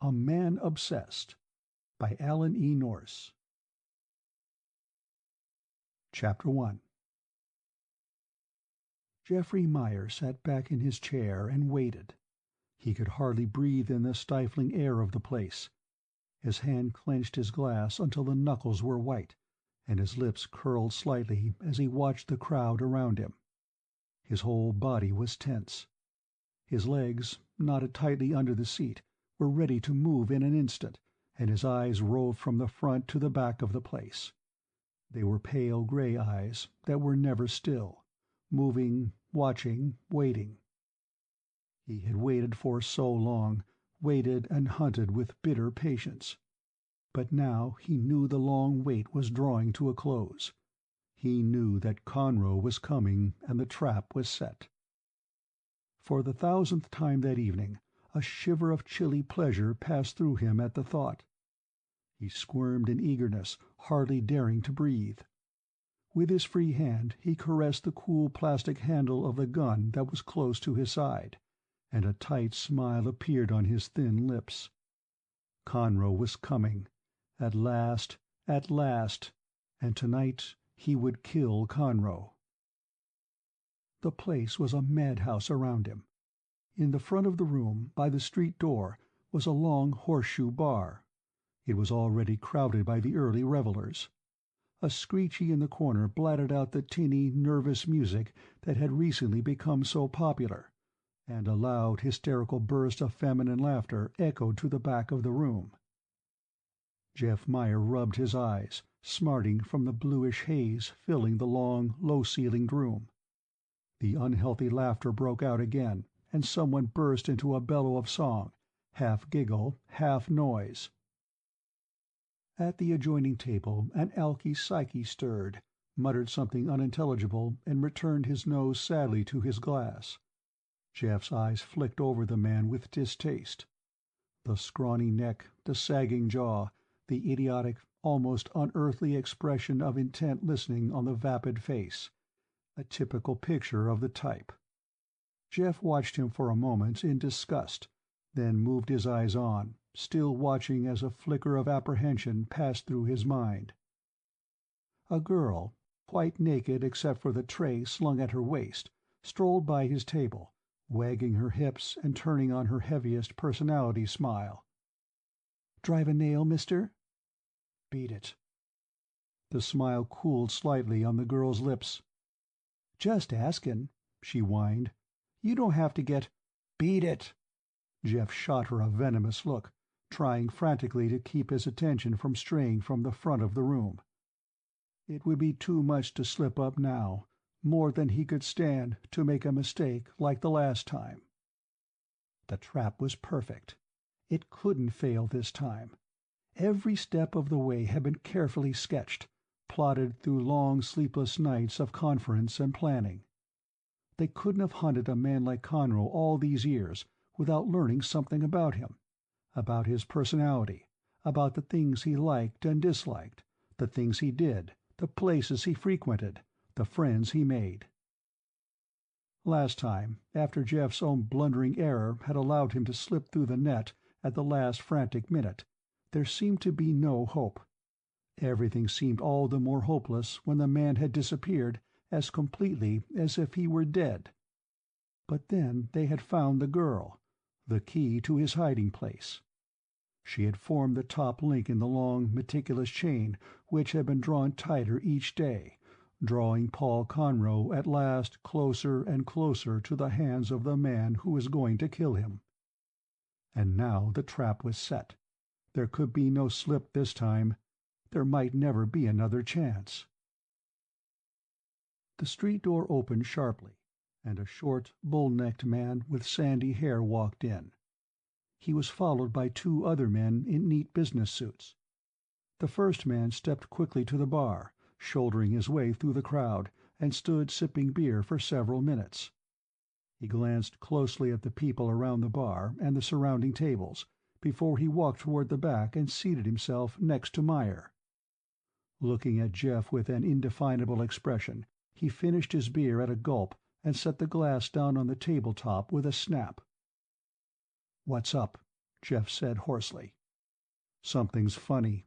A Man Obsessed by Alan E. Nourse. Chapter 1. Jeffrey Meyer sat back in his chair and waited. He could hardly breathe in the stifling air of the place. His hand clenched his glass until the knuckles were white, and his lips curled slightly as he watched the crowd around him. His whole body was tense. His legs, knotted tightly under the seat, were ready to move in an instant, and his eyes roved from the front to the back of the place. They were pale gray eyes that were never still, moving, watching, waiting. He had waited for so long, waited and hunted with bitter patience. But now he knew the long wait was drawing to a close. He knew that Conroe was coming and the trap was set. For the 1,000th time that evening, a shiver of chilly pleasure passed through him at the thought. He squirmed in eagerness, hardly daring to breathe. With his free hand he caressed the cool plastic handle of the gun that was close to his side, and a tight smile appeared on his thin lips. Conroe was coming. At last, and tonight he would kill Conroe. The place was a madhouse around him. In the front of the room, by the street door, was a long horseshoe bar. It was already crowded by the early revelers. A screechy in the corner blatted out the tinny, nervous music that had recently become so popular, and a loud, hysterical burst of feminine laughter echoed to the back of the room. Jeff Meyer rubbed his eyes, smarting from the bluish haze filling the long, low-ceilinged room. The unhealthy laughter broke out again, and someone burst into a bellow of song, half giggle, half noise. At the adjoining table an alky psyche stirred, muttered something unintelligible, and returned his nose sadly to his glass. Jeff's eyes flicked over the man with distaste. The scrawny neck, the sagging jaw, the idiotic, almost unearthly expression of intent listening on the vapid face. A typical picture of the type. Jeff watched him for a moment in disgust, then moved his eyes on, still watching as a flicker of apprehension passed through his mind. A girl, quite naked except for the tray slung at her waist, strolled by his table, wagging her hips and turning on her heaviest personality smile. "Drive a nail, mister?" "Beat it." The smile cooled slightly on the girl's lips. "Just askin'," she whined. "You don't have to get—" "Beat it!" Jeff shot her a venomous look, trying frantically to keep his attention from straying from the front of the room. It would be too much to slip up now, more than he could stand to make a mistake like the last time. The trap was perfect. It couldn't fail this time. Every step of the way had been carefully sketched, plotted through long sleepless nights of conference and planning. They couldn't have hunted a man like Conroe all these years without learning something about him, about his personality, about the things he liked and disliked, the things he did, the places he frequented, the friends he made. Last time, after Jeff's own blundering error had allowed him to slip through the net at the last frantic minute, there seemed to be no hope. Everything seemed all the more hopeless when the man had disappeared as completely as if he were dead. But then they had found the girl, the key to his hiding place. She had formed the top link in the long, meticulous chain which had been drawn tighter each day, drawing Paul Conroe at last closer and closer to the hands of the man who was going to kill him. And now the trap was set. There could be no slip this time. There might never be another chance. The street door opened sharply, and a short, bull-necked man with sandy hair walked in. He was followed by 2 other men in neat business suits. The first man stepped quickly to the bar, shouldering his way through the crowd, and stood sipping beer for several minutes. He glanced closely at the people around the bar and the surrounding tables, before he walked toward the back and seated himself next to Meyer. Looking at Jeff with an indefinable expression, he finished his beer at a gulp and set the glass down on the tabletop with a snap. "What's up?" Jeff said hoarsely. "Something's funny."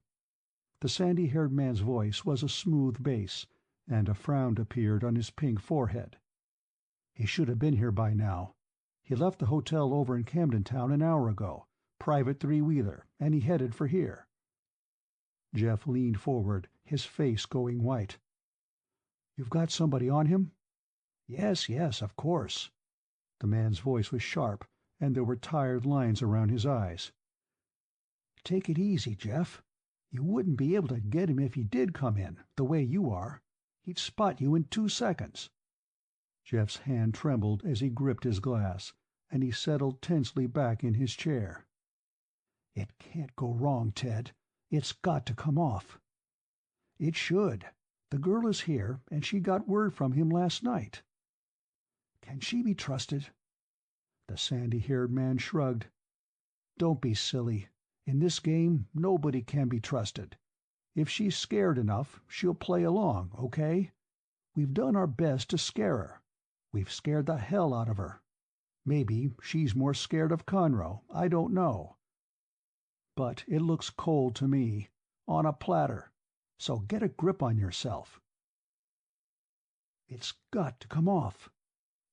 The sandy-haired man's voice was a smooth bass, and a frown appeared on his pink forehead. "He should have been here by now. He left the hotel over in Camden Town an hour ago, private three-wheeler, and he headed for here." Jeff leaned forward, his face going white. "You've got somebody on him?" Yes, of course." The man's voice was sharp, and there were tired lines around his eyes. "Take it easy, Jeff. You wouldn't be able to get him if he did come in, the way you are. He'd spot you in 2 seconds." Jeff's hand trembled as he gripped his glass, and he settled tensely back in his chair. "It can't go wrong, Ted. It's got to come off." "It should. The girl is here, and she got word from him last night." "Can she be trusted?" The sandy-haired man shrugged. "Don't be silly. In this game, nobody can be trusted. If she's scared enough, she'll play along, okay? We've done our best to scare her. We've scared the hell out of her. Maybe she's more scared of Conroe, I don't know. But it looks cold to me, on a platter. So get a grip on yourself." "It's got to come off."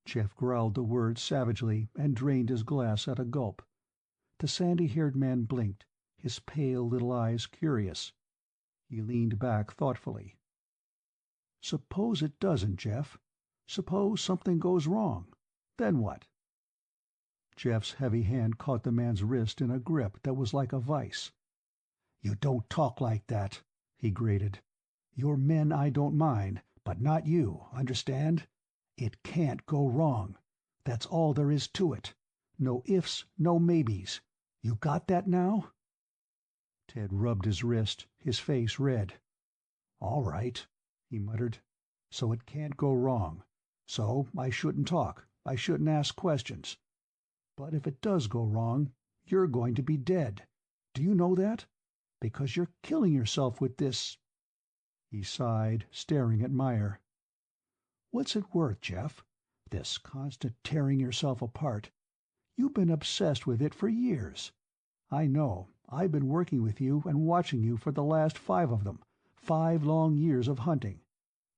Jeff growled the words savagely and drained his glass at a gulp. The sandy-haired man blinked, his pale little eyes curious. He leaned back thoughtfully. "Suppose it doesn't, Jeff? Suppose something goes wrong? Then what?" Jeff's heavy hand caught the man's wrist in a grip that was like a vice. "You don't talk like that," he grated. "Your men I don't mind, but not you, understand? It can't go wrong. That's all there is to it. No ifs, no maybes. You got that now?" Ted rubbed his wrist, his face red. "All right," he muttered. "So it can't go wrong. So I shouldn't talk. I shouldn't ask questions. But if it does go wrong, you're going to be dead. Do you know that? Because you're killing yourself with this—" He sighed, staring at Meyer. "What's it worth, Jeff? This constant tearing yourself apart. You've been obsessed with it for years. I know. I've been working with you and watching you for the last 5 of them. 5 long years of hunting.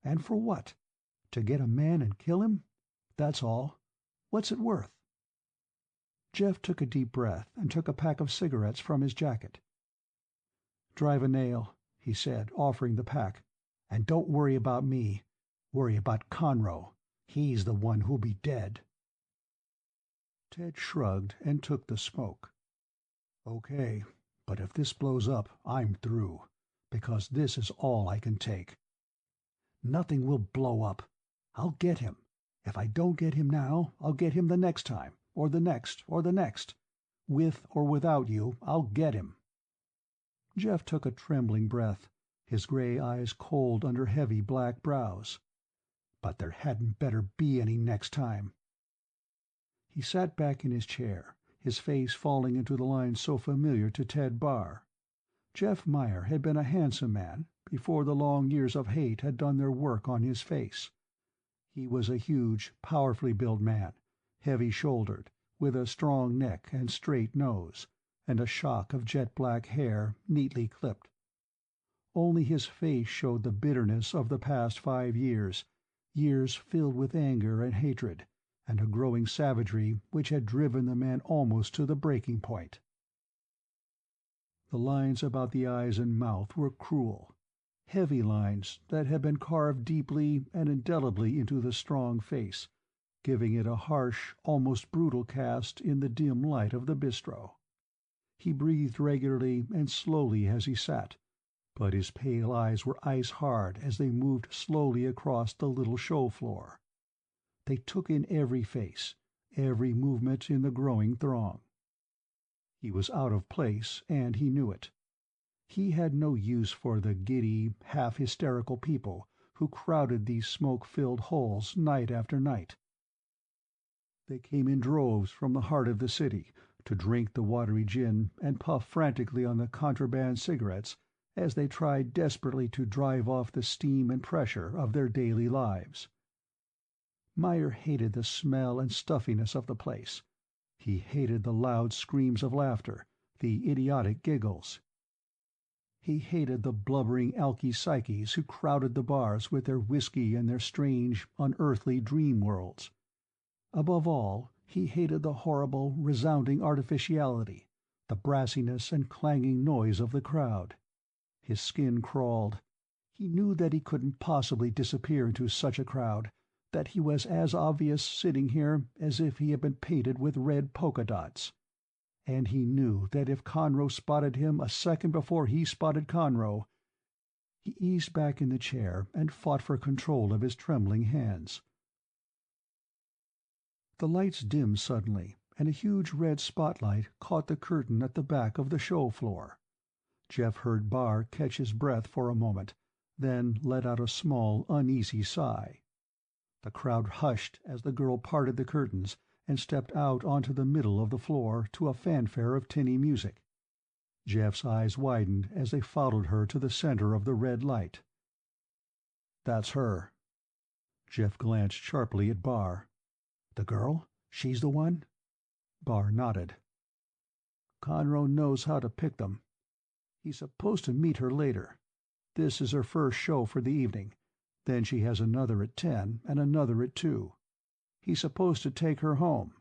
And for what? To get a man and kill him? That's all. What's it worth?" Jeff took a deep breath and took a pack of cigarettes from his jacket. "Drive a nail," he said, offering the pack. "And don't worry about me. Worry about Conroe. He's the one who'll be dead." Ted shrugged and took the smoke. "Okay, but if this blows up, I'm through. Because this is all I can take." "Nothing will blow up. I'll get him. If I don't get him now, I'll get him the next time, or the next, or the next. With or without you, I'll get him." Jeff took a trembling breath, his gray eyes cold under heavy black brows. But there hadn't better be any next time. He sat back in his chair, his face falling into the lines so familiar to Ted Barr. Jeff Meyer had been a handsome man before the long years of hate had done their work on his face. He was a huge, powerfully built man, heavy-shouldered, with a strong neck and straight nose, and a shock of jet-black hair neatly clipped. Only his face showed the bitterness of the past 5 years, years filled with anger and hatred, and a growing savagery which had driven the man almost to the breaking point. The lines about the eyes and mouth were cruel, heavy lines that had been carved deeply and indelibly into the strong face, giving it a harsh, almost brutal cast in the dim light of the bistro. He breathed regularly and slowly as he sat, but his pale eyes were ice-hard as they moved slowly across the little show floor. They took in every face, every movement in the growing throng. He was out of place, and he knew it. He had no use for the giddy, half-hysterical people who crowded these smoke-filled holes night after night. They came in droves from the heart of the city to drink the watery gin and puff frantically on the contraband cigarettes as they tried desperately to drive off the steam and pressure of their daily lives. Meyer hated the smell and stuffiness of the place. He hated the loud screams of laughter, the idiotic giggles. He hated the blubbering alky psyches who crowded the bars with their whiskey and their strange, unearthly dream worlds. Above all, he hated the horrible, resounding artificiality, the brassiness and clanging noise of the crowd. His skin crawled. He knew that he couldn't possibly disappear into such a crowd, that he was as obvious sitting here as if he had been painted with red polka dots. And he knew that if Conroe spotted him a second before he spotted Conroe. He eased back in the chair and fought for control of his trembling hands. The lights dimmed suddenly, and a huge red spotlight caught the curtain at the back of the show floor. Jeff heard Barr catch his breath for a moment, then let out a small, uneasy sigh. The crowd hushed as the girl parted the curtains and stepped out onto the middle of the floor to a fanfare of tinny music. Jeff's eyes widened as they followed her to the center of the red light. "That's her." Jeff glanced sharply at Barr. "The girl? She's the one?" Barr nodded. "Conroe knows how to pick them. He's supposed to meet her later. This is her first show for the evening. Then she has another at 10 and another at 2. He's supposed to take her home."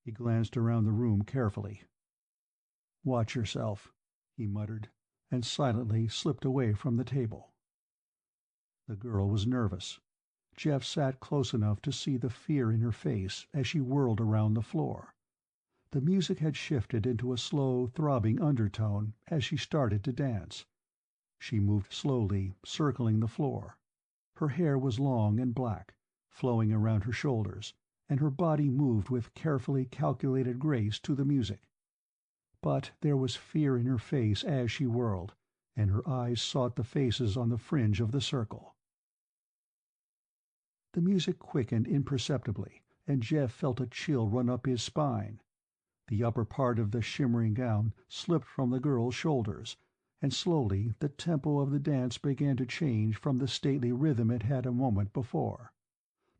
He glanced around the room carefully. "Watch yourself," he muttered, and silently slipped away from the table. The girl was nervous. Jeff sat close enough to see the fear in her face as she whirled around the floor. The music had shifted into a slow, throbbing undertone as she started to dance. She moved slowly, circling the floor. Her hair was long and black, flowing around her shoulders, and her body moved with carefully calculated grace to the music. But there was fear in her face as she whirled, and her eyes sought the faces on the fringe of the circle. The music quickened imperceptibly, and Jeff felt a chill run up his spine. The upper part of the shimmering gown slipped from the girl's shoulders, and slowly the tempo of the dance began to change from the stately rhythm it had a moment before.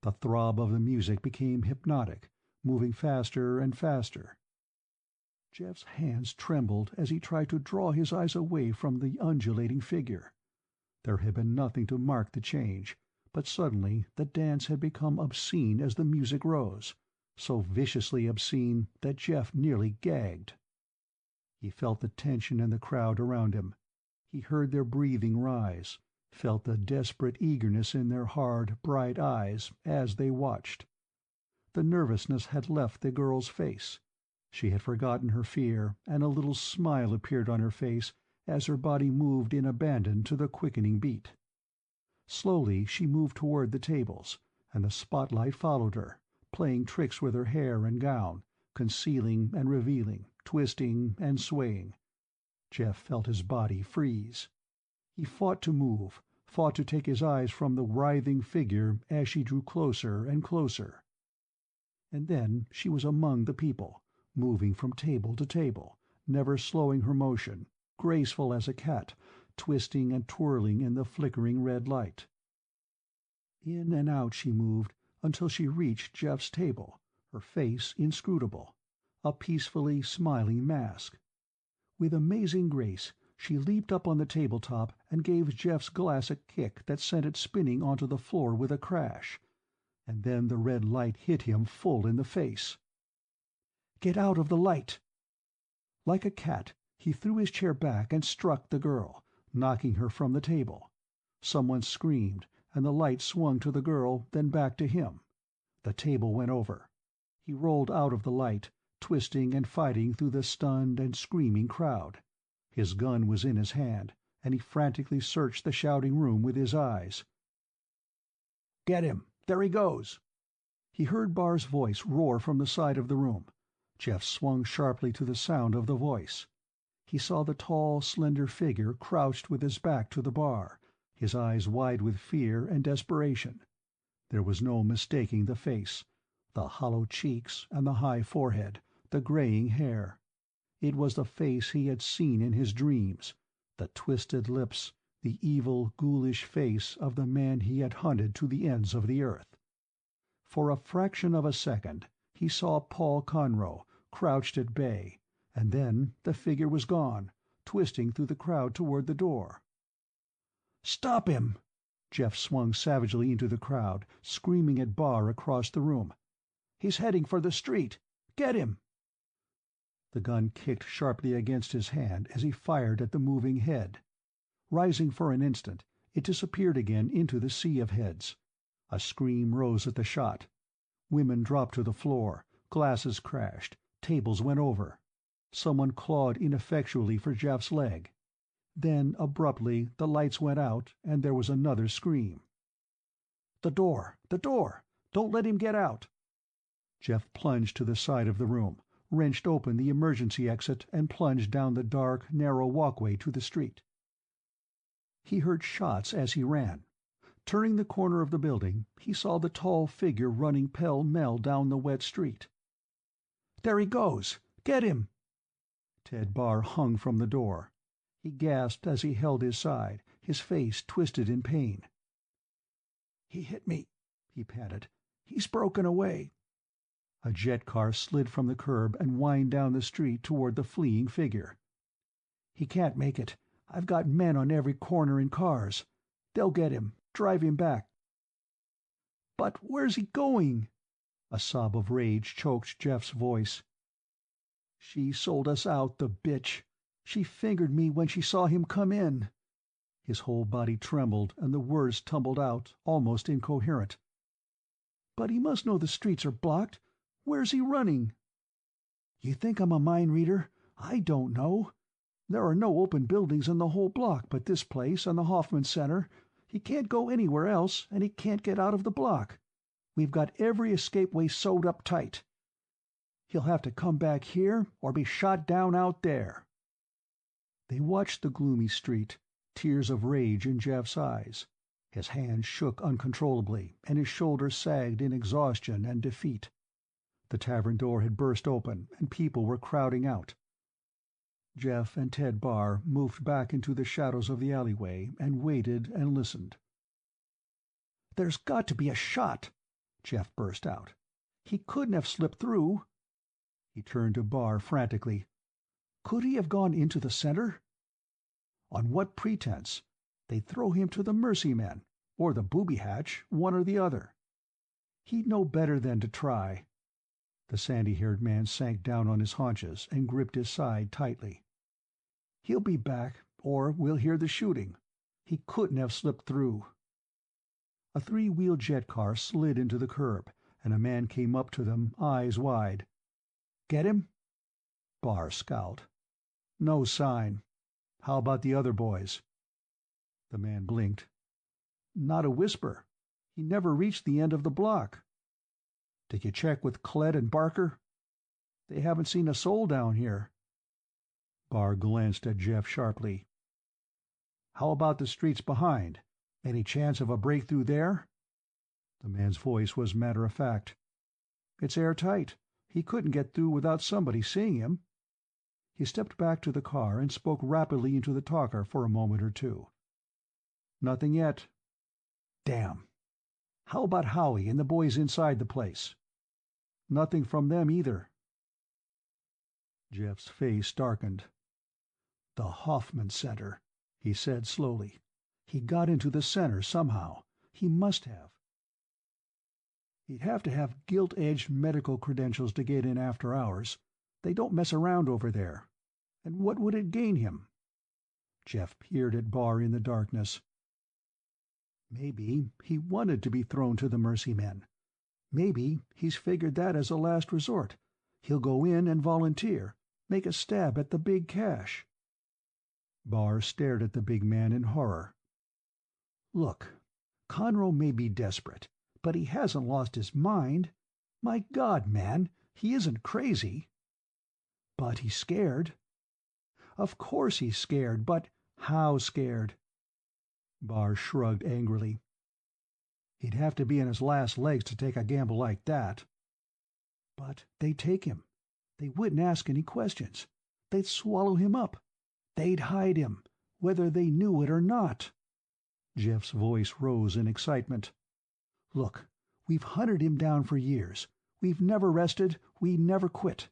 The throb of the music became hypnotic, moving faster and faster. Jeff's hands trembled as he tried to draw his eyes away from the undulating figure. There had been nothing to mark the change, but suddenly the dance had become obscene as the music rose, so viciously obscene that Jeff nearly gagged. He felt the tension in the crowd around him. He heard their breathing rise, felt the desperate eagerness in their hard, bright eyes as they watched. The nervousness had left the girl's face. She had forgotten her fear, and a little smile appeared on her face as her body moved in abandon to the quickening beat. Slowly she moved toward the tables, and the spotlight followed her, playing tricks with her hair and gown, concealing and revealing, twisting and swaying. Jeff felt his body freeze. He fought to move, fought to take his eyes from the writhing figure as she drew closer and closer. And then she was among the people, moving from table to table, never slowing her motion, graceful as a cat, twisting and twirling in the flickering red light. In and out she moved until she reached Jeff's table, her face inscrutable, a peacefully smiling mask. With amazing grace, she leaped up on the tabletop and gave Jeff's glass a kick that sent it spinning onto the floor with a crash. And then the red light hit him full in the face. "Get out of the light!" Like a cat, he threw his chair back and struck the girl, knocking her from the table. Someone screamed, and the light swung to the girl, then back to him. The table went over. He rolled out of the light, twisting and fighting through the stunned and screaming crowd. His gun was in his hand, and he frantically searched the shouting room with his eyes. "Get him! There he goes!" He heard Barr's voice roar from the side of the room. Jeff swung sharply to the sound of the voice. He saw the tall, slender figure crouched with his back to the bar, his eyes wide with fear and desperation. There was no mistaking the face, the hollow cheeks and the high forehead, the graying hair. It was the face he had seen in his dreams, the twisted lips, the evil, ghoulish face of the man he had hunted to the ends of the earth. For a fraction of a second he saw Paul Conroe, crouched at bay, and then the figure was gone, twisting through the crowd toward the door. "Stop him!" Jeff swung savagely into the crowd, screaming at Barr across the room. "He's heading for the street! Get him!" The gun kicked sharply against his hand as he fired at the moving head. Rising for an instant, it disappeared again into the sea of heads. A scream rose at the shot. Women dropped to the floor, glasses crashed, tables went over. Someone clawed ineffectually for Jeff's leg. Then, abruptly, the lights went out and there was another scream. "The door! The door! Don't let him get out!" Jeff plunged to the side of the room, wrenched open the emergency exit, and plunged down the dark, narrow walkway to the street. He heard shots as he ran. Turning the corner of the building, he saw the tall figure running pell-mell down the wet street. "There he goes! Get him!" Ted Barr hung from the door. He gasped as he held his side, his face twisted in pain. "He hit me," he panted. "He's broken away." A jet car slid from the curb and whined down the street toward the fleeing figure. "He can't make it. I've got men on every corner in cars. They'll get him, drive him back." "But where's he going?" A sob of rage choked Jeff's voice. "She sold us out, the bitch. She fingered me when she saw him come in." His whole body trembled and the words tumbled out, almost incoherent. "But he must know the streets are blocked. Where's he running?" "You think I'm a mind reader? I don't know. There are no open buildings in the whole block but this place and the Hoffman Center. He can't go anywhere else, and he can't get out of the block. We've got every escape way sewed up tight. He'll have to come back here or be shot down out there." They watched the gloomy street, tears of rage in Jeff's eyes. His hands shook uncontrollably, and his shoulders sagged in exhaustion and defeat. The tavern door had burst open, and people were crowding out. Jeff and Ted Barr moved back into the shadows of the alleyway and waited and listened. "There's got to be a shot!" Jeff burst out. "He couldn't have slipped through." He turned to Barr frantically. "Could he have gone into the center?" "On what pretense? They'd throw him to the Mercy men, or the booby hatch, one or the other." "He'd know better than to try." The sandy-haired man sank down on his haunches and gripped his side tightly. "He'll be back, or we'll hear the shooting. He couldn't have slipped through." A three-wheeled jet car slid into the curb, and a man came up to them, eyes wide. "Get him?" Barr scowled. "No sign. How about the other boys?" The man blinked. "Not a whisper. He never reached the end of the block." "Did you check with Klett and Barker?" "They haven't seen a soul down here." Barr glanced at Jeff sharply. "How about the streets behind? Any chance of a breakthrough there?" The man's voice was matter-of-fact. "It's airtight. He couldn't get through without somebody seeing him." He stepped back to the car and spoke rapidly into the talker for a moment or two. "Nothing yet." "Damn. How about Howie and the boys inside the place?" "Nothing from them either." Jeff's face darkened. "The Hoffman Center," he said slowly. "He got into the center somehow. He must have. He'd have to have gilt-edged medical credentials to get in after hours. They don't mess around over there. And what would it gain him?" Jeff peered at Barr in the darkness. "Maybe he wanted to be thrown to the Mercy men. Maybe he's figured that as a last resort. He'll go in and volunteer, make a stab at the big cash." Barr stared at the big man in horror. "Look, Conroe may be desperate, but he hasn't lost his mind. My God, man, he isn't crazy." "But he's scared." "Of course he's scared, but how scared?" Barr shrugged angrily. "He'd have to be in his last legs to take a gamble like that." "But they'd take him. They wouldn't ask any questions. They'd swallow him up. They'd hide him, whether they knew it or not." Jeff's voice rose in excitement. "Look, we've hunted him down for years. We've never rested. We never quit.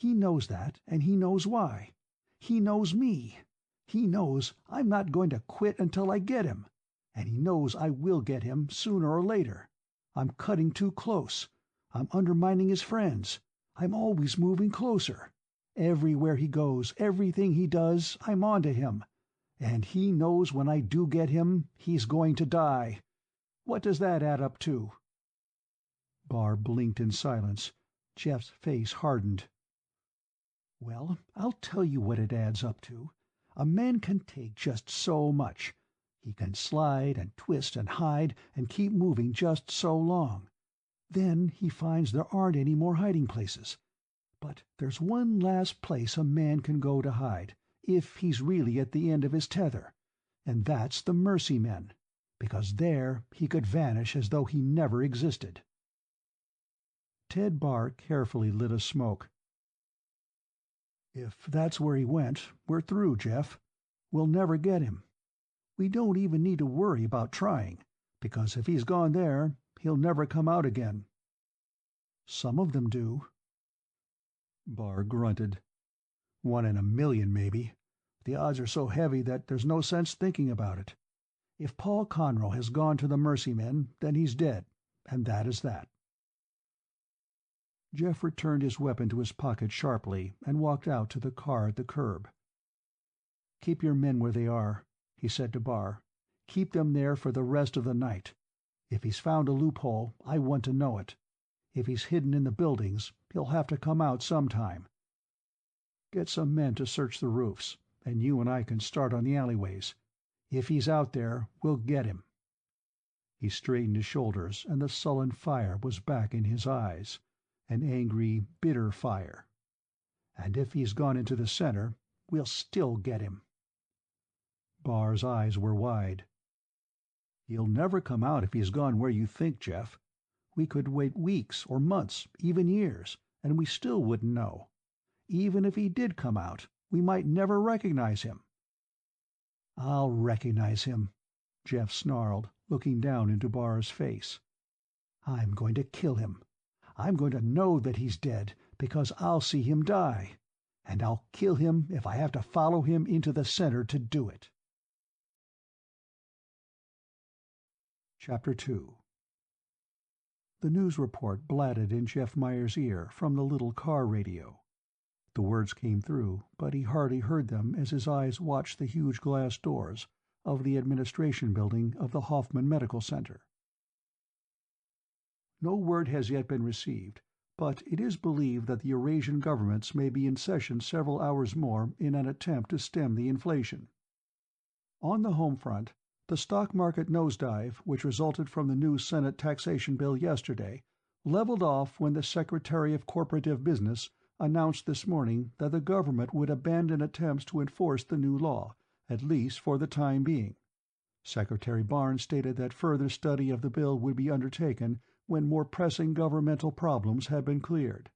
He knows that, and he knows why. He knows me. He knows I'm not going to quit until I get him. And he knows I will get him sooner or later. I'm cutting too close. I'm undermining his friends. I'm always moving closer. Everywhere he goes, everything he does, I'm on to him. And he knows when I do get him, he's going to die. What does that add up to?" Barr blinked in silence. Jeff's face hardened. "Well, I'll tell you what it adds up to. A man can take just so much. He can slide and twist and hide and keep moving just so long. Then he finds there aren't any more hiding places. But there's one last place a man can go to hide, if he's really at the end of his tether, and that's the Mercy Men, because there he could vanish as though he never existed." Ted Barr carefully lit a smoke. "If that's where he went, we're through, Jeff. We'll never get him. We don't even need to worry about trying, because if he's gone there, he'll never come out again." "Some of them do." Barr grunted. "1 in a million, maybe. The odds are so heavy that there's no sense thinking about it. If Paul Conroe has gone to the Mercy Men, then he's dead, and that is that." Jeff returned his weapon to his pocket sharply and walked out to the car at the curb. "Keep your men where they are," he said to Barr. "Keep them there for the rest of the night. If he's found a loophole, I want to know it. If he's hidden in the buildings, he'll have to come out sometime. Get some men to search the roofs, and you and I can start on the alleyways. If he's out there, we'll get him." He straightened his shoulders, and the sullen fire was back in his eyes, an angry, bitter fire. "And if he's gone into the center, we'll still get him." Barr's eyes were wide. "He'll never come out if he's gone where you think, Jeff. We could wait weeks or months, even years, and we still wouldn't know. Even if he did come out, we might never recognize him." "I'll recognize him," Jeff snarled, looking down into Barr's face. "I'm going to kill him. I'm going to know that he's dead, because I'll see him die. And I'll kill him if I have to follow him into the center to do it." Chapter 2. The news report blatted in Jeff Meyer's ear from the little car radio. The words came through, but he hardly heard them as his eyes watched the huge glass doors of the administration building of the Hoffman Medical Center. No word has yet been received, but it is believed that the Eurasian governments may be in session several hours more in an attempt to stem the inflation. On the home front, the stock market nosedive, which resulted from the new Senate taxation bill yesterday, leveled off when the Secretary of Corporative Business announced this morning that the government would abandon attempts to enforce the new law, at least for the time being. Secretary Barnes stated that further study of the bill would be undertaken when more pressing governmental problems had been cleared.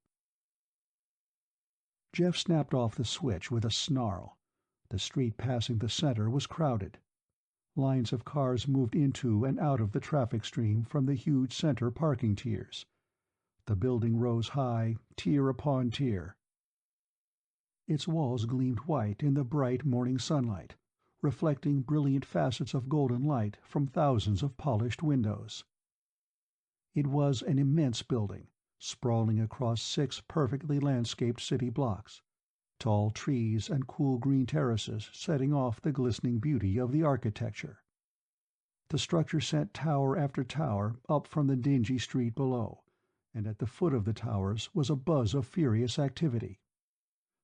Jeff snapped off the switch with a snarl. The street passing the center was crowded. Lines of cars moved into and out of the traffic stream from the huge center parking tiers. The building rose high, tier upon tier. Its walls gleamed white in the bright morning sunlight, reflecting brilliant facets of golden light from thousands of polished windows. It was an immense building, sprawling across 6 perfectly landscaped city blocks, tall trees and cool green terraces setting off the glistening beauty of the architecture. The structure sent tower after tower up from the dingy street below, and at the foot of the towers was a buzz of furious activity.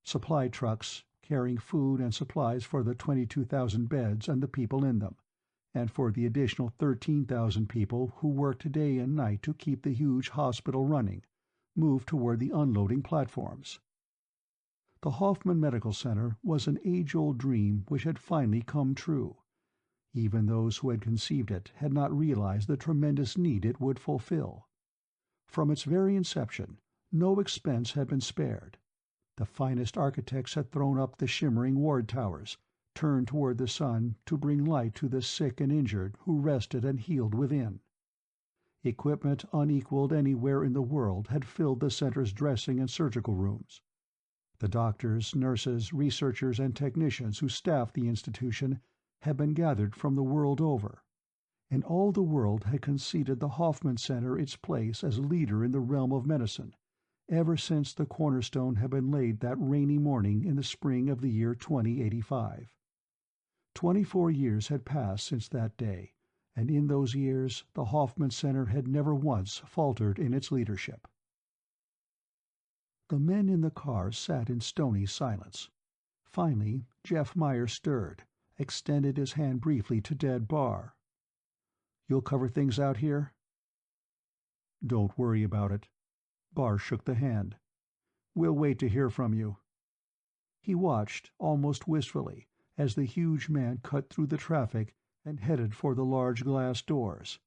Supply trucks, carrying food and supplies for the 22,000 beds and the people in them, and for the additional 13,000 people who worked day and night to keep the huge hospital running, moved toward the unloading platforms. The Hoffman Medical Center was an age-old dream which had finally come true. Even those who had conceived it had not realized the tremendous need it would fulfill. From its very inception, no expense had been spared. The finest architects had thrown up the shimmering ward towers, turned toward the sun to bring light to the sick and injured who rested and healed within. Equipment unequaled anywhere in the world had filled the center's dressing and surgical rooms. The doctors, nurses, researchers, and technicians who staffed the institution had been gathered from the world over, and all the world had conceded the Hoffman Center its place as leader in the realm of medicine, ever since the cornerstone had been laid that rainy morning in the spring of the year 2085. 24 years had passed since that day, and in those years the Hoffman Center had never once faltered in its leadership. The men in the car sat in stony silence. Finally, Jeff Myers stirred, extended his hand briefly to Ded Barr. "You'll cover things out here?" "Don't worry about it." Barr shook the hand. "We'll wait to hear from you." He watched, almost wistfully, as the huge man cut through the traffic and headed for the large glass doors.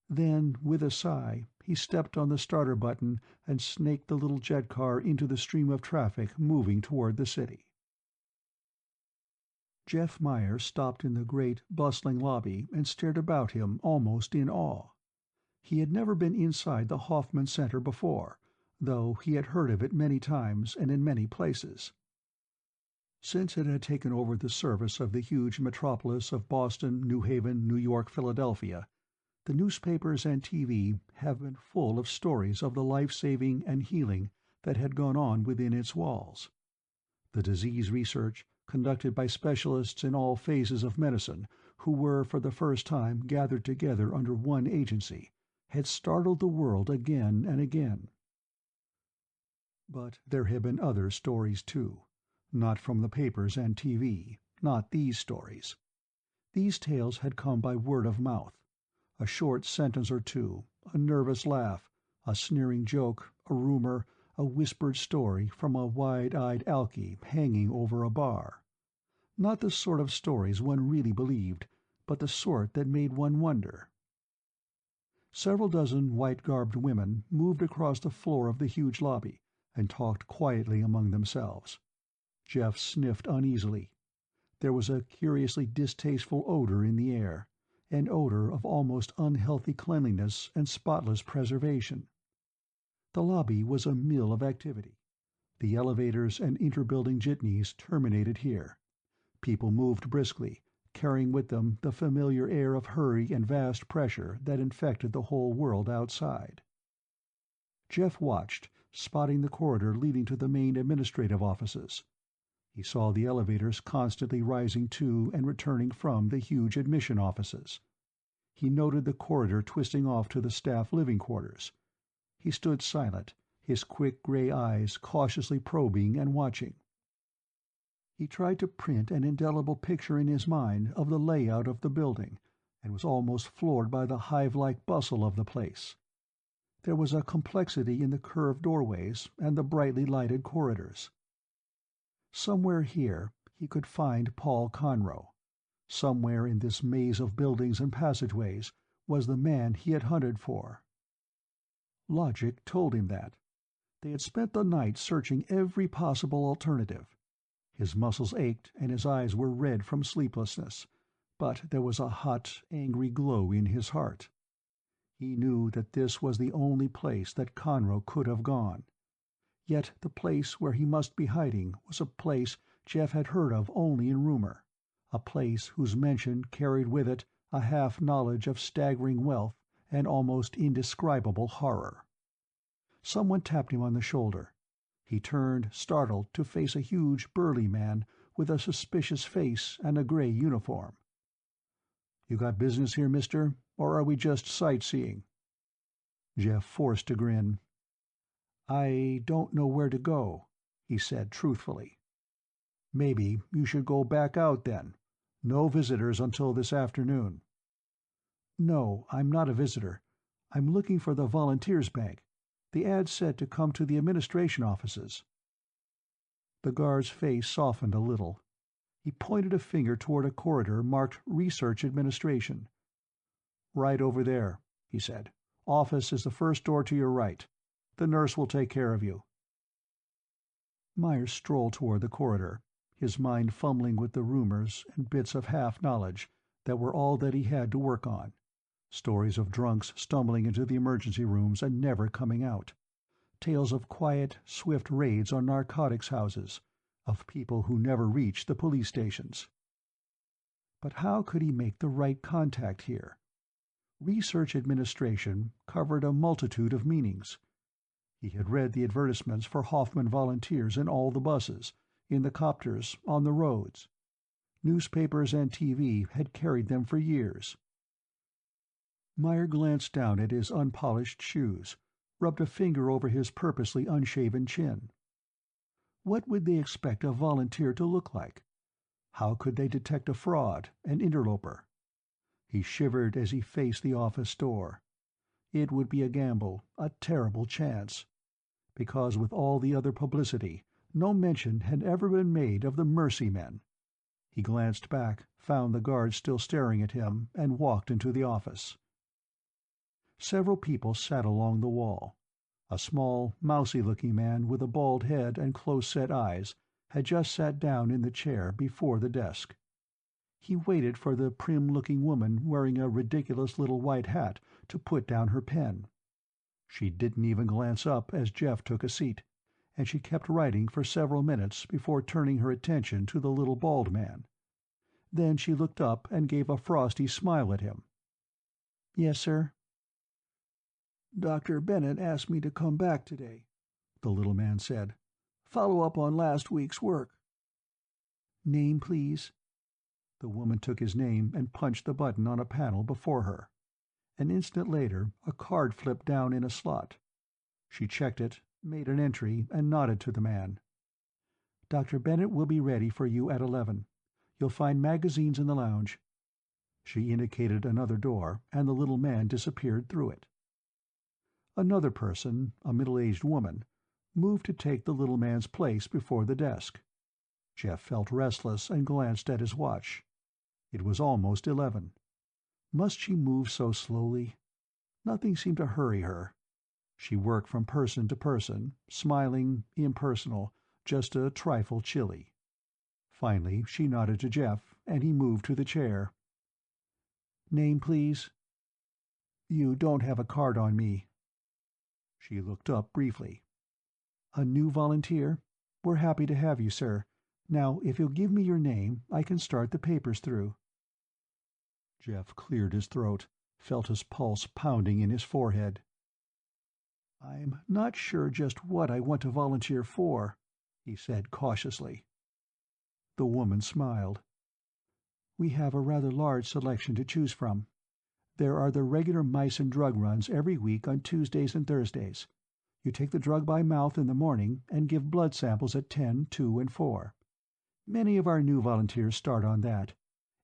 Then, with a sigh, he stepped on the starter button and snaked the little jet car into the stream of traffic moving toward the city. Jeff Myers stopped in the great, bustling lobby and stared about him almost in awe. He had never been inside the Hoffman Center before, though he had heard of it many times and in many places. Since it had taken over the service of the huge metropolis of Boston, New Haven, New York, Philadelphia, the newspapers and TV have been full of stories of the life-saving and healing that had gone on within its walls. The disease research, conducted by specialists in all phases of medicine, who were for the first time gathered together under one agency, had startled the world again and again. But there had been other stories too, not from the papers and TV, not these stories. These tales had come by word of mouth. A short sentence or two, a nervous laugh, a sneering joke, a rumor, a whispered story from a wide-eyed alky hanging over a bar. Not the sort of stories one really believed, but the sort that made one wonder. Several dozen white-garbed women moved across the floor of the huge lobby and talked quietly among themselves. Jeff sniffed uneasily. There was a curiously distasteful odor in the air, an odor of almost unhealthy cleanliness and spotless preservation. The lobby was a mill of activity. The elevators and interbuilding jitneys terminated here. People moved briskly, carrying with them the familiar air of hurry and vast pressure that infected the whole world outside. Jeff watched, spotting the corridor leading to the main administrative offices. He saw the elevators constantly rising to and returning from the huge admission offices. He noted the corridor twisting off to the staff living quarters. He stood silent, his quick gray eyes cautiously probing and watching. He tried to print an indelible picture in his mind of the layout of the building, and was almost floored by the hive-like bustle of the place. There was a complexity in the curved doorways and the brightly lighted corridors. Somewhere here he could find Paul Conroe. Somewhere in this maze of buildings and passageways was the man he had hunted for. Logic told him that. They had spent the night searching every possible alternative. His muscles ached and his eyes were red from sleeplessness, but there was a hot, angry glow in his heart. He knew that this was the only place that Conroe could have gone. Yet the place where he must be hiding was a place Jeff had heard of only in rumor, a place whose mention carried with it a half-knowledge of staggering wealth and almost indescribable horror. Someone tapped him on the shoulder. He turned, startled, to face a huge, burly man with a suspicious face and a gray uniform. "You got business here, mister, or are we just sightseeing?" Jeff forced a grin. "I don't know where to go," he said truthfully. "Maybe you should go back out then. No visitors until this afternoon." "No, I'm not a visitor. I'm looking for the Volunteers Bank. The ad said to come to the administration offices." The guard's face softened a little. He pointed a finger toward a corridor marked Research Administration. "Right over there," he said. "Office is the first door to your right. The nurse will take care of you." Myers strolled toward the corridor, his mind fumbling with the rumors and bits of half-knowledge that were all that he had to work on. Stories of drunks stumbling into the emergency rooms and never coming out. tales of quiet, swift raids on narcotics houses, of people who never reached the police stations. But how could he make the right contact here? Research administration covered a multitude of meanings. He had read the advertisements for Hoffman volunteers in all the buses, in the copters, on the roads. Newspapers and TV had carried them for years. Meyer glanced down at his unpolished shoes, rubbed a finger over his purposely unshaven chin. What would they expect a volunteer to look like? How could they detect a fraud, an interloper? He shivered as he faced the office door. It would be a gamble, a terrible chance. Because with all the other publicity, no mention had ever been made of the Mercy Men. He glanced back, found the guards still staring at him, and walked into the office. Several people sat along the wall. A small, mousy-looking man with a bald head and close-set eyes had just sat down in the chair before the desk. He waited for the prim-looking woman wearing a ridiculous little white hat to put down her pen. She didn't even glance up as Jeff took a seat, and she kept writing for several minutes before turning her attention to the little bald man. Then she looked up and gave a frosty smile at him. "Yes, sir?" "Dr. Bennett asked me to come back today," the little man said. "Follow up on last week's work." "Name, please?" The woman took his name and punched the button on a panel before her. An instant later, a card flipped down in a slot. She checked it, made an entry, and nodded to the man. "Dr. Bennett will be ready for you at 11. You'll find magazines in the lounge." She indicated another door, and the little man disappeared through it. Another person, a middle-aged woman, moved to take the little man's place before the desk. Jeff felt restless and glanced at his watch. It was almost 11. Must she move so slowly? Nothing seemed to hurry her. She worked from person to person, smiling, impersonal, just a trifle chilly. Finally she nodded to Jeff, and he moved to the chair. "Name, please?" "You don't have a card on me." She looked up briefly. "A new volunteer? We're happy to have you, sir. Now, if you'll give me your name, I can start the papers through." Jeff cleared his throat, felt his pulse pounding in his forehead. "I'm not sure just what I want to volunteer for," he said cautiously. The woman smiled. "We have a rather large selection to choose from. There are the regular mice and drug runs every week on Tuesdays and Thursdays. You take the drug by mouth in the morning and give blood samples at 10, 2, and 4. Many of our new volunteers start on that.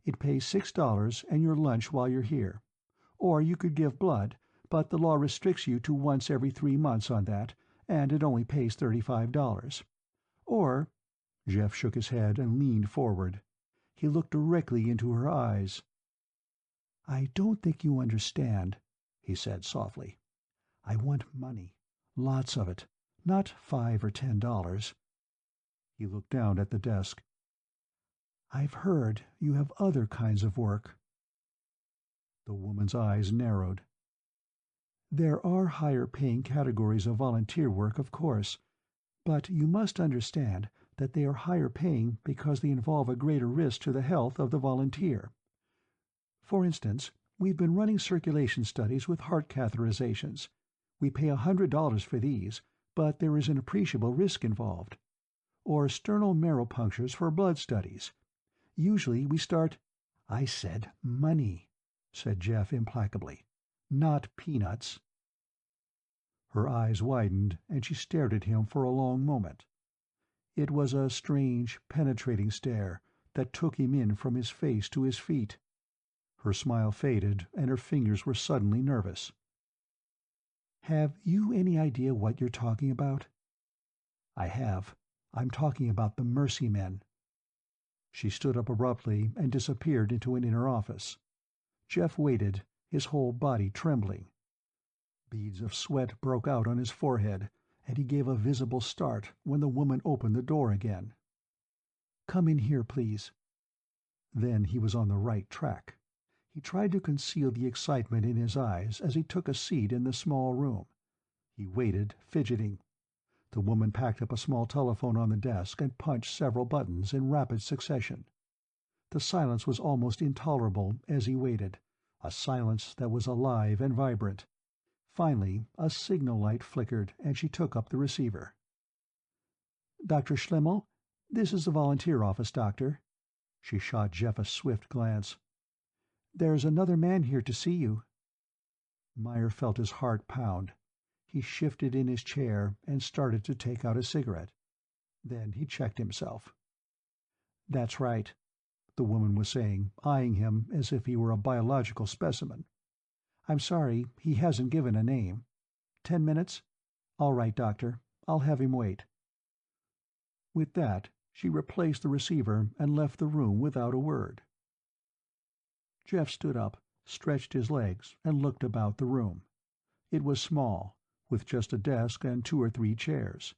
It pays $6 and your lunch while you're here. Or you could give blood, but the law restricts you to once every 3 months on that, and it only pays $35. Or—" Jeff shook his head and leaned forward. He looked directly into her eyes. "I don't think you understand," he said softly. "I want money. Lots of it. Not $5 or $10. He looked down at the desk. "I've heard you have other kinds of work." The woman's eyes narrowed. "There are higher-paying categories of volunteer work, of course, but you must understand that they are higher-paying because they involve a greater risk to the health of the volunteer. For instance, we've been running circulation studies with heart catheterizations. We pay $100 for these, but there is an appreciable risk involved. Or sternal marrow punctures for blood studies. Usually we start—" "I said money," said Jeff implacably. "Not peanuts." Her eyes widened, and she stared at him for a long moment. It was a strange, penetrating stare that took him in from his face to his feet. Her smile faded, and her fingers were suddenly nervous. "Have you any idea what you're talking about?" "I have. I'm talking about the Mercy Men." She stood up abruptly and disappeared into an inner office. Jeff waited, his whole body trembling. Beads of sweat broke out on his forehead, and he gave a visible start when the woman opened the door again. "Come in here, please." Then he was on the right track. He tried to conceal the excitement in his eyes as he took a seat in the small room. He waited, fidgeting, The woman packed up a small telephone on the desk and punched several buttons in rapid succession. The silence was almost intolerable as he waited, a silence that was alive and vibrant. Finally, a signal light flickered and she took up the receiver. "Dr. Schlimmel? This is the volunteer office, Doctor." She shot Jeff a swift glance. "There's another man here to see you." Meyer felt his heart pound. He shifted in his chair and started to take out a cigarette. Then he checked himself. "That's right," the woman was saying, eyeing him as if he were a biological specimen. "I'm sorry, he hasn't given a name. 10 minutes? All right, Doctor. I'll have him wait." With that, she replaced the receiver and left the room without a word. Jeff stood up, stretched his legs, and looked about the room. It was small, with just a desk and 2 or 3 chairs.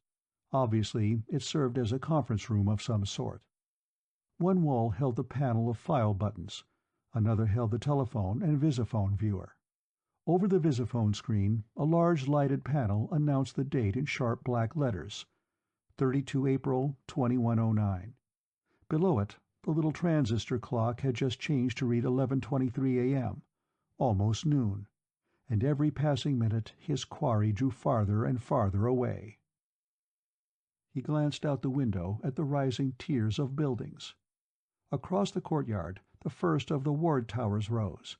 Obviously, it served as a conference room of some sort. One wall held the panel of file buttons. Another held the telephone and visiphone viewer. Over the visiphone screen, a large lighted panel announced the date in sharp black letters: 32 April 2109. Below it, the little transistor clock had just changed to read 11:23 a.m., almost noon, and every passing minute his quarry drew farther and farther away. He glanced out the window at the rising tiers of buildings. Across the courtyard, the first of the ward towers rose.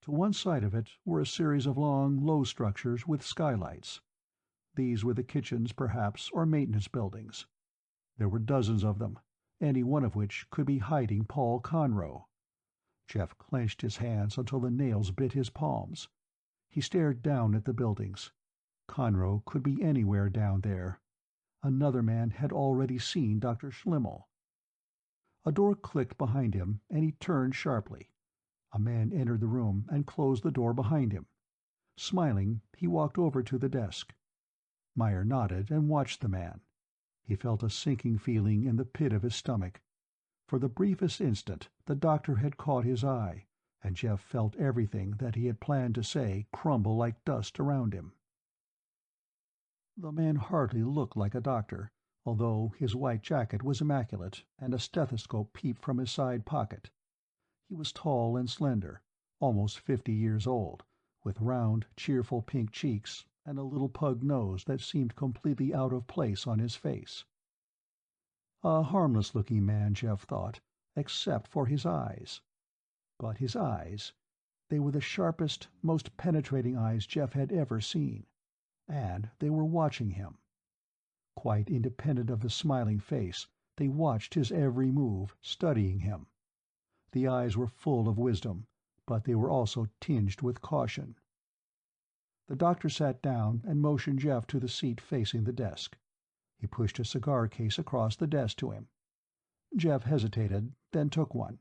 To one side of it were a series of long, low structures with skylights. These were the kitchens, perhaps, or maintenance buildings. There were dozens of them, any one of which could be hiding Paul Conroe. Jeff clenched his hands until the nails bit his palms. He stared down at the buildings. Conroe could be anywhere down there. Another man had already seen Dr. Schlimmel. A door clicked behind him, and he turned sharply. A man entered the room and closed the door behind him. Smiling, he walked over to the desk. Meyer nodded and watched the man. He felt a sinking feeling in the pit of his stomach. For the briefest instant, the doctor had caught his eye, and Jeff felt everything that he had planned to say crumble like dust around him. The man hardly looked like a doctor, although his white jacket was immaculate and a stethoscope peeped from his side pocket. He was tall and slender, almost 50 years old, with round, cheerful pink cheeks and a little pug nose that seemed completely out of place on his face. A harmless-looking man, Jeff thought, except for his eyes. But his eyes, they were the sharpest, most penetrating eyes Jeff had ever seen, and they were watching him. Quite independent of the smiling face, they watched his every move, studying him. The eyes were full of wisdom, but they were also tinged with caution. The doctor sat down and motioned Jeff to the seat facing the desk. He pushed a cigar case across the desk to him. Jeff hesitated, then took one.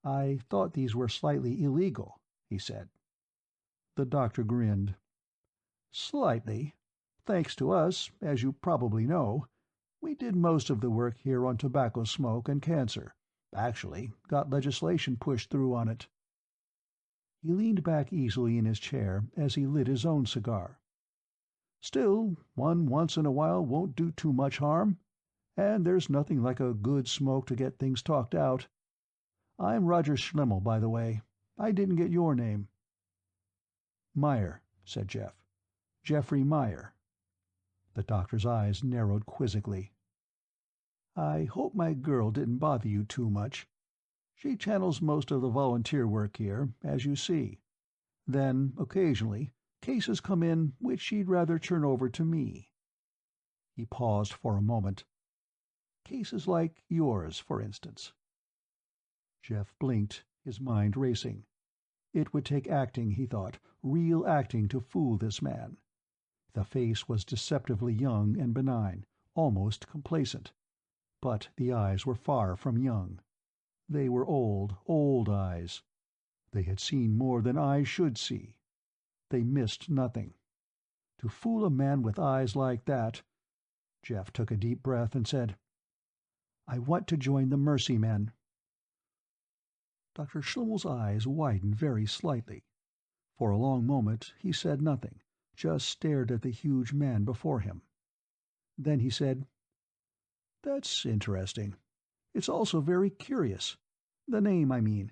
"I thought these were slightly illegal," he said. The doctor grinned. "Slightly. Thanks to us, as you probably know. We did most of the work here on tobacco smoke and cancer. Actually, got legislation pushed through on it." He leaned back easily in his chair as he lit his own cigar. "Still, one once in a while won't do too much harm. And there's nothing like a good smoke to get things talked out. I'm Roger Schlimmel, by the way. I didn't get your name." "Meyer," said Jeff. "Jeffrey Meyer." The doctor's eyes narrowed quizzically. "I hope my girl didn't bother you too much. She channels most of the volunteer work here, as you see. Then, occasionally, cases come in which she'd rather turn over to me." He paused for a moment. "Cases like yours, for instance." Jeff blinked, his mind racing. It would take acting, he thought, real acting to fool this man. The face was deceptively young and benign, almost complacent. But the eyes were far from young. They were old, old eyes. They had seen more than eyes should see. They missed nothing. To fool a man with eyes like that— Jeff took a deep breath and said, "I want to join the Mercy Men." Dr. Schlimmel's eyes widened very slightly. For a long moment he said nothing, just stared at the huge man before him. Then he said, "That's interesting. It's also very curious. The name, I mean.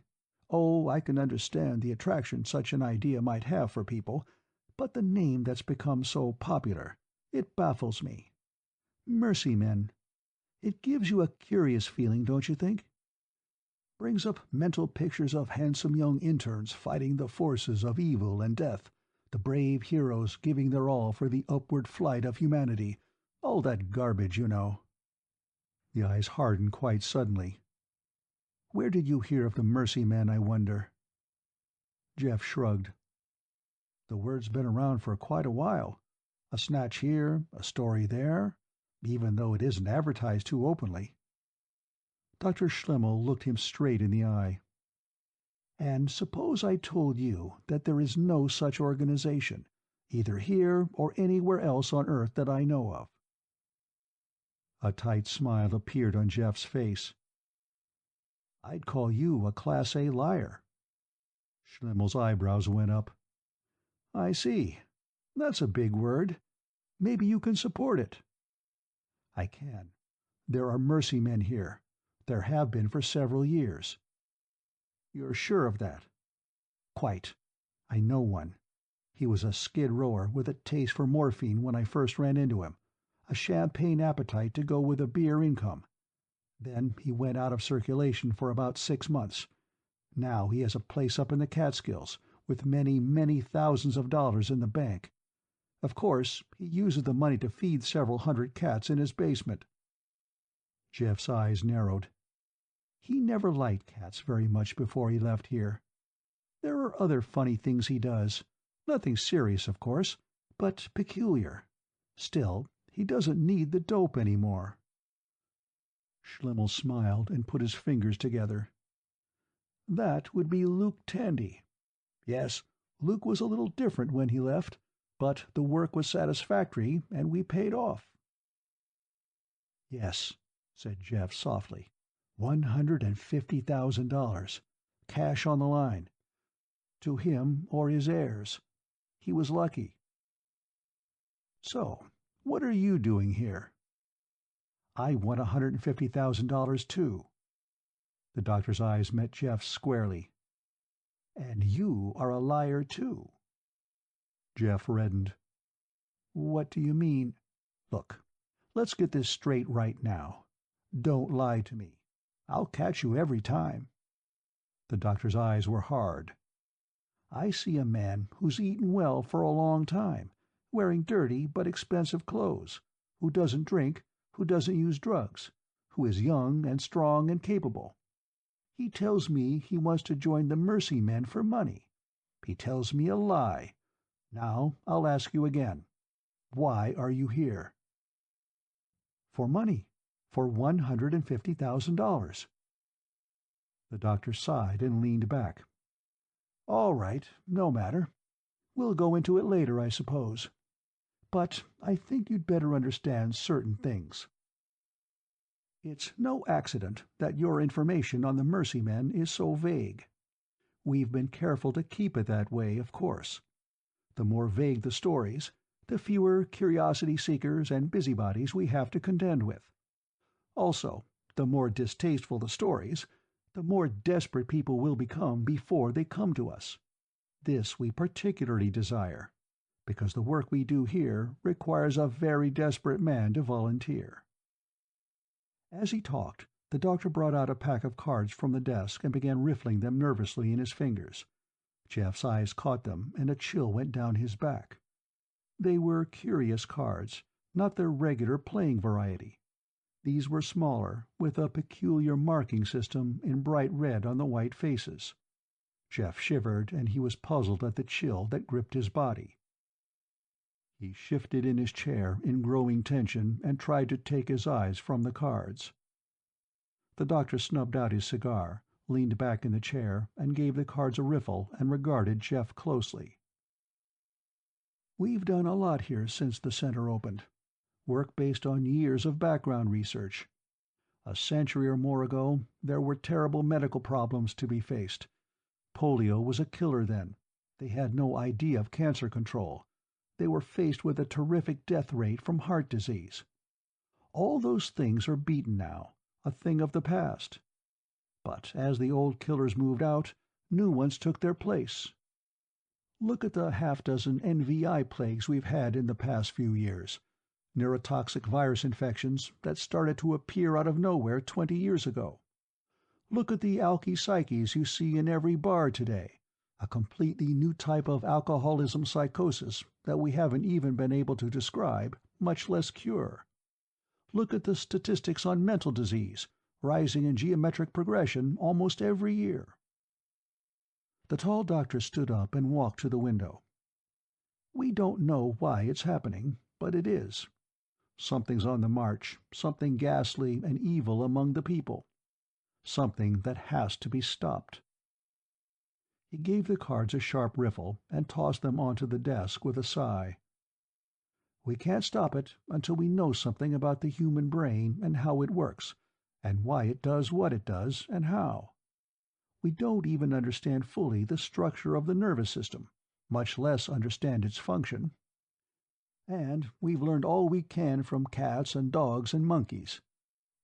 Oh, I can understand the attraction such an idea might have for people, but the name that's become so popular, it baffles me. Mercy Men. It gives you a curious feeling, don't you think? Brings up mental pictures of handsome young interns fighting the forces of evil and death, the brave heroes giving their all for the upward flight of humanity, all that garbage, you know." The eyes hardened quite suddenly. "Where did you hear of the Mercy Men, I wonder?" Jeff shrugged. "The word's been around for quite a while. A snatch here, a story there, even though it isn't advertised too openly." Dr. Schlimmel looked him straight in the eye. "And suppose I told you that there is no such organization, either here or anywhere else on Earth that I know of?" A tight smile appeared on Jeff's face. "I'd call you a Class A liar." Schlimmel's eyebrows went up. "I see. That's a big word. Maybe you can support it." "I can. There are Mercy Men here. There have been for several years." "You're sure of that?" "Quite. I know one. He was a skid rower with a taste for morphine when I first ran into him, a champagne appetite to go with a beer income. Then he went out of circulation for about 6 months. Now he has a place up in the Catskills, with many, many thousands of dollars in the bank. Of course, he uses the money to feed several hundred cats in his basement." Jeff's eyes narrowed. He never liked cats very much before he left here. There are other funny things he does. Nothing serious, of course, but peculiar. Still, he doesn't need the dope anymore. Schlimmel smiled and put his fingers together. "That would be Luke Tandy. Yes, Luke was a little different when he left, but the work was satisfactory and we paid off." "Yes," said Jeff softly. $150,000. Cash on the line. To him or his heirs. He was lucky." "So, what are you doing here?" "I want $150,000 too." The doctor's eyes met Jeff's squarely. "And you are a liar too." Jeff reddened. "What do you mean?" "Look, let's get this straight right now. Don't lie to me. I'll catch you every time." The doctor's eyes were hard. "I see a man who's eaten well for a long time, wearing dirty but expensive clothes, who doesn't drink, who doesn't use drugs, who is young and strong and capable. He tells me he wants to join the Mercy Men for money. He tells me a lie. Now I'll ask you again. Why are you here?" "For money. For $150,000. The doctor sighed and leaned back. "All right, no matter. We'll go into it later, I suppose. But I think you'd better understand certain things. It's no accident that your information on the Mercy Men is so vague. We've been careful to keep it that way, of course. The more vague the stories, the fewer curiosity seekers and busybodies we have to contend with. Also, the more distasteful the stories, the more desperate people will become before they come to us. This we particularly desire, because the work we do here requires a very desperate man to volunteer." As he talked, the doctor brought out a pack of cards from the desk and began riffling them nervously in his fingers. Jeff's eyes caught them, and a chill went down his back. They were curious cards, not their regular playing variety. These were smaller, with a peculiar marking system in bright red on the white faces. Jeff shivered, and he was puzzled at the chill that gripped his body. He shifted in his chair in growing tension and tried to take his eyes from the cards. The doctor snubbed out his cigar, leaned back in the chair, and gave the cards a riffle and regarded Jeff closely. "We've done a lot here since the center opened. Work based on years of background research. A century or more ago, there were terrible medical problems to be faced. Polio was a killer then. They had no idea of cancer control. They were faced with a terrific death rate from heart disease. All those things are beaten now, a thing of the past. But as the old killers moved out, new ones took their place. Look at the half-dozen NVI plagues we've had in the past few years, neurotoxic virus infections that started to appear out of nowhere 20 years ago. Look at the alky-psyches you see in every bar today, a completely new type of alcoholism psychosis that we haven't even been able to describe, much less cure. Look at the statistics on mental disease, rising in geometric progression almost every year. The tall doctor stood up and walked to the window. We don't know why it's happening, but it is. Something's on the march, something ghastly and evil among the people. Something that has to be stopped. He gave the cards a sharp riffle and tossed them onto the desk with a sigh. We can't stop it until we know something about the human brain and how it works, and why it does what it does and how. We don't even understand fully the structure of the nervous system, much less understand its function. And we've learned all we can from cats and dogs and monkeys.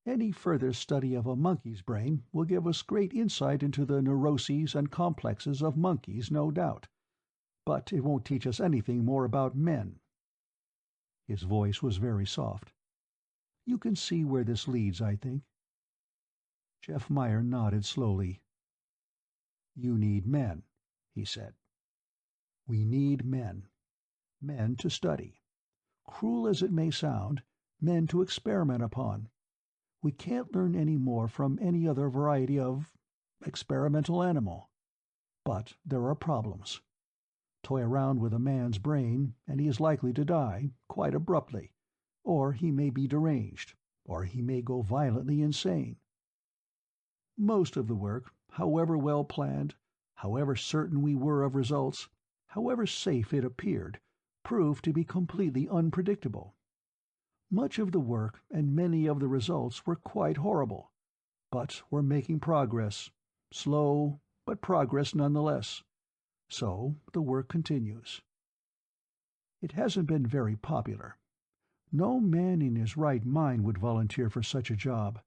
Any further study of a monkey's brain will give us great insight into the neuroses and complexes of monkeys, no doubt. But it won't teach us anything more about men. His voice was very soft. You can see where this leads, I think. Jeff Meyer nodded slowly. You need men, he said. We need men. Men to study. Cruel as it may sound, men to experiment upon. We can't learn any more from any other variety of experimental animal. But there are problems. Toy around with a man's brain, and he is likely to die, quite abruptly. Or he may be deranged, or he may go violently insane. Most of the work, however well planned, however certain we were of results, however safe it appeared, proved to be completely unpredictable. Much of the work and many of the results were quite horrible, but we're making progress, slow, but progress nonetheless. So the work continues. It hasn't been very popular. No man in his right mind would volunteer for such a job.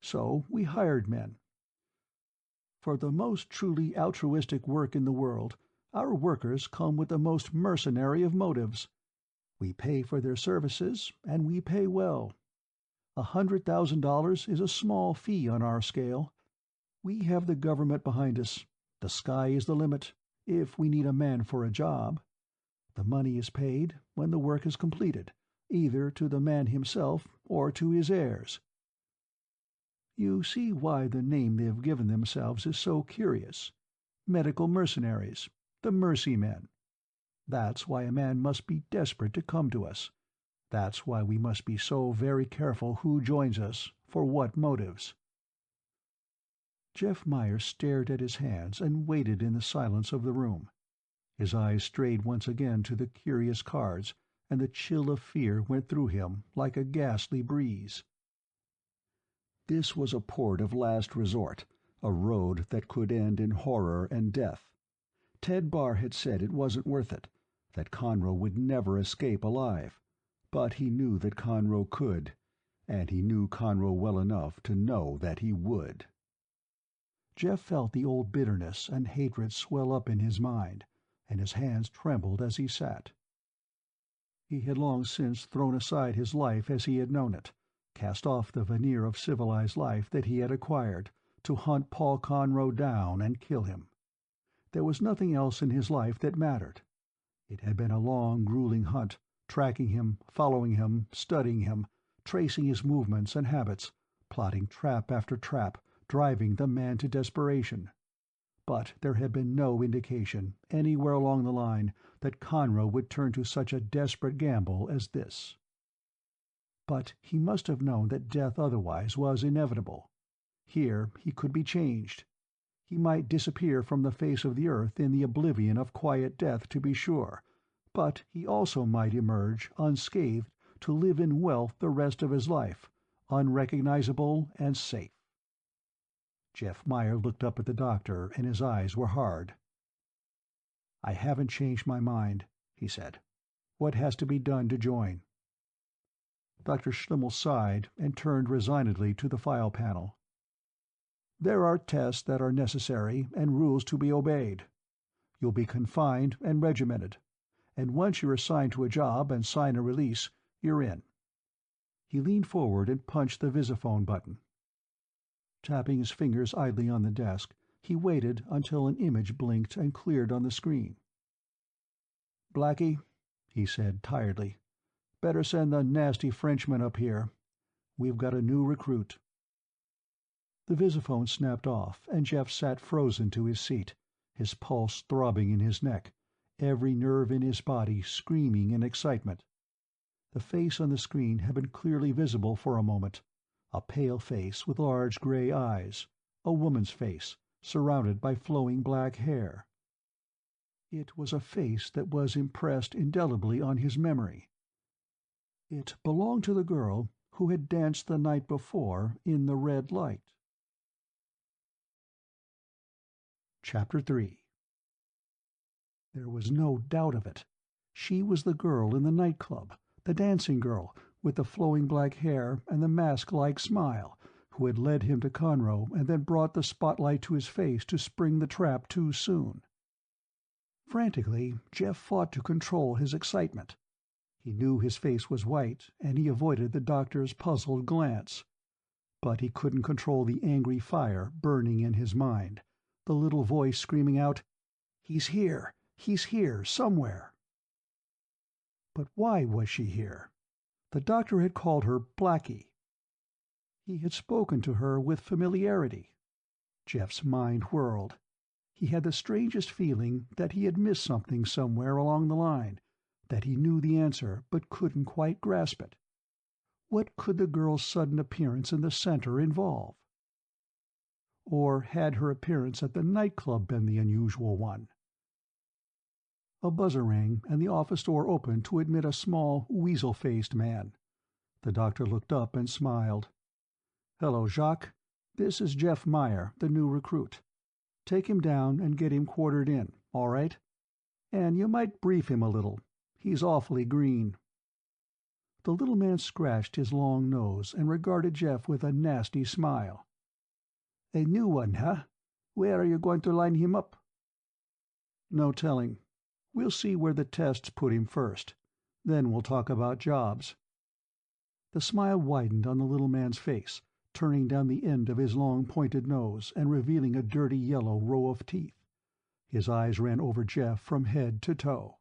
So we hired men. For the most truly altruistic work in the world, our workers come with the most mercenary of motives. We pay for their services, and we pay well. $100,000 is a small fee on our scale. We have the government behind us. The sky is the limit, if we need a man for a job. The money is paid when the work is completed, either to the man himself or to his heirs. You see why the name they've given themselves is so curious. Medical mercenaries, the Mercy Men. That's why a man must be desperate to come to us. That's why we must be so very careful who joins us, for what motives. Jeff Meyer stared at his hands and waited in the silence of the room. His eyes strayed once again to the curious cards, and the chill of fear went through him like a ghastly breeze. This was a port of last resort, a road that could end in horror and death. Ted Barr had said it wasn't worth it, that Conroe would never escape alive. But he knew that Conroe could, and he knew Conroe well enough to know that he would. Jeff felt the old bitterness and hatred swell up in his mind, and his hands trembled as he sat. He had long since thrown aside his life as he had known it, cast off the veneer of civilized life that he had acquired, to hunt Paul Conroe down and kill him. There was nothing else in his life that mattered. It had been a long, grueling hunt, tracking him, following him, studying him, tracing his movements and habits, plotting trap after trap, driving the man to desperation. But there had been no indication, anywhere along the line, that Conroe would turn to such a desperate gamble as this. But he must have known that death otherwise was inevitable. Here he could be changed. He might disappear from the face of the earth in the oblivion of quiet death, to be sure, but he also might emerge unscathed to live in wealth the rest of his life, unrecognizable and safe. Jeff Meyer looked up at the doctor, and his eyes were hard. "I haven't changed my mind," he said. "What has to be done to join?" Dr. Schlimmel sighed and turned resignedly to the file panel. "There are tests that are necessary and rules to be obeyed. You'll be confined and regimented, and once you're assigned to a job and sign a release, you're in." He leaned forward and punched the visiphone button. Tapping his fingers idly on the desk, he waited until an image blinked and cleared on the screen. "Blackie," he said tiredly, "better send the nasty Frenchman up here. We've got a new recruit." The visiphone snapped off, and Jeff sat frozen to his seat, his pulse throbbing in his neck, every nerve in his body screaming in excitement. The face on the screen had been clearly visible for a moment, a pale face with large gray eyes, a woman's face, surrounded by flowing black hair. It was a face that was impressed indelibly on his memory. It belonged to the girl who had danced the night before in the red light. Chapter 3. There was no doubt of it. She was the girl in the nightclub, the dancing girl with the flowing black hair and the mask-like smile, who had led him to Conroe and then brought the spotlight to his face to spring the trap too soon. Frantically, Jeff fought to control his excitement. He knew his face was white, and he avoided the doctor's puzzled glance. But he couldn't control the angry fire burning in his mind, the little voice screaming out, "He's here! He's here, somewhere!" But why was she here? The doctor had called her Blackie. He had spoken to her with familiarity. Jeff's mind whirled. He had the strangest feeling that he had missed something somewhere along the line, that he knew the answer but couldn't quite grasp it. What could the girl's sudden appearance in the center involve? Or had her appearance at the nightclub been the unusual one? A buzzer rang, and the office door opened to admit a small, weasel-faced man. The doctor looked up and smiled. "Hello, Jacques. This is Jeff Meyer, the new recruit. Take him down and get him quartered in, all right? And you might brief him a little. He's awfully green." The little man scratched his long nose and regarded Jeff with a nasty smile. "A new one, huh? Where are you going to line him up?" "No telling. We'll see where the tests put him first. Then we'll talk about jobs." The smile widened on the little man's face, turning down the end of his long pointed nose and revealing a dirty yellow row of teeth. His eyes ran over Jeff from head to toe.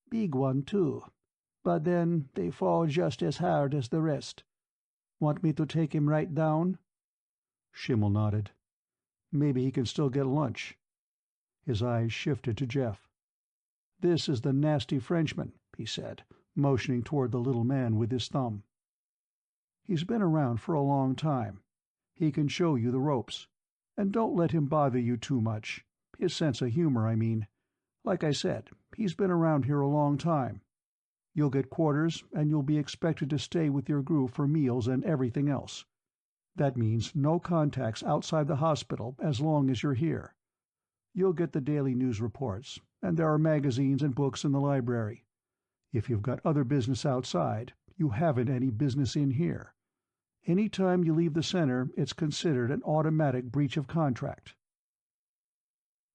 "Big one, too. But then they fall just as hard as the rest. Want me to take him right down?" Schimmel nodded. "Maybe he can still get lunch." His eyes shifted to Jeff. "This is the nasty Frenchman," he said, motioning toward the little man with his thumb. "He's been around for a long time. He can show you the ropes. And don't let him bother you too much. His sense of humor, I mean. Like I said, he's been around here a long time. You'll get quarters, and you'll be expected to stay with your group for meals and everything else. That means no contacts outside the hospital as long as you're here. You'll get the daily news reports, and there are magazines and books in the library. If you've got other business outside, you haven't any business in here. Any time you leave the center, it's considered an automatic breach of contract."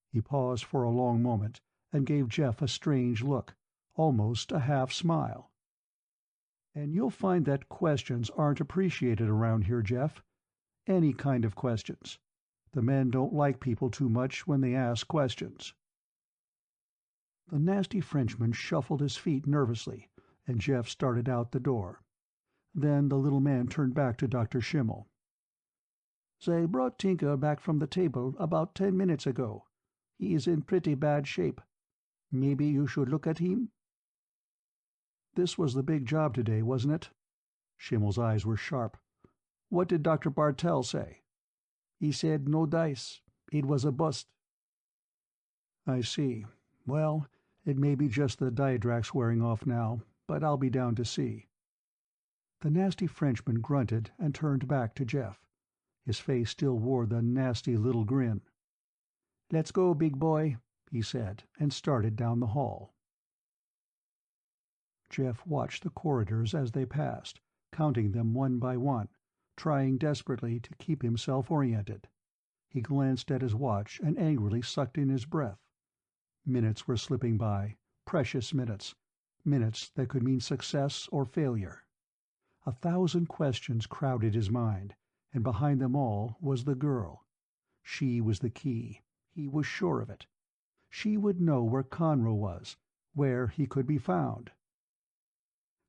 He paused for a long moment and gave Jeff a strange look, almost a half-smile. "And you'll find that questions aren't appreciated around here, Jeff. Any kind of questions. The men don't like people too much when they ask questions." The nasty Frenchman shuffled his feet nervously, and Jeff started out the door. Then the little man turned back to Dr. Schimmel. "They brought Tinker back from the table about 10 minutes ago. He is in pretty bad shape. Maybe you should look at him?" This was the big job today, wasn't it? Schimmel's eyes were sharp. "What did Dr. Bartell say?" "He said no dice. It was a bust." "I see. Well, it may be just the Diadrax wearing off now, but I'll be down to see." The nasty Frenchman grunted and turned back to Jeff. His face still wore the nasty little grin. "Let's go, big boy," he said, and started down the hall. Jeff watched the corridors as they passed, counting them one by one, trying desperately to keep himself oriented. He glanced at his watch and angrily sucked in his breath. Minutes were slipping by, precious minutes, minutes that could mean success or failure. 1,000 questions crowded his mind, and behind them all was the girl. She was the key. He was sure of it. She would know where Conroe was, where he could be found.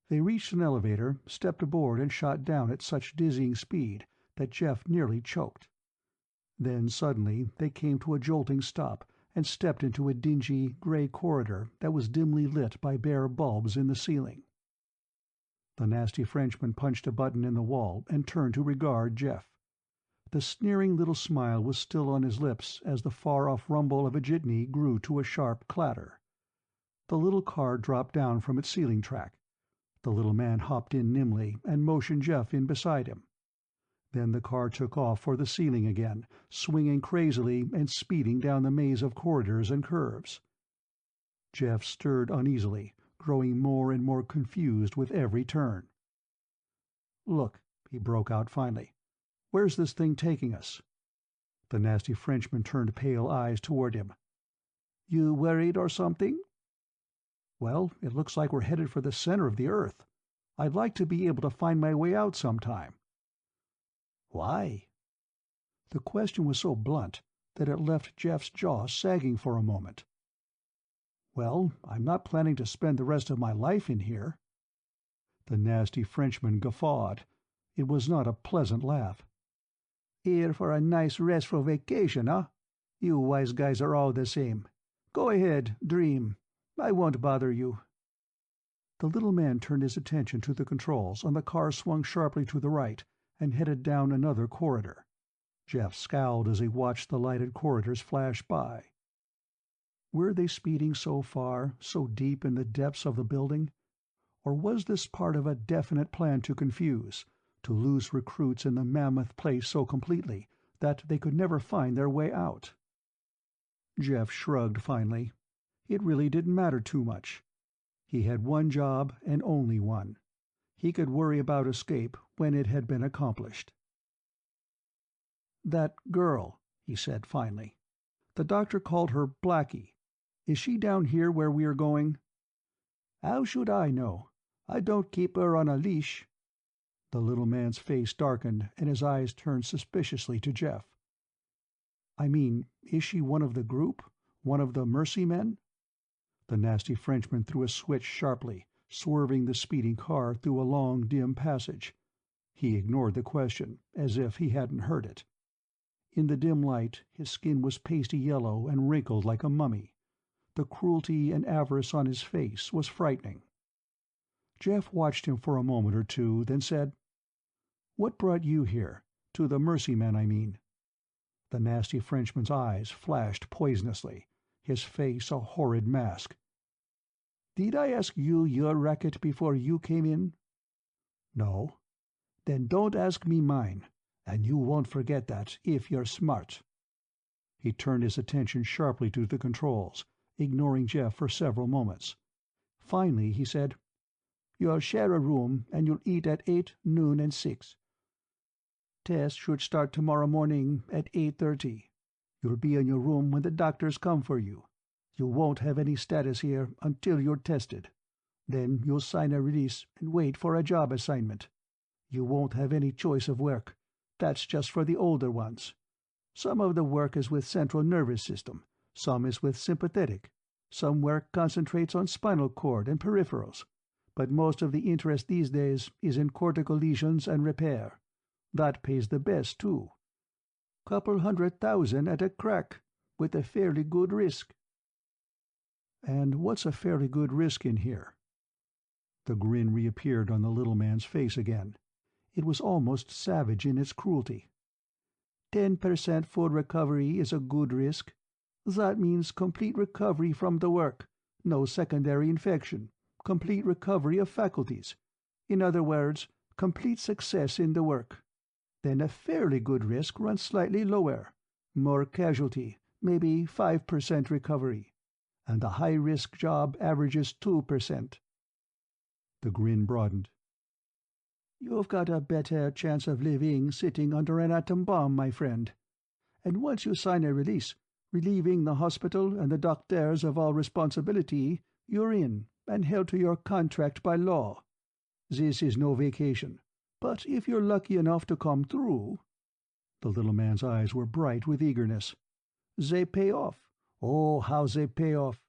They reached an elevator, stepped aboard, and shot down at such dizzying speed that Jeff nearly choked. Then suddenly they came to a jolting stop and stepped into a dingy, gray corridor that was dimly lit by bare bulbs in the ceiling. The nasty Frenchman punched a button in the wall and turned to regard Jeff. The sneering little smile was still on his lips as the far-off rumble of a jitney grew to a sharp clatter. The little car dropped down from its ceiling track. The little man hopped in nimbly and motioned Jeff in beside him. Then the car took off for the ceiling again, swinging crazily and speeding down the maze of corridors and curves. Jeff stirred uneasily, growing more and more confused with every turn. "Look," he broke out finally. "Where's this thing taking us?" The nasty Frenchman turned pale eyes toward him. "You worried or something?" "Well, it looks like we're headed for the center of the Earth. I'd like to be able to find my way out sometime." "Why?" The question was so blunt that it left Jeff's jaw sagging for a moment. "Well, I'm not planning to spend the rest of my life in here." The nasty Frenchman guffawed. It was not a pleasant laugh. "Here for a nice restful vacation, huh? You wise guys are all the same. Go ahead, dream. I won't bother you." The little man turned his attention to the controls, and the car swung sharply to the right and headed down another corridor. Jeff scowled as he watched the lighted corridors flash by. Were they speeding so far, so deep in the depths of the building? Or was this part of a definite plan to confuse, to lose recruits in the mammoth place so completely that they could never find their way out? Jeff shrugged finally. It really didn't matter too much. He had one job and only one. He could worry about escape when it had been accomplished. "That girl," he said finally. "The doctor called her Blackie. Is she down here where we are going?" "How should I know? I don't keep her on a leash." The little man's face darkened, and his eyes turned suspiciously to Jeff. "I mean, is she one of the group? One of the Mercy men?" The nasty Frenchman threw a switch sharply, swerving the speeding car through a long, dim passage. He ignored the question, as if he hadn't heard it. In the dim light, his skin was pasty yellow and wrinkled like a mummy. The cruelty and avarice on his face was frightening. Jeff watched him for a moment or two, then said, "What brought you here? To the Mercy men, I mean." The nasty Frenchman's eyes flashed poisonously, his face a horrid mask. "Did I ask you your racket before you came in?" "No." "Then don't ask me mine, and you won't forget that if you're smart." He turned his attention sharply to the controls, ignoring Jeff for several moments. Finally he said, "You'll share a room, and you'll eat at 8, noon, and 6. Test should start tomorrow morning at 8:30. You'll be in your room when the doctors come for you. You won't have any status here until you're tested. Then you'll sign a release and wait for a job assignment. You won't have any choice of work. That's just for the older ones. Some of the work is with central nervous system, some is with sympathetic, some work concentrates on spinal cord and peripherals, but most of the interest these days is in cortical lesions and repair. That pays the best, too. Couple 100,000 at a crack, with a fairly good risk." "And what's a fairly good risk in here?" The grin reappeared on the little man's face again. It was almost savage in its cruelty. 10% full recovery is a good risk. That means complete recovery from the work, no secondary infection, complete recovery of faculties. In other words, complete success in the work. Then a fairly good risk runs slightly lower, more casualty, maybe 5% recovery. And the high-risk job averages 2%. The grin broadened. "You've got a better chance of living sitting under an atom bomb, my friend. And once you sign a release, relieving the hospital and the doctors of all responsibility, you're in, and held to your contract by law. This is no vacation. But if you're lucky enough to come through—" The little man's eyes were bright with eagerness. "They pay off. Oh, how they pay off.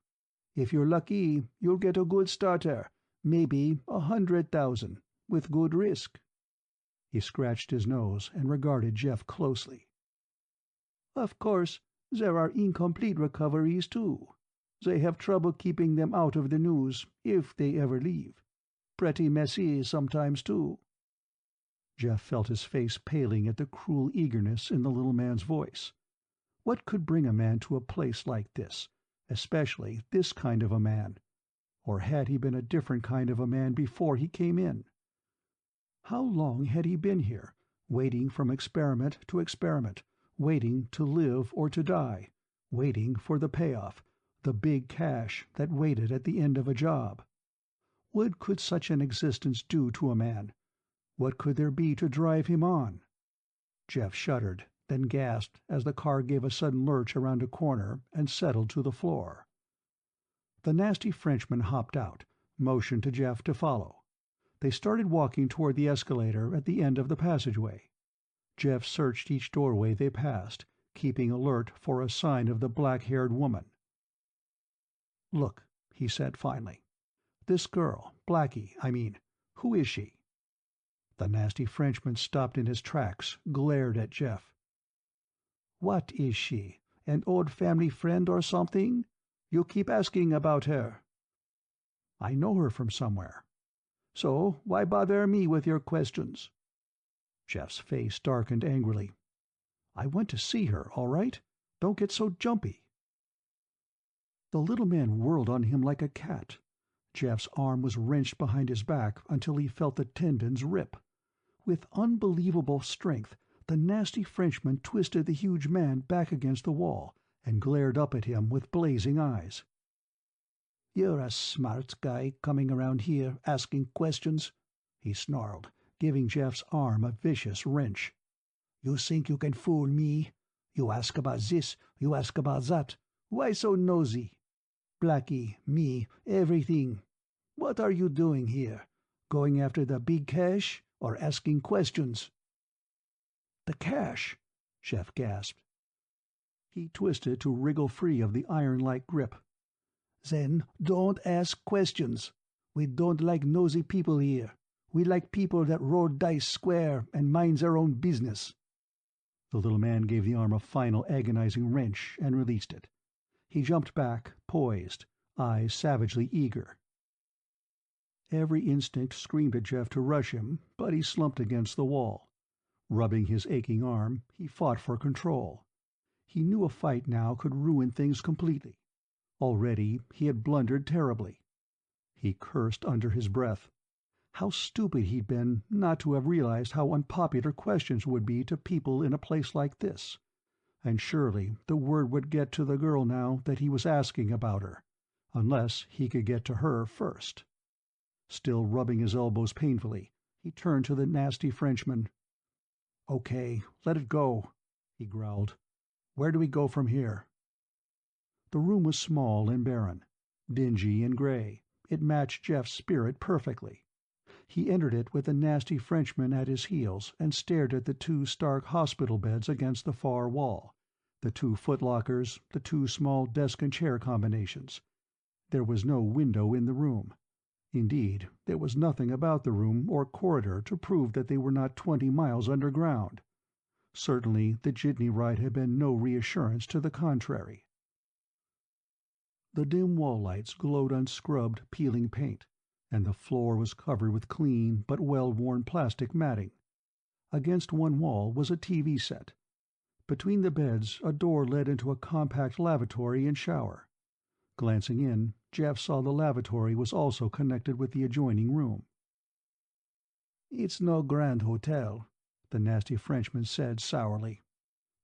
If you're lucky, you'll get a good starter, maybe 100,000, with good risk." He scratched his nose and regarded Jeff closely. "Of course, there are incomplete recoveries, too. They have trouble keeping them out of the news, if they ever leave. Pretty messy sometimes, too." Jeff felt his face paling at the cruel eagerness in the little man's voice. What could bring a man to a place like this, especially this kind of a man? Or had he been a different kind of a man before he came in? How long had he been here, waiting from experiment to experiment, waiting to live or to die, waiting for the payoff, the big cash that waited at the end of a job? What could such an existence do to a man? What could there be to drive him on? Jeff shuddered, then gasped as the car gave a sudden lurch around a corner and settled to the floor. The nasty Frenchman hopped out, motioned to Jeff to follow. They started walking toward the escalator at the end of the passageway. Jeff searched each doorway they passed, keeping alert for a sign of the black-haired woman. "Look," he said finally. "This girl, Blackie, I mean, who is she?" The nasty Frenchman stopped in his tracks, glared at Jeff. "What is she? An old family friend or something? You keep asking about her." "I know her from somewhere." "So why bother me with your questions?" Jeff's face darkened angrily. "I went to see her, all right? Don't get so jumpy." The little man whirled on him like a cat. Jeff's arm was wrenched behind his back until he felt the tendons rip. With unbelievable strength, the nasty Frenchman twisted the huge man back against the wall and glared up at him with blazing eyes. "You're a smart guy coming around here asking questions," he snarled, giving Jeff's arm a vicious wrench. "You think you can fool me? You ask about this, you ask about that. Why so nosy? Blackie, me, everything. What are you doing here? Going after the big cash or asking questions?" "The cash!" Jeff gasped. He twisted to wriggle free of the iron-like grip. "Then don't ask questions. We don't like nosy people here. We like people that roll dice square and mind their own business." The little man gave the arm a final agonizing wrench and released it. He jumped back, poised, eyes savagely eager. Every instinct screamed at Jeff to rush him, but he slumped against the wall. Rubbing his aching arm, he fought for control. He knew a fight now could ruin things completely. Already he had blundered terribly. He cursed under his breath. How stupid he'd been not to have realized how unpopular questions would be to people in a place like this. And surely the word would get to the girl now that he was asking about her, unless he could get to her first. Still rubbing his elbows painfully, he turned to the nasty Frenchman. "Okay, let it go," he growled. "Where do we go from here?" The room was small and barren, dingy and gray. It matched Jeff's spirit perfectly. He entered it with the nasty Frenchman at his heels and stared at the two stark hospital beds against the far wall, the two footlockers, the two small desk and chair combinations. There was no window in the room. Indeed, there was nothing about the room or corridor to prove that they were not 20 miles underground. Certainly the jitney ride had been no reassurance to the contrary. The dim wall lights glowed on scrubbed, peeling paint, and the floor was covered with clean but well-worn plastic matting. Against one wall was a TV set. Between the beds a door led into a compact lavatory and shower. Glancing in, Jeff saw the lavatory was also connected with the adjoining room. "It's no grand hotel," the nasty Frenchman said sourly.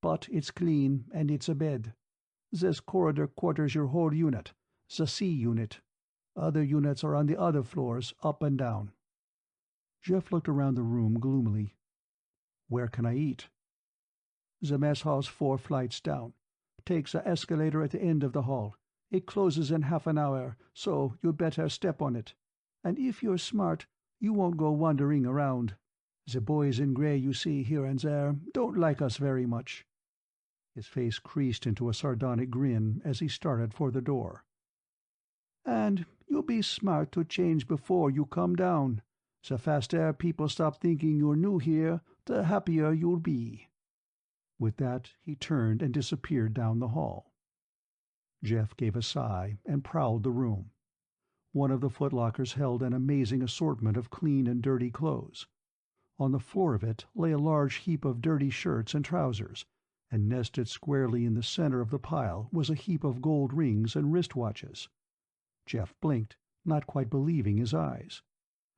"But it's clean, and it's a bed. This corridor quarters your whole unit, the C unit. Other units are on the other floors, up and down." Jeff looked around the room gloomily. "Where can I eat?" "The mess hall's 4 flights down. Take the escalator at the end of the hall. It closes in half an hour, so you'd better step on it. And if you're smart, you won't go wandering around. The boys in gray you see here and there don't like us very much." His face creased into a sardonic grin as he started for the door. "And you'll be smart to change before you come down. The faster people stop thinking you're new here, the happier you'll be." With that, he turned and disappeared down the hall. Jeff gave a sigh and prowled the room. One of the footlockers held an amazing assortment of clean and dirty clothes. On the floor of it lay a large heap of dirty shirts and trousers, and nested squarely in the center of the pile was a heap of gold rings and wristwatches. Jeff blinked, not quite believing his eyes.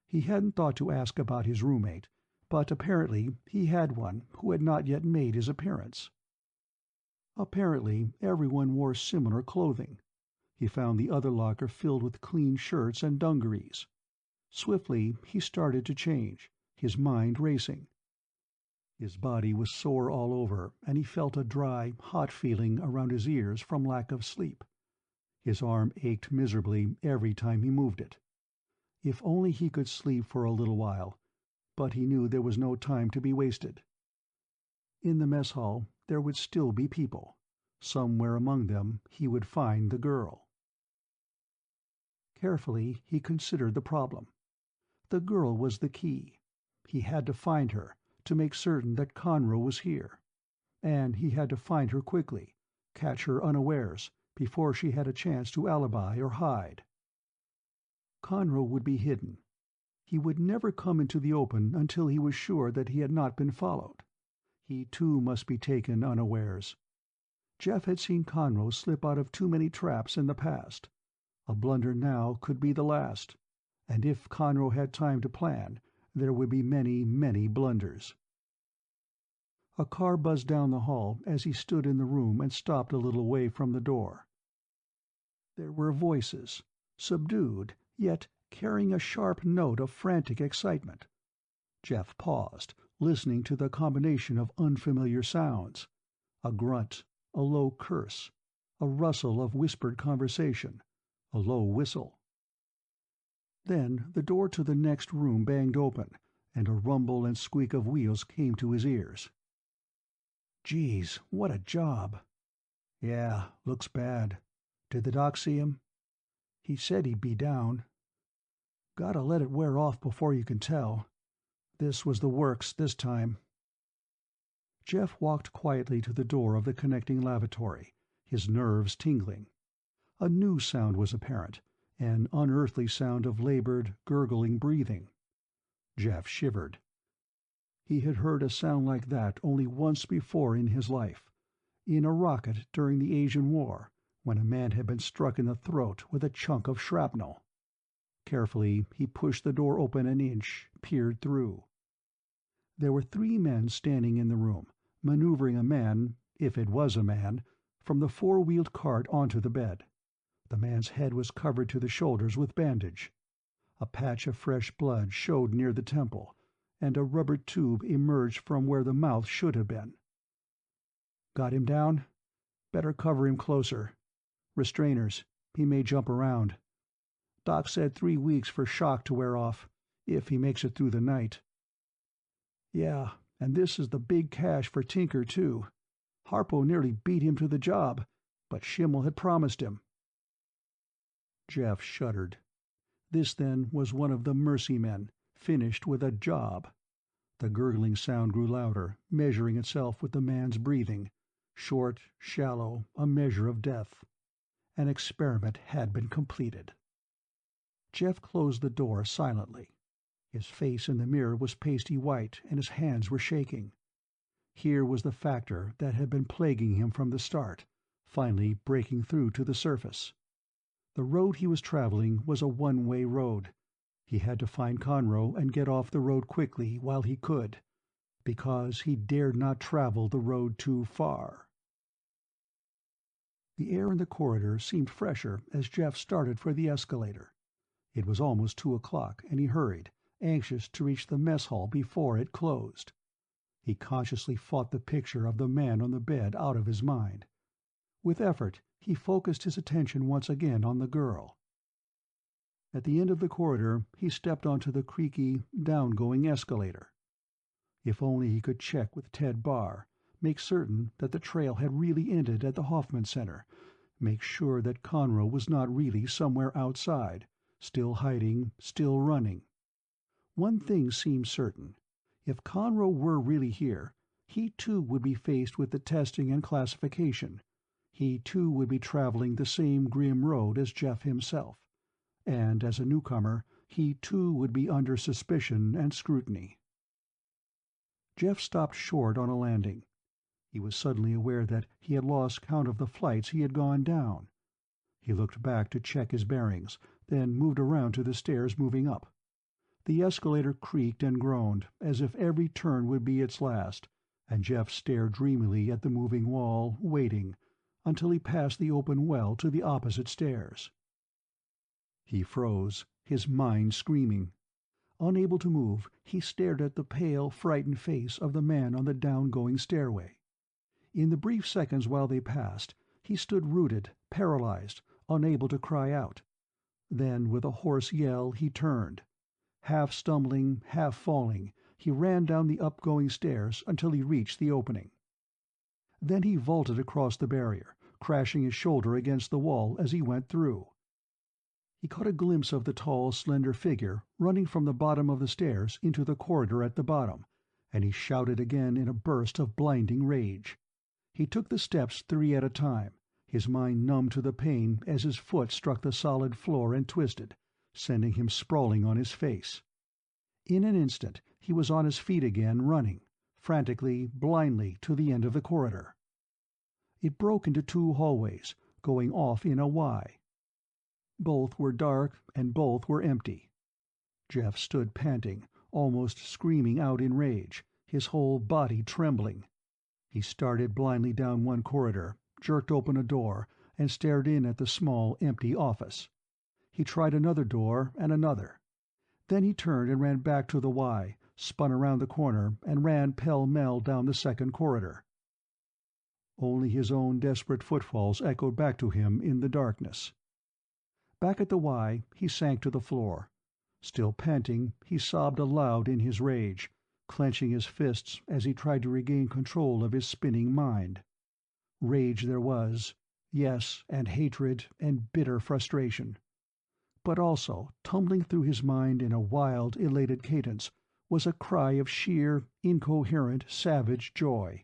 He hadn't thought to ask about his roommate, but apparently he had one who had not yet made his appearance. Apparently everyone wore similar clothing. He found the other locker filled with clean shirts and dungarees. Swiftly he started to change, his mind racing. His body was sore all over, and he felt a dry, hot feeling around his ears from lack of sleep. His arm ached miserably every time he moved it. If only he could sleep for a little while, but he knew there was no time to be wasted. In the mess hall there would still be people. Somewhere among them he would find the girl. Carefully he considered the problem. The girl was the key. He had to find her, to make certain that Conroe was here. And he had to find her quickly, catch her unawares, before she had a chance to alibi or hide. Conroe would be hidden. He would never come into the open until he was sure that he had not been followed. He too must be taken unawares. Jeff had seen Conroe slip out of too many traps in the past. A blunder now could be the last, and if Conroe had time to plan, there would be many, many blunders. A car buzzed down the hall as he stood in the room and stopped a little way from the door. There were voices, subdued, yet carrying a sharp note of frantic excitement. Jeff paused, listening to the combination of unfamiliar sounds. A grunt, a low curse, a rustle of whispered conversation, a low whistle. Then the door to the next room banged open, and a rumble and squeak of wheels came to his ears. "Geez, what a job." "Yeah, looks bad. Did the doc see him?" "He said he'd be down." "Gotta let it wear off before you can tell. This was the works this time." Jeff walked quietly to the door of the connecting lavatory, his nerves tingling. A new sound was apparent, an unearthly sound of labored, gurgling breathing. Jeff shivered. He had heard a sound like that only once before in his life, in a rocket during the Asian War, when a man had been struck in the throat with a chunk of shrapnel. Carefully he pushed the door open an inch, peered through. There were 3 men standing in the room, maneuvering a man, if it was a man, from the 4-wheeled cart onto the bed. The man's head was covered to the shoulders with bandage. A patch of fresh blood showed near the temple, and a rubber tube emerged from where the mouth should have been. "Got him down? Better cover him closer. Restrainers. He may jump around. Doc said 3 weeks for shock to wear off, if he makes it through the night." "Yeah, and this is the big cash for Tinker, too. Harpo nearly beat him to the job, but Schimmel had promised him." Jeff shuddered. This, then, was one of the mercy men, finished with a job. The gurgling sound grew louder, measuring itself with the man's breathing. Short, shallow, a measure of death. An experiment had been completed. Jeff closed the door silently. His face in the mirror was pasty white, and his hands were shaking. Here was the factor that had been plaguing him from the start, finally breaking through to the surface. The road he was traveling was a one-way road. He had to find Conroe and get off the road quickly while he could, because he dared not travel the road too far. The air in the corridor seemed fresher as Jeff started for the escalator. It was almost 2 o'clock, and he hurried, anxious to reach the mess hall before it closed. He consciously fought the picture of the man on the bed out of his mind. With effort, he focused his attention once again on the girl. At the end of the corridor, he stepped onto the creaky, down-going escalator. If only he could check with Ted Barr, make certain that the trail had really ended at the Hoffman Center, make sure that Conroe was not really somewhere outside, still hiding, still running. One thing seemed certain. If Conroe were really here, he too would be faced with the testing and classification. He too would be traveling the same grim road as Jeff himself. And as a newcomer, he too would be under suspicion and scrutiny. Jeff stopped short on a landing. He was suddenly aware that he had lost count of the flights he had gone down. He looked back to check his bearings, then moved around to the stairs moving up. The escalator creaked and groaned, as if every turn would be its last, and Jeff stared dreamily at the moving wall, waiting, until he passed the open well to the opposite stairs. He froze, his mind screaming. Unable to move, he stared at the pale, frightened face of the man on the down-going stairway. In the brief seconds while they passed, he stood rooted, paralyzed, unable to cry out. Then, with a hoarse yell, he turned. Half stumbling, half falling, he ran down the upgoing stairs until he reached the opening. Then he vaulted across the barrier, crashing his shoulder against the wall as he went through. He caught a glimpse of the tall, slender figure running from the bottom of the stairs into the corridor at the bottom, and he shouted again in a burst of blinding rage. He took the steps 3 at a time, his mind numb to the pain as his foot struck the solid floor and twisted, sending him sprawling on his face. In an instant he was on his feet again, running, frantically, blindly, to the end of the corridor. It broke into 2 hallways, going off in a Y. Both were dark, and both were empty. Jeff stood panting, almost screaming out in rage, his whole body trembling. He started blindly down one corridor, jerked open a door, and stared in at the small, empty office. He tried another door and another. Then he turned and ran back to the Y, spun around the corner, and ran pell-mell down the second corridor. Only his own desperate footfalls echoed back to him in the darkness. Back at the Y, he sank to the floor. Still panting, he sobbed aloud in his rage, clenching his fists as he tried to regain control of his spinning mind. Rage there was, yes, and hatred and bitter frustration. But also, tumbling through his mind in a wild, elated cadence, was a cry of sheer, incoherent, savage joy.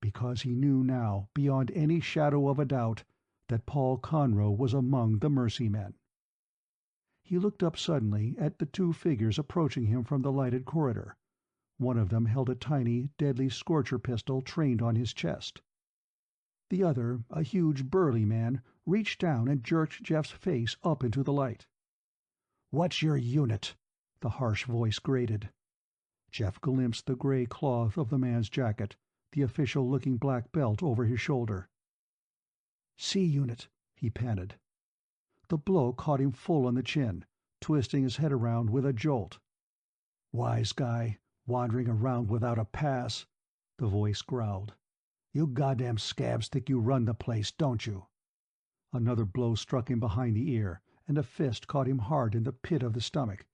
Because he knew now, beyond any shadow of a doubt, that Paul Conroe was among the Mercy Men. He looked up suddenly at the 2 figures approaching him from the lighted corridor. One of them held a tiny, deadly scorcher pistol trained on his chest. The other, a huge, burly man, reached down and jerked Jeff's face up into the light. "What's your unit?" the harsh voice grated. Jeff glimpsed the gray cloth of the man's jacket, the official-looking black belt over his shoulder. "C unit," he panted. The blow caught him full on the chin, twisting his head around with a jolt. "Wise guy, wandering around without a pass," the voice growled. "You goddamn scabs think you run the place, don't you?" Another blow struck him behind the ear, and a fist caught him hard in the pit of the stomach.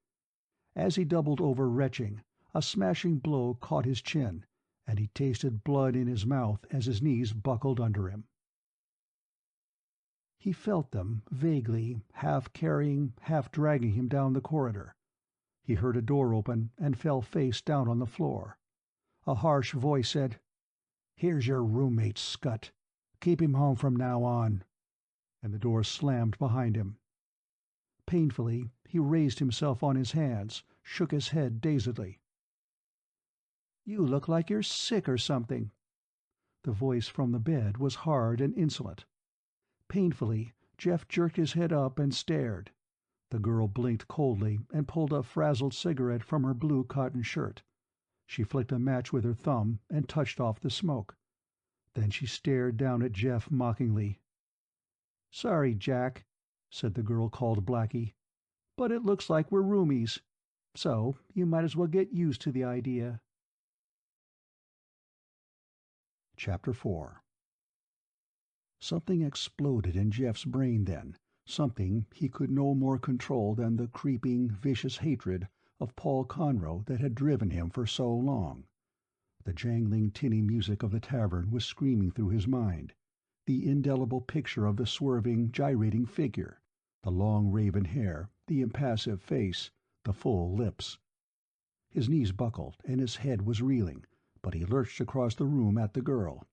As he doubled over retching, a smashing blow caught his chin, and he tasted blood in his mouth as his knees buckled under him. He felt them, vaguely, half carrying, half dragging him down the corridor. He heard a door open and fell face down on the floor. A harsh voice said, "Here's your roommate, Scut. Keep him home from now on." And the door slammed behind him. Painfully, he raised himself on his hands, shook his head dazedly. "You look like you're sick or something." The voice from the bed was hard and insolent. Painfully, Jeff jerked his head up and stared. The girl blinked coldly and pulled a frazzled cigarette from her blue cotton shirt. She flicked a match with her thumb and touched off the smoke. Then she stared down at Jeff mockingly. "Sorry, Jack," said the girl called Blackie. but it looks like we're roomies. So you might as well get used to the idea. Chapter 4. Something exploded in Jeff's brain then, something he could no more control than the creeping, vicious hatred of Paul Conroe that had driven him for so long. The jangling, tinny music of the tavern was screaming through his mind, the indelible picture of the swerving, gyrating figure, the long raven hair, the impassive face, the full lips. His knees buckled and his head was reeling, but he lurched across the room at the girl.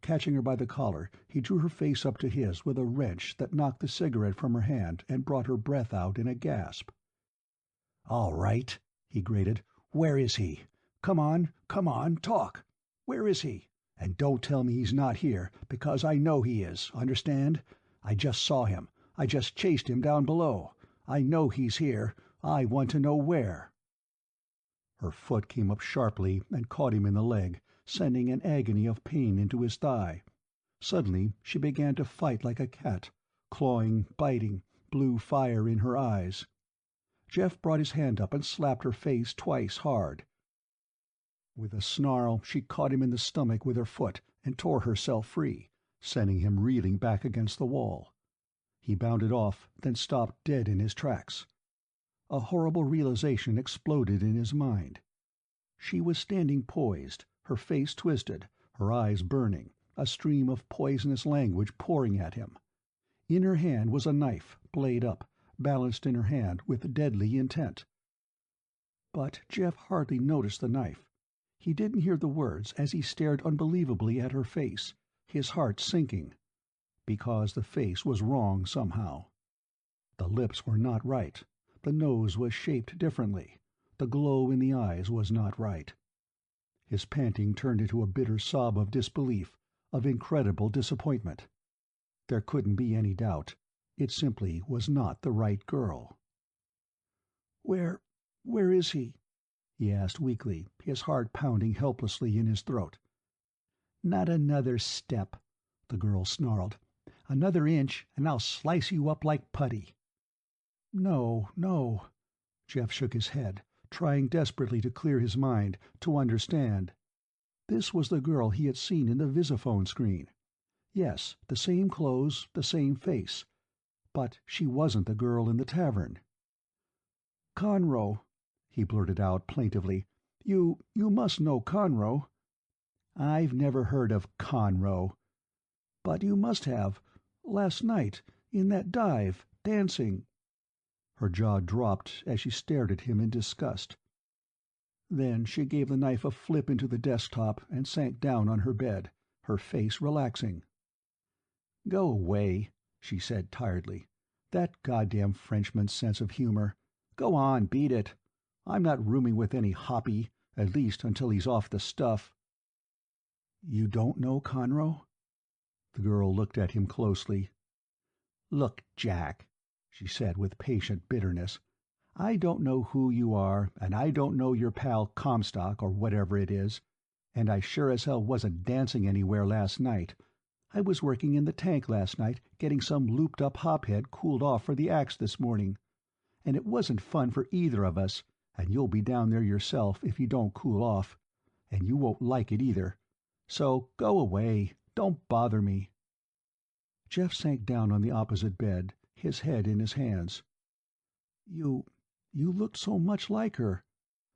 Catching her by the collar, he drew her face up to his with a wrench that knocked the cigarette from her hand and brought her breath out in a gasp. "All right," he grated. "Where is he? Come on, talk. Where is he? And don't tell me he's not here, because I know he is, understand? I just saw him. I just chased him down below. I know he's here. I want to know where." Her foot came up sharply and caught him in the leg, sending an agony of pain into his thigh. Suddenly she began to fight like a cat, clawing, biting, blue fire in her eyes. Jeff brought his hand up and slapped her face twice hard. With a snarl, she caught him in the stomach with her foot and tore herself free, sending him reeling back against the wall. He bounded off, then stopped dead in his tracks. A horrible realization exploded in his mind. She was standing poised, her face twisted, her eyes burning, a stream of poisonous language pouring at him. In her hand was a knife, blade up, balanced in her hand with deadly intent. But Jeff hardly noticed the knife. He didn't hear the words as he stared unbelievably at her face, his heart sinking. Because the face was wrong somehow. The lips were not right. The nose was shaped differently. The glow in the eyes was not right. His panting turned into a bitter sob of disbelief, of incredible disappointment. There couldn't be any doubt. It simply was not the right girl. Where is he?" he asked weakly, his heart pounding helplessly in his throat. "Not another step," the girl snarled. "Another inch, and I'll slice you up like putty." "No, no." Jeff shook his head, trying desperately to clear his mind, to understand. This was the girl he had seen in the visiphone screen. Yes, the same clothes, the same face. But she wasn't the girl in the tavern. "Conroe," he blurted out plaintively. You must know Conroe." "I've never heard of Conroe." "But you must have. Last night, in that dive, dancing." Her jaw dropped as she stared at him in disgust. Then she gave the knife a flip into the desktop and sank down on her bed, her face relaxing. "Go away," she said tiredly. "That goddamn Frenchman's sense of humor. Go on, beat it. I'm not rooming with any hoppy, at least until he's off the stuff." "You don't know Conroe?" The girl looked at him closely. "Look, Jack," she said with patient bitterness, "I don't know who you are, and I don't know your pal Comstock or whatever it is, and I sure as hell wasn't dancing anywhere last night. I was working in the tank last night, getting some looped-up hophead cooled off for the axe this morning. And it wasn't fun for either of us, and you'll be down there yourself if you don't cool off. And you won't like it either. So go away. Don't bother me." Jeff sank down on the opposite bed, his head in his hands. You looked so much like her."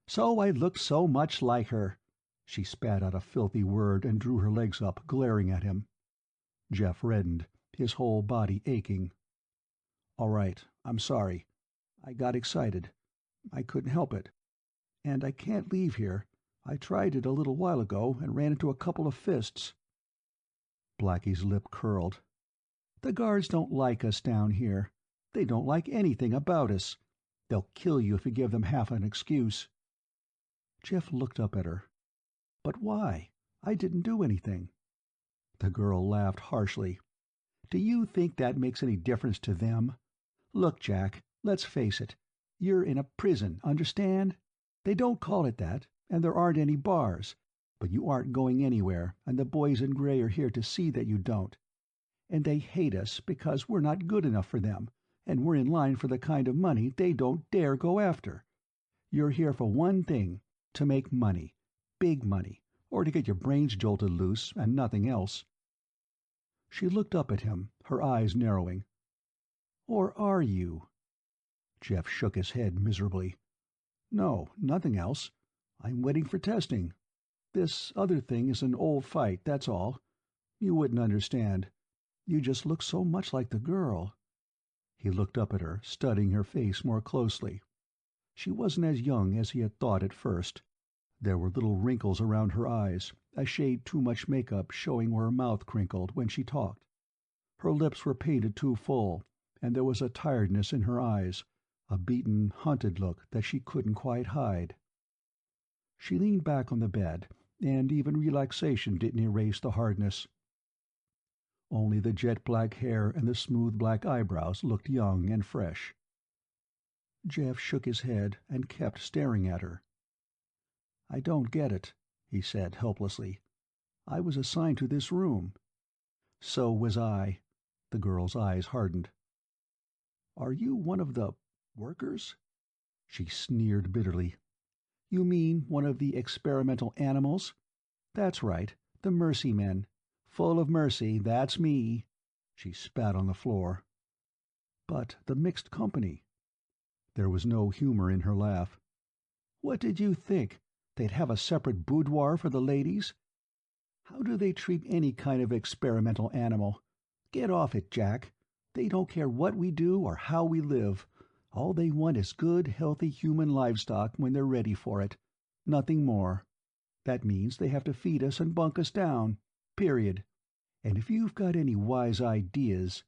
"So I looked so much like her." She spat out a filthy word and drew her legs up, glaring at him. Jeff reddened, his whole body aching. "All right, I'm sorry. I got excited. I couldn't help it. And I can't leave here. I tried it a little while ago and ran into a couple of fists." Blackie's lip curled. "The guards don't like us down here. They don't like anything about us. They'll kill you if you give them half an excuse." Jeff looked up at her. "But why? I didn't do anything." The girl laughed harshly. "Do you think that makes any difference to them? Look, Jack, let's face it. You're in a prison, understand? They don't call it that, and there aren't any bars. But you aren't going anywhere, and the boys in gray are here to see that you don't. And they hate us because we're not good enough for them, and we're in line for the kind of money they don't dare go after. You're here for one thing, to make money. Big money. Or to get your brains jolted loose, and nothing else." She looked up at him, her eyes narrowing. "Or are you?" Jeff shook his head miserably. "No, nothing else. I'm waiting for testing. This other thing is an old fight, that's all. You wouldn't understand. You just look so much like the girl." He looked up at her, studying her face more closely. She wasn't as young as he had thought at first. There were little wrinkles around her eyes, a shade too much makeup showing where her mouth crinkled when she talked. Her lips were painted too full, and there was a tiredness in her eyes, a beaten, hunted look that she couldn't quite hide. She leaned back on the bed, and even relaxation didn't erase the hardness. Only the jet-black hair and the smooth black eyebrows looked young and fresh. Jeff shook his head and kept staring at her. "I don't get it," he said helplessly. "I was assigned to this room." "So was I." The girl's eyes hardened. "Are you one of the workers?" She sneered bitterly. "You mean one of the experimental animals? That's right, the mercy men. Full of mercy, that's me." She spat on the floor. "But the mixed company." There was no humor in her laugh. "What did you think? They'd have a separate boudoir for the ladies? How do they treat any kind of experimental animal? Get off it, Jack. They don't care what we do or how we live. All they want is good, healthy human livestock when they're ready for it. Nothing more. That means they have to feed us and bunk us down. Period. And if you've got any wise ideas—"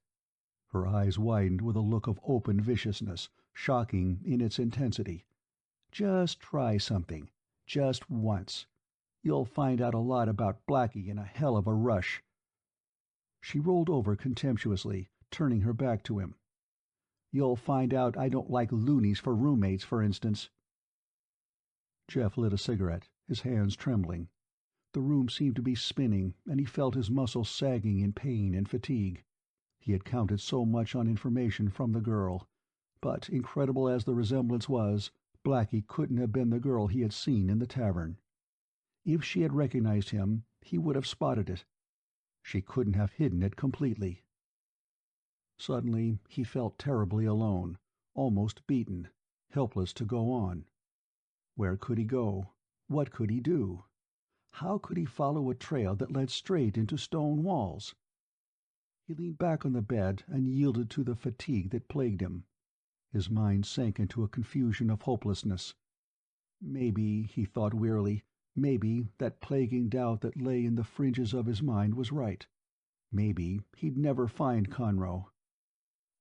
Her eyes widened with a look of open viciousness, shocking in its intensity. "Just try something. Just once. You'll find out a lot about Blackie in a hell of a rush." She rolled over contemptuously, turning her back to him. "You'll find out I don't like loonies for roommates, for instance." Jeff lit a cigarette, his hands trembling. The room seemed to be spinning, and he felt his muscles sagging in pain and fatigue. He had counted so much on information from the girl, but, incredible as the resemblance was, Blackie couldn't have been the girl he had seen in the tavern. If she had recognized him, he would have spotted it. She couldn't have hidden it completely. Suddenly, he felt terribly alone, almost beaten, helpless to go on. Where could he go? What could he do? How could he follow a trail that led straight into stone walls? He leaned back on the bed and yielded to the fatigue that plagued him. His mind sank into a confusion of hopelessness. Maybe, he thought wearily, maybe that plaguing doubt that lay in the fringes of his mind was right. Maybe he'd never find Conroe.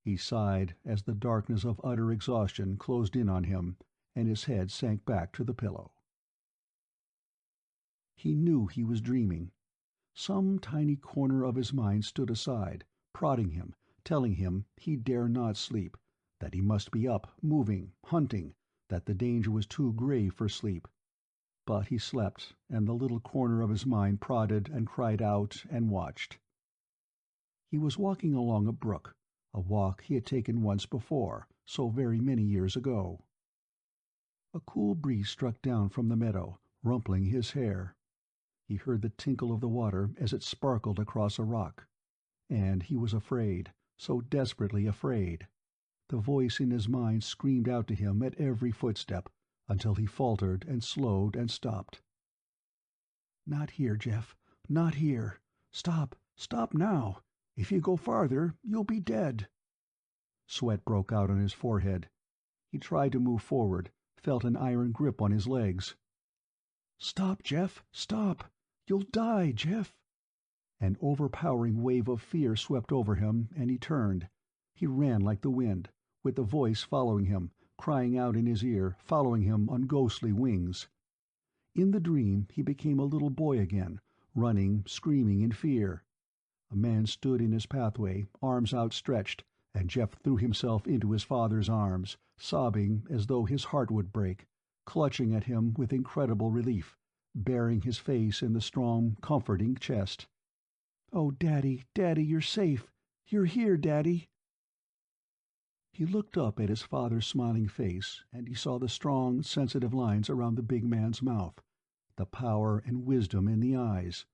He sighed as the darkness of utter exhaustion closed in on him, and his head sank back to the pillow. He knew he was dreaming. Some tiny corner of his mind stood aside, prodding him, telling him he dare not sleep, that he must be up, moving, hunting, that the danger was too grave for sleep. But he slept, and the little corner of his mind prodded and cried out and watched. He was walking along a brook, a walk he had taken once before, so very many years ago. A cool breeze struck down from the meadow, rumpling his hair. He heard the tinkle of the water as it sparkled across a rock. And he was afraid, so desperately afraid. The voice in his mind screamed out to him at every footstep, until he faltered and slowed and stopped. "Not here, Jeff. Not here. Stop. Stop now. If you go farther, you'll be dead." Sweat broke out on his forehead. He tried to move forward, felt an iron grip on his legs. "Stop, Jeff. Stop. You'll die, Jeff." An overpowering wave of fear swept over him, and he turned. He ran like the wind, with the voice following him, crying out in his ear, following him on ghostly wings. In the dream he became a little boy again, running, screaming in fear. A man stood in his pathway, arms outstretched, and Jeff threw himself into his father's arms, sobbing as though his heart would break, clutching at him with incredible relief, burying his face in the strong, comforting chest. "Oh, Daddy, Daddy, you're safe. You're here, Daddy." He looked up at his father's smiling face, and he saw the strong, sensitive lines around the big man's mouth, the power and wisdom in the eyes.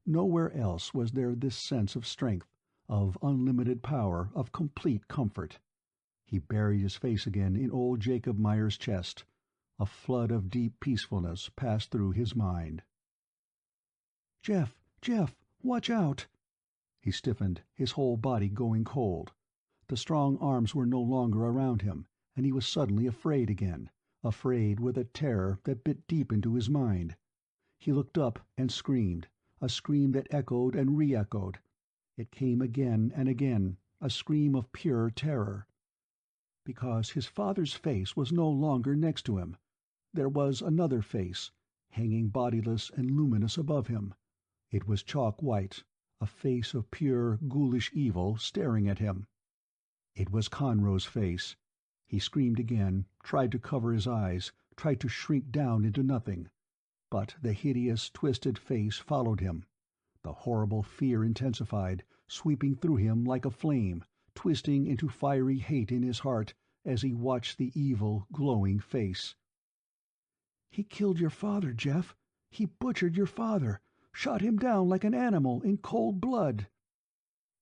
Nowhere else was there this sense of strength, of unlimited power, of complete comfort. He buried his face again in old Jacob Meyer's chest. A flood of deep peacefulness passed through his mind. "Jeff, Jeff, watch out!" He stiffened, his whole body going cold. The strong arms were no longer around him, and he was suddenly afraid again, afraid with a terror that bit deep into his mind. He looked up and screamed, a scream that echoed and re-echoed. It came again and again, a scream of pure terror. Because his father's face was no longer next to him. There was another face, hanging bodiless and luminous above him. It was chalk white, a face of pure, ghoulish evil staring at him. It was Conroe's face. He screamed again, tried to cover his eyes, tried to shrink down into nothing. But the hideous, twisted face followed him. The horrible fear intensified, sweeping through him like a flame, twisting into fiery hate in his heart as he watched the evil, glowing face. "He killed your father, Jeff. He butchered your father, shot him down like an animal in cold blood."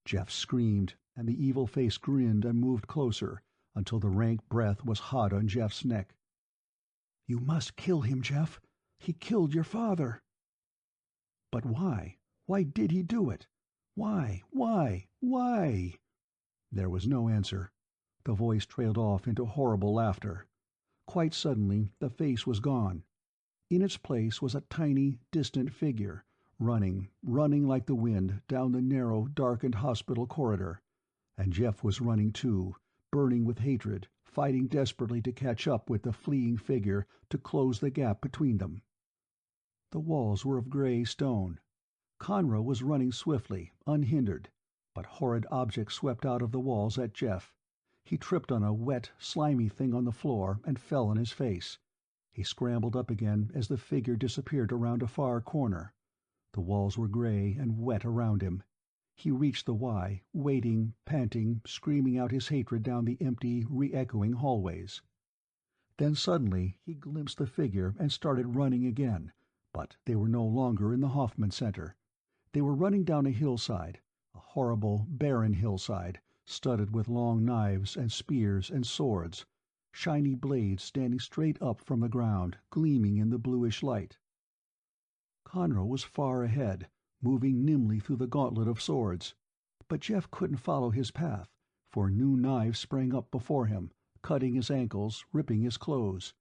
Jeff screamed, and the evil face grinned and moved closer, until the rank breath was hot on Jeff's neck. "You must kill him, Jeff. He killed your father." But why? Why did he do it? Why? Why? There was no answer. The voice trailed off into horrible laughter. Quite suddenly, the face was gone. In its place was a tiny, distant figure, running like the wind down the narrow, darkened hospital corridor. And Jeff was running too, burning with hatred, fighting desperately to catch up with the fleeing figure, to close the gap between them. The walls were of gray stone. Conroe was running swiftly, unhindered, but horrid objects swept out of the walls at Jeff. He tripped on a wet, slimy thing on the floor and fell on his face. He scrambled up again as the figure disappeared around a far corner. The walls were gray and wet around him. He reached the Y, waiting, panting, screaming out his hatred down the empty, re-echoing hallways. Then suddenly he glimpsed the figure and started running again, but they were no longer in the Hoffman Center. They were running down a hillside, a horrible, barren hillside, studded with long knives and spears and swords, shiny blades standing straight up from the ground, gleaming in the bluish light. Conroe was far ahead, moving nimbly through the gauntlet of swords. But Jeff couldn't follow his path, for new knives sprang up before him, cutting his ankles, ripping his clothes.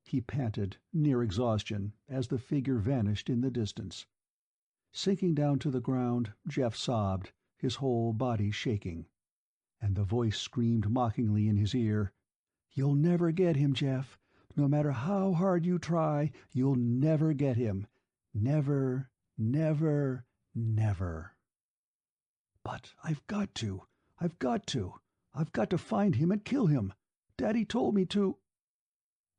He panted, near exhaustion, as the figure vanished in the distance. Sinking down to the ground, Jeff sobbed, his whole body shaking. And the voice screamed mockingly in his ear, "You'll never get him, Jeff. No matter how hard you try, you'll never get him. Never, never, never." "But I've got to. I've got to find him and kill him. Daddy told me to."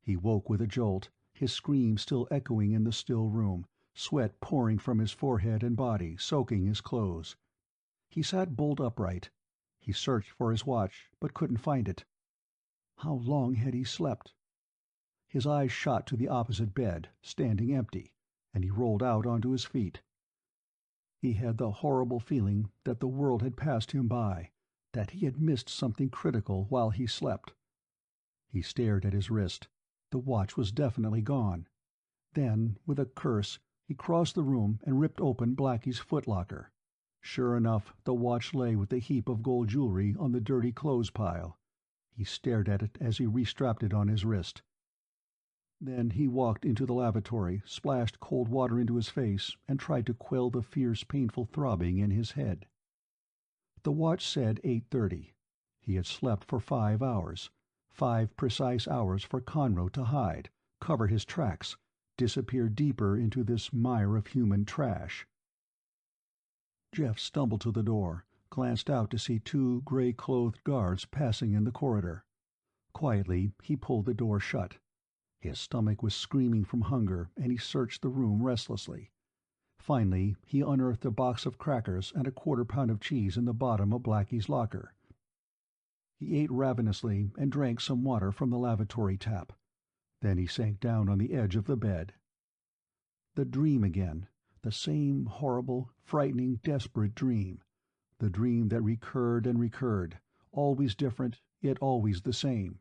He woke with a jolt, his scream still echoing in the still room, sweat pouring from his forehead and body, soaking his clothes. He sat bolt upright. He searched for his watch, but couldn't find it. How long had he slept? His eyes shot to the opposite bed, standing empty, and he rolled out onto his feet. He had the horrible feeling that the world had passed him by, that he had missed something critical while he slept. He stared at his wrist. The watch was definitely gone. Then, with a curse, he crossed the room and ripped open Blackie's footlocker. Sure enough, the watch lay with the heap of gold jewelry on the dirty clothes pile. He stared at it as he restrapped it on his wrist. Then he walked into the lavatory, splashed cold water into his face, and tried to quell the fierce, painful throbbing in his head. The watch said 8:30. He had slept for 5 hours. 5 precise hours for Conroe to hide, cover his tracks, disappear deeper into this mire of human trash. Jeff stumbled to the door, glanced out to see 2 gray-clothed guards passing in the corridor. Quietly, he pulled the door shut. His stomach was screaming from hunger, and he searched the room restlessly. Finally, he unearthed a box of crackers and a 1/4 pound of cheese in the bottom of Blackie's locker. He ate ravenously and drank some water from the lavatory tap. Then he sank down on the edge of the bed. The dream again. The same horrible, frightening, desperate dream. The dream that recurred and recurred, always different, yet always the same.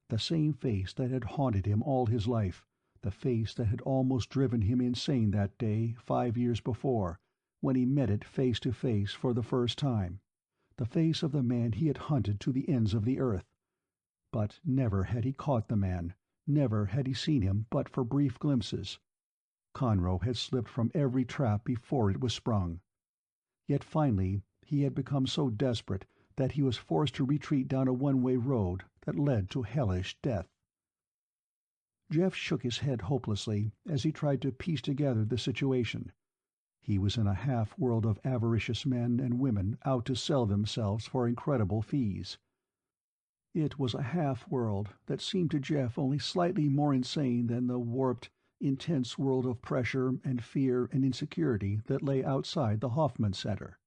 The same face that had haunted him all his life, the face that had almost driven him insane that day 5 years before, when he met it face to face for the first time. The face of the man he had hunted to the ends of the earth. But never had he caught the man, never had he seen him but for brief glimpses. Conroe had slipped from every trap before it was sprung. Yet finally he had become so desperate that he was forced to retreat down a one-way road that led to hellish death. Jeff shook his head hopelessly as he tried to piece together the situation. He was in a half-world of avaricious men and women out to sell themselves for incredible fees. It was a half-world that seemed to Jeff only slightly more insane than the warped, intense world of pressure and fear and insecurity that lay outside the Hoffman Center.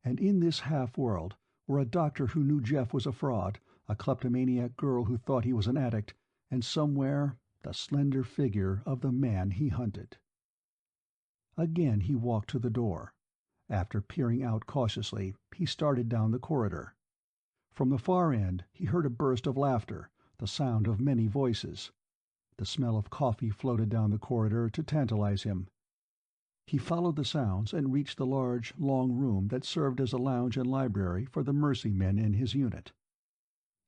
And in this half-world were a doctor who knew Jeff was a fraud, a kleptomaniac girl who thought he was an addict, and somewhere the slender figure of the man he hunted. Again he walked to the door. After peering out cautiously, he started down the corridor. From the far end he heard a burst of laughter, the sound of many voices. The smell of coffee floated down the corridor to tantalize him. He followed the sounds and reached the large, long room that served as a lounge and library for the mercy men in his unit.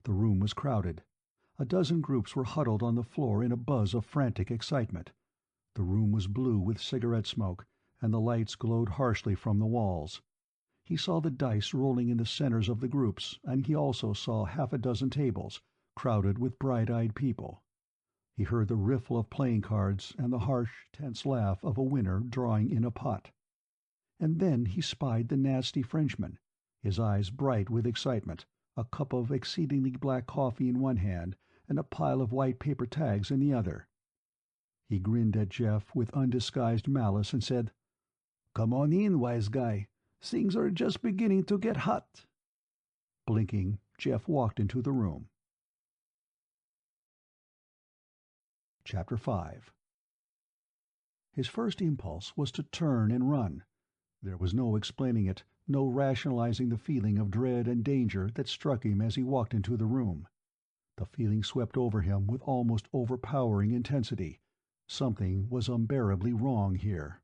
The room was crowded. A dozen groups were huddled on the floor in a buzz of frantic excitement. The room was blue with cigarette smoke, and the lights glowed harshly from the walls. He saw the dice rolling in the centers of the groups, and he also saw half a dozen tables, crowded with bright-eyed people. He heard the riffle of playing cards and the harsh, tense laugh of a winner drawing in a pot. And then he spied the nasty Frenchman, his eyes bright with excitement, a cup of exceedingly black coffee in one hand and a pile of white paper tags in the other. He grinned at Jeff with undisguised malice and said, "Come on in, wise guy. Things are just beginning to get hot." Blinking, Jeff walked into the room. Chapter 5. His first impulse was to turn and run. There was no explaining it, no rationalizing the feeling of dread and danger that struck him as he walked into the room. The feeling swept over him with almost overpowering intensity. Something was unbearably wrong here.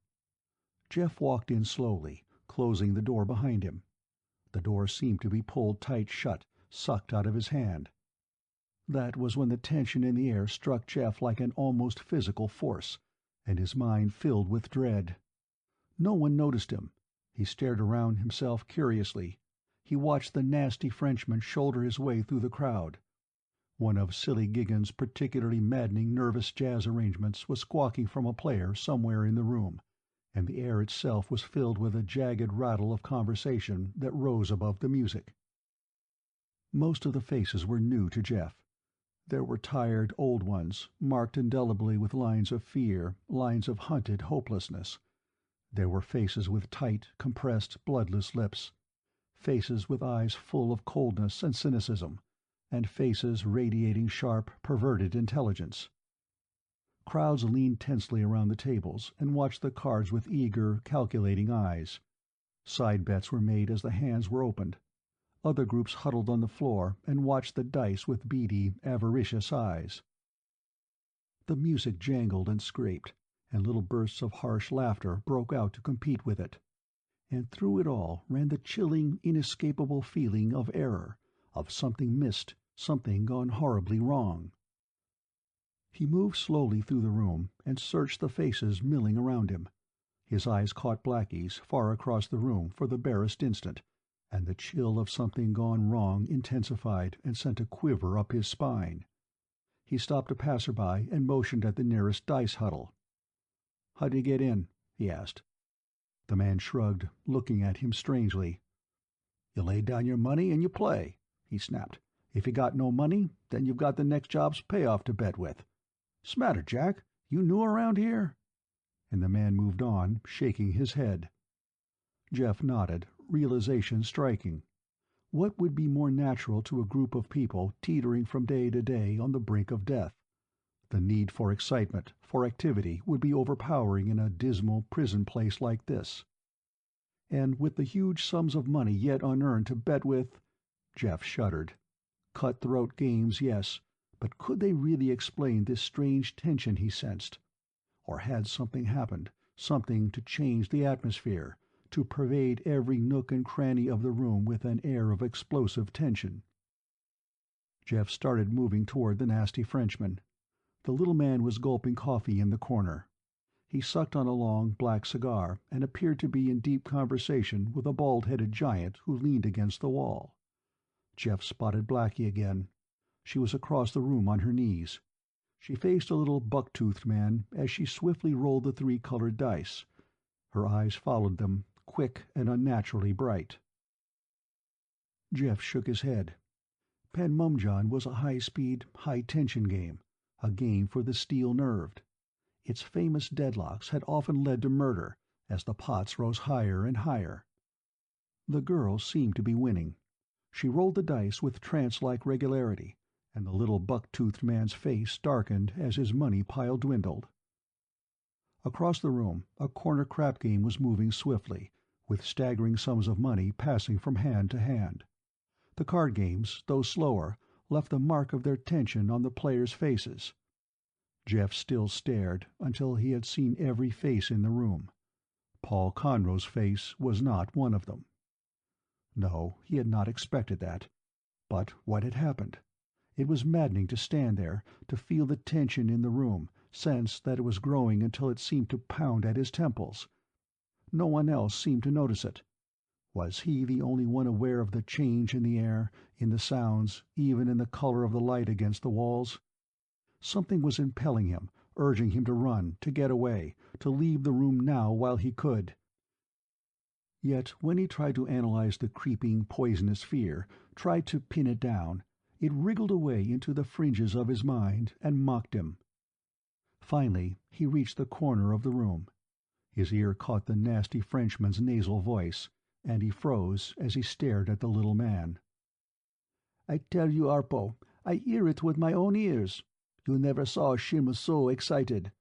Jeff walked in slowly, closing the door behind him. The door seemed to be pulled tight shut, sucked out of his hand. That was when the tension in the air struck Jeff like an almost physical force, and his mind filled with dread. No one noticed him. He stared around himself curiously. He watched the nasty Frenchman shoulder his way through the crowd. One of Silly Giggin's particularly maddening nervous jazz arrangements was squawking from a player somewhere in the room, and the air itself was filled with a jagged rattle of conversation that rose above the music. Most of the faces were new to Jeff. There were tired old ones, marked indelibly with lines of fear, lines of hunted hopelessness. There were faces with tight, compressed, bloodless lips, faces with eyes full of coldness and cynicism, and faces radiating sharp, perverted intelligence. Crowds leaned tensely around the tables and watched the cards with eager, calculating eyes. Side bets were made as the hands were opened. Other groups huddled on the floor and watched the dice with beady, avaricious eyes. The music jangled and scraped, and little bursts of harsh laughter broke out to compete with it. And through it all ran the chilling, inescapable feeling of error, of something missed, something gone horribly wrong. He moved slowly through the room and searched the faces milling around him. His eyes caught Blackie's far across the room for the barest instant, and the chill of something gone wrong intensified and sent a quiver up his spine. He stopped a passerby and motioned at the nearest dice huddle. "How'd you get in?" he asked. The man shrugged, looking at him strangely. "You lay down your money and you play," he snapped. "If you got no money, then you've got the next job's payoff to bet with. "'Smatter, Jack? You new around here?" And the man moved on, shaking his head. Jeff nodded, realization striking. What would be more natural to a group of people teetering from day to day on the brink of death? The need for excitement, for activity, would be overpowering in a dismal prison place like this. And with the huge sums of money yet unearned to bet with— Jeff shuddered. Cutthroat games, yes, but could they really explain this strange tension he sensed? Or had something happened, something to change the atmosphere, to pervade every nook and cranny of the room with an air of explosive tension? Jeff started moving toward the nasty Frenchman. The little man was gulping coffee in the corner. He sucked on a long, black cigar and appeared to be in deep conversation with a bald-headed giant who leaned against the wall. Jeff spotted Blackie again. She was across the room on her knees. She faced a little buck-toothed man as she swiftly rolled the 3-colored dice. Her eyes followed them, quick and unnaturally bright. Jeff shook his head. Pen Mumjon was a high-speed, high-tension game, a game for the steel-nerved. Its famous deadlocks had often led to murder, as the pots rose higher and higher. The girl seemed to be winning. She rolled the dice with trance-like regularity, and the little buck-toothed man's face darkened as his money pile dwindled. Across the room, a corner crap game was moving swiftly, with staggering sums of money passing from hand to hand. The card games, though slower, left the mark of their tension on the players' faces. Jeff still stared until he had seen every face in the room. Paul Conroe's face was not one of them. No, he had not expected that. But what had happened? It was maddening to stand there, to feel the tension in the room, sense that it was growing until it seemed to pound at his temples. No one else seemed to notice it. Was he the only one aware of the change in the air, in the sounds, even in the color of the light against the walls? Something was impelling him, urging him to run, to get away, to leave the room now while he could. Yet when he tried to analyze the creeping, poisonous fear, tried to pin it down, it wriggled away into the fringes of his mind and mocked him. Finally he reached the corner of the room. His ear caught the nasty Frenchman's nasal voice, and he froze as he stared at the little man. "I tell you, Arpo, I hear it with my own ears. You never saw Schimmel so excited.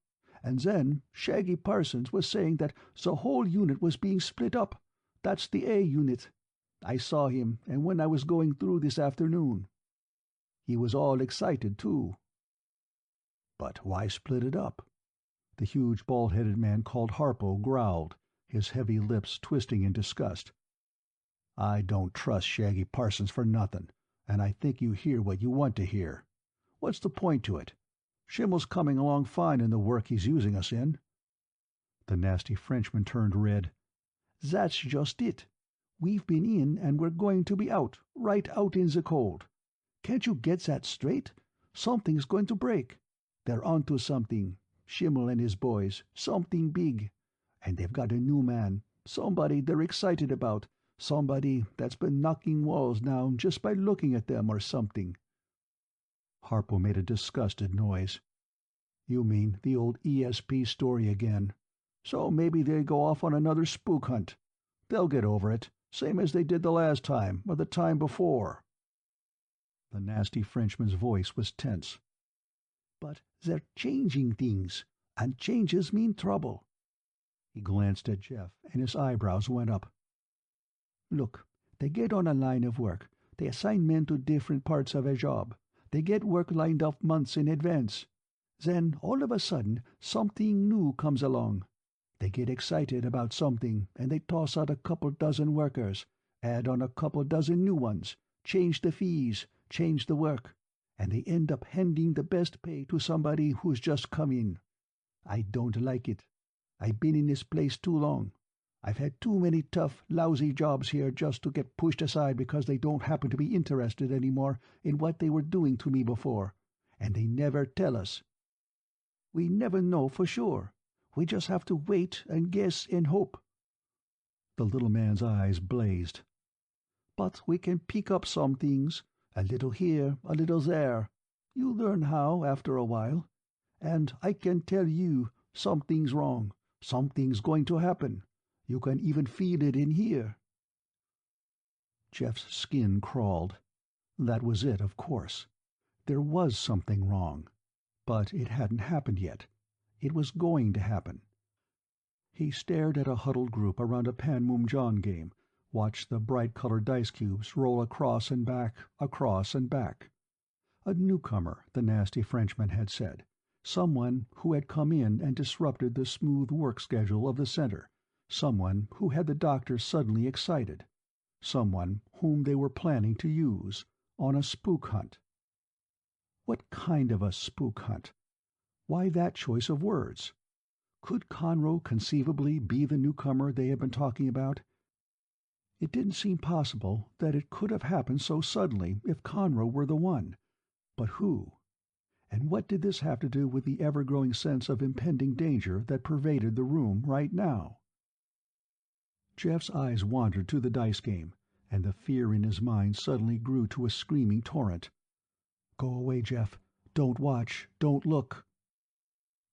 And then Shaggy Parsons was saying that the whole unit was being split up. That's the A unit. I saw him, and when I was going through this afternoon. He was all excited, too." "But why split it up?" The huge bald-headed man called Harpo growled, his heavy lips twisting in disgust. "I don't trust Shaggy Parsons for nothing, and I think you hear what you want to hear. What's the point to it? Schimmel's coming along fine in the work he's using us in." The nasty Frenchman turned red. "That's just it. We've been in and we're going to be out, right out in the cold. Can't you get that straight? Something's going to break. They're onto something, Schimmel and his boys, something big. And they've got a new man, somebody they're excited about, somebody that's been knocking walls down just by looking at them or something." Harpo made a disgusted noise. "You mean the old ESP story again. So maybe they go off on another spook hunt. They'll get over it, same as they did the last time or the time before." The nasty Frenchman's voice was tense. "But they're changing things, and changes mean trouble." He glanced at Jeff, and his eyebrows went up. "Look, they get on a line of work. They assign men to different parts of a job. They get work lined up months in advance. Then, all of a sudden, something new comes along. They get excited about something, and they toss out a couple dozen workers, add on a couple dozen new ones, change the fees, change the work, and they end up handing the best pay to somebody who's just come in. I don't like it. I've been in this place too long. I've had too many tough, lousy jobs here just to get pushed aside because they don't happen to be interested anymore in what they were doing to me before, and they never tell us. We never know for sure. We just have to wait and guess and hope." The little man's eyes blazed. "But we can pick up some things, a little here, a little there. You learn how after a while. And I can tell you, something's wrong, something's going to happen. You can even feel it in here." Jeff's skin crawled. That was it, of course. There was something wrong. But it hadn't happened yet. It was going to happen. He stared at a huddled group around a Panmunjom game, watched the bright-colored dice cubes roll across and back, across and back. A newcomer, the nasty Frenchman had said. Someone who had come in and disrupted the smooth work schedule of the center. Someone who had the doctors suddenly excited. Someone whom they were planning to use on a spook hunt. What kind of a spook hunt? Why that choice of words? Could Conroe conceivably be the newcomer they had been talking about? It didn't seem possible that it could have happened so suddenly if Conroe were the one. But who? And what did this have to do with the ever-growing sense of impending danger that pervaded the room right now? Jeff's eyes wandered to the dice game, and the fear in his mind suddenly grew to a screaming torrent. "Go away, Jeff. Don't watch. Don't look."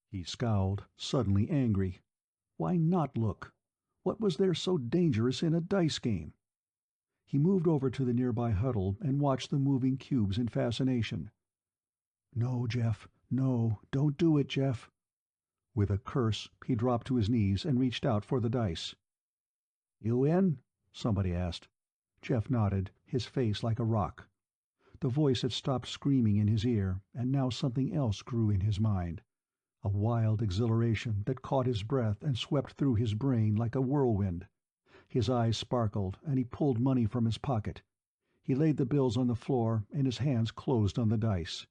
He scowled, suddenly angry. Why not look? What was there so dangerous in a dice game? He moved over to the nearby huddle and watched the moving cubes in fascination. "No, Jeff. No. Don't do it, Jeff." With a curse, he dropped to his knees and reached out for the dice. "You in?" somebody asked. Jeff nodded, his face like a rock. The voice had stopped screaming in his ear, and now something else grew in his mind. A wild exhilaration that caught his breath and swept through his brain like a whirlwind. His eyes sparkled, and he pulled money from his pocket. He laid the bills on the floor, and his hands closed on the dice.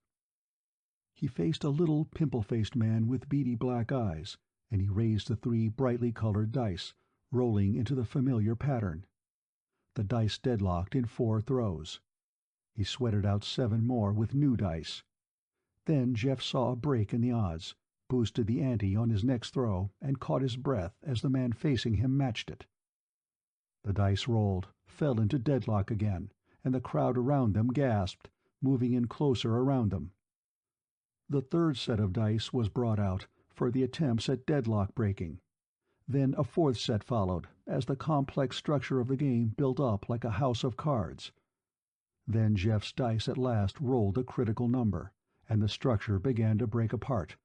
He faced a little pimple-faced man with beady black eyes, and he raised the 3 brightly colored dice, rolling into the familiar pattern. The dice deadlocked in 4 throws. He sweated out 7 more with new dice. Then Jeff saw a break in the odds, boosted the ante on his next throw, and caught his breath as the man facing him matched it. The dice rolled, fell into deadlock again, and the crowd around them gasped, moving in closer around them. The 3rd set of dice was brought out, for the attempts at deadlock breaking. Then a 4th set followed, as the complex structure of the game built up like a house of cards. Then Jeff's dice at last rolled a critical number, and the structure began to break apart,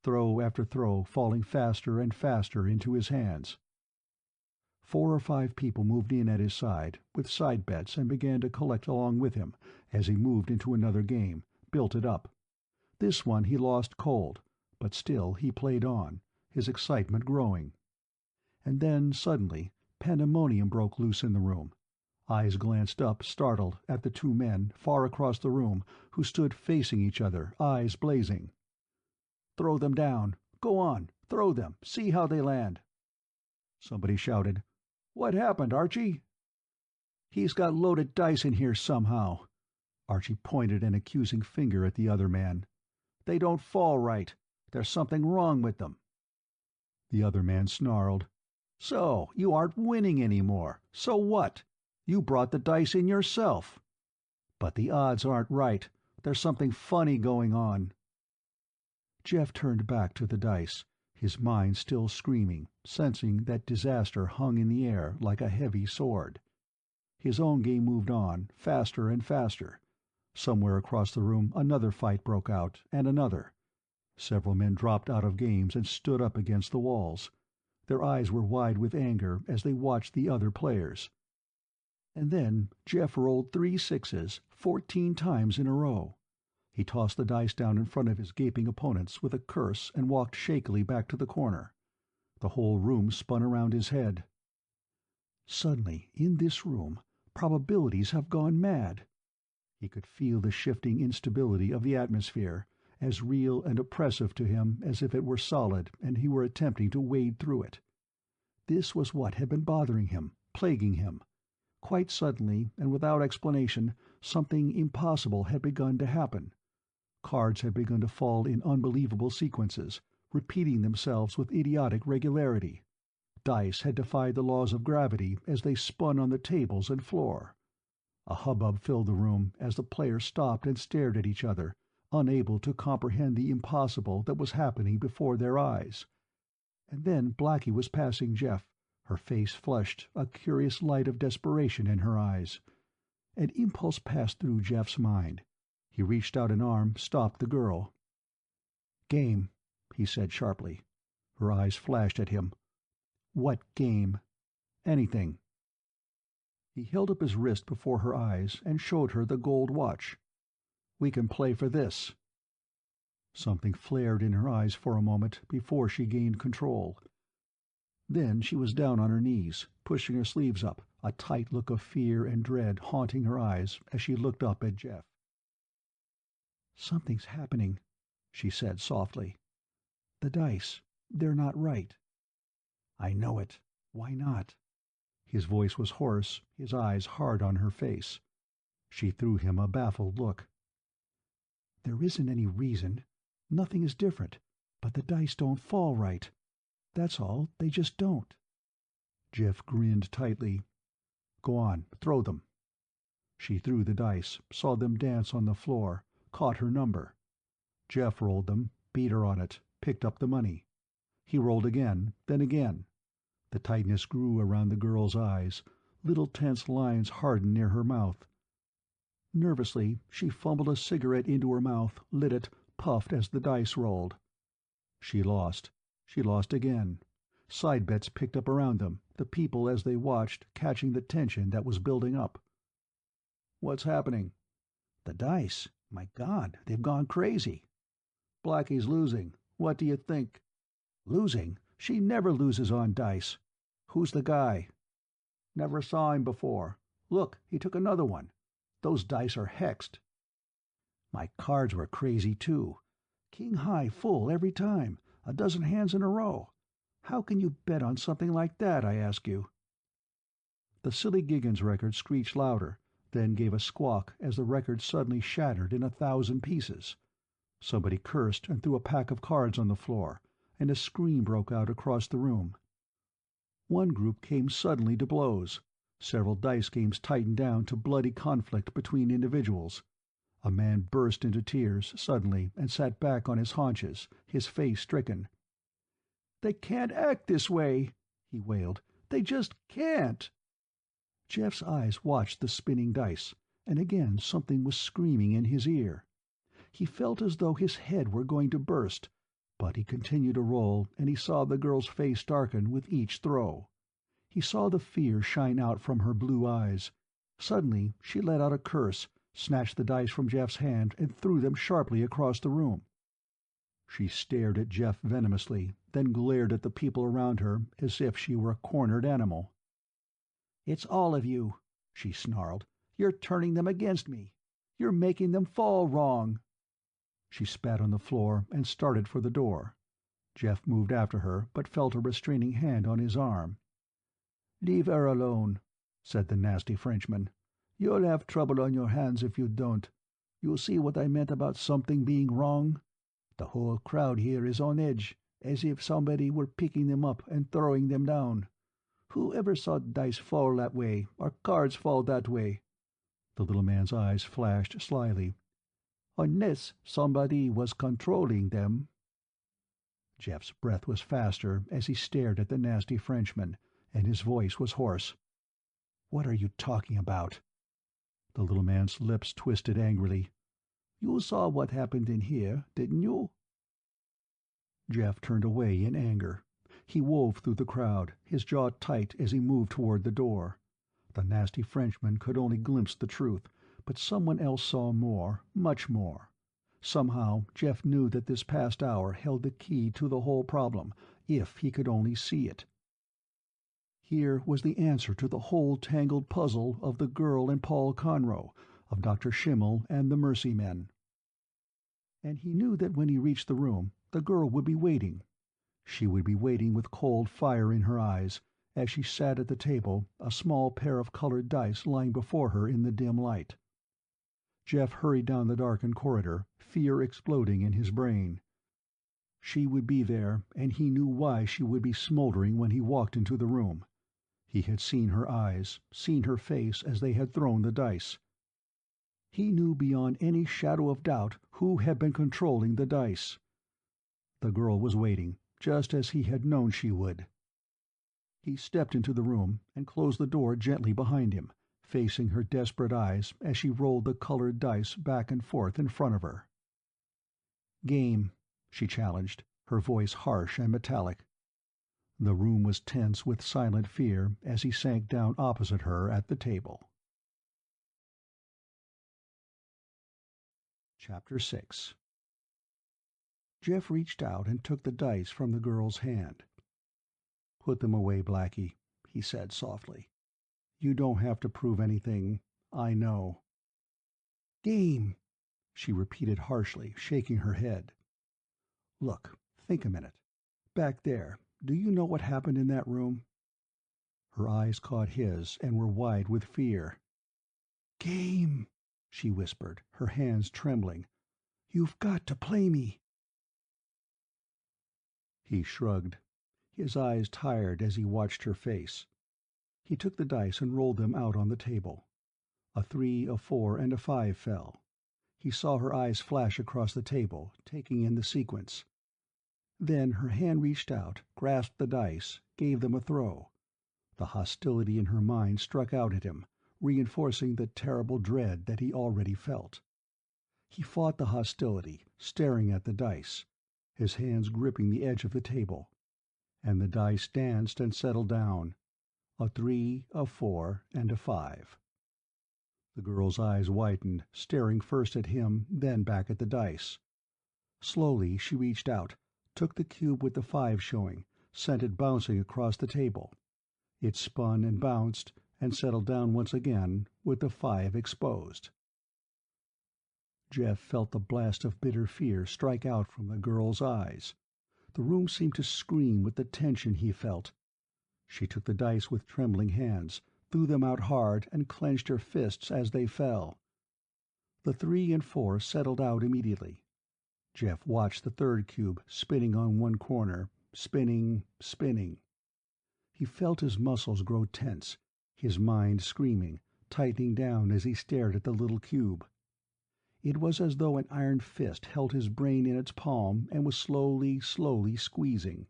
throw after throw falling faster and faster into his hands. 4 or 5 people moved in at his side, with side bets, and began to collect along with him as he moved into another game, built it up. This one he lost cold, but still he played on, his excitement growing. And then, suddenly, pandemonium broke loose in the room. Eyes glanced up, startled, at the 2 men, far across the room, who stood facing each other, eyes blazing. "Throw them down! Go on! Throw them! See how they land!" Somebody shouted, "What happened, Archie?" "He's got loaded dice in here somehow." Archie pointed an accusing finger at the other man. "They don't fall right. There's something wrong with them." The other man snarled, "So, you aren't winning anymore. So what? You brought the dice in yourself." "But the odds aren't right. There's something funny going on." Jeff turned back to the dice, his mind still screaming, sensing that disaster hung in the air like a heavy sword. His own game moved on, faster and faster. Somewhere across the room another fight broke out, and another. Several men dropped out of games and stood up against the walls. Their eyes were wide with anger as they watched the other players. And then Jeff rolled 3 sixes, 14 times in a row. He tossed the dice down in front of his gaping opponents with a curse and walked shakily back to the corner. The whole room spun around his head. Suddenly, in this room, probabilities have gone mad. He could feel the shifting instability of the atmosphere, as real and oppressive to him as if it were solid and he were attempting to wade through it. This was what had been bothering him, plaguing him. Quite suddenly, and without explanation, something impossible had begun to happen. Cards had begun to fall in unbelievable sequences, repeating themselves with idiotic regularity. Dice had defied the laws of gravity as they spun on the tables and floor. A hubbub filled the room as the players stopped and stared at each other, unable to comprehend the impossible that was happening before their eyes. And then Blackie was passing Jeff, her face flushed, a curious light of desperation in her eyes. An impulse passed through Jeff's mind. He reached out an arm, stopped the girl. "Game," he said sharply. Her eyes flashed at him. "What game?" "Anything." He held up his wrist before her eyes and showed her the gold watch. "We can play for this." Something flared in her eyes for a moment before she gained control. Then she was down on her knees, pushing her sleeves up, a tight look of fear and dread haunting her eyes as she looked up at Jeff. "Something's happening," she said softly. "The dice, they're not right." "I know it. Why not?" His voice was hoarse, his eyes hard on her face. She threw him a baffled look. "There isn't any reason. Nothing is different, but the dice don't fall right. That's all, they just don't." Jeff grinned tightly. "Go on, throw them." She threw the dice, saw them dance on the floor, caught her number. Jeff rolled them, beat her on it, picked up the money. He rolled again, then again. The tightness grew around the girl's eyes, little tense lines hardened near her mouth. Nervously, she fumbled a cigarette into her mouth, lit it, puffed as the dice rolled. She lost. She lost again. Side bets picked up around them, the people as they watched, catching the tension that was building up. "What's happening?" "The dice. My God, they've gone crazy." "Blackie's losing. What do you think?" "Losing? She never loses on dice." "Who's the guy?" "Never saw him before. Look, he took another one. Those dice are hexed." "My cards were crazy, too. King high full every time, a dozen hands in a row. How can you bet on something like that, I ask you?" The Silly Giggins record screeched louder, then gave a squawk as the record suddenly shattered in 1,000 pieces. Somebody cursed and threw a pack of cards on the floor, and a scream broke out across the room. One group came suddenly to blows. Several dice games tightened down to bloody conflict between individuals. A man burst into tears suddenly and sat back on his haunches, his face stricken. "They can't act this way," he wailed. "They just can't." Jeff's eyes watched the spinning dice, and again something was screaming in his ear. He felt as though his head were going to burst, but he continued to roll, and he saw the girl's face darken with each throw. He saw the fear shine out from her blue eyes. Suddenly she let out a curse, snatched the dice from Jeff's hand, and threw them sharply across the room. She stared at Jeff venomously, then glared at the people around her as if she were a cornered animal. "It's all of you," she snarled. "You're turning them against me. You're making them fall wrong." She spat on the floor and started for the door. Jeff moved after her, but felt a restraining hand on his arm. "Leave her alone," said the nasty Frenchman. "You'll have trouble on your hands if you don't. You'll see what I meant about something being wrong. The whole crowd here is on edge, as if somebody were picking them up and throwing them down. Who ever saw dice fall that way, or cards fall that way?" The little man's eyes flashed slyly. "Unless somebody was controlling them." Jeff's breath was faster as he stared at the nasty Frenchman, and his voice was hoarse. "What are you talking about?" The little man's lips twisted angrily. "You saw what happened in here, didn't you?" Jeff turned away in anger. He wove through the crowd, his jaw tight as he moved toward the door. The nasty Frenchman could only glimpse the truth, but someone else saw more, much more. Somehow Jeff knew that this past hour held the key to the whole problem, if he could only see it. Here was the answer to the whole tangled puzzle of the girl and Paul Conroe, of Dr. Schimmel and the Mercy Men. And he knew that when he reached the room, the girl would be waiting. She would be waiting with cold fire in her eyes, as she sat at the table, a small pair of colored dice lying before her in the dim light. Jeff hurried down the darkened corridor, fear exploding in his brain. She would be there, and he knew why she would be smoldering when he walked into the room. He had seen her eyes, seen her face as they had thrown the dice. He knew beyond any shadow of doubt who had been controlling the dice. The girl was waiting, just as he had known she would. He stepped into the room and closed the door gently behind him, facing her desperate eyes as she rolled the colored dice back and forth in front of her. "Game," she challenged, her voice harsh and metallic. The room was tense with silent fear as he sank down opposite her at the table. Chapter 6. Jeff reached out and took the dice from the girl's hand. "Put them away, Blackie," he said softly. "You don't have to prove anything. I know." "Game," she repeated harshly, shaking her head. "Look, think a minute. Back there, do you know what happened in that room?" Her eyes caught his and were wide with fear. "Game," she whispered, her hands trembling. "You've got to play me." He shrugged, his eyes tired as he watched her face. He took the dice and rolled them out on the table. A 3, a 4, and a 5 fell. He saw her eyes flash across the table, taking in the sequence. Then her hand reached out, grasped the dice, gave them a throw. The hostility in her mind struck out at him, reinforcing the terrible dread that he already felt. He fought the hostility, staring at the dice, his hands gripping the edge of the table. And the dice danced and settled down. A 3, a 4, and a 5. The girl's eyes widened, staring first at him, then back at the dice. Slowly she reached out, took the cube with the 5 showing, sent it bouncing across the table. It spun and bounced, and settled down once again, with the 5 exposed. Jeff felt the blast of bitter fear strike out from the girl's eyes. The room seemed to scream with the tension he felt. She took the dice with trembling hands, threw them out hard, and clenched her fists as they fell. The 3 and 4 settled out immediately. Jeff watched the third cube spinning on one corner, spinning, spinning. He felt his muscles grow tense, his mind screaming, tightening down as he stared at the little cube. It was as though an iron fist held his brain in its palm and was slowly, slowly squeezing.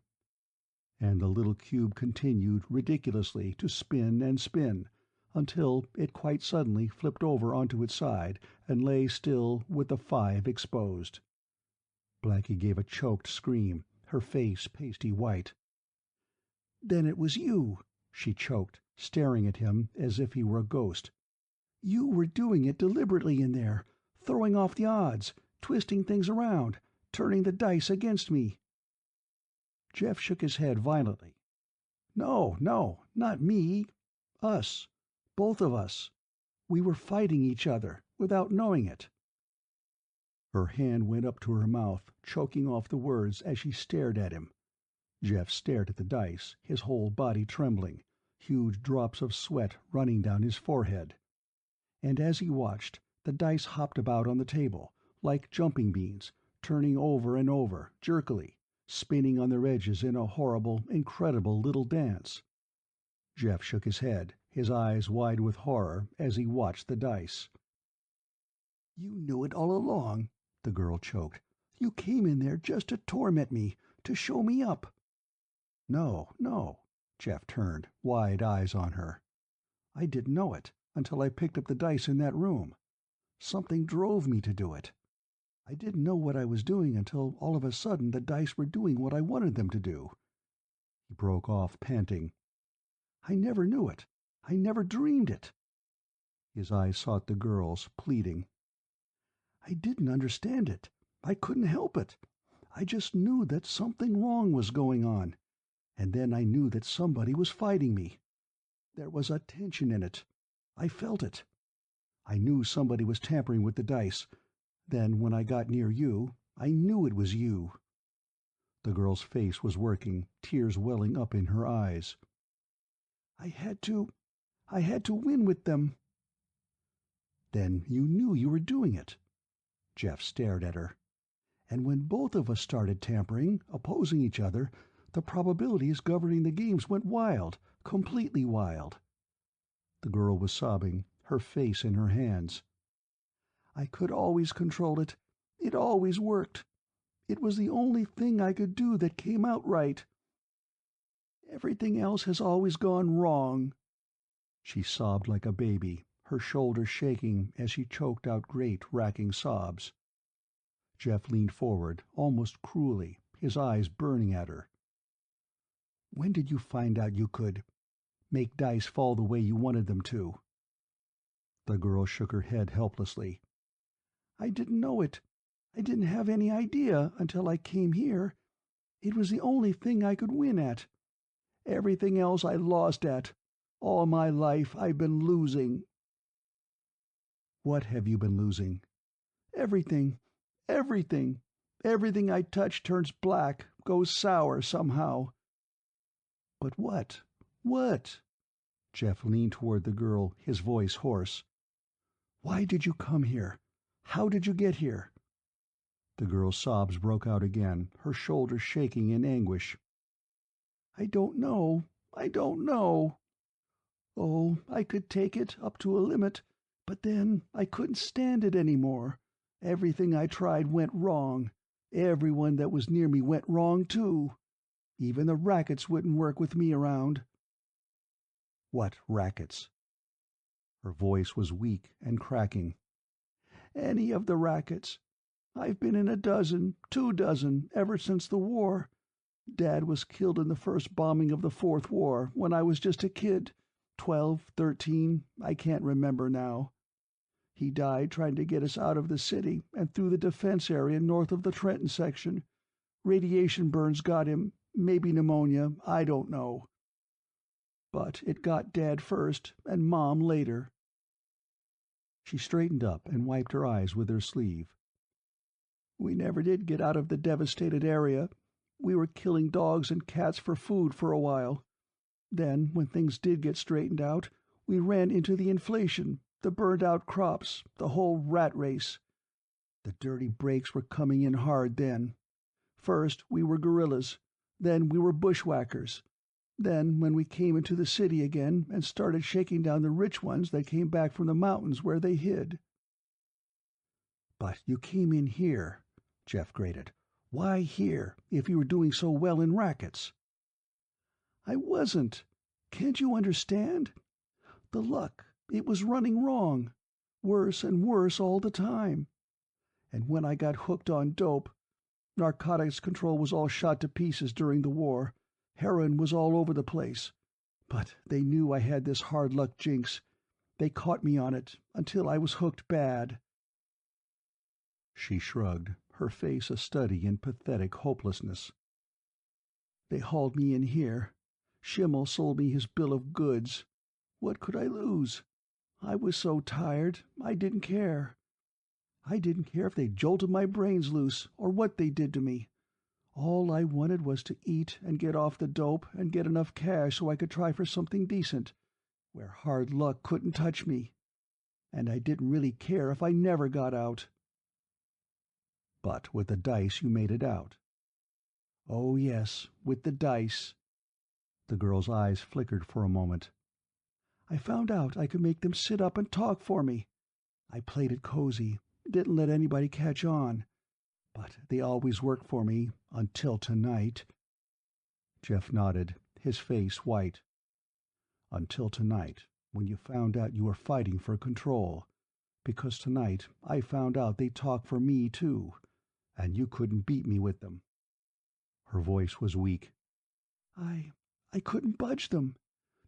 And the little cube continued ridiculously to spin and spin, until it quite suddenly flipped over onto its side and lay still with the 5 exposed. Blackie gave a choked scream, her face pasty white. "Then it was you," she choked, staring at him as if he were a ghost. "You were doing it deliberately in there, throwing off the odds, twisting things around, turning the dice against me." Jeff shook his head violently. "No, no, not me. Us. Both of us. We were fighting each other, without knowing it." Her hand went up to her mouth, choking off the words as she stared at him. Jeff stared at the dice, his whole body trembling, huge drops of sweat running down his forehead. And as he watched, the dice hopped about on the table, like jumping beans, turning over and over, jerkily, spinning on their edges in a horrible, incredible little dance. Jeff shook his head, his eyes wide with horror, as he watched the dice. "You knew it all along," the girl choked. "You came in there just to torment me, to show me up." "No, no." Jeff turned, wide eyes on her. "I didn't know it, until I picked up the dice in that room. Something drove me to do it. I didn't know what I was doing until all of a sudden the dice were doing what I wanted them to do." He broke off, panting. "I never knew it. I never dreamed it." His eyes sought the girl's, pleading. "I didn't understand it. I couldn't help it. I just knew that something wrong was going on. And then I knew that somebody was fighting me. There was a tension in it. I felt it. I knew somebody was tampering with the dice. Then when I got near you, I knew it was you." The girl's face was working, tears welling up in her eyes. I had to win with them." "Then you knew you were doing it." Jeff stared at her. "And when both of us started tampering, opposing each other, the probabilities governing the games went wild, completely wild." The girl was sobbing, her face in her hands. "I could always control it. It always worked. It was the only thing I could do that came out right. Everything else has always gone wrong." She sobbed like a baby, her shoulders shaking as she choked out great, racking sobs. Jeff leaned forward, almost cruelly, his eyes burning at her. "When did you find out you could make dice fall the way you wanted them to?" The girl shook her head helplessly. "I didn't know it. I didn't have any idea until I came here. It was the only thing I could win at. Everything else I lost at. All my life I've been losing." "What have you been losing?" "Everything. Everything. Everything I touch turns black, goes sour somehow." "But what? What?" Jeff leaned toward the girl, his voice hoarse. "Why did you come here? How did you get here?" The girl's sobs broke out again, her shoulders shaking in anguish. "I don't know. I don't know. Oh, I could take it up to a limit, but then I couldn't stand it any more. Everything I tried went wrong. Everyone that was near me went wrong, too. Even the rackets wouldn't work with me around." "What rackets?" Her voice was weak and cracking. "Any of the rackets. I've been in 2 dozen, ever since the war. Dad was killed in the first bombing of the Fourth War, when I was just a kid, 12, 13, I can't remember now. He died trying to get us out of the city and through the defense area north of the Trenton section. Radiation burns got him, maybe pneumonia, I don't know. But it got Dad first, and Mom later." She straightened up and wiped her eyes with her sleeve. "We never did get out of the devastated area. We were killing dogs and cats for food for a while. Then, when things did get straightened out, we ran into the inflation, the burned-out crops, the whole rat race. The dirty breaks were coming in hard then. First we were guerrillas, then we were bushwhackers. Then, when we came into the city again and started shaking down the rich ones that came back from the mountains where they hid." "But you came in here," Jeff grated. "Why here, if you were doing so well in rackets?" "I wasn't. Can't you understand? The luck, it was running wrong. Worse and worse all the time. And when I got hooked on dope, narcotics control was all shot to pieces during the war. Heroin was all over the place. But they knew I had this hard luck jinx. They caught me on it, until I was hooked bad." She shrugged, her face a study in pathetic hopelessness. "They hauled me in here. Schimmel sold me his bill of goods. What could I lose? I was so tired, I didn't care. I didn't care if they jolted my brains loose, or what they did to me. All I wanted was to eat and get off the dope and get enough cash so I could try for something decent, where hard luck couldn't touch me. And I didn't really care if I never got out." "But with the dice you made it out." "Oh yes, with the dice." The girl's eyes flickered for a moment. "I found out I could make them sit up and talk for me. I played it cozy, didn't let anybody catch on. But they always worked for me, until tonight." Jeff nodded, his face white. "Until tonight, when you found out you were fighting for control. Because tonight I found out they talk for me too, and you couldn't beat me with them." Her voice was weak. I couldn't budge them.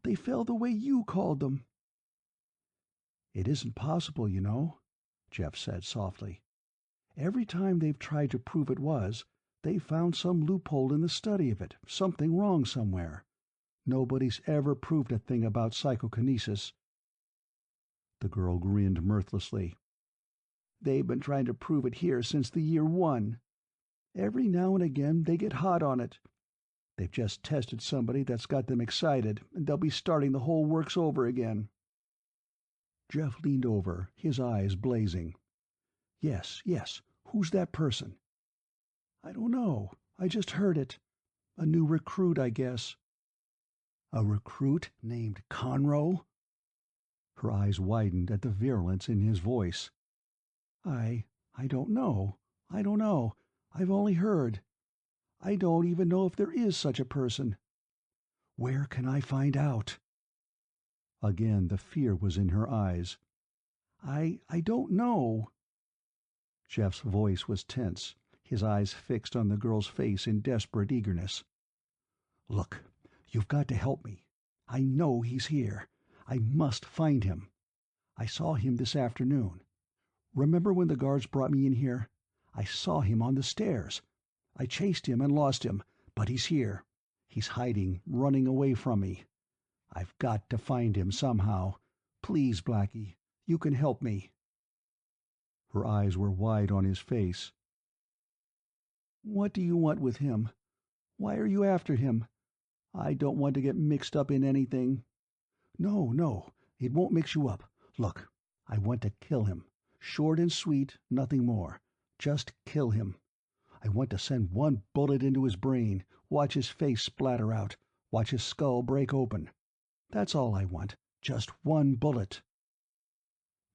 They fell the way you called them." "It isn't possible, you know," Jeff said softly. "Every time they've tried to prove it was, they've found some loophole in the study of it, something wrong somewhere. Nobody's ever proved a thing about psychokinesis." The girl grinned mirthlessly. "They've been trying to prove it here since the year 1. Every now and again they get hot on it. They've just tested somebody that's got them excited, and they'll be starting the whole works over again." Jeff leaned over, his eyes blazing. Yes, who's that person?" "I don't know. I just heard it. A new recruit, I guess." "A recruit named Conroe?" Her eyes widened at the virulence in his voice. I don't know. I don't know. I've only heard. I don't even know if there is such a person." "Where can I find out?" Again the fear was in her eyes. I don't know." Jeff's voice was tense, his eyes fixed on the girl's face in desperate eagerness. "Look, you've got to help me. I know he's here. I must find him. I saw him this afternoon. Remember when the guards brought me in here? I saw him on the stairs. I chased him and lost him, but he's here. He's hiding, running away from me. I've got to find him somehow. Please, Blackie, you can help me." Her eyes were wide on his face. "What do you want with him? Why are you after him? I don't want to get mixed up in anything." "No, no, it won't mix you up. Look, I want to kill him. Short and sweet, nothing more. Just kill him. I want to send one bullet into his brain, watch his face splatter out, watch his skull break open. That's all I want. Just one bullet."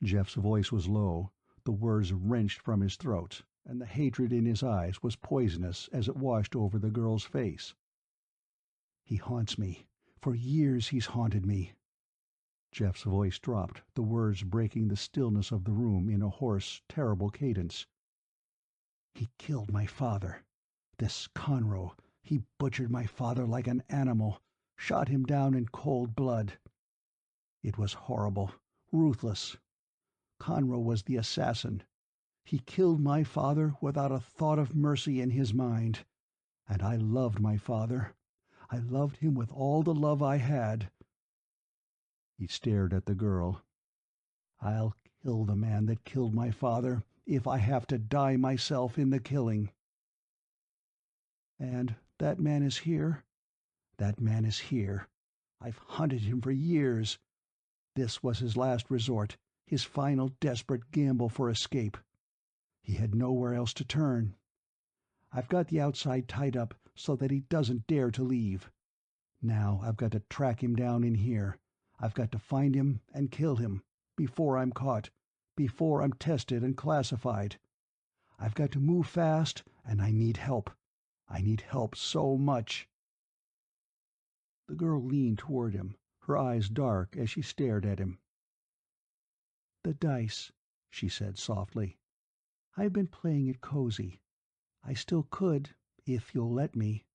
Jeff's voice was low, the words wrenched from his throat, and the hatred in his eyes was poisonous as it washed over the girl's face. "He haunts me. For years he's haunted me." Jeff's voice dropped, the words breaking the stillness of the room in a hoarse, terrible cadence. "He killed my father. This Conroe, he butchered my father like an animal, shot him down in cold blood. It was horrible, ruthless. Conroe was the assassin. He killed my father without a thought of mercy in his mind. And I loved my father. I loved him with all the love I had." He stared at the girl. "I'll kill the man that killed my father, if I have to die myself in the killing." "And that man is here?" "That man is here. I've hunted him for years. This was his last resort, his final desperate gamble for escape. He had nowhere else to turn. I've got the outside tied up so that he doesn't dare to leave. Now I've got to track him down in here. I've got to find him and kill him, before I'm caught, before I'm tested and classified. I've got to move fast, and I need help. I need help so much." The girl leaned toward him, her eyes dark as she stared at him. "The dice," she said softly. "I've been playing it cozy. I still could, if you'll let me."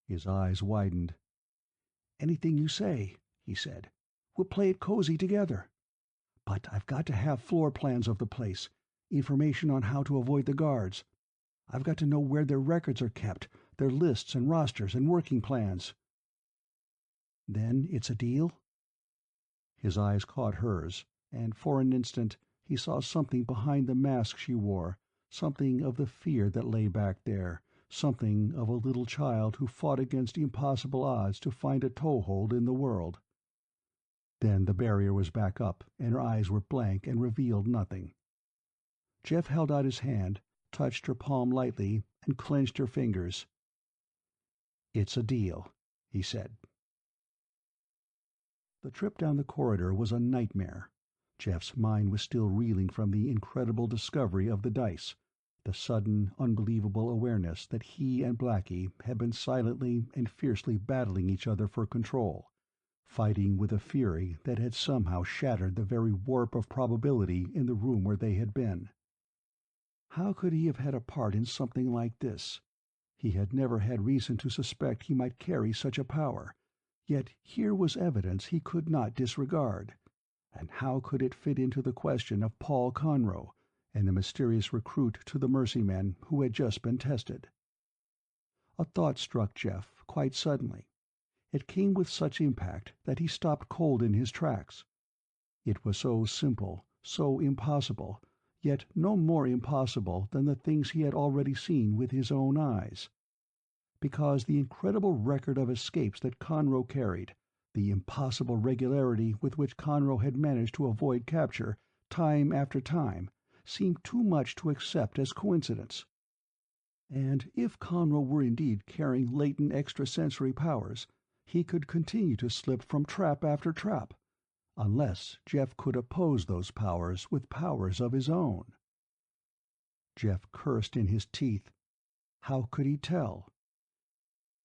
His eyes widened. "Anything you say," he said. "We'll play it cozy together. But I've got to have floor plans of the place, information on how to avoid the guards. I've got to know where their records are kept, their lists and rosters and working plans." "Then it's a deal?" His eyes caught hers, and for an instant he saw something behind the mask she wore, something of the fear that lay back there, something of a little child who fought against impossible odds to find a toehold in the world. Then the barrier was back up, and her eyes were blank and revealed nothing. Jeff held out his hand, touched her palm lightly, and clenched her fingers. "It's a deal," he said. The trip down the corridor was a nightmare. Jeff's mind was still reeling from the incredible discovery of the dice, the sudden, unbelievable awareness that he and Blackie had been silently and fiercely battling each other for control, fighting with a fury that had somehow shattered the very warp of probability in the room where they had been. How could he have had a part in something like this? He had never had reason to suspect he might carry such a power, yet here was evidence he could not disregard. And how could it fit into the question of Paul Conroe, and the mysterious recruit to the Mercy Men who had just been tested? A thought struck Jeff, quite suddenly. It came with such impact that he stopped cold in his tracks. It was so simple, so impossible, yet no more impossible than the things he had already seen with his own eyes. Because the incredible record of escapes that Conroe carried, the impossible regularity with which Conroe had managed to avoid capture time after time, seemed too much to accept as coincidence. And if Conroe were indeed carrying latent extrasensory powers, he could continue to slip from trap after trap, unless Jeff could oppose those powers with powers of his own. Jeff cursed in his teeth. How could he tell?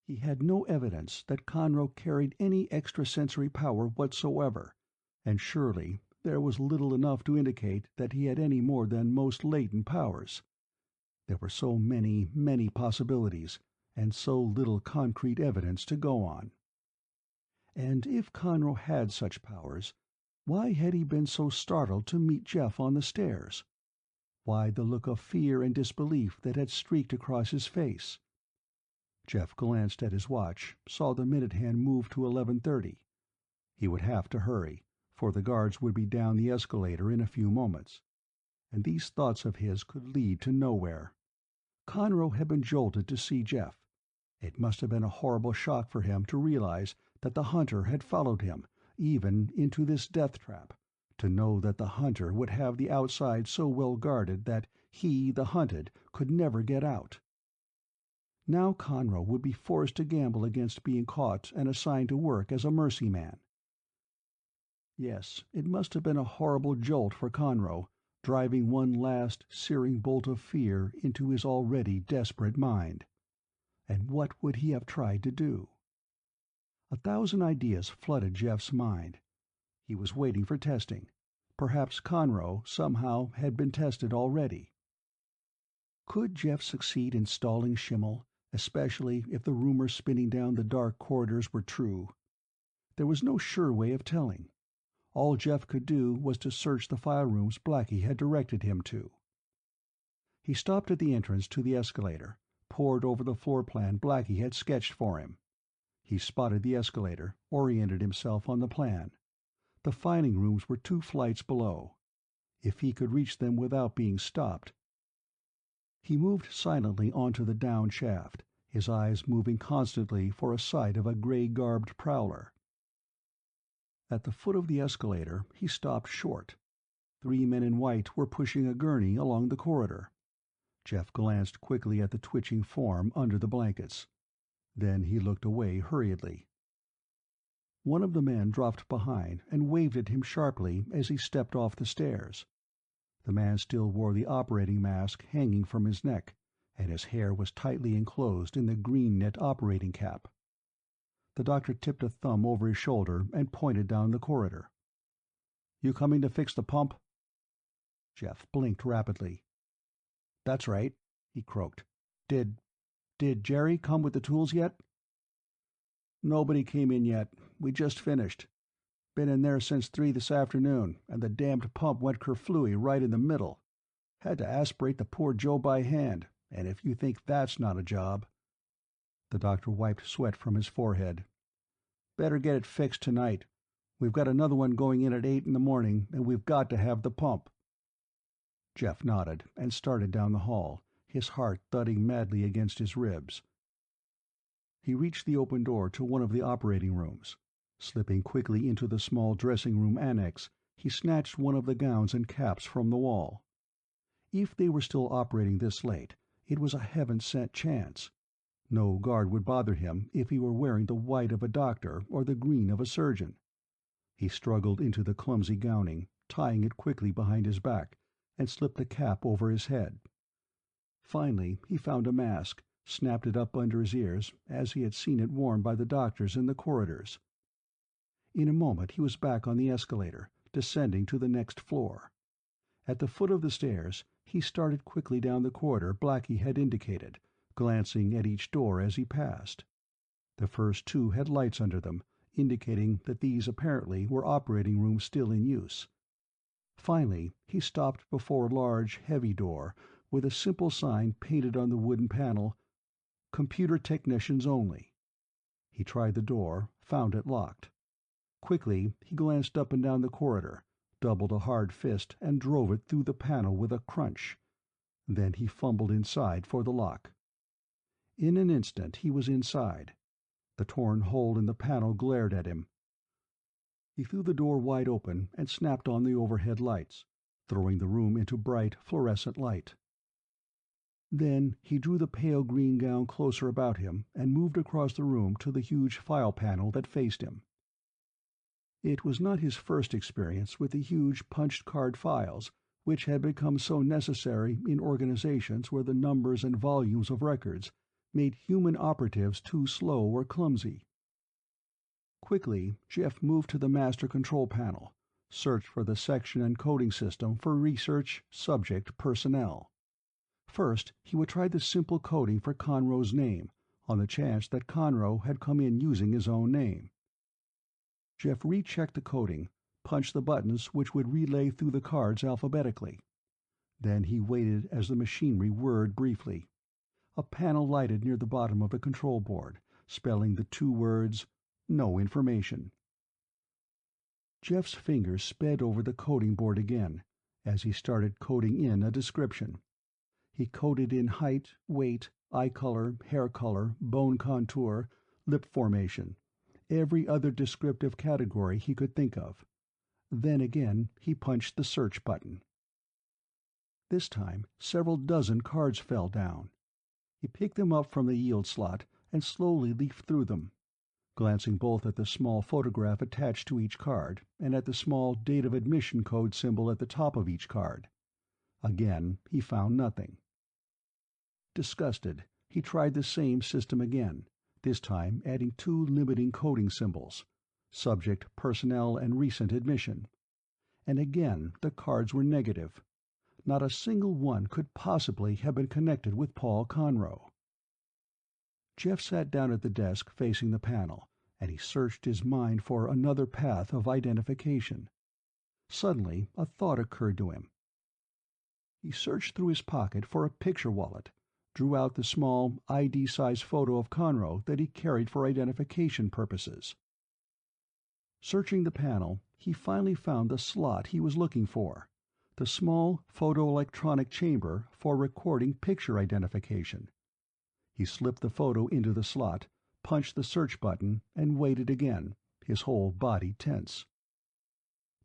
He had no evidence that Conroe carried any extrasensory power whatsoever, and surely there was little enough to indicate that he had any more than most latent powers. There were so many, many possibilities, and so little concrete evidence to go on. And if Conroe had such powers, why had he been so startled to meet Jeff on the stairs? Why the look of fear and disbelief that had streaked across his face? Jeff glanced at his watch, saw the minute hand move to 11:30. He would have to hurry, for the guards would be down the escalator in a few moments. And these thoughts of his could lead to nowhere. Conroe had been jolted to see Jeff. It must have been a horrible shock for him to realize that the hunter had followed him, even into this death trap, to know that the hunter would have the outside so well guarded that he, the hunted, could never get out. Now Conroe would be forced to gamble against being caught and assigned to work as a mercy man. Yes, it must have been a horrible jolt for Conroe, driving one last, searing bolt of fear into his already desperate mind. And what would he have tried to do? 1,000 ideas flooded Jeff's mind. He was waiting for testing. Perhaps Conroe, somehow, had been tested already. Could Jeff succeed in stalling Schimmel, especially if the rumors spinning down the dark corridors were true? There was no sure way of telling. All Jeff could do was to search the file rooms Blackie had directed him to. He stopped at the entrance to the escalator, pored over the floor plan Blackie had sketched for him. He spotted the escalator, oriented himself on the plan. The filing rooms were 2 flights below. If he could reach them without being stopped. He moved silently onto the down shaft, his eyes moving constantly for a sight of a gray-garbed prowler. At the foot of the escalator, he stopped short. 3 men in white were pushing a gurney along the corridor. Jeff glanced quickly at the twitching form under the blankets. Then he looked away hurriedly. One of the men dropped behind and waved at him sharply as he stepped off the stairs. The man still wore the operating mask hanging from his neck, and his hair was tightly enclosed in the green knit operating cap. The doctor tipped a thumb over his shoulder and pointed down the corridor. "You coming to fix the pump?" Jeff blinked rapidly. "That's right," he croaked. Did Jerry come with the tools yet?" "Nobody came in yet. We just finished. Been in there since 3 this afternoon, and the damned pump went kerflooey right in the middle. Had to aspirate the poor Joe by hand, and if you think that's not a job—" The doctor wiped sweat from his forehead. "Better get it fixed tonight. We've got another one going in at 8 in the morning, and we've got to have the pump." Jeff nodded and started down the hall, his heart thudding madly against his ribs. He reached the open door to one of the operating rooms. Slipping quickly into the small dressing-room annex, he snatched one of the gowns and caps from the wall. If they were still operating this late, it was a heaven-sent chance. No guard would bother him if he were wearing the white of a doctor or the green of a surgeon. He struggled into the clumsy gowning, tying it quickly behind his back, and slipped a cap over his head. Finally he found a mask, snapped it up under his ears, as he had seen it worn by the doctors in the corridors. In a moment he was back on the escalator, descending to the next floor. At the foot of the stairs, he started quickly down the corridor Blackie had indicated, glancing at each door as he passed. The first 2 had lights under them, indicating that these apparently were operating rooms still in use. Finally he stopped before a large, heavy door with a simple sign painted on the wooden panel, "Computer Technicians Only." He tried the door, found it locked. Quickly he glanced up and down the corridor, doubled a hard fist and drove it through the panel with a crunch. Then he fumbled inside for the lock. In an instant he was inside. The torn hole in the panel glared at him. He threw the door wide open and snapped on the overhead lights, throwing the room into bright, fluorescent light. Then he drew the pale green gown closer about him and moved across the room to the huge file panel that faced him. It was not his first experience with the huge punched card files, which had become so necessary in organizations where the numbers and volumes of records made human operatives too slow or clumsy. Quickly Jeff moved to the master control panel, Search for the section and coding system for research subject personnel. First, he would try the simple coding for Conroe's name, on the chance that Conroe had come in using his own name. Jeff rechecked the coding, punched the buttons which would relay through the cards alphabetically. Then he waited as the machinery whirred briefly. A panel lighted near the bottom of the control board, spelling the two words, "No information." Jeff's fingers sped over the coding board again, as he started coding in a description. He coded in height, weight, eye color, hair color, bone contour, lip formation, every other descriptive category he could think of. Then again he punched the search button. This time several dozen cards fell down. He picked them up from the yield slot and slowly leafed through them, glancing both at the small photograph attached to each card and at the small date of admission code symbol at the top of each card. Again he found nothing. Disgusted, he tried the same system again, this time adding two limiting coding symbols: subject, personnel, and recent admission. And again the cards were negative. Not a single one could possibly have been connected with Paul Conroe. Jeff sat down at the desk facing the panel, and he searched his mind for another path of identification. Suddenly a thought occurred to him. He searched through his pocket for a picture wallet, drew out the small ID-size photo of Conroe that he carried for identification purposes. Searching the panel, he finally found the slot he was looking for, the small photoelectronic chamber for recording picture identification. He slipped the photo into the slot, punched the search button, and waited again, his whole body tense.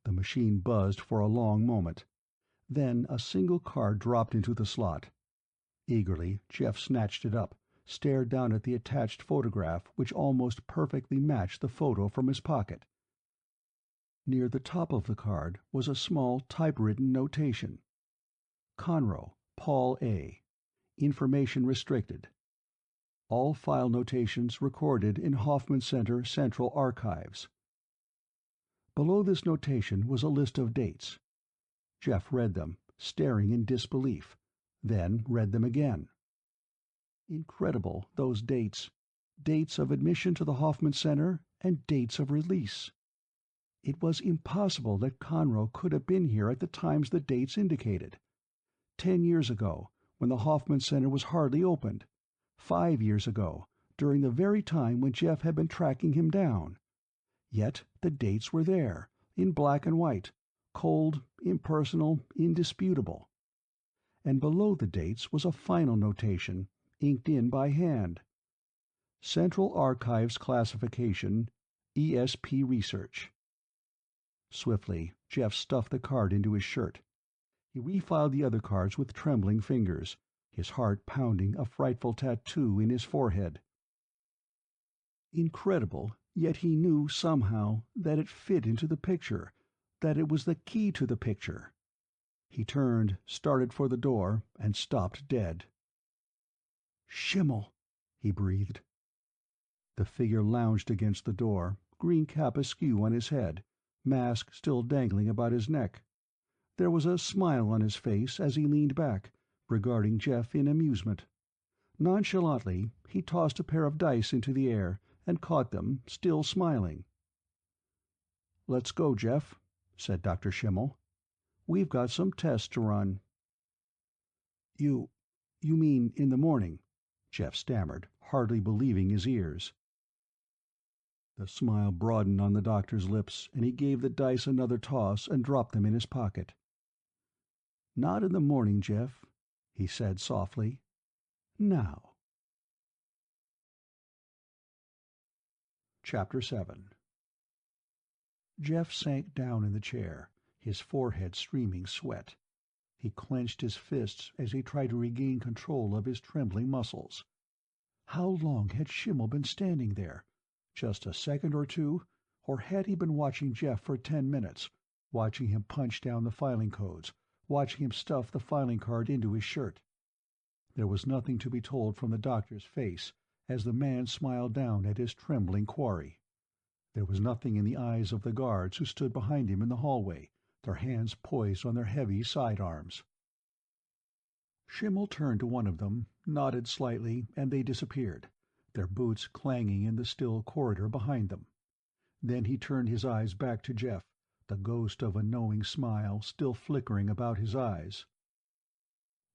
The machine buzzed for a long moment. Then a single card dropped into the slot. Eagerly, Jeff snatched it up, stared down at the attached photograph which almost perfectly matched the photo from his pocket. Near the top of the card was a small typewritten notation. Conroe, Paul A. Information restricted. All file notations recorded in Hoffman Center Central Archives. Below this notation was a list of dates. Jeff read them, staring in disbelief, then read them again. Incredible, those dates. Dates of admission to the Hoffman Center and dates of release. It was impossible that Conroe could have been here at the times the dates indicated. 10 years ago, when the Hoffman Center was hardly opened. 5 years ago, during the very time when Jeff had been tracking him down. Yet the dates were there, in black and white, cold, impersonal, indisputable. And below the dates was a final notation, inked in by hand. Central Archives Classification, ESP Research. Swiftly, Jeff stuffed the card into his shirt. He refiled the other cards with trembling fingers, his heart pounding a frightful tattoo in his forehead. Incredible, yet he knew somehow that it fit into the picture, that it was the key to the picture. He turned, started for the door, and stopped dead. "Schimmel," he breathed. The figure lounged against the door, green cap askew on his head, mask still dangling about his neck. There was a smile on his face as he leaned back, regarding Jeff in amusement. Nonchalantly, he tossed a pair of dice into the air and caught them, still smiling. "Let's go, Jeff," said Dr. Schimmel. "We've got some tests to run." You mean in the morning?" Jeff stammered, hardly believing his ears. The smile broadened on the doctor's lips, and he gave the dice another toss and dropped them in his pocket. "Not in the morning, Jeff," he said softly. "Now." Chapter 7. Jeff sank down in the chair, his forehead streaming sweat. He clenched his fists as he tried to regain control of his trembling muscles. How long had Schimmel been standing there? Just a second or two? Or had he been watching Jeff for 10 minutes, watching him punch down the filing codes, watching him stuff the filing card into his shirt? There was nothing to be told from the doctor's face as the man smiled down at his trembling quarry. There was nothing in the eyes of the guards who stood behind him in the hallway, their hands poised on their heavy sidearms. Schimmel turned to one of them, nodded slightly, and they disappeared, their boots clanging in the still corridor behind them. Then he turned his eyes back to Jeff, the ghost of a knowing smile still flickering about his eyes.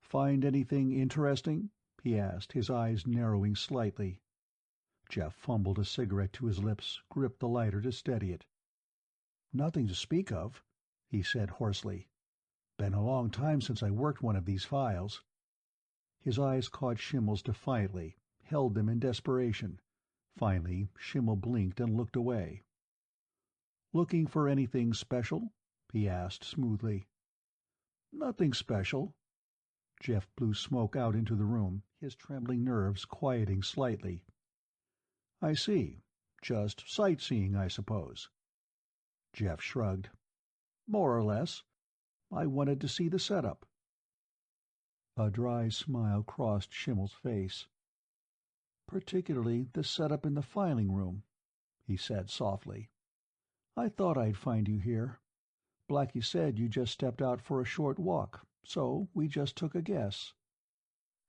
"Find anything interesting?" he asked, his eyes narrowing slightly. Jeff fumbled a cigarette to his lips, gripped the lighter to steady it. "Nothing to speak of," he said hoarsely. "Been a long time since I worked one of these files." His eyes caught Schimmel's defiantly, held them in desperation. Finally, Schimmel blinked and looked away. "Looking for anything special?" he asked smoothly. "Nothing special." Jeff blew smoke out into the room, his trembling nerves quieting slightly. "I see. Just sightseeing, I suppose." Jeff shrugged. "More or less. I wanted to see the setup." A dry smile crossed Schimmel's face. "Particularly the setup in the filing room," he said softly. "I thought I'd find you here. Blackie said you just stepped out for a short walk, so we just took a guess."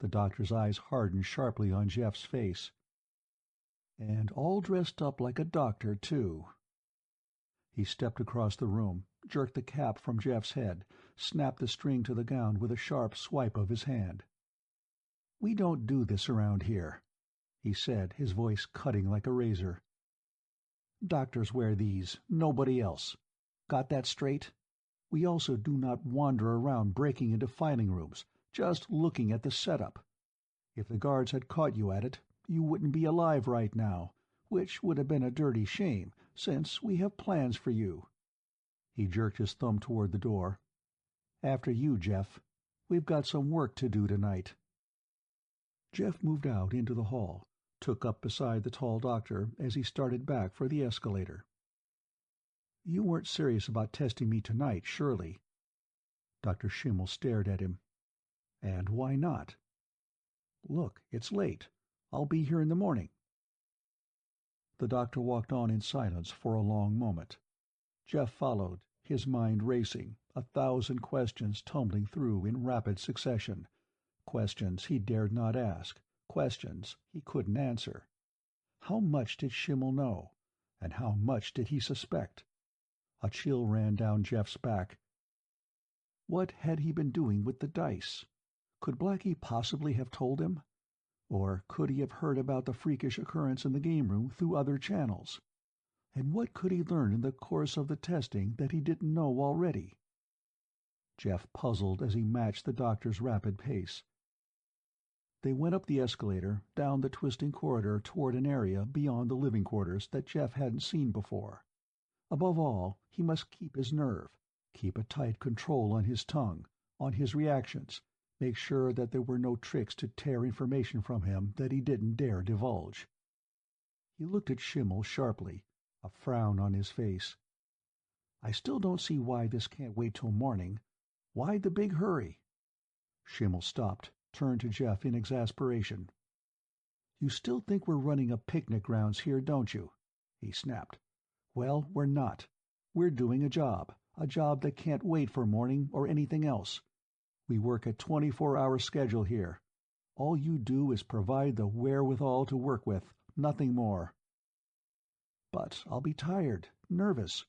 The doctor's eyes hardened sharply on Jeff's face. "And all dressed up like a doctor, too." He stepped across the room, jerked the cap from Jeff's head, snapped the string to the gown with a sharp swipe of his hand. "We don't do this around here," he said, his voice cutting like a razor. "Doctors wear these, nobody else. Got that straight? We also do not wander around breaking into filing rooms, just looking at the setup. If the guards had caught you at it, you wouldn't be alive right now, which would have been a dirty shame, since we have plans for you." He jerked his thumb toward the door. "After you, Jeff. We've got some work to do tonight." Jeff moved out into the hall, took up beside the tall doctor as he started back for the escalator. "You weren't serious about testing me tonight, surely?" Dr. Schimmel stared at him. "And why not?" "Look, it's late. I'll be here in the morning." The doctor walked on in silence for a long moment. Jeff followed, his mind racing, 1,000 questions tumbling through in rapid succession. Questions he dared not ask, questions he couldn't answer. How much did Schimmel know? And how much did he suspect? A chill ran down Jeff's back. What had he been doing with the dice? Could Blackie possibly have told him? Or could he have heard about the freakish occurrence in the game room through other channels? And what could he learn in the course of the testing that he didn't know already? Jeff puzzled as he matched the doctor's rapid pace. They went up the escalator, down the twisting corridor toward an area beyond the living quarters that Jeff hadn't seen before. Above all, he must keep his nerve, keep a tight control on his tongue, on his reactions, make sure that there were no tricks to tear information from him that he didn't dare divulge. He looked at Schimmel sharply, a frown on his face. "I still don't see why this can't wait till morning. Why the big hurry?" Schimmel stopped, turned to Jeff in exasperation. "You still think we're running a picnic grounds here, don't you?" he snapped. "Well, we're not. We're doing a job that can't wait for morning or anything else. We work a 24-hour schedule here. All you do is provide the wherewithal to work with, nothing more." "But I'll be tired, nervous.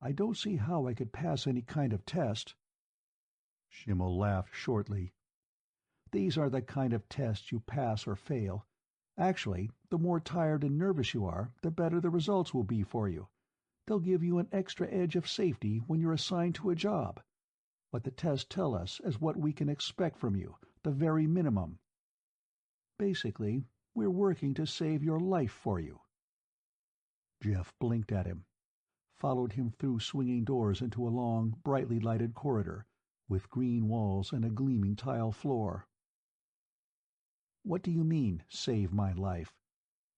I don't see how I could pass any kind of test." Schimmel laughed shortly. "These are the kind of tests you pass or fail. Actually, the more tired and nervous you are, the better the results will be for you. They'll give you an extra edge of safety when you're assigned to a job. What the tests tell us is what we can expect from you, the very minimum. Basically, we're working to save your life for you." Jeff blinked at him, followed him through swinging doors into a long, brightly lighted corridor, with green walls and a gleaming tile floor. "What do you mean, save my life?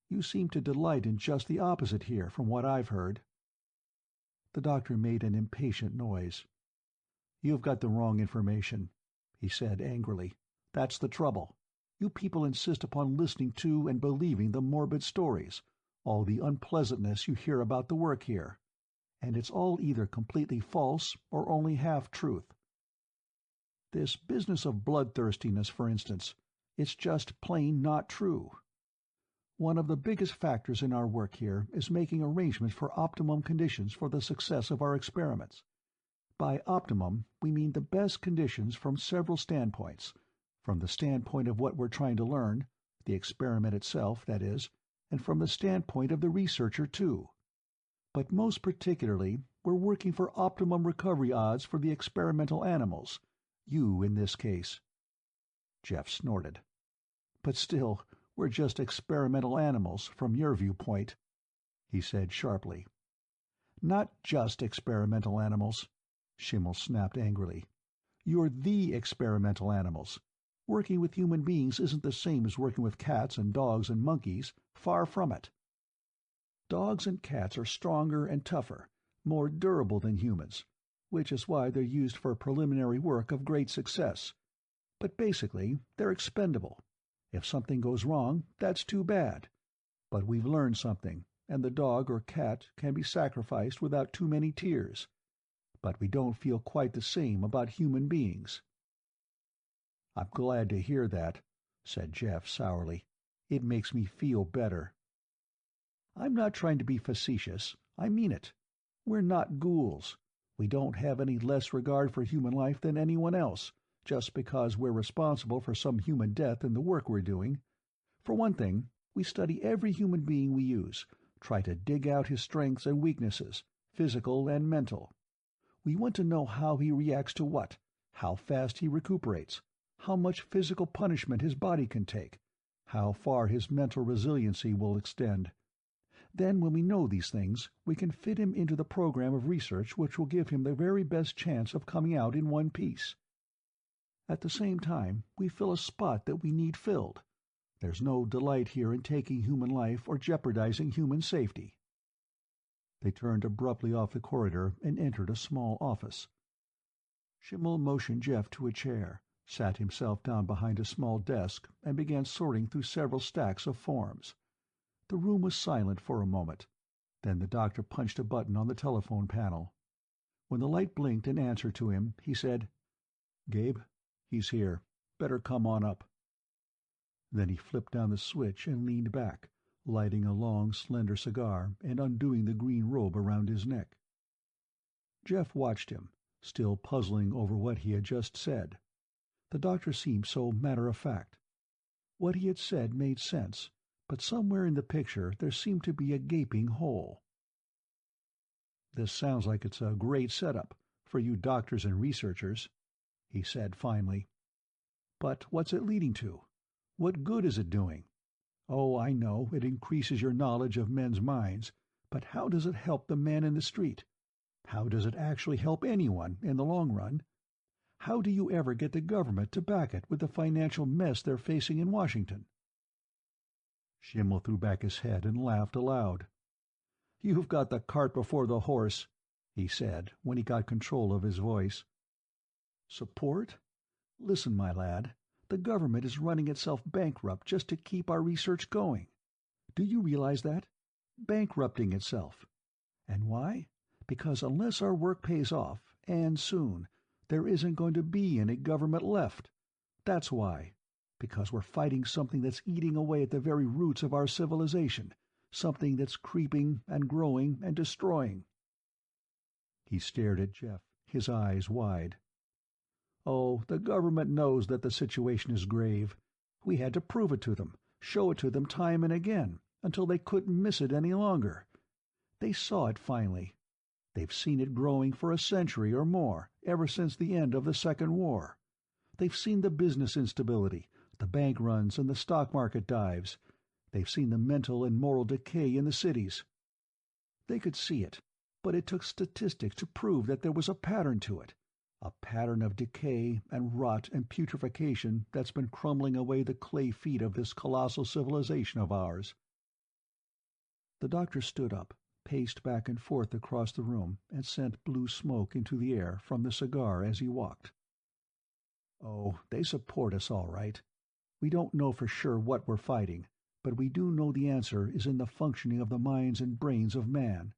You seem to delight in just the opposite here, from what I've heard." The doctor made an impatient noise. "You've got the wrong information," he said angrily. "That's the trouble. You people insist upon listening to and believing the morbid stories, all the unpleasantness you hear about the work here. And it's all either completely false or only half-truth. This business of bloodthirstiness, for instance, it's just plain not true. One of the biggest factors in our work here is making arrangements for optimum conditions for the success of our experiments. By optimum, we mean the best conditions from several standpoints. From the standpoint of what we're trying to learn, the experiment itself, that is, and from the standpoint of the researcher, too. But most particularly, we're working for optimum recovery odds for the experimental animals, you in this case. Jeff snorted. But still, we're just experimental animals, from your viewpoint, he said sharply. Not just experimental animals, Schimmel snapped angrily. You're the experimental animals. Working with human beings isn't the same as working with cats and dogs and monkeys, far from it. Dogs and cats are stronger and tougher, more durable than humans, which is why they're used for preliminary work of great success. But basically, they're expendable. If something goes wrong, that's too bad. But we've learned something, and the dog or cat can be sacrificed without too many tears. But we don't feel quite the same about human beings. I'm glad to hear that, said Jeff sourly. It makes me feel better. I'm not trying to be facetious. I mean it. We're not ghouls. We don't have any less regard for human life than anyone else, just because we're responsible for some human death in the work we're doing. For one thing, we study every human being we use, try to dig out his strengths and weaknesses, physical and mental. We want to know how he reacts to what, how fast he recuperates, how much physical punishment his body can take, how far his mental resiliency will extend. Then, when we know these things, we can fit him into the program of research which will give him the very best chance of coming out in one piece. At the same time, we fill a spot that we need filled. There's no delight here in taking human life or jeopardizing human safety. They turned abruptly off the corridor and entered a small office. Schimmel motioned Jeff to a chair, sat himself down behind a small desk, and began sorting through several stacks of forms. The room was silent for a moment. Then the doctor punched a button on the telephone panel. When the light blinked in answer to him, he said, "Gabe, he's here. Better come on up." Then he flipped down the switch and leaned back, lighting a long, slender cigar and undoing the green robe around his neck. Jeff watched him, still puzzling over what he had just said. The doctor seemed so matter-of-fact. What he had said made sense, but somewhere in the picture there seemed to be a gaping hole. "This sounds like it's a great setup for you doctors and researchers," he said finally. "But what's it leading to? What good is it doing? Oh, I know, it increases your knowledge of men's minds, but how does it help the man in the street? How does it actually help anyone in the long run? How do you ever get the government to back it with the financial mess they're facing in Washington?" Schimmel threw back his head and laughed aloud. "You've got the cart before the horse," he said, when he got control of his voice. "Support? Listen, my lad, the government is running itself bankrupt just to keep our research going. Do you realize that? Bankrupting itself. And why? Because unless our work pays off, and soon, there isn't going to be any government left. That's why. Because we're fighting something that's eating away at the very roots of our civilization, something that's creeping and growing and destroying." He stared at Jeff, his eyes wide. "Oh, the government knows that the situation is grave. We had to prove it to them, show it to them time and again, until they couldn't miss it any longer. They saw it finally. They've seen it growing for a century or more, ever since the end of the Second War. They've seen the business instability, the bank runs and the stock market dives. They've seen the mental and moral decay in the cities. They could see it, but it took statistics to prove that there was a pattern to it, a pattern of decay and rot and putrefaction that's been crumbling away the clay feet of this colossal civilization of ours." The doctor stood up, paced back and forth across the room, and sent blue smoke into the air from the cigar as he walked. "Oh, they support us all right. We don't know for sure what we're fighting, but we do know the answer is in the functioning of the minds and brains of man.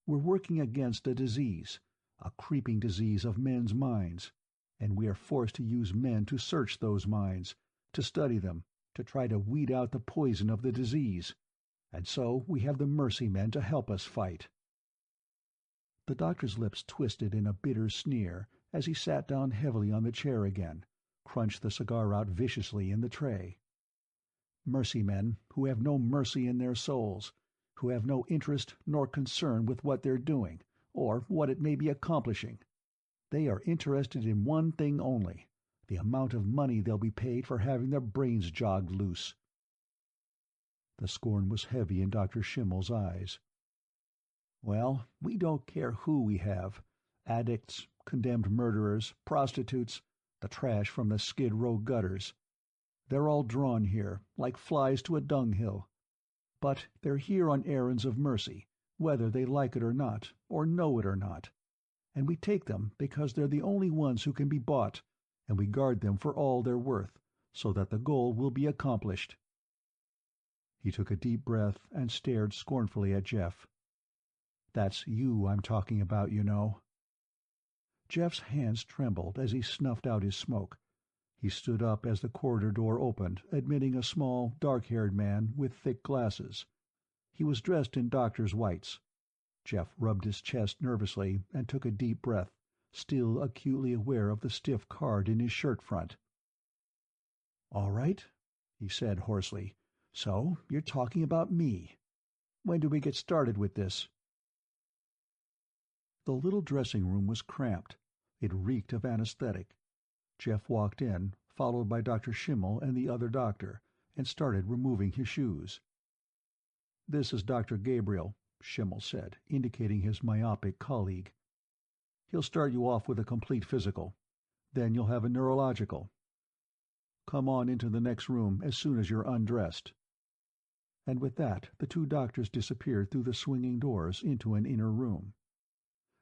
We're working against a disease, a creeping disease of men's minds, and we are forced to use men to search those minds, to study them, to try to weed out the poison of the disease. And so we have the Mercy Men to help us fight." The doctor's lips twisted in a bitter sneer as he sat down heavily on the chair again, crunched the cigar out viciously in the tray. "Mercy men who have no mercy in their souls, who have no interest nor concern with what they're doing, or what it may be accomplishing. They are interested in one thing only: the amount of money they'll be paid for having their brains jogged loose." The scorn was heavy in Dr. Schimmel's eyes. "Well, we don't care who we have. Addicts, condemned murderers, prostitutes, the trash from the Skid Row gutters. They're all drawn here, like flies to a dunghill. But they're here on errands of mercy, whether they like it or not, or know it or not. And we take them because they're the only ones who can be bought, and we guard them for all they're worth, so that the goal will be accomplished." He took a deep breath and stared scornfully at Jeff. "That's you I'm talking about, you know." Jeff's hands trembled as he snuffed out his smoke. He stood up as the corridor door opened, admitting a small, dark-haired man with thick glasses. He was dressed in doctor's whites. Jeff rubbed his chest nervously and took a deep breath, still acutely aware of the stiff card in his shirt front. "All right," he said hoarsely. "So you're talking about me. When do we get started with this?" The little dressing room was cramped. It reeked of anesthetic. Jeff walked in, followed by Dr. Schimmel and the other doctor, and started removing his shoes. "This is Dr. Gabriel," Schimmel said, indicating his myopic colleague. "He'll start you off with a complete physical. Then you'll have a neurological. Come on into the next room as soon as you're undressed." And with that the two doctors disappeared through the swinging doors into an inner room.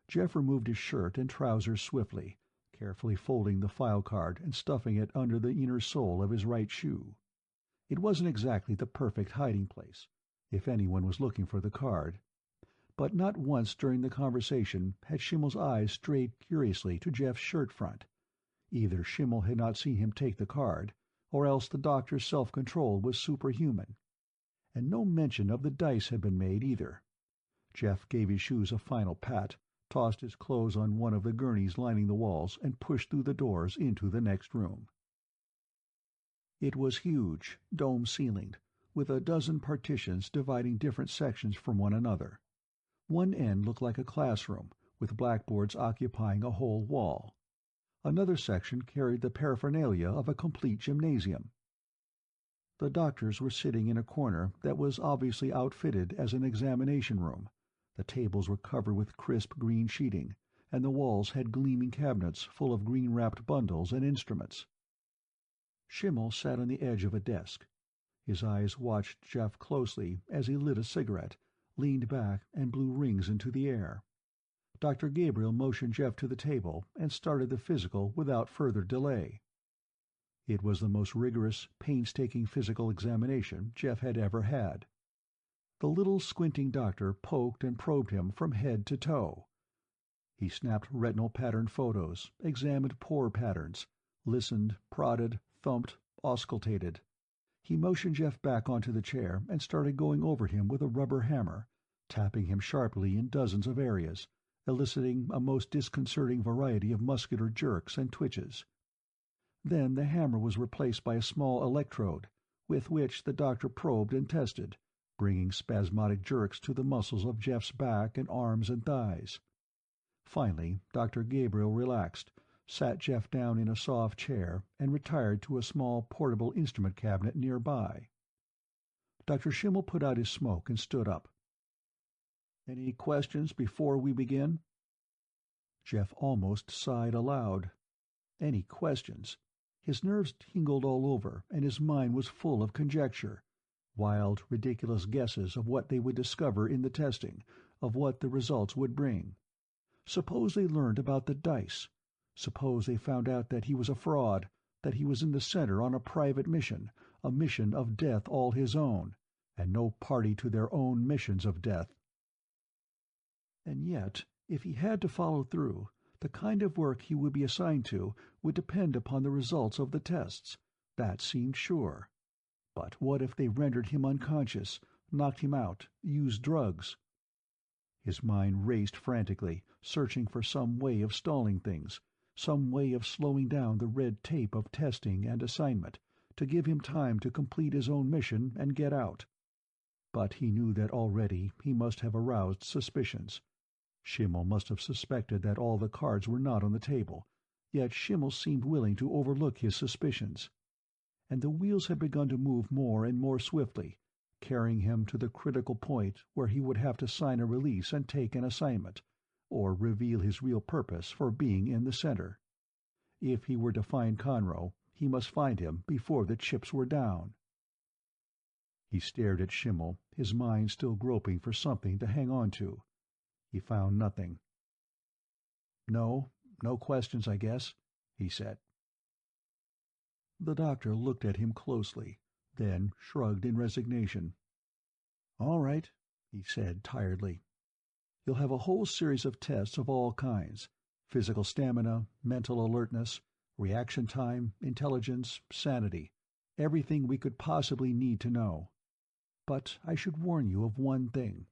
Jeff removed his shirt and trousers swiftly, carefully folding the file card and stuffing it under the inner sole of his right shoe. It wasn't exactly the perfect hiding place, if anyone was looking for the card. But not once during the conversation had Schimmel's eyes strayed curiously to Jeff's shirt front. Either Schimmel had not seen him take the card, or else the doctor's self-control was superhuman. And no mention of the dice had been made either. Jeff gave his shoes a final pat, tossed his clothes on one of the gurneys lining the walls, and pushed through the doors into the next room. It was huge, dome-ceilinged, with a dozen partitions dividing different sections from one another. One end looked like a classroom, with blackboards occupying a whole wall. Another section carried the paraphernalia of a complete gymnasium. The doctors were sitting in a corner that was obviously outfitted as an examination room. The tables were covered with crisp green sheeting, and the walls had gleaming cabinets full of green-wrapped bundles and instruments. Schimmel sat on the edge of a desk. His eyes watched Jeff closely as he lit a cigarette, leaned back, and blew rings into the air. Dr. Gabriel motioned Jeff to the table and started the physical without further delay. It was the most rigorous, painstaking physical examination Jeff had ever had. The little squinting doctor poked and probed him from head to toe. He snapped retinal pattern photos, examined pore patterns, listened, prodded, thumped, auscultated. He motioned Jeff back onto the chair and started going over him with a rubber hammer, tapping him sharply in dozens of areas, eliciting a most disconcerting variety of muscular jerks and twitches. Then the hammer was replaced by a small electrode, with which the doctor probed and tested, bringing spasmodic jerks to the muscles of Jeff's back and arms and thighs. Finally, Dr. Gabriel relaxed, sat Jeff down in a soft chair, and retired to a small portable instrument cabinet nearby. Dr. Schimmel put out his smoke and stood up. "Any questions before we begin?" Jeff almost sighed aloud. Any questions? His nerves tingled all over, and his mind was full of conjecture. Wild, ridiculous guesses of what they would discover in the testing, of what the results would bring. Suppose they learned about the dice. Suppose they found out that he was a fraud, that he was in the center on a private mission, a mission of death all his own, and no party to their own missions of death. And yet, if he had to follow through, the kind of work he would be assigned to would depend upon the results of the tests. That seemed sure. But what if they rendered him unconscious, knocked him out, used drugs? His mind raced frantically, searching for some way of stalling things, some way of slowing down the red tape of testing and assignment, to give him time to complete his own mission and get out. But he knew that already he must have aroused suspicions. Schimmel must have suspected that all the cards were not on the table, yet Schimmel seemed willing to overlook his suspicions. And the wheels had begun to move more and more swiftly, carrying him to the critical point where he would have to sign a release and take an assignment, or reveal his real purpose for being in the center. If he were to find Conroe, he must find him before the chips were down. He stared at Schimmel, his mind still groping for something to hang on to. He found nothing. No questions, I guess," he said. The doctor looked at him closely, then shrugged in resignation. "All right," he said tiredly. "You'll have a whole series of tests of all kinds: physical stamina, mental alertness, reaction time, intelligence, sanity, everything we could possibly need to know. But I should warn you of one thing."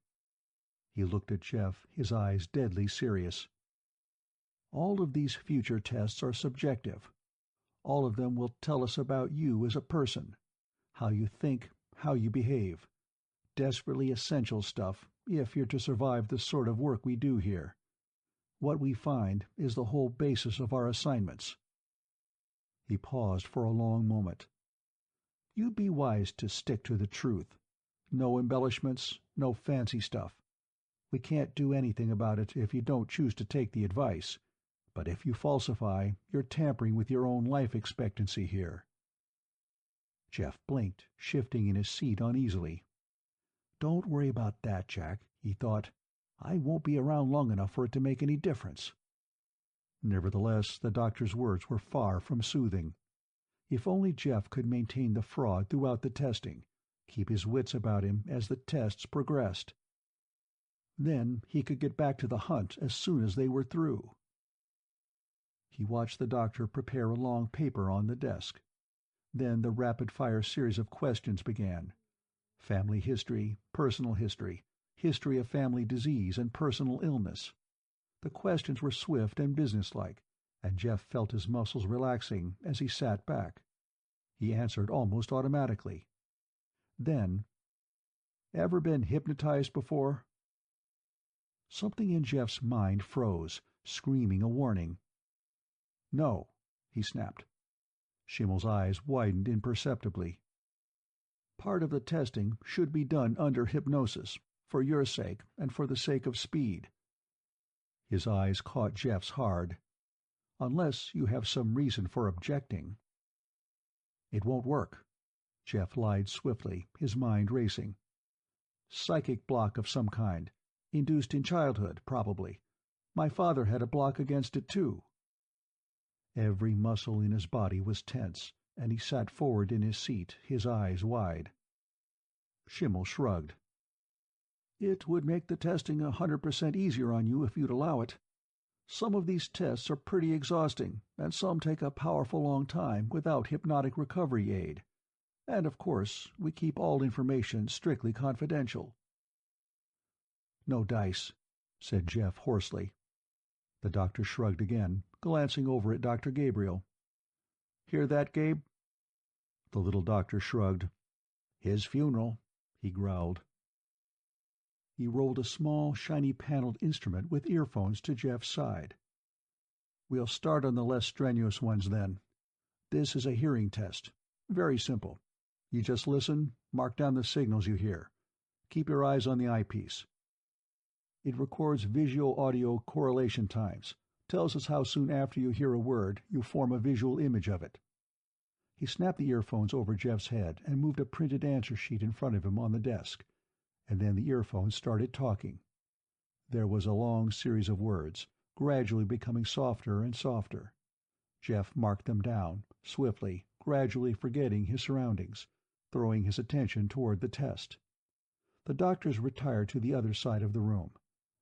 He looked at Jeff, his eyes deadly serious. "All of these future tests are subjective. All of them will tell us about you as a person, how you think, how you behave. Desperately essential stuff, if you're to survive the sort of work we do here. What we find is the whole basis of our assignments." He paused for a long moment. "You'd be wise to stick to the truth. No embellishments, no fancy stuff. We can't do anything about it if you don't choose to take the advice, but if you falsify, you're tampering with your own life expectancy here." Jeff blinked, shifting in his seat uneasily. "Don't worry about that, Jack," he thought. "I won't be around long enough for it to make any difference." Nevertheless, the doctor's words were far from soothing. If only Jeff could maintain the fraud throughout the testing, keep his wits about him as the tests progressed. Then he could get back to the hunt as soon as they were through. He watched the doctor prepare a long paper on the desk. Then the rapid-fire series of questions began. Family history, personal history, history of family disease and personal illness. The questions were swift and businesslike, and Jeff felt his muscles relaxing as he sat back. He answered almost automatically. Then, "Ever been hypnotized before?" Something in Jeff's mind froze, screaming a warning. "No," he snapped. Schimmel's eyes widened imperceptibly. "Part of the testing should be done under hypnosis, for your sake and for the sake of speed." His eyes caught Jeff's hard. "Unless you have some reason for objecting." "It won't work," Jeff lied swiftly, his mind racing. "Psychic block of some kind. Induced in childhood, probably. My father had a block against it, too." Every muscle in his body was tense, and he sat forward in his seat, his eyes wide. Schimmel shrugged. "It would make the testing 100% easier on you if you'd allow it. Some of these tests are pretty exhausting, and some take a powerful long time without hypnotic recovery aid. And of course, we keep all information strictly confidential." "No dice," said Jeff hoarsely. The doctor shrugged again, glancing over at Dr. Gabriel. "Hear that, Gabe?" The little doctor shrugged. "His funeral," he growled. He rolled a small, shiny-paneled instrument with earphones to Jeff's side. "We'll start on the less strenuous ones, then. This is a hearing test. Very simple. You just listen, mark down the signals you hear. Keep your eyes on the eyepiece. It records visual-audio correlation times, tells us how soon after you hear a word you form a visual image of it." He snapped the earphones over Jeff's head and moved a printed answer sheet in front of him on the desk, and then the earphones started talking. There was a long series of words, gradually becoming softer and softer. Jeff marked them down, swiftly, gradually forgetting his surroundings, throwing his attention toward the test. The doctors retired to the other side of the room.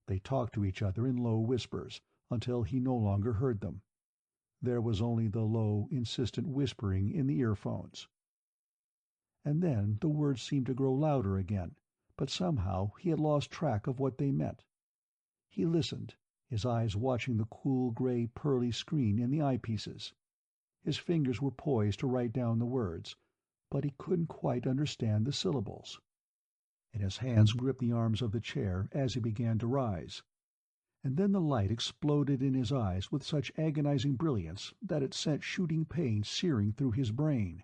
They talked to each other in low whispers, until he no longer heard them. There was only the low, insistent whispering in the earphones. And then the words seemed to grow louder again, but somehow he had lost track of what they meant. He listened, his eyes watching the cool gray pearly screen in the eyepieces. His fingers were poised to write down the words, but he couldn't quite understand the syllables. And his hands gripped the arms of the chair as he began to rise. And then the light exploded in his eyes with such agonizing brilliance that it sent shooting pain searing through his brain.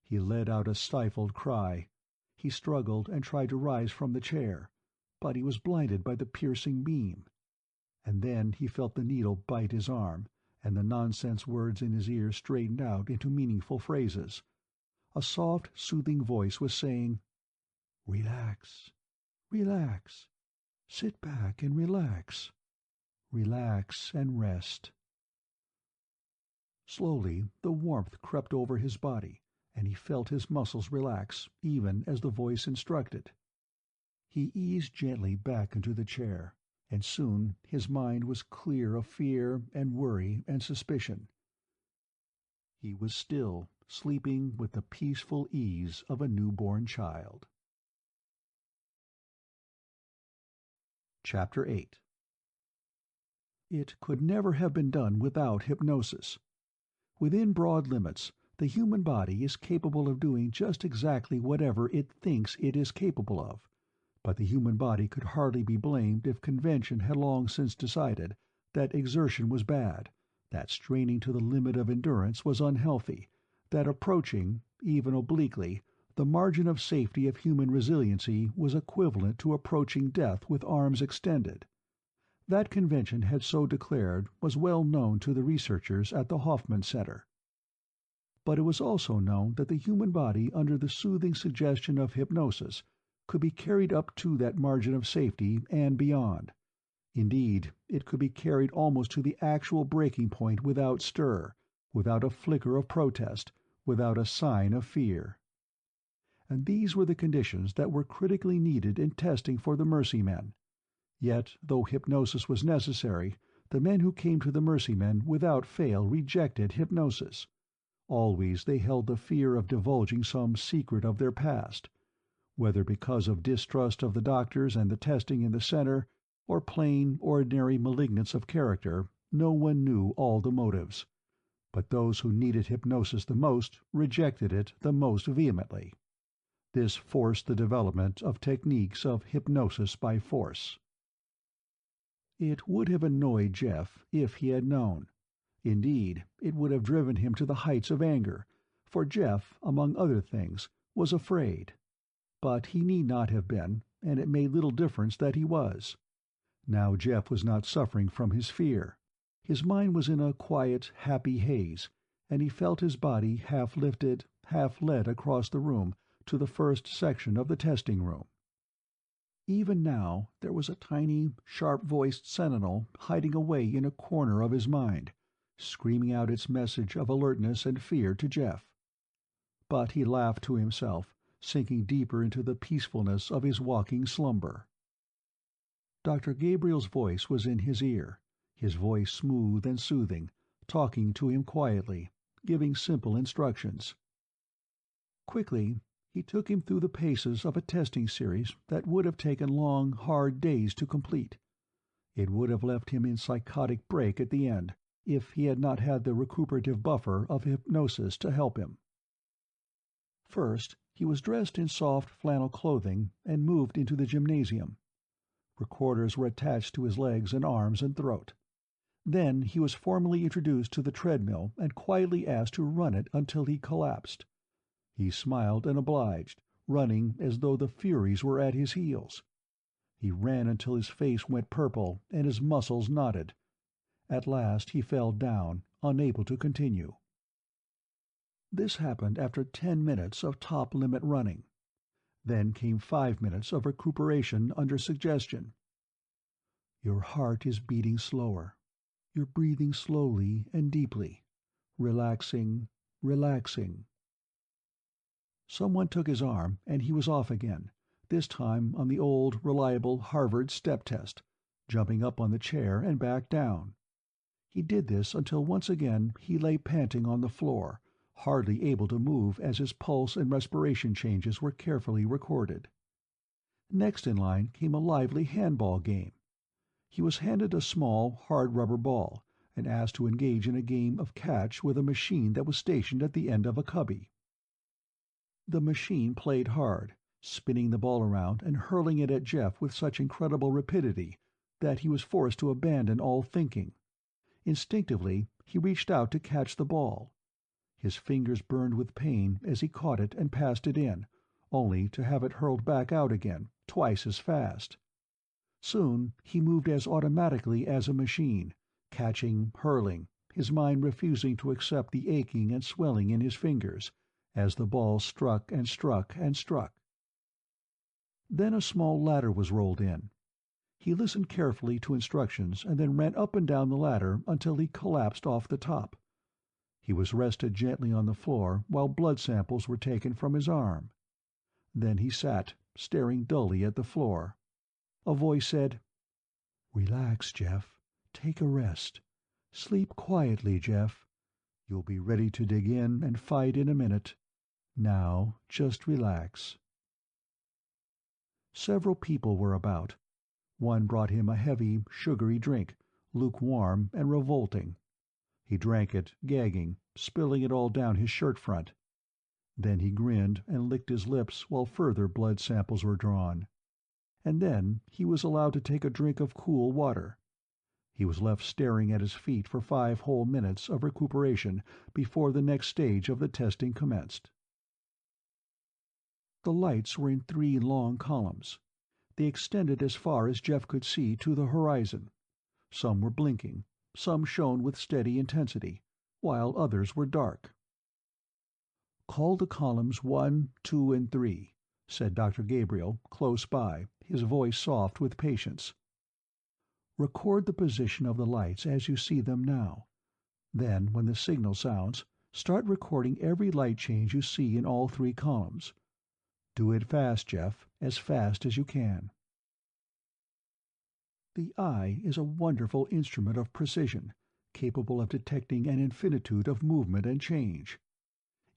He let out a stifled cry. He struggled and tried to rise from the chair, but he was blinded by the piercing beam. And then he felt the needle bite his arm, and the nonsense words in his ear straightened out into meaningful phrases. A soft, soothing voice was saying, "Relax, relax, sit back and relax, relax and rest." Slowly the warmth crept over his body, and he felt his muscles relax, even as the voice instructed. He eased gently back into the chair, and soon his mind was clear of fear and worry and suspicion. He was still, sleeping with the peaceful ease of a newborn child. Chapter 8. It could never have been done without hypnosis. Within broad limits, the human body is capable of doing just exactly whatever it thinks it is capable of, but the human body could hardly be blamed if convention had long since decided that exertion was bad, that straining to the limit of endurance was unhealthy, that approaching, even obliquely, the margin of safety of human resiliency was equivalent to approaching death with arms extended. That convention had so declared was well known to the researchers at the Hoffman Center. But it was also known that the human body, under the soothing suggestion of hypnosis, could be carried up to that margin of safety and beyond. Indeed, it could be carried almost to the actual breaking point without stir, without a flicker of protest, without a sign of fear. And these were the conditions that were critically needed in testing for the Mercy Men. Yet, though hypnosis was necessary, the men who came to the Mercy Men without fail rejected hypnosis. Always they held the fear of divulging some secret of their past. Whether because of distrust of the doctors and the testing in the center, or plain, ordinary malignance of character, no one knew all the motives. But those who needed hypnosis the most rejected it the most vehemently. This forced the development of techniques of hypnosis by force. It would have annoyed Jeff if he had known. Indeed, it would have driven him to the heights of anger, for Jeff, among other things, was afraid. But he need not have been, and it made little difference that he was. Now Jeff was not suffering from his fear. His mind was in a quiet, happy haze, and he felt his body half lifted, half led across the room to the first section of the testing room. Even now there was a tiny, sharp-voiced sentinel hiding away in a corner of his mind, screaming out its message of alertness and fear to Jeff. But he laughed to himself, sinking deeper into the peacefulness of his walking slumber. Dr. Gabriel's voice was in his ear, his voice smooth and soothing, talking to him quietly, giving simple instructions. Quickly, he took him through the paces of a testing series that would have taken long, hard days to complete. It would have left him in psychotic break at the end, if he had not had the recuperative buffer of hypnosis to help him. First, he was dressed in soft flannel clothing and moved into the gymnasium. Recorders were attached to his legs and arms and throat. Then he was formally introduced to the treadmill and quietly asked to run it until he collapsed. He smiled and obliged, running as though the Furies were at his heels. He ran until his face went purple and his muscles knotted. At last he fell down, unable to continue. This happened after 10 minutes of top-limit running. Then came 5 minutes of recuperation under suggestion. Your heart is beating slower. You're breathing slowly and deeply, relaxing, relaxing. Someone took his arm, and he was off again, this time on the old, reliable Harvard step test, jumping up on the chair and back down. He did this until once again he lay panting on the floor, hardly able to move as his pulse and respiration changes were carefully recorded. Next in line came a lively handball game. He was handed a small, hard rubber ball, and asked to engage in a game of catch with a machine that was stationed at the end of a cubby. The machine played hard, spinning the ball around and hurling it at Jeff with such incredible rapidity that he was forced to abandon all thinking. Instinctively, he reached out to catch the ball. His fingers burned with pain as he caught it and passed it in, only to have it hurled back out again, twice as fast. Soon he moved as automatically as a machine, catching, hurling, his mind refusing to accept the aching and swelling in his fingers, as the ball struck and struck and struck. Then a small ladder was rolled in. He listened carefully to instructions and then ran up and down the ladder until he collapsed off the top. He was rested gently on the floor while blood samples were taken from his arm. Then he sat, staring dully at the floor. A voice said, "Relax, Jeff. Take a rest. Sleep quietly, Jeff. You'll be ready to dig in and fight in a minute. Now, just relax." Several people were about. One brought him a heavy, sugary drink, lukewarm and revolting. He drank it, gagging, spilling it all down his shirt front. Then he grinned and licked his lips while further blood samples were drawn. And then he was allowed to take a drink of cool water. He was left staring at his feet for 5 whole minutes of recuperation before the next stage of the testing commenced. The lights were in 3 long columns. They extended as far as Jeff could see to the horizon. Some were blinking, some shone with steady intensity, while others were dark. "Call the columns 1, 2, and 3, said Dr. Gabriel, close by, his voice soft with patience. "Record the position of the lights as you see them now. Then, when the signal sounds, start recording every light change you see in all 3 columns. Do it fast, Jeff, as fast as you can." The eye is a wonderful instrument of precision, capable of detecting an infinitude of movement and change.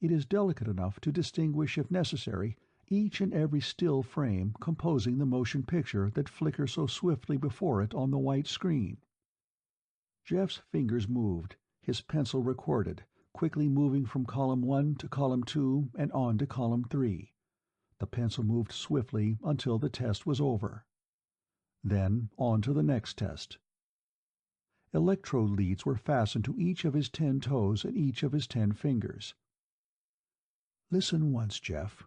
It is delicate enough to distinguish, if necessary, each and every still frame composing the motion picture that flickers so swiftly before it on the white screen. Jeff's fingers moved, his pencil recorded, quickly moving from column 1 to column 2 and on to column 3. The pencil moved swiftly until the test was over. Then on to the next test. Electrode leads were fastened to each of his 10 toes and each of his 10 fingers. "Listen once, Jeff.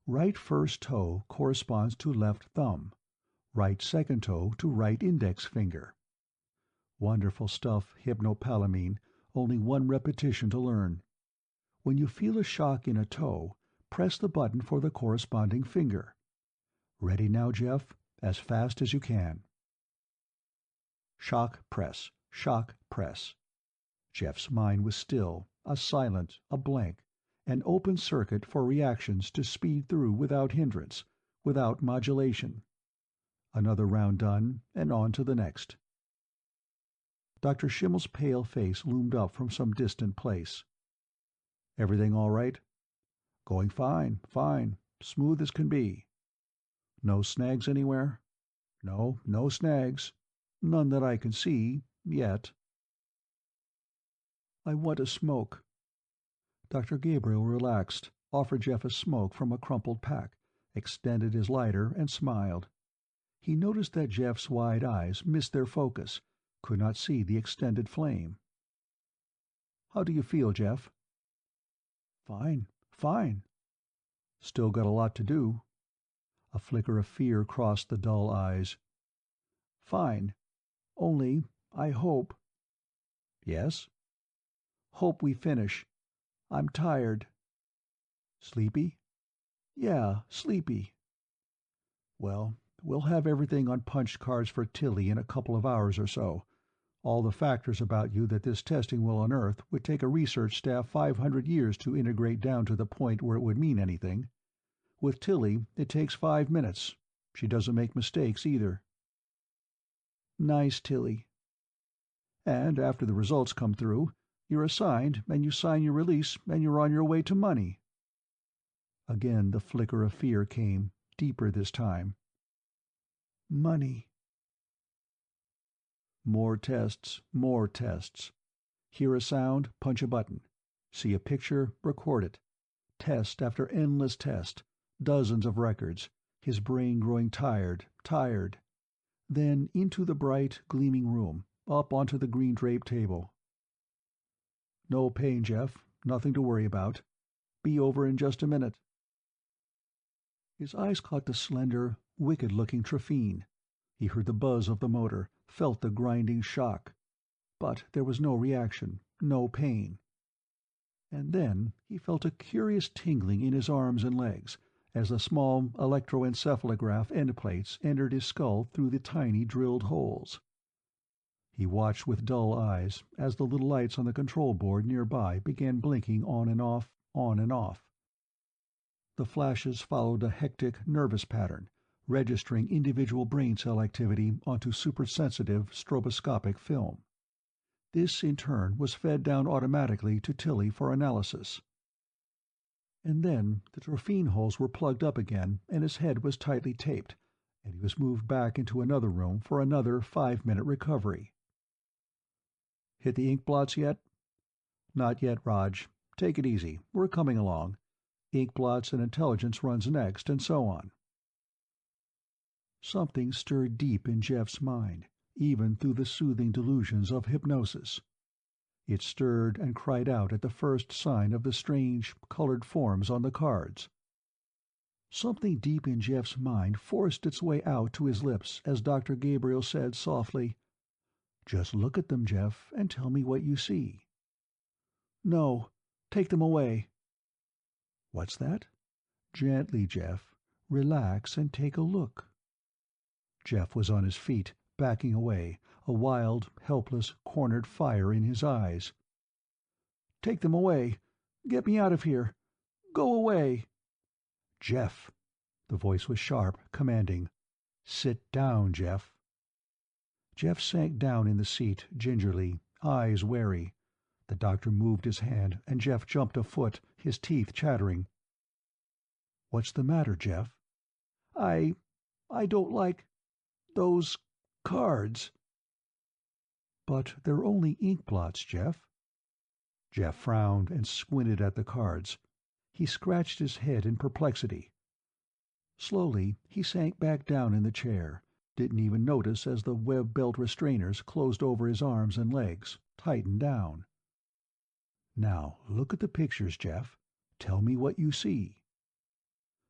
Right first toe corresponds to left thumb. Right second toe to right index finger." Wonderful stuff, hypnopalamine, only 1 repetition to learn. When you feel a shock in a toe, press the button for the corresponding finger. Ready now, Jeff? As fast as you can. Shock press, shock press. Jeff's mind was still, a silent, a blank, an open circuit for reactions to speed through without hindrance, without modulation. Another round done, and on to the next. Dr. Schimmel's pale face loomed up from some distant place. "Everything all right?" "Going fine, fine. Smooth as can be." "No snags anywhere?" "No, no snags. None that I can see, yet." "I want a smoke." Dr. Gabriel relaxed, offered Jeff a smoke from a crumpled pack, extended his lighter, and smiled. He noticed that Jeff's wide eyes missed their focus, could not see the extended flame. "How do you feel, Jeff?" "Fine, fine." "Still got a lot to do." A flicker of fear crossed the dull eyes. "Fine. Only, I hope—" "Yes?" "Hope we finish. I'm tired." "Sleepy?" "Yeah, sleepy." "Well, we'll have everything on punch cards for Tilly in a couple of hours or so. All the factors about you that this testing will unearth would take a research staff 500 years to integrate down to the point where it would mean anything. With Tilly, it takes 5 minutes. She doesn't make mistakes either." "Nice Tilly." "And after the results come through, you're assigned and you sign your release and you're on your way to money." Again the flicker of fear came, deeper this time. "Money." More tests, more tests. Hear a sound, punch a button. See a picture, record it. Test after endless test. Dozens of records. His brain growing tired, tired. Then into the bright, gleaming room, up onto the green-draped table. "No pain, Jeff. Nothing to worry about. Be over in just a minute." His eyes caught the slender, wicked-looking Trephine. He heard the buzz of the motor, felt the grinding shock. But there was no reaction, no pain. And then he felt a curious tingling in his arms and legs, as the small electroencephalograph endplates entered his skull through the tiny drilled holes. He watched with dull eyes as the little lights on the control board nearby began blinking on and off, on and off. The flashes followed a hectic, nervous pattern, registering individual brain cell activity onto supersensitive stroboscopic film. This, in turn, was fed down automatically to Tilly for analysis. And then the Trephine holes were plugged up again, and his head was tightly taped, and he was moved back into another room for another 5-minute recovery. "Hit the ink blots yet?" "Not yet, Raj. Take it easy. We're coming along. Ink blots and intelligence runs next, and so on." Something stirred deep in Jeff's mind, even through the soothing delusions of hypnosis. It stirred and cried out at the first sign of the strange, colored forms on the cards. Something deep in Jeff's mind forced its way out to his lips as Dr. Gabriel said softly, "Just look at them, Jeff, and tell me what you see." "No. Take them away." "What's that?" "Gently, Jeff. Relax and take a look." Jeff was on his feet, backing away, a wild, helpless, cornered fire in his eyes. "Take them away. Get me out of here. Go away." "Jeff." The voice was sharp, commanding. "Sit down, Jeff." Jeff sank down in the seat, gingerly, eyes wary. The doctor moved his hand, and Jeff jumped a foot, his teeth chattering. "What's the matter, Jeff?" I don't like those cards." "But they're only ink blots, Jeff." Jeff frowned and squinted at the cards. He scratched his head in perplexity. Slowly he sank back down in the chair, didn't even notice as the web belt restrainers closed over his arms and legs, tightened down. "Now look at the pictures, Jeff. Tell me what you see."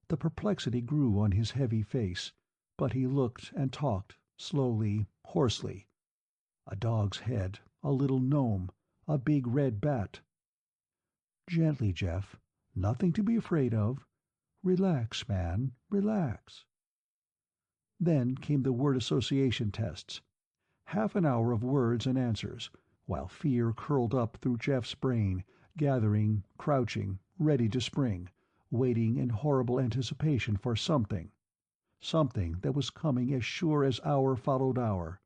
The perplexity grew on his heavy face, but he looked and talked, slowly, hoarsely. A dog's head, a little gnome, a big red bat. "Gently, Jeff. Nothing to be afraid of. Relax, man, relax." Then came the word association tests. Half an hour of words and answers, while fear curled up through Jeff's brain, gathering, crouching, ready to spring, waiting in horrible anticipation for something. Something that was coming as sure as hour followed hour.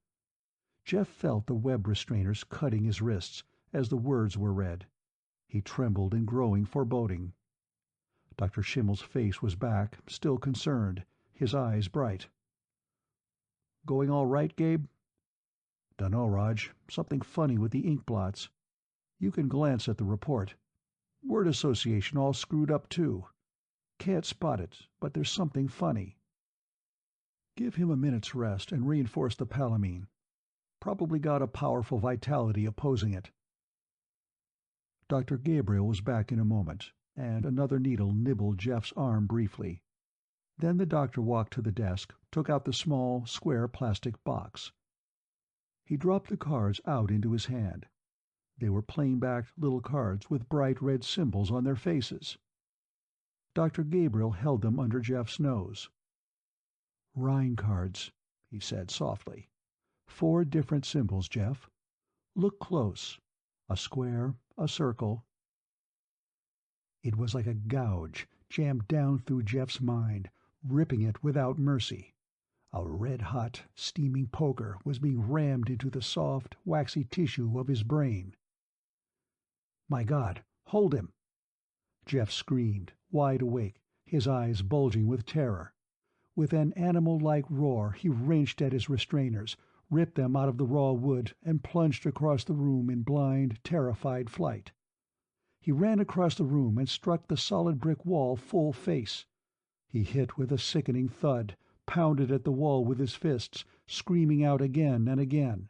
Jeff felt the web restrainers cutting his wrists as the words were read. He trembled in growing foreboding. Dr. Schimmel's face was back, still concerned, his eyes bright. "Going all right, Gabe?" "Dunno, Raj. Something funny with the ink blots. You can glance at the report. Word association all screwed up, too. Can't spot it, but there's something funny. Give him a minute's rest and reinforce the palamine. Probably got a powerful vitality opposing it." Dr. Gabriel was back in a moment, and another needle nibbled Jeff's arm briefly. Then the doctor walked to the desk, took out the small, square plastic box. He dropped the cards out into his hand. They were plain-backed little cards with bright red symbols on their faces. Dr. Gabriel held them under Jeff's nose. "Rhine cards," he said softly. "4 different symbols, Jeff. Look close. A square, a circle. It was like a gouge jammed down through Jeff's mind, ripping it without mercy. A red-hot, steaming poker was being rammed into the soft, waxy tissue of his brain. "My God, hold him!" Jeff screamed, wide awake, his eyes bulging with terror. With an animal-like roar he wrenched at his restrainers, ripped them out of the raw wood, and plunged across the room in blind, terrified flight. He ran across the room and struck the solid brick wall full face. He hit with a sickening thud, pounded at the wall with his fists, screaming out again and again.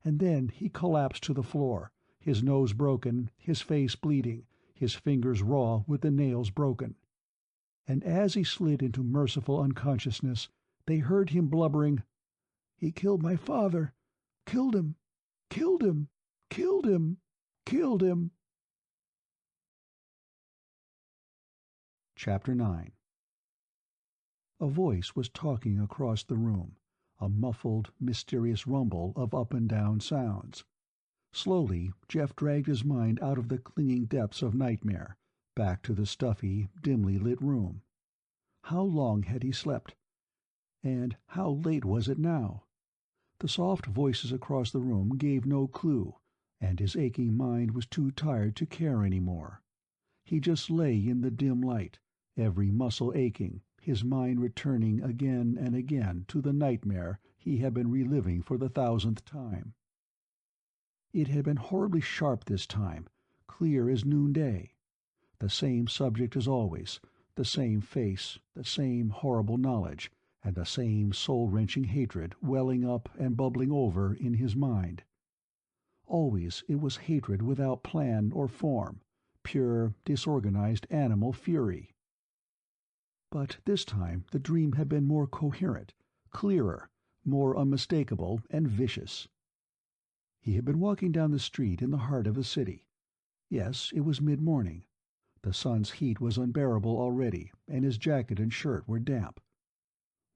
And then he collapsed to the floor, his nose broken, his face bleeding, his fingers raw with the nails broken. And as he slid into merciful unconsciousness, they heard him blubbering, "He killed my father. Killed him. Killed him. Killed him. Killed him." Chapter 9. A voice was talking across the room, a muffled, mysterious rumble of up and down sounds. Slowly, Jeff dragged his mind out of the clinging depths of nightmare, back to the stuffy, dimly lit room. How long had he slept? And how late was it now? The soft voices across the room gave no clue, and his aching mind was too tired to care any more. He just lay in the dim light, every muscle aching, his mind returning again and again to the nightmare he had been reliving for the 1,000th time. It had been horribly sharp this time, clear as noonday. The same subject as always, the same face, the same horrible knowledge, and the same soul-wrenching hatred welling up and bubbling over in his mind. Always it was hatred without plan or form, pure, disorganized animal fury. But this time the dream had been more coherent, clearer, more unmistakable and vicious. He had been walking down the street in the heart of the city. Yes, it was mid-morning. The sun's heat was unbearable already, and his jacket and shirt were damp.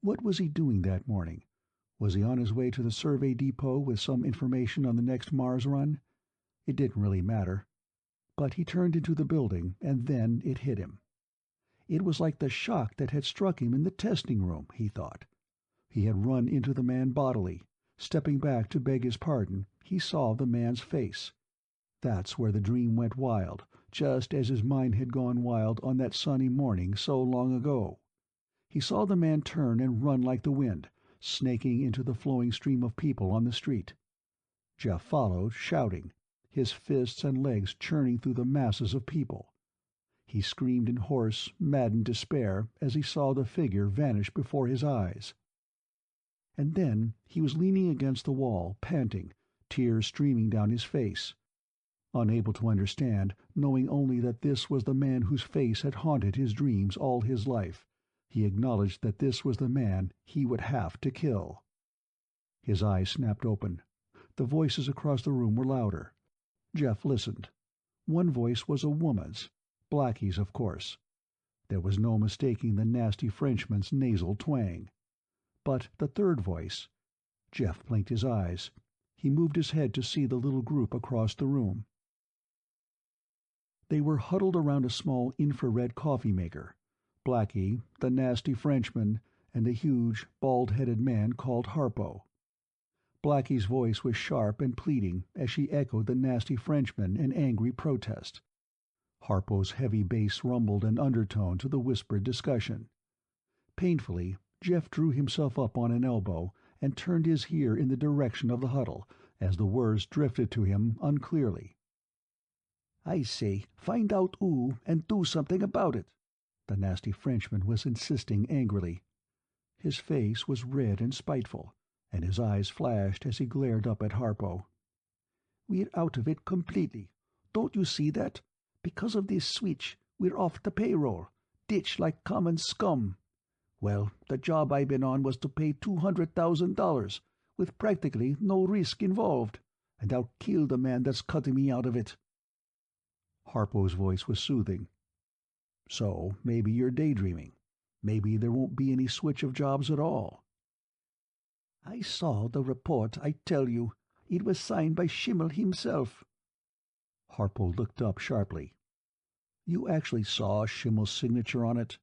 What was he doing that morning? Was he on his way to the survey depot with some information on the next Mars run? It didn't really matter. But he turned into the building, and then it hit him. It was like the shock that had struck him in the testing room, he thought. He had run into the man bodily. Stepping back to beg his pardon, he saw the man's face. That's where the dream went wild, just as his mind had gone wild on that sunny morning so long ago. He saw the man turn and run like the wind, snaking into the flowing stream of people on the street. Jeff followed, shouting, his fists and legs churning through the masses of people. He screamed in hoarse, maddened despair as he saw the figure vanish before his eyes. And then he was leaning against the wall, panting, tears streaming down his face. Unable to understand, knowing only that this was the man whose face had haunted his dreams all his life, he acknowledged that this was the man he would have to kill. His eyes snapped open. The voices across the room were louder. Jeff listened. One voice was a woman's. Blackie's, of course. There was no mistaking the nasty Frenchman's nasal twang. But the third voice... Jeff blinked his eyes. He moved his head to see the little group across the room. They were huddled around a small infrared coffee maker. Blackie, the nasty Frenchman, and a huge, bald-headed man called Harpo. Blackie's voice was sharp and pleading as she echoed the nasty Frenchman in angry protest. Harpo's heavy bass rumbled an undertone to the whispered discussion. Painfully, Jeff drew himself up on an elbow and turned his ear in the direction of the huddle as the words drifted to him unclearly. "I say, find out who and do something about it," the nasty Frenchman was insisting angrily. His face was red and spiteful, and his eyes flashed as he glared up at Harpo. "We're out of it completely. Don't you see that? Because of this switch, we're off the payroll, ditched like common scum. Well, the job I've been on was to pay $200,000, with practically no risk involved, and I'll kill the man that's cutting me out of it." Harpo's voice was soothing. "So maybe you're daydreaming. Maybe there won't be any switch of jobs at all." "I saw the report, I tell you. It was signed by Schimmel himself." Harpo looked up sharply. "You actually saw Schimmel's signature on it?"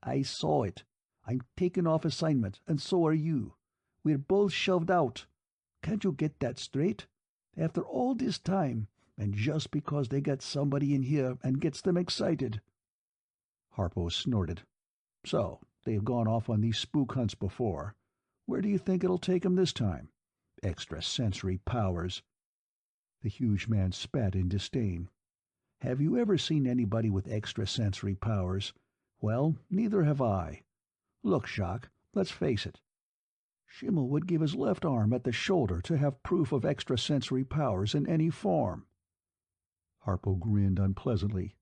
"I saw it. I'm taken off assignment, and so are you. We're both shoved out. Can't you get that straight? After all this time, and just because they got somebody in here and gets them excited." Harpo snorted. "So, they've gone off on these spook hunts before. Where do you think it'll take 'em this time? Extrasensory powers." The huge man spat in disdain. "Have you ever seen anybody with extrasensory powers? Well, neither have I. Look, Jacques, let's face it. Schimmel would give his left arm at the shoulder to have proof of extrasensory powers in any form." Harpo grinned unpleasantly.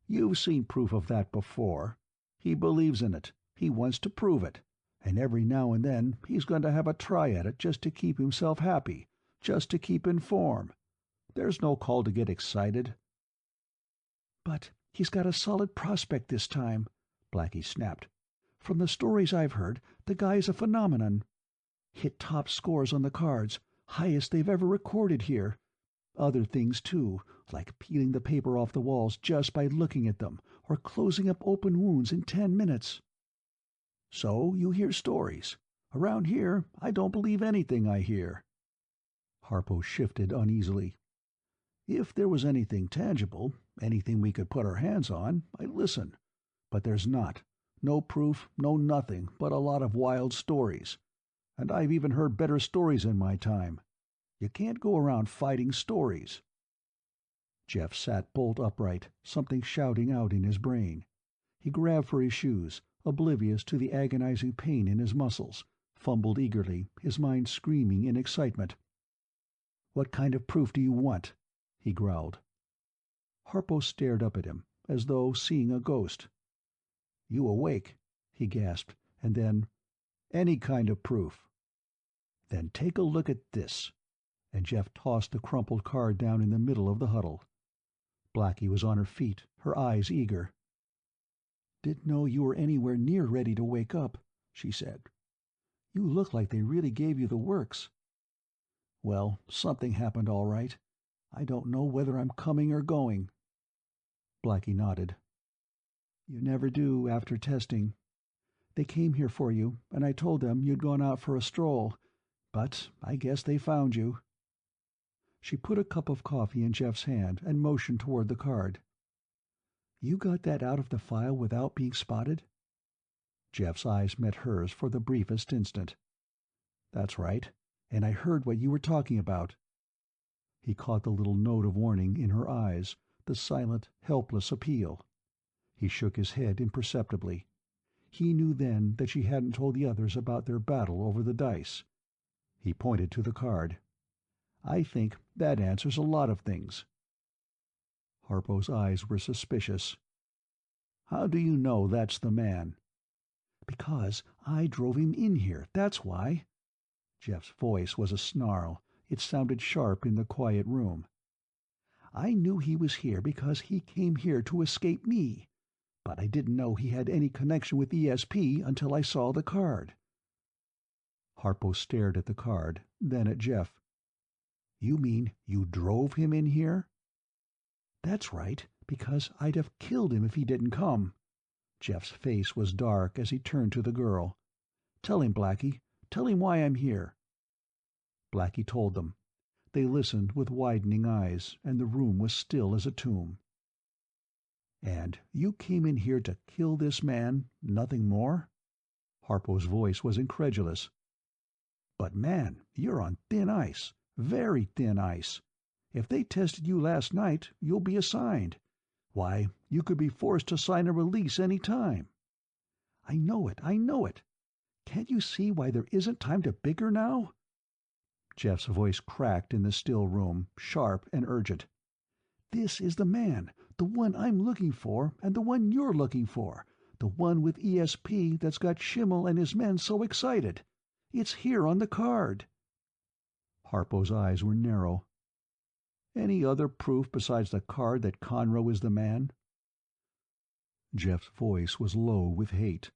"You've seen proof of that before. He believes in it. He wants to prove it. And every now and then he's going to have a try at it just to keep himself happy, just to keep in form. There's no call to get excited." "But he's got a solid prospect this time," Blackie snapped. "From the stories I've heard, the guy's a phenomenon. Hit top scores on the cards, highest they've ever recorded here. Other things, too, like peeling the paper off the walls just by looking at them, or closing up open wounds in 10 minutes. "So you hear stories. Around here, I don't believe anything I hear." Harpo shifted uneasily. "If there was anything tangible, anything we could put our hands on, I'd listen. But there's not. No proof, no nothing, but a lot of wild stories. And I've even heard better stories in my time. You can't go around fighting stories." Jeff sat bolt upright, something shouting out in his brain. He grabbed for his shoes, oblivious to the agonizing pain in his muscles, fumbled eagerly, his mind screaming in excitement. "What kind of proof do you want?" he growled. Harpo stared up at him, as though seeing a ghost. "You awake?" he gasped, and then, "Any kind of proof." "Then take a look at this." And Jeff tossed the crumpled card down in the middle of the huddle. Blackie was on her feet, her eyes eager. "Didn't know you were anywhere near ready to wake up," she said. "You look like they really gave you the works." "Well, something happened all right. I don't know whether I'm coming or going." Blackie nodded. "You never do after testing. They came here for you, and I told them you'd gone out for a stroll, but I guess they found you." She put a cup of coffee in Jeff's hand and motioned toward the card. "You got that out of the file without being spotted?" Jeff's eyes met hers for the briefest instant. "That's right, and I heard what you were talking about." He caught the little note of warning in her eyes, the silent, helpless appeal. He shook his head imperceptibly. He knew then that she hadn't told the others about their battle over the dice. He pointed to the card. "I think that answers a lot of things." Harpo's eyes were suspicious. "How do you know that's the man?" "Because I drove him in here, that's why." Jeff's voice was a snarl. It sounded sharp in the quiet room. "I knew he was here because he came here to escape me. But I didn't know he had any connection with ESP until I saw the card." Harpo stared at the card, then at Jeff. "You mean you drove him in here?" "That's right, because I'd have killed him if he didn't come." Jeff's face was dark as he turned to the girl. "Tell him, Blackie. Tell him why I'm here." Blackie told them. They listened with widening eyes, and the room was still as a tomb. "And you came in here to kill this man, nothing more?" Harpo's voice was incredulous. "But man, you're on thin ice, very thin ice. If they tested you last night, you'll be assigned. Why, you could be forced to sign a release any time." I know it. Can't you see why there isn't time to bicker now?" Jeff's voice cracked in the still room, sharp and urgent. "This is the man, the one I'm looking for and the one you're looking for, the one with ESP that's got Schimmel and his men so excited. It's here on the card." Harpo's eyes were narrow. "Any other proof besides the card that Conroe is the man?" Jeff's voice was low with hate.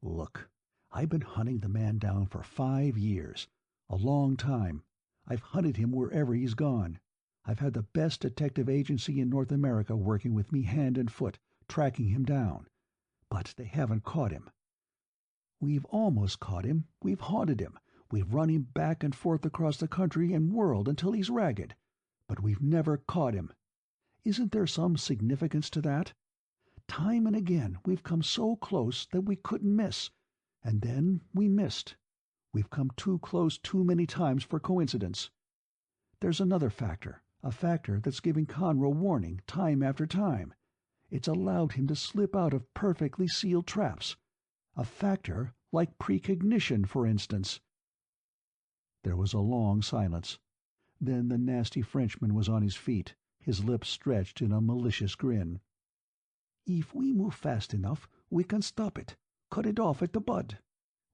"Look, I've been hunting the man down for 5 years. A long time. I've hunted him wherever he's gone. I've had the best detective agency in North America working with me hand and foot, tracking him down. But they haven't caught him. We've almost caught him. We've haunted him. We've run him back and forth across the country and world until he's ragged. But we've never caught him. Isn't there some significance to that? Time and again we've come so close that we couldn't miss, and then we missed. We've come too close too many times for coincidence. There's another factor, a factor that's giving Conroe warning time after time. It's allowed him to slip out of perfectly sealed traps. A factor like precognition, for instance." There was a long silence. Then the nasty Frenchman was on his feet, his lips stretched in a malicious grin. "If we move fast enough, we can stop it, cut it off at the bud.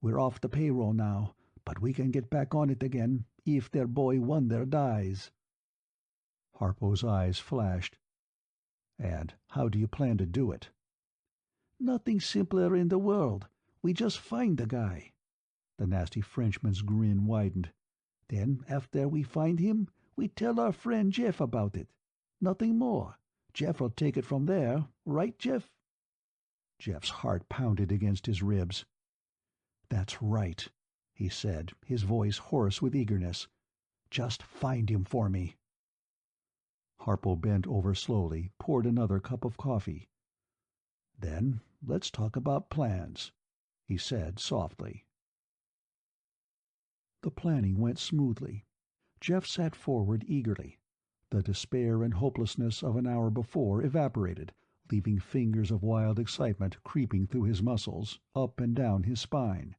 We're off the payroll now, but we can get back on it again if their boy Wonder dies." Harpo's eyes flashed. "And how do you plan to do it?" "Nothing simpler in the world. We just find the guy." The nasty Frenchman's grin widened. "Then, after we find him, we tell our friend Jeff about it. Nothing more. Jeff'll take it from there, right, Jeff?" Jeff's heart pounded against his ribs. "That's right," he said, his voice hoarse with eagerness. "Just find him for me." Harpo bent over slowly, poured another cup of coffee. "Then let's talk about plans," he said softly. The planning went smoothly. Jeff sat forward eagerly. The despair and hopelessness of an hour before evaporated, leaving fingers of wild excitement creeping through his muscles, up and down his spine.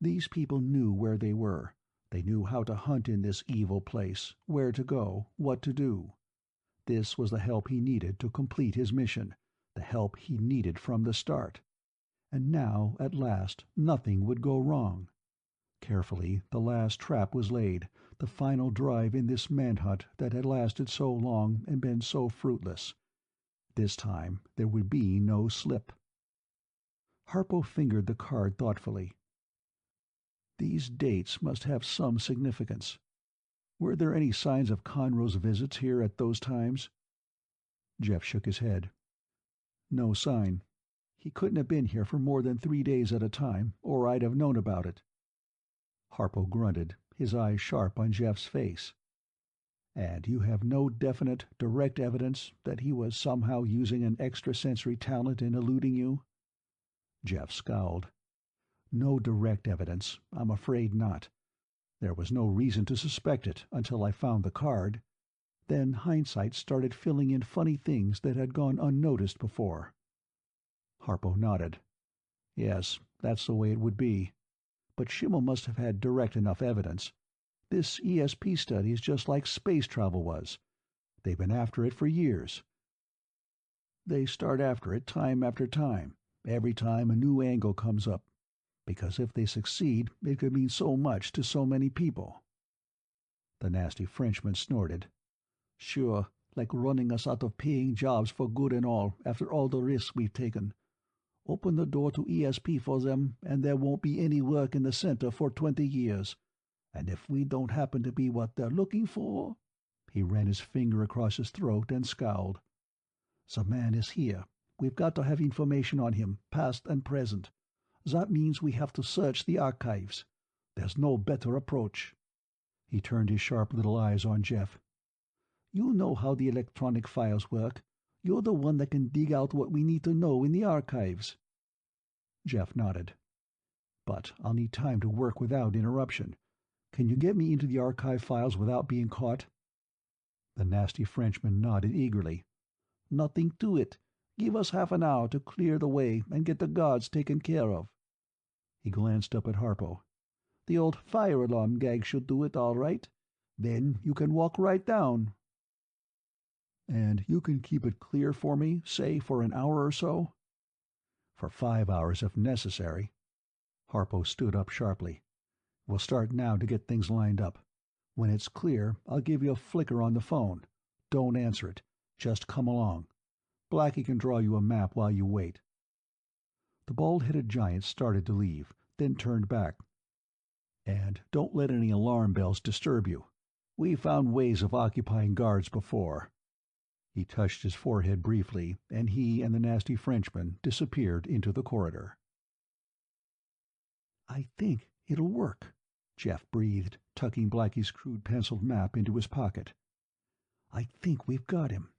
These people knew where they were. They knew how to hunt in this evil place, where to go, what to do. This was the help he needed to complete his mission, the help he needed from the start. And now, at last, nothing would go wrong. Carefully, the last trap was laid, the final drive in this manhunt that had lasted so long and been so fruitless. This time there would be no slip. Harpo fingered the card thoughtfully. These dates must have some significance. Were there any signs of Conroe's visits here at those times? Jeff shook his head. "No sign. He couldn't have been here for more than 3 days at a time, or I'd have known about it." Harpo grunted, his eyes sharp on Jeff's face. "And you have no definite, direct evidence that he was somehow using an extrasensory talent in eluding you?" Jeff scowled. "No direct evidence, I'm afraid not. There was no reason to suspect it until I found the card. Then hindsight started filling in funny things that had gone unnoticed before." Harpo nodded. "Yes, that's the way it would be. But Schimmel must have had direct enough evidence. This ESP study is just like space travel was. They've been after it for years. They start after it time after time, every time a new angle comes up. Because if they succeed, it could mean so much to so many people." The nasty Frenchman snorted. "Sure, like running us out of paying jobs for good and all, after all the risks we've taken. Open the door to ESP for them, and there won't be any work in the center for 20 years. And if we don't happen to be what they're looking for—" He ran his finger across his throat and scowled. "The man is here. We've got to have information on him, past and present. That means we have to search the archives. There's no better approach." He turned his sharp little eyes on Jeff. "You know how the electronic files work. You're the one that can dig out what we need to know in the archives." Jeff nodded. "But I'll need time to work without interruption. Can you get me into the archive files without being caught?" The nasty Frenchman nodded eagerly. "Nothing to it. Give us half an hour to clear the way and get the guards taken care of." He glanced up at Harpo. "The old fire alarm gag should do it, all right. Then you can walk right down." "And you can keep it clear for me, say for an hour or so?" "For 5 hours if necessary." Harpo stood up sharply. "We'll start now to get things lined up. When it's clear, I'll give you a flicker on the phone. Don't answer it. Just come along. Blackie can draw you a map while you wait." The bald-headed giant started to leave, then turned back. And don't let any alarm bells disturb you. We've found ways of occupying guards before." He touched his forehead briefly, and he and the nasty Frenchman disappeared into the corridor. "I think it'll work," Jeff breathed, tucking Blackie's crude penciled map into his pocket. "I think we've got him.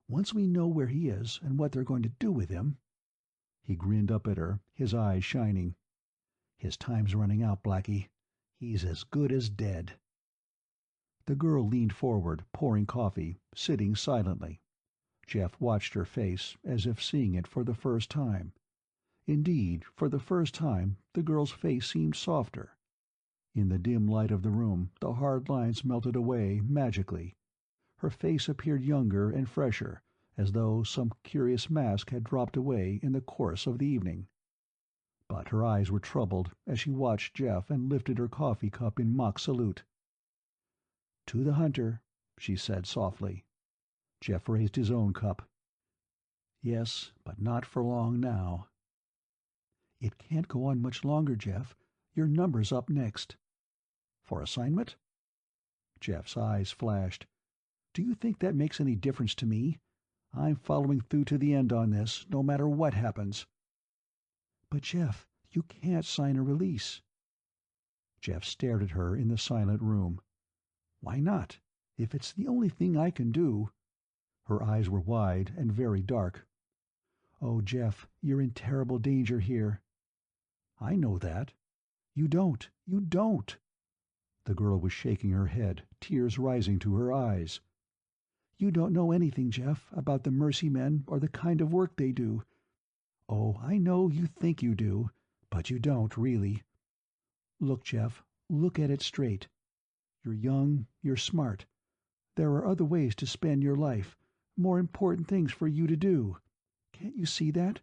Once we know where he is and what they're going to do with him—" He grinned up at her, his eyes shining. "His time's running out, Blackie. He's as good as dead." The girl leaned forward, pouring coffee, sitting silently. Jeff watched her face, as if seeing it for the first time. Indeed, for the first time, the girl's face seemed softer. In the dim light of the room, the hard lines melted away magically. Her face appeared younger and fresher, as though some curious mask had dropped away in the course of the evening. But her eyes were troubled as she watched Jeff and lifted her coffee cup in mock salute. "To the hunter," she said softly. Jeff raised his own cup. "Yes, but not for long now." "It can't go on much longer, Jeff. Your number's up next." "For assignment?" Jeff's eyes flashed. "Do you think that makes any difference to me? I'm following through to the end on this, no matter what happens." "But Jeff, you can't sign a release." Jeff stared at her in the silent room. "Why not? If it's the only thing I can do—" Her eyes were wide and very dark. "Oh, Jeff, you're in terrible danger here." "I know that." "You don't. You don't." The girl was shaking her head, tears rising to her eyes. "You don't know anything, Jeff, about the Mercy Men or the kind of work they do. Oh, I know you think you do, but you don't, really. Look, Jeff, look at it straight. You're young, you're smart. There are other ways to spend your life, more important things for you to do. Can't you see that?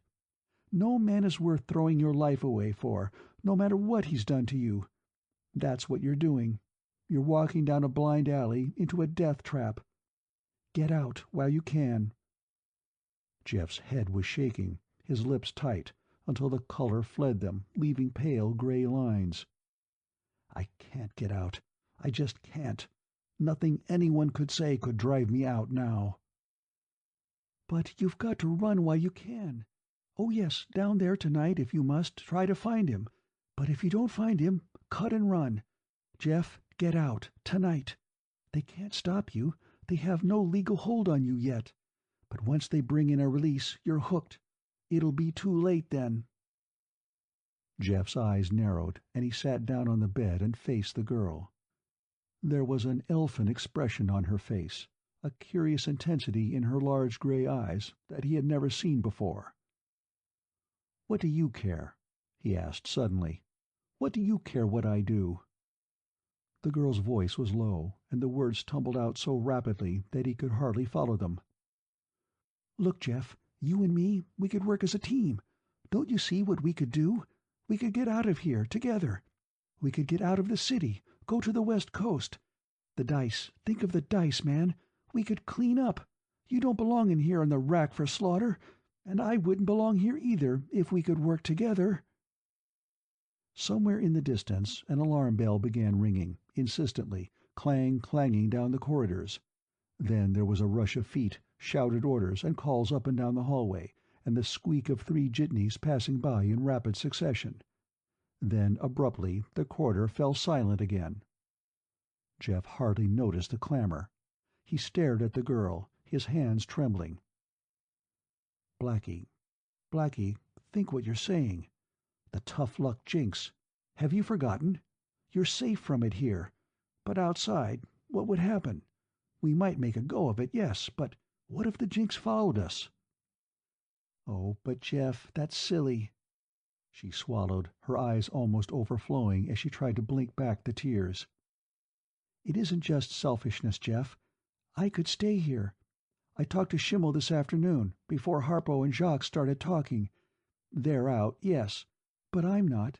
No man is worth throwing your life away for, no matter what he's done to you. That's what you're doing. You're walking down a blind alley into a death trap. Get out while you can." Jeff's head was shaking, his lips tight, until the color fled them, leaving pale gray lines. "I can't get out. I just can't. Nothing anyone could say could drive me out now." "But you've got to run while you can. Oh yes, down there tonight if you must, try to find him. But if you don't find him, cut and run. Jeff, get out, tonight. They can't stop you. They have no legal hold on you yet. But once they bring in a release, you're hooked. It'll be too late then." Jeff's eyes narrowed, and he sat down on the bed and faced the girl. There was an elfin expression on her face, a curious intensity in her large gray eyes that he had never seen before. "What do you care?" he asked suddenly. "What do you care what I do?" The girl's voice was low, and the words tumbled out so rapidly that he could hardly follow them. "Look, Jeff, you and me, we could work as a team. Don't you see what we could do? We could get out of here, together. We could get out of the city, go to the West Coast. The dice, think of the dice, man. We could clean up. You don't belong in here on the rack for slaughter, and I wouldn't belong here either if we could work together." Somewhere in the distance an alarm bell began ringing, insistently, clanging down the corridors. Then there was a rush of feet, shouted orders and calls up and down the hallway, and the squeak of 3 jitneys passing by in rapid succession. Then, abruptly, the corridor fell silent again. Jeff hardly noticed the clamor. He stared at the girl, his hands trembling. Blackie, think what you're saying. The tough luck jinx. Have you forgotten? You're safe from it here. But outside, what would happen? We might make a go of it, yes, but what if the jinx followed us?" "Oh, but Jeff, that's silly." She swallowed, her eyes almost overflowing as she tried to blink back the tears. "It isn't just selfishness, Jeff. I could stay here. I talked to Schimmel this afternoon, before Harpo and Jacques started talking. They're out, yes, but I'm not.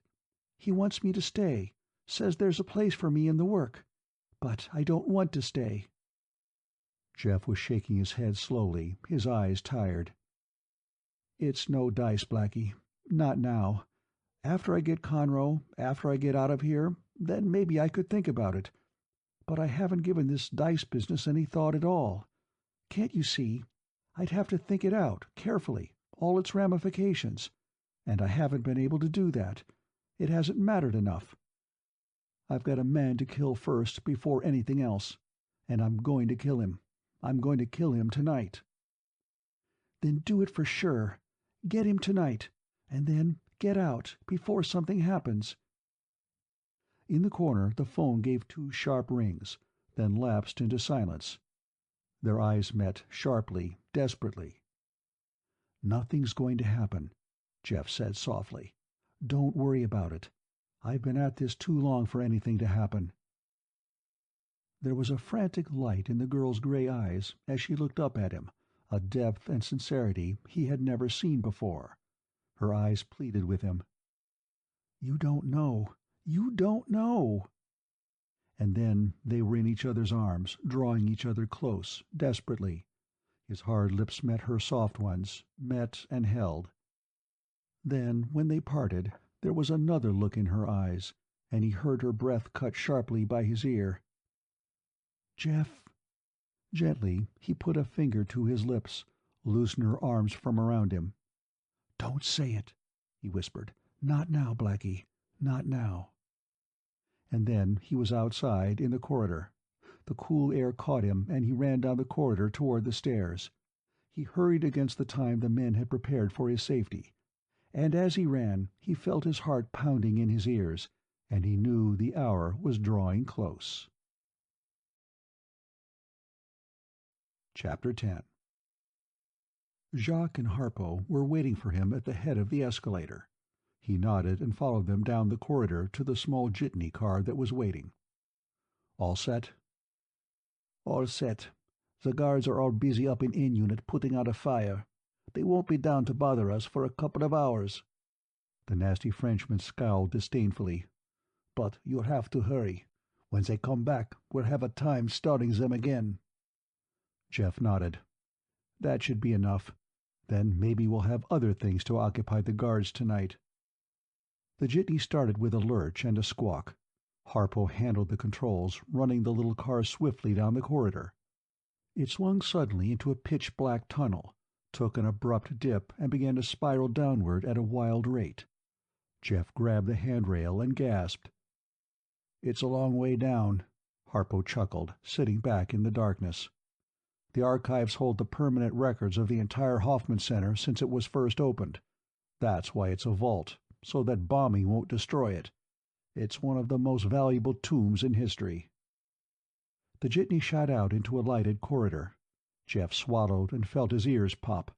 He wants me to stay, says there's a place for me in the work. But I don't want to stay." Jeff was shaking his head slowly, his eyes tired. "It's no dice, Blackie. Not now. After I get Conroe, after I get out of here, then maybe I could think about it. But I haven't given this dice business any thought at all. Can't you see? I'd have to think it out, carefully, all its ramifications. And I haven't been able to do that. It hasn't mattered enough. I've got a man to kill first before anything else. And I'm going to kill him. I'm going to kill him tonight. Then do it for sure. Get him tonight. And then get out before something happens. In the corner, the phone gave 2 sharp rings, then lapsed into silence. Their eyes met, sharply, desperately. "Nothing's going to happen," Jeff said softly. "Don't worry about it. I've been at this too long for anything to happen." There was a frantic light in the girl's gray eyes as she looked up at him, a depth and sincerity he had never seen before. Her eyes pleaded with him. "You don't know. You don't know." And then they were in each other's arms, drawing each other close, desperately. His hard lips met her soft ones, met and held. Then, when they parted, there was another look in her eyes, and he heard her breath cut sharply by his ear. "Jeff." Gently, he put a finger to his lips, loosened her arms from around him. "Don't say it," he whispered. "Not now, Blackie. Not now." And then he was outside, in the corridor. The cool air caught him, and he ran down the corridor toward the stairs. He hurried against the time the men had prepared for his safety. And as he ran, he felt his heart pounding in his ears, and he knew the hour was drawing close. Chapter 10. Jacques and Harpo were waiting for him at the head of the escalator. He nodded and followed them down the corridor to the small jitney car that was waiting. "All set?" "All set. The guards are all busy up in unit putting out a fire. They won't be down to bother us for a couple of hours." The nasty Frenchman scowled disdainfully. "But you'll have to hurry. When they come back, we'll have a time starting them again." Jeff nodded. "That should be enough. Then maybe we'll have other things to occupy the guards tonight." The jitney started with a lurch and a squawk. Harpo handled the controls, running the little car swiftly down the corridor. It swung suddenly into a pitch-black tunnel, took an abrupt dip, and began to spiral downward at a wild rate. Jeff grabbed the handrail and gasped. "It's a long way down," Harpo chuckled, sitting back in the darkness. "The archives hold the permanent records of the entire Hoffman Center since it was first opened. That's why it's a vault, so that bombing won't destroy it. It's one of the most valuable tombs in history." The jitney shot out into a lighted corridor. Jeff swallowed and felt his ears pop.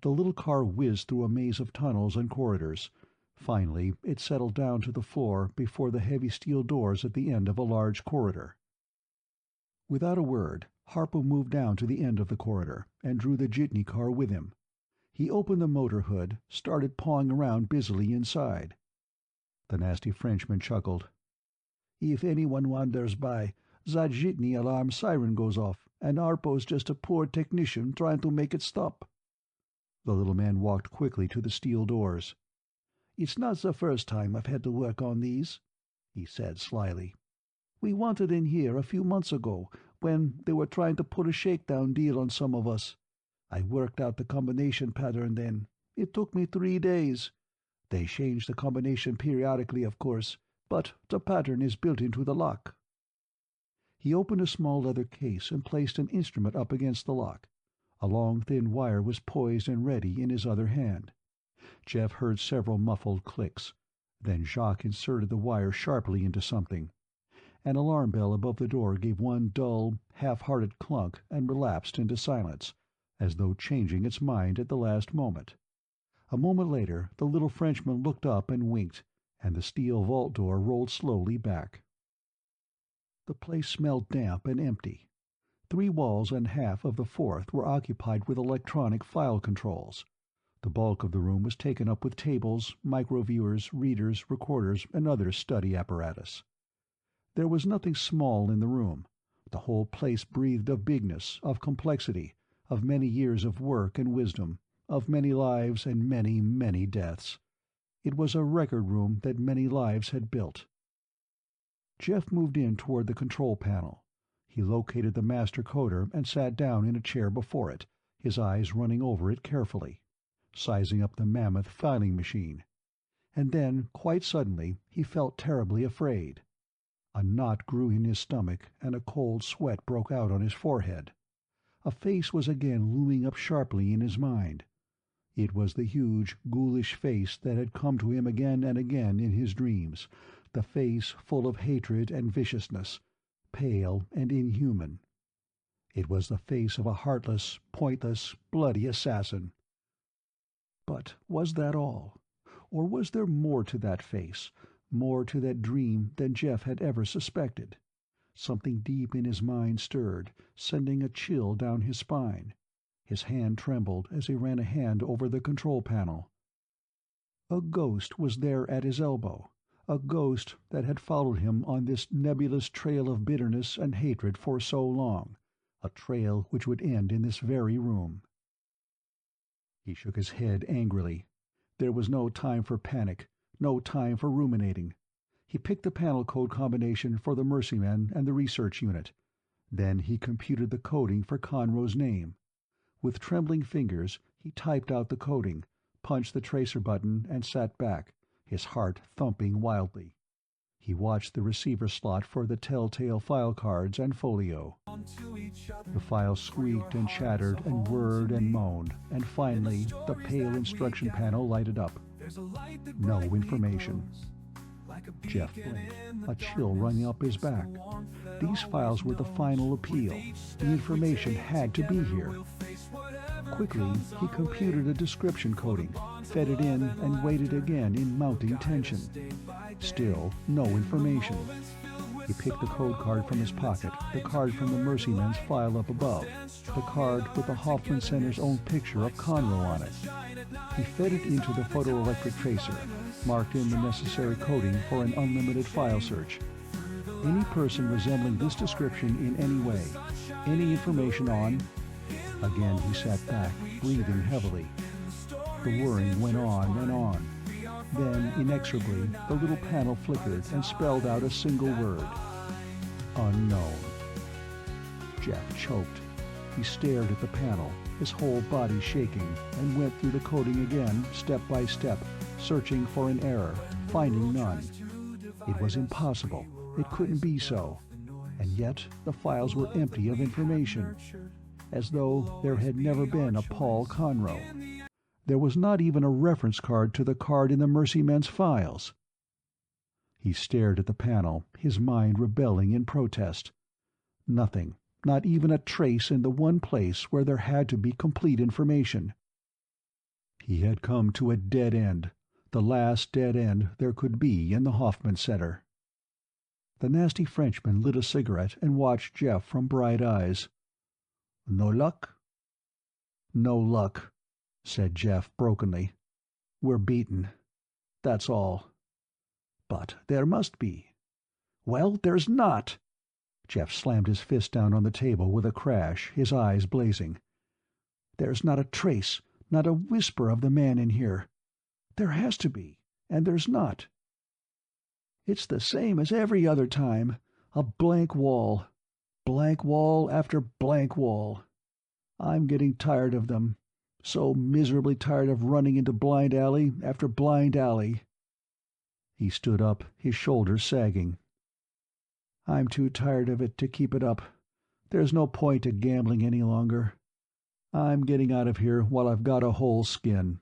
The little car whizzed through a maze of tunnels and corridors. Finally, it settled down to the floor before the heavy steel doors at the end of a large corridor. Without a word, Harpo moved down to the end of the corridor and drew the jitney car with him. He opened the motor hood, started pawing around busily inside. The nasty Frenchman chuckled. "If anyone wanders by, that jitney alarm siren goes off, and Harpo's just a poor technician trying to make it stop." The little man walked quickly to the steel doors. "It's not the first time I've had to work on these," he said slyly. "We wanted in here a few months ago, when they were trying to put a shakedown deal on some of us. I worked out the combination pattern then. It took me 3 days. They change the combination periodically, of course, but the pattern is built into the lock." He opened a small leather case and placed an instrument up against the lock. A long, thin wire was poised and ready in his other hand. Jeff heard several muffled clicks. Then Jacques inserted the wire sharply into something. An alarm bell above the door gave one dull, half-hearted clunk and relapsed into silence, as though changing its mind at the last moment. A moment later, the little Frenchman looked up and winked, and the steel vault door rolled slowly back. The place smelled damp and empty. 3 walls and half of the 4th were occupied with electronic file controls. The bulk of the room was taken up with tables, microviewers, readers, recorders, and other study apparatus. There was nothing small in the room. The whole place breathed of bigness, of complexity, of many years of work and wisdom, of many lives and many, many deaths. It was a record room that many lives had built. Jeff moved in toward the control panel. He located the master coder and sat down in a chair before it, his eyes running over it carefully, sizing up the mammoth filing machine. And then, quite suddenly, he felt terribly afraid. A knot grew in his stomach and a cold sweat broke out on his forehead. A face was again looming up sharply in his mind. It was the huge, ghoulish face that had come to him again and again in his dreams, the face full of hatred and viciousness, pale and inhuman. It was the face of a heartless, pointless, bloody assassin. But was that all? Or was there more to that face, more to that dream than Jeff had ever suspected? Something deep in his mind stirred, sending a chill down his spine. His hand trembled as he ran a hand over the control panel. A ghost was there at his elbow, a ghost that had followed him on this nebulous trail of bitterness and hatred for so long, a trail which would end in this very room. He shook his head angrily. There was no time for panic, no time for ruminating. He picked the panel code combination for the Mercy Men and the research unit. Then he computed the coding for Conroe's name. With trembling fingers, he typed out the coding, punched the tracer button, and sat back, his heart thumping wildly. He watched the receiver slot for the telltale file cards and folio. The file squeaked and chattered and whirred and moaned, and finally the pale instruction panel lighted up. No information. Jeff blinked, a chill running up his back. These files were the final appeal. The information had to be here. Quickly, he computed a description coding, fed it in, and waited again in mounting tension. Still, no information. He picked the code card from his pocket, the card from the Mercy Men's file up above, the card with the Hoffman Center's own picture of Conroe on it. He fed it into the photoelectric tracer, marked in the necessary coding for an unlimited file search. Any person resembling this description in any way, any information on... Again he sat back, breathing heavily. The whirring went on and on. Then, inexorably, the little panel flickered and spelled out a single word. Unknown. Jeff choked. He stared at the panel, his whole body shaking, and went through the coding again, step by step, searching for an error, finding none. It was impossible. It couldn't be so. And yet the files were empty of information, as though there had never been a Paul Conroe. There was not even a reference card to the card in the Mercy Men's files. He stared at the panel, his mind rebelling in protest. Nothing, not even a trace in the one place where there had to be complete information. He had come to a dead end, the last dead end there could be in the Hoffman Center. The nasty Frenchman lit a cigarette and watched Jeff from bright eyes. "No luck?" "No luck," said Jeff brokenly. "We're beaten. That's all." "But there must be." "Well, there's not." Jeff slammed his fist down on the table with a crash, his eyes blazing. "There's not a trace, not a whisper of the man in here. There has to be, and there's not. It's the same as every other time. A blank wall. Blank wall after blank wall. I'm getting tired of them. So miserably tired of running into blind alley after blind alley." He stood up, his shoulders sagging. "I'm too tired of it to keep it up. There's no point to gambling any longer. I'm getting out of here while I've got a whole skin."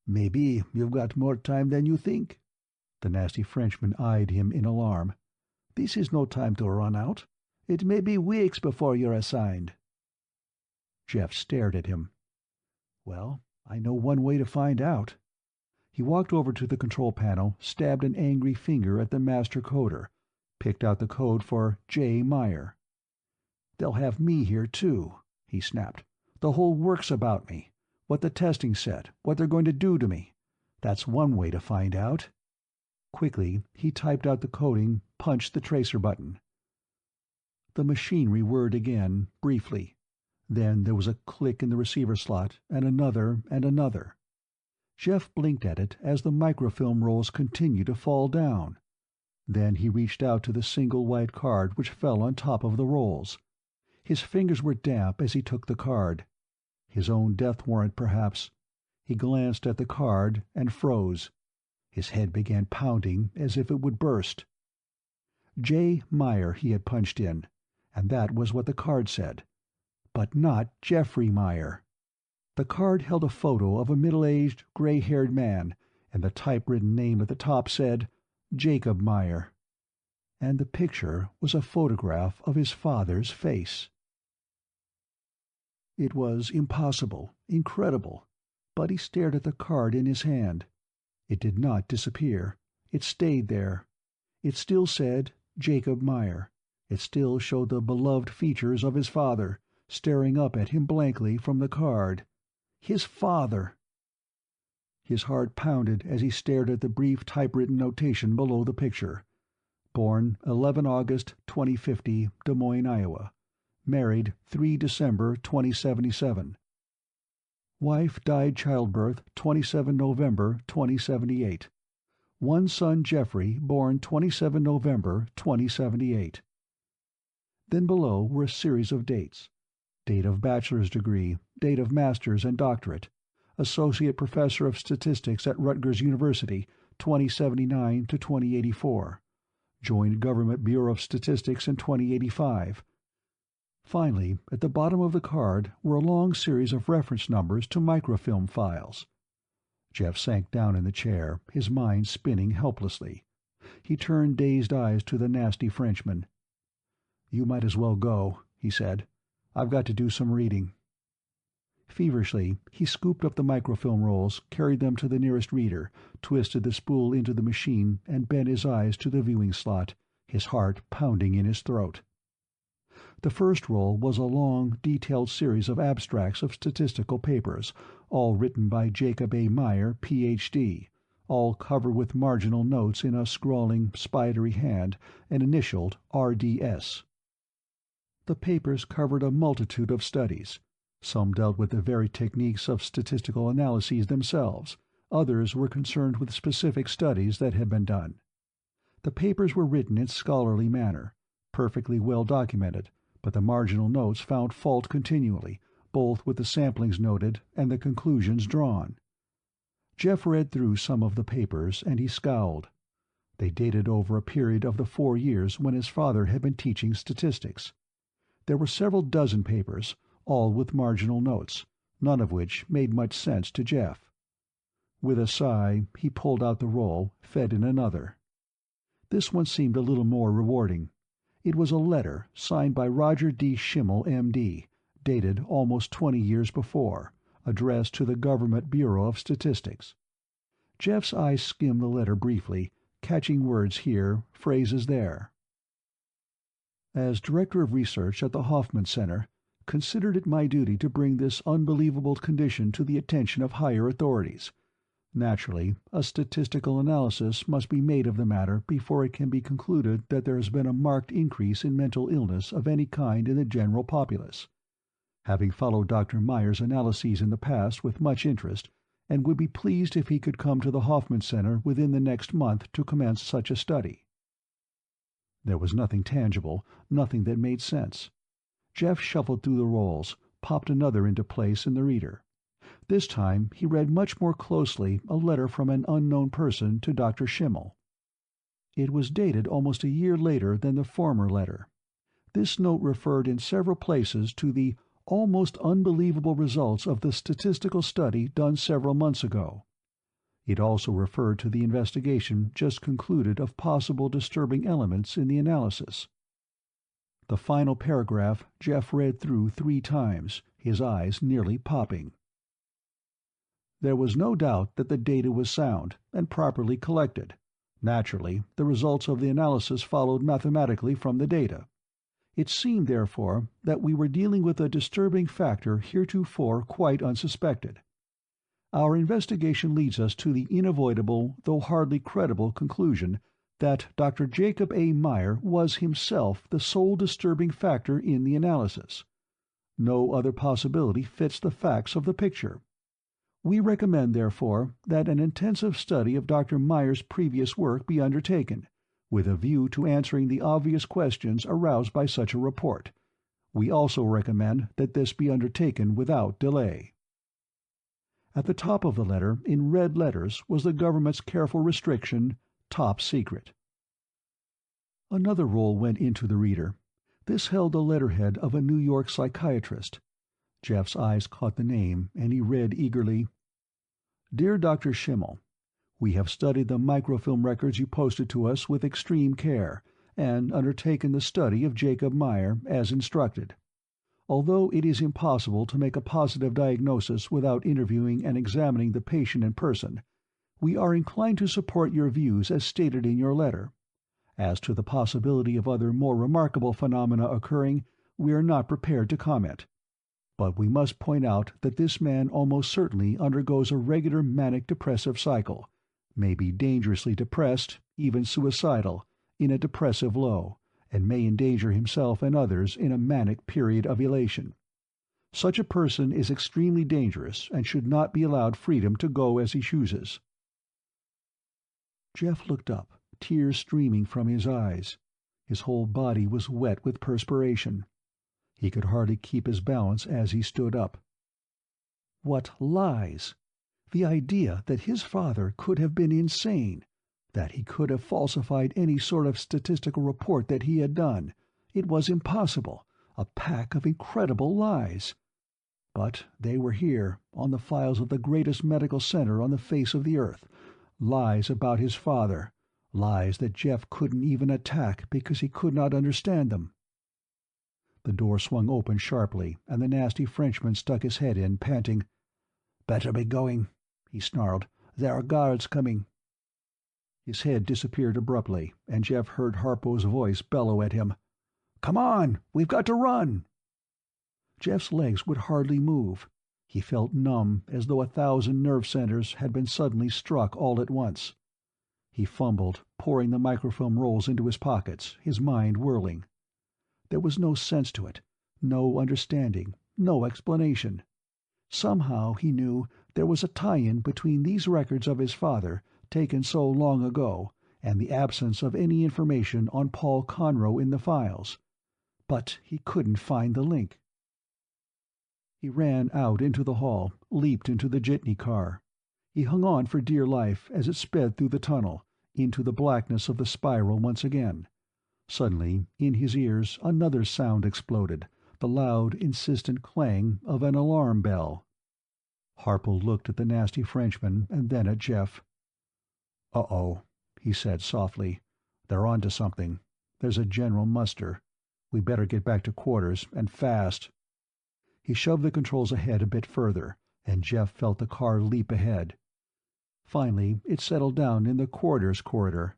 "Maybe you've got more time than you think." The nasty Frenchman eyed him in alarm. "This is no time to run out. It may be weeks before you're assigned." Jeff stared at him. "Well, I know one way to find out." He walked over to the control panel, stabbed an angry finger at the master coder, picked out the code for J. Meyer. "They'll have me here, too," he snapped. "The whole works about me. What the testing said, what they're going to do to me. That's one way to find out." Quickly, he typed out the coding, punched the tracer button. The machinery whirred again, briefly. Then there was a click in the receiver slot, and another and another. Jeff blinked at it as the microfilm rolls continued to fall down. Then he reached out to the single white card which fell on top of the rolls. His fingers were damp as he took the card. His own death warrant, perhaps. He glanced at the card and froze. His head began pounding as if it would burst. J. Meyer he had punched in, and that was what the card said. But not Jeffrey Meyer. The card held a photo of a middle-aged, gray-haired man, and the typewritten name at the top said, Jacob Meyer. And the picture was a photograph of his father's face. It was impossible, incredible, but he stared at the card in his hand. It did not disappear. It stayed there. It still said Jacob Meyer. It still showed the beloved features of his father, staring up at him blankly from the card. His father! His heart pounded as he stared at the brief typewritten notation below the picture. Born 11 August 2050, Des Moines, Iowa. Married 3 December 2077. Wife died childbirth 27 November 2078. One son Jeffrey, born 27 November 2078. Then below were a series of dates. Date of bachelor's degree, date of master's and doctorate. Associate Professor of Statistics at Rutgers University, 2079 to 2084. Joined Government Bureau of Statistics in 2085. Finally, at the bottom of the card were a long series of reference numbers to microfilm files. Jeff sank down in the chair, his mind spinning helplessly. He turned dazed eyes to the nasty Frenchman. "You might as well go," he said. "I've got to do some reading." Feverishly, he scooped up the microfilm rolls, carried them to the nearest reader, twisted the spool into the machine, and bent his eyes to the viewing slot, his heart pounding in his throat. The first roll was a long, detailed series of abstracts of statistical papers, all written by Jacob A. Meyer, Ph.D., all covered with marginal notes in a scrawling, spidery hand, and initialed R.D.S. The papers covered a multitude of studies. Some dealt with the very techniques of statistical analyses themselves. Others were concerned with specific studies that had been done. The papers were written in scholarly manner, perfectly well documented, but the marginal notes found fault continually, both with the samplings noted and the conclusions drawn. Jeff read through some of the papers, and he scowled. They dated over a period of the 4 years when his father had been teaching statistics. There were several dozen papers, all with marginal notes, none of which made much sense to Jeff. With a sigh, he pulled out the roll, fed in another. This one seemed a little more rewarding. It was a letter signed by Roger D. Schimmel, M.D., dated almost 20 years before, addressed to the Government Bureau of Statistics. Jeff's eyes skimmed the letter briefly, catching words here, phrases there. As Director of Research at the Hoffman Center, considered it my duty to bring this unbelievable condition to the attention of higher authorities. Naturally, a statistical analysis must be made of the matter before it can be concluded that there has been a marked increase in mental illness of any kind in the general populace. Having followed Dr. Meyer's analyses in the past with much interest, and would be pleased if he could come to the Hoffman Center within the next month to commence such a study. There was nothing tangible, nothing that made sense. Jeff shuffled through the rolls, popped another into place in the reader. This time he read much more closely a letter from an unknown person to Dr. Schimmel. It was dated almost a year later than the former letter. This note referred in several places to the almost unbelievable results of the statistical study done several months ago. It also referred to the investigation just concluded of possible disturbing elements in the analysis. The final paragraph Jeff read through 3 times, his eyes nearly popping. There was no doubt that the data was sound and properly collected. Naturally, the results of the analysis followed mathematically from the data. It seemed, therefore, that we were dealing with a disturbing factor heretofore quite unsuspected. Our investigation leads us to the unavoidable, though hardly credible, conclusion that Dr. Jacob A. Meyer was himself the sole disturbing factor in the analysis. No other possibility fits the facts of the picture. We recommend, therefore, that an intensive study of Dr. Meyer's previous work be undertaken, with a view to answering the obvious questions aroused by such a report. We also recommend that this be undertaken without delay." At the top of the letter, in red letters, was the government's careful restriction, "Top Secret." Another roll went into the reader. This held the letterhead of a New York psychiatrist. Jeff's eyes caught the name, and he read eagerly: "Dear Dr. Schimmel, we have studied the microfilm records you posted to us with extreme care, and undertaken the study of Jacob Meyer, as instructed. Although it is impossible to make a positive diagnosis without interviewing and examining the patient in person, we are inclined to support your views as stated in your letter. As to the possibility of other more remarkable phenomena occurring, we are not prepared to comment. But we must point out that this man almost certainly undergoes a regular manic-depressive cycle, may be dangerously depressed, even suicidal, in a depressive low, and may endanger himself and others in a manic period of elation. Such a person is extremely dangerous and should not be allowed freedom to go as he chooses." Jeff looked up, tears streaming from his eyes. His whole body was wet with perspiration. He could hardly keep his balance as he stood up. What lies! The idea that his father could have been insane, that he could have falsified any sort of statistical report that he had done. It was impossible. A pack of incredible lies. But they were here, on the files of the greatest medical center on the face of the earth. Lies about his father. Lies that Jeff couldn't even attack because he could not understand them. The door swung open sharply, and the nasty Frenchman stuck his head in, panting. "Better be going," he snarled. "There are guards coming." His head disappeared abruptly, and Jeff heard Harpo's voice bellow at him. "Come on! We've got to run!" Jeff's legs would hardly move. He felt numb, as though 1,000 nerve centers had been suddenly struck all at once. He fumbled, pouring the microfilm rolls into his pockets, his mind whirling. There was no sense to it, no understanding, no explanation. Somehow, he knew, there was a tie-in between these records of his father, taken so long ago, and the absence of any information on Paul Conroe in the files. But he couldn't find the link. He ran out into the hall, leaped into the jitney car. He hung on for dear life as it sped through the tunnel, into the blackness of the spiral once again. Suddenly, in his ears, another sound exploded, the loud, insistent clang of an alarm bell. Harpo looked at the nasty Frenchman and then at Jeff. "Uh-oh," he said softly. "They're on to something. There's a general muster. We better get back to quarters, and fast." He shoved the controls ahead a bit further, and Jeff felt the car leap ahead. Finally, it settled down in the quarters corridor.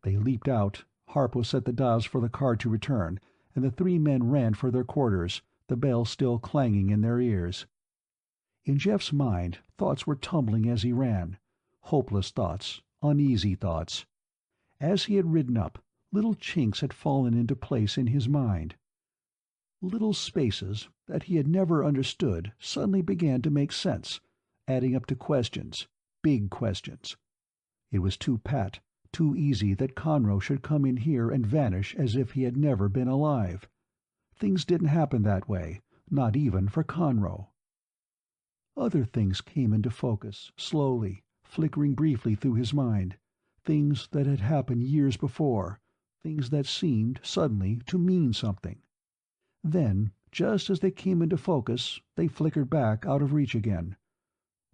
They leaped out. Harpo set the dials for the car to return, and the three men ran for their quarters, the bell still clanging in their ears. In Jeff's mind, thoughts were tumbling as he ran. Hopeless thoughts, uneasy thoughts. As he had ridden up, little chinks had fallen into place in his mind. Little spaces that he had never understood suddenly began to make sense, adding up to questions, big questions. It was too pat, too easy that Conroe should come in here and vanish as if he had never been alive. Things didn't happen that way, not even for Conroe. Other things came into focus, slowly, flickering briefly through his mind. Things that had happened years before, things that seemed, suddenly, to mean something. Then, just as they came into focus, they flickered back out of reach again.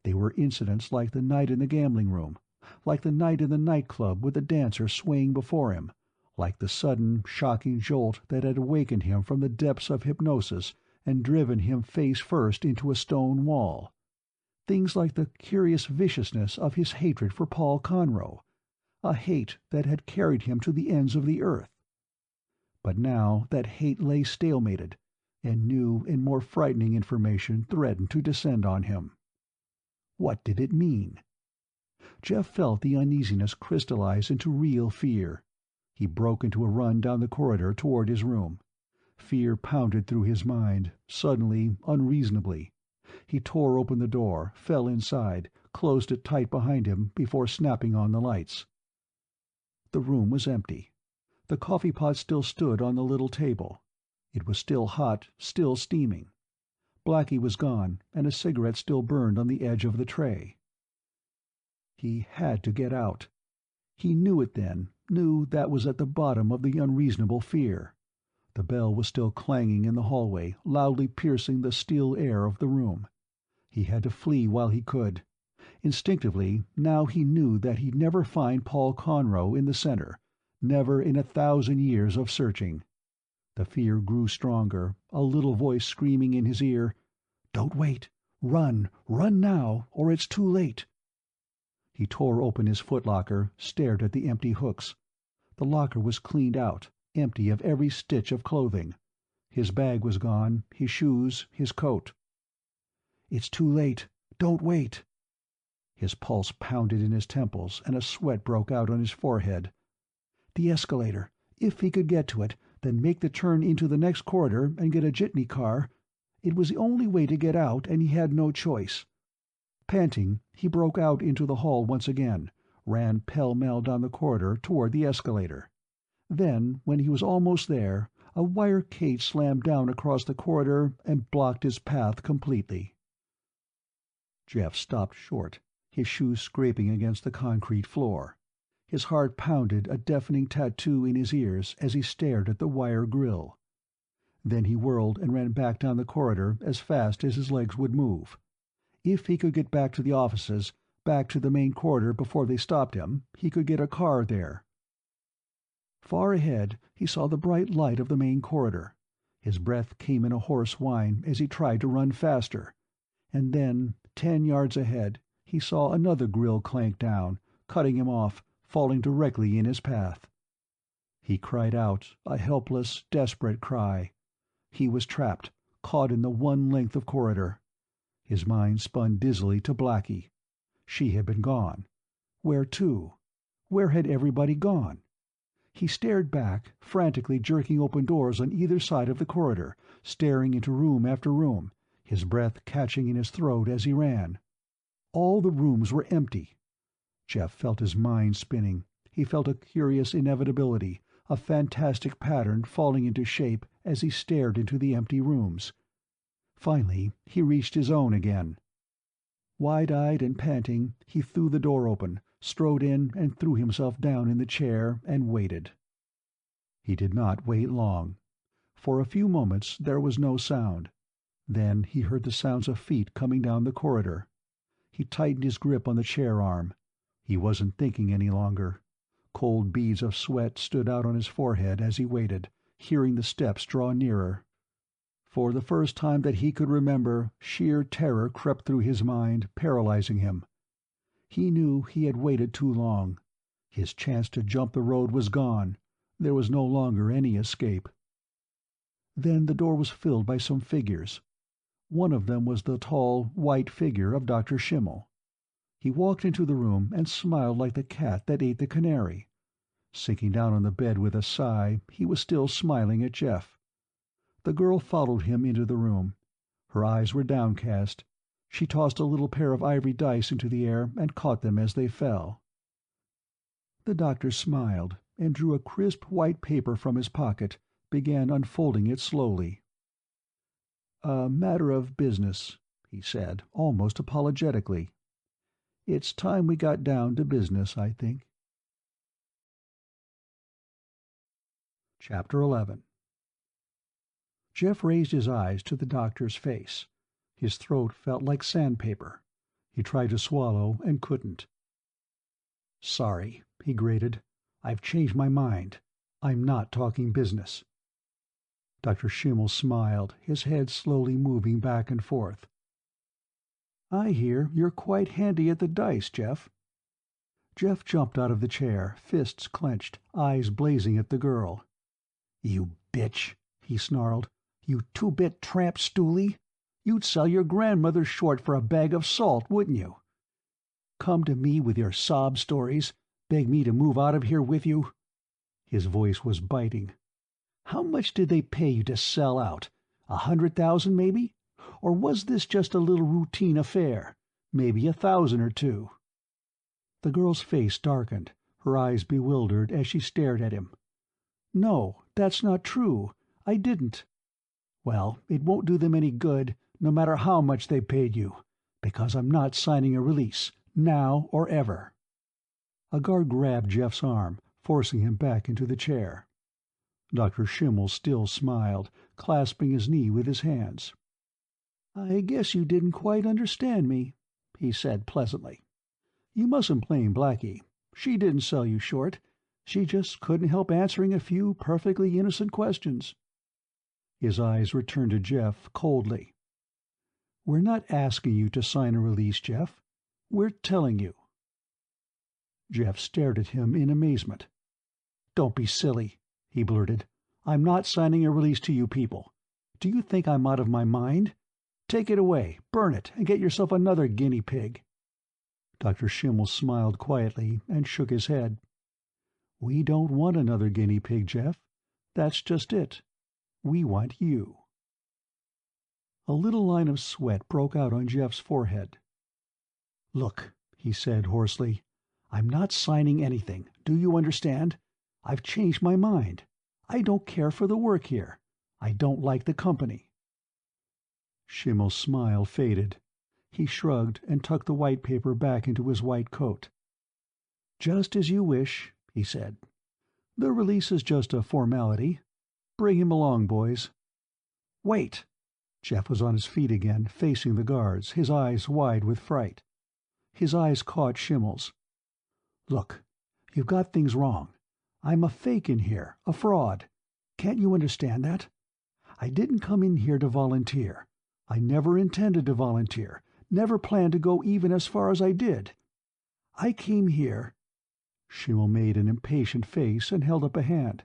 They were incidents like the night in the gambling room, like the night in the nightclub with the dancer swaying before him, like the sudden, shocking jolt that had awakened him from the depths of hypnosis and driven him face first into a stone wall. Things like the curious viciousness of his hatred for Paul Conroe, a hate that had carried him to the ends of the earth. But now that hate lay stalemated, and new and more frightening information threatened to descend on him. What did it mean? Jeff felt the uneasiness crystallize into real fear. He broke into a run down the corridor toward his room. Fear pounded through his mind, suddenly, unreasonably. He tore open the door, fell inside, closed it tight behind him before snapping on the lights. The room was empty. The coffee pot still stood on the little table. It was still hot, still steaming. Blackie was gone, and a cigarette still burned on the edge of the tray. He had to get out. He knew it then, knew that was at the bottom of the unreasonable fear. The bell was still clanging in the hallway, loudly piercing the still air of the room. He had to flee while he could. Instinctively, now he knew that he'd never find Paul Conroe in the center, never in 1,000 years of searching. The fear grew stronger, a little voice screaming in his ear, "Don't wait! Run! Run now, or it's too late!" He tore open his footlocker, stared at the empty hooks. The locker was cleaned out, empty of every stitch of clothing. His bag was gone, his shoes, his coat. "It's too late! Don't wait!" His pulse pounded in his temples, and a sweat broke out on his forehead. The escalator. If he could get to it, then make the turn into the next corridor and get a jitney car. It was the only way to get out, and he had no choice. Panting, he broke out into the hall once again, ran pell-mell down the corridor toward the escalator. Then, when he was almost there, a wire cage slammed down across the corridor and blocked his path completely. Jeff stopped short, his shoes scraping against the concrete floor. His heart pounded a deafening tattoo in his ears as he stared at the wire grill. Then he whirled and ran back down the corridor as fast as his legs would move. If he could get back to the offices, back to the main corridor before they stopped him, he could get a car there. Far ahead, he saw the bright light of the main corridor. His breath came in a hoarse whine as he tried to run faster. And then, 10 yards ahead, he saw another grill clank down, cutting him off, falling directly in his path. He cried out, a helpless, desperate cry. He was trapped, caught in the one length of corridor. His mind spun dizzily to Blackie. She had been gone. Where to? Where had everybody gone? He stared back, frantically jerking open doors on either side of the corridor, staring into room after room, his breath catching in his throat as he ran. All the rooms were empty. Jeff felt his mind spinning. He felt a curious inevitability, a fantastic pattern falling into shape as he stared into the empty rooms. Finally, he reached his own again. Wide-eyed and panting, he threw the door open, strode in and threw himself down in the chair and waited. He did not wait long. For a few moments there was no sound. Then he heard the sounds of feet coming down the corridor. He tightened his grip on the chair arm. He wasn't thinking any longer. Cold beads of sweat stood out on his forehead as he waited, hearing the steps draw nearer. For the first time that he could remember, sheer terror crept through his mind, paralyzing him. He knew he had waited too long. His chance to jump the road was gone. There was no longer any escape. Then the door was filled by some figures. One of them was the tall, white figure of Dr. Schimmel. He walked into the room and smiled like the cat that ate the canary. Sinking down on the bed with a sigh, he was still smiling at Jeff. The girl followed him into the room. Her eyes were downcast. She tossed a little pair of ivory dice into the air and caught them as they fell. The doctor smiled and drew a crisp white paper from his pocket, began unfolding it slowly. "A matter of business," he said, almost apologetically. "It's time we got down to business, I think." Chapter 11. Jeff raised his eyes to the doctor's face. His throat felt like sandpaper. He tried to swallow and couldn't. "Sorry," he grated. "I've changed my mind. I'm not talking business." Dr. Schimmel smiled, his head slowly moving back and forth. "I hear you're quite handy at the dice, Jeff." Jeff jumped out of the chair, fists clenched, eyes blazing at the girl. "You bitch," he snarled. "You two-bit tramp stoolie. You'd sell your grandmother short for a bag of salt, wouldn't you? Come to me with your sob stories, beg me to move out of here with you." His voice was biting. "How much did they pay you to sell out? 100,000, maybe? Or was this just a little routine affair? Maybe 1,000 or two." The girl's face darkened, her eyes bewildered as she stared at him. "No, that's not true. I didn't." "Well, it won't do them any good, no matter how much they paid you, because I'm not signing a release, now or ever." A guard grabbed Jeff's arm, forcing him back into the chair. Dr. Schimmel still smiled, clasping his knee with his hands. "I guess you didn't quite understand me," he said pleasantly. "You mustn't blame Blackie. She didn't sell you short. She just couldn't help answering a few perfectly innocent questions." His eyes returned to Jeff coldly. "We're not asking you to sign a release, Jeff. We're telling you." Jeff stared at him in amazement. "Don't be silly," he blurted. "I'm not signing a release to you people. Do you think I'm out of my mind? Take it away, burn it, and get yourself another guinea pig." Dr. Schimmel smiled quietly and shook his head. "We don't want another guinea pig, Jeff. That's just it. We want you." A little line of sweat broke out on Jeff's forehead. "Look," he said hoarsely, "I'm not signing anything. Do you understand? I've changed my mind. I don't care for the work here. I don't like the company." Schimmel's smile faded. He shrugged and tucked the white paper back into his white coat. "Just as you wish," he said. "The release is just a formality. Bring him along, boys." "Wait!" Jeff was on his feet again, facing the guards, his eyes wide with fright. His eyes caught Schimmel's. "Look, you've got things wrong. I'm a fake in here, a fraud. Can't you understand that? I didn't come in here to volunteer. I never intended to volunteer, never planned to go even as far as I did. I came here—" Schimmel made an impatient face and held up a hand.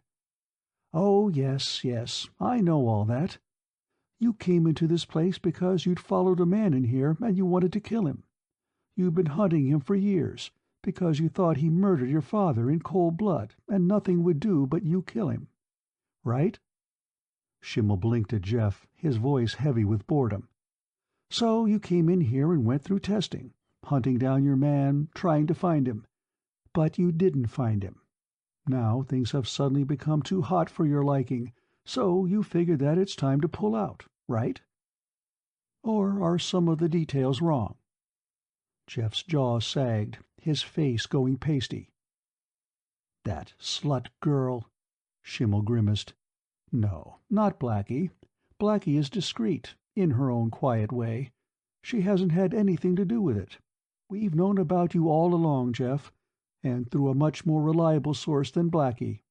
"Oh, yes, yes, I know all that. You came into this place because you'd followed a man in here and you wanted to kill him. You've been hunting him for years, because you thought he murdered your father in cold blood and nothing would do but you kill him. Right?" Schimmel blinked at Jeff, his voice heavy with boredom. "So you came in here and went through testing, hunting down your man, trying to find him. But you didn't find him. Now things have suddenly become too hot for your liking, so you figured that it's time to pull out, right? Or are some of the details wrong?" Jeff's jaw sagged, his face going pasty. "That slut girl," Schimmel grimaced. "No, not Blackie. Blackie is discreet, in her own quiet way. She hasn't had anything to do with it. We've known about you all along, Jeff, and through a much more reliable source than Blackie."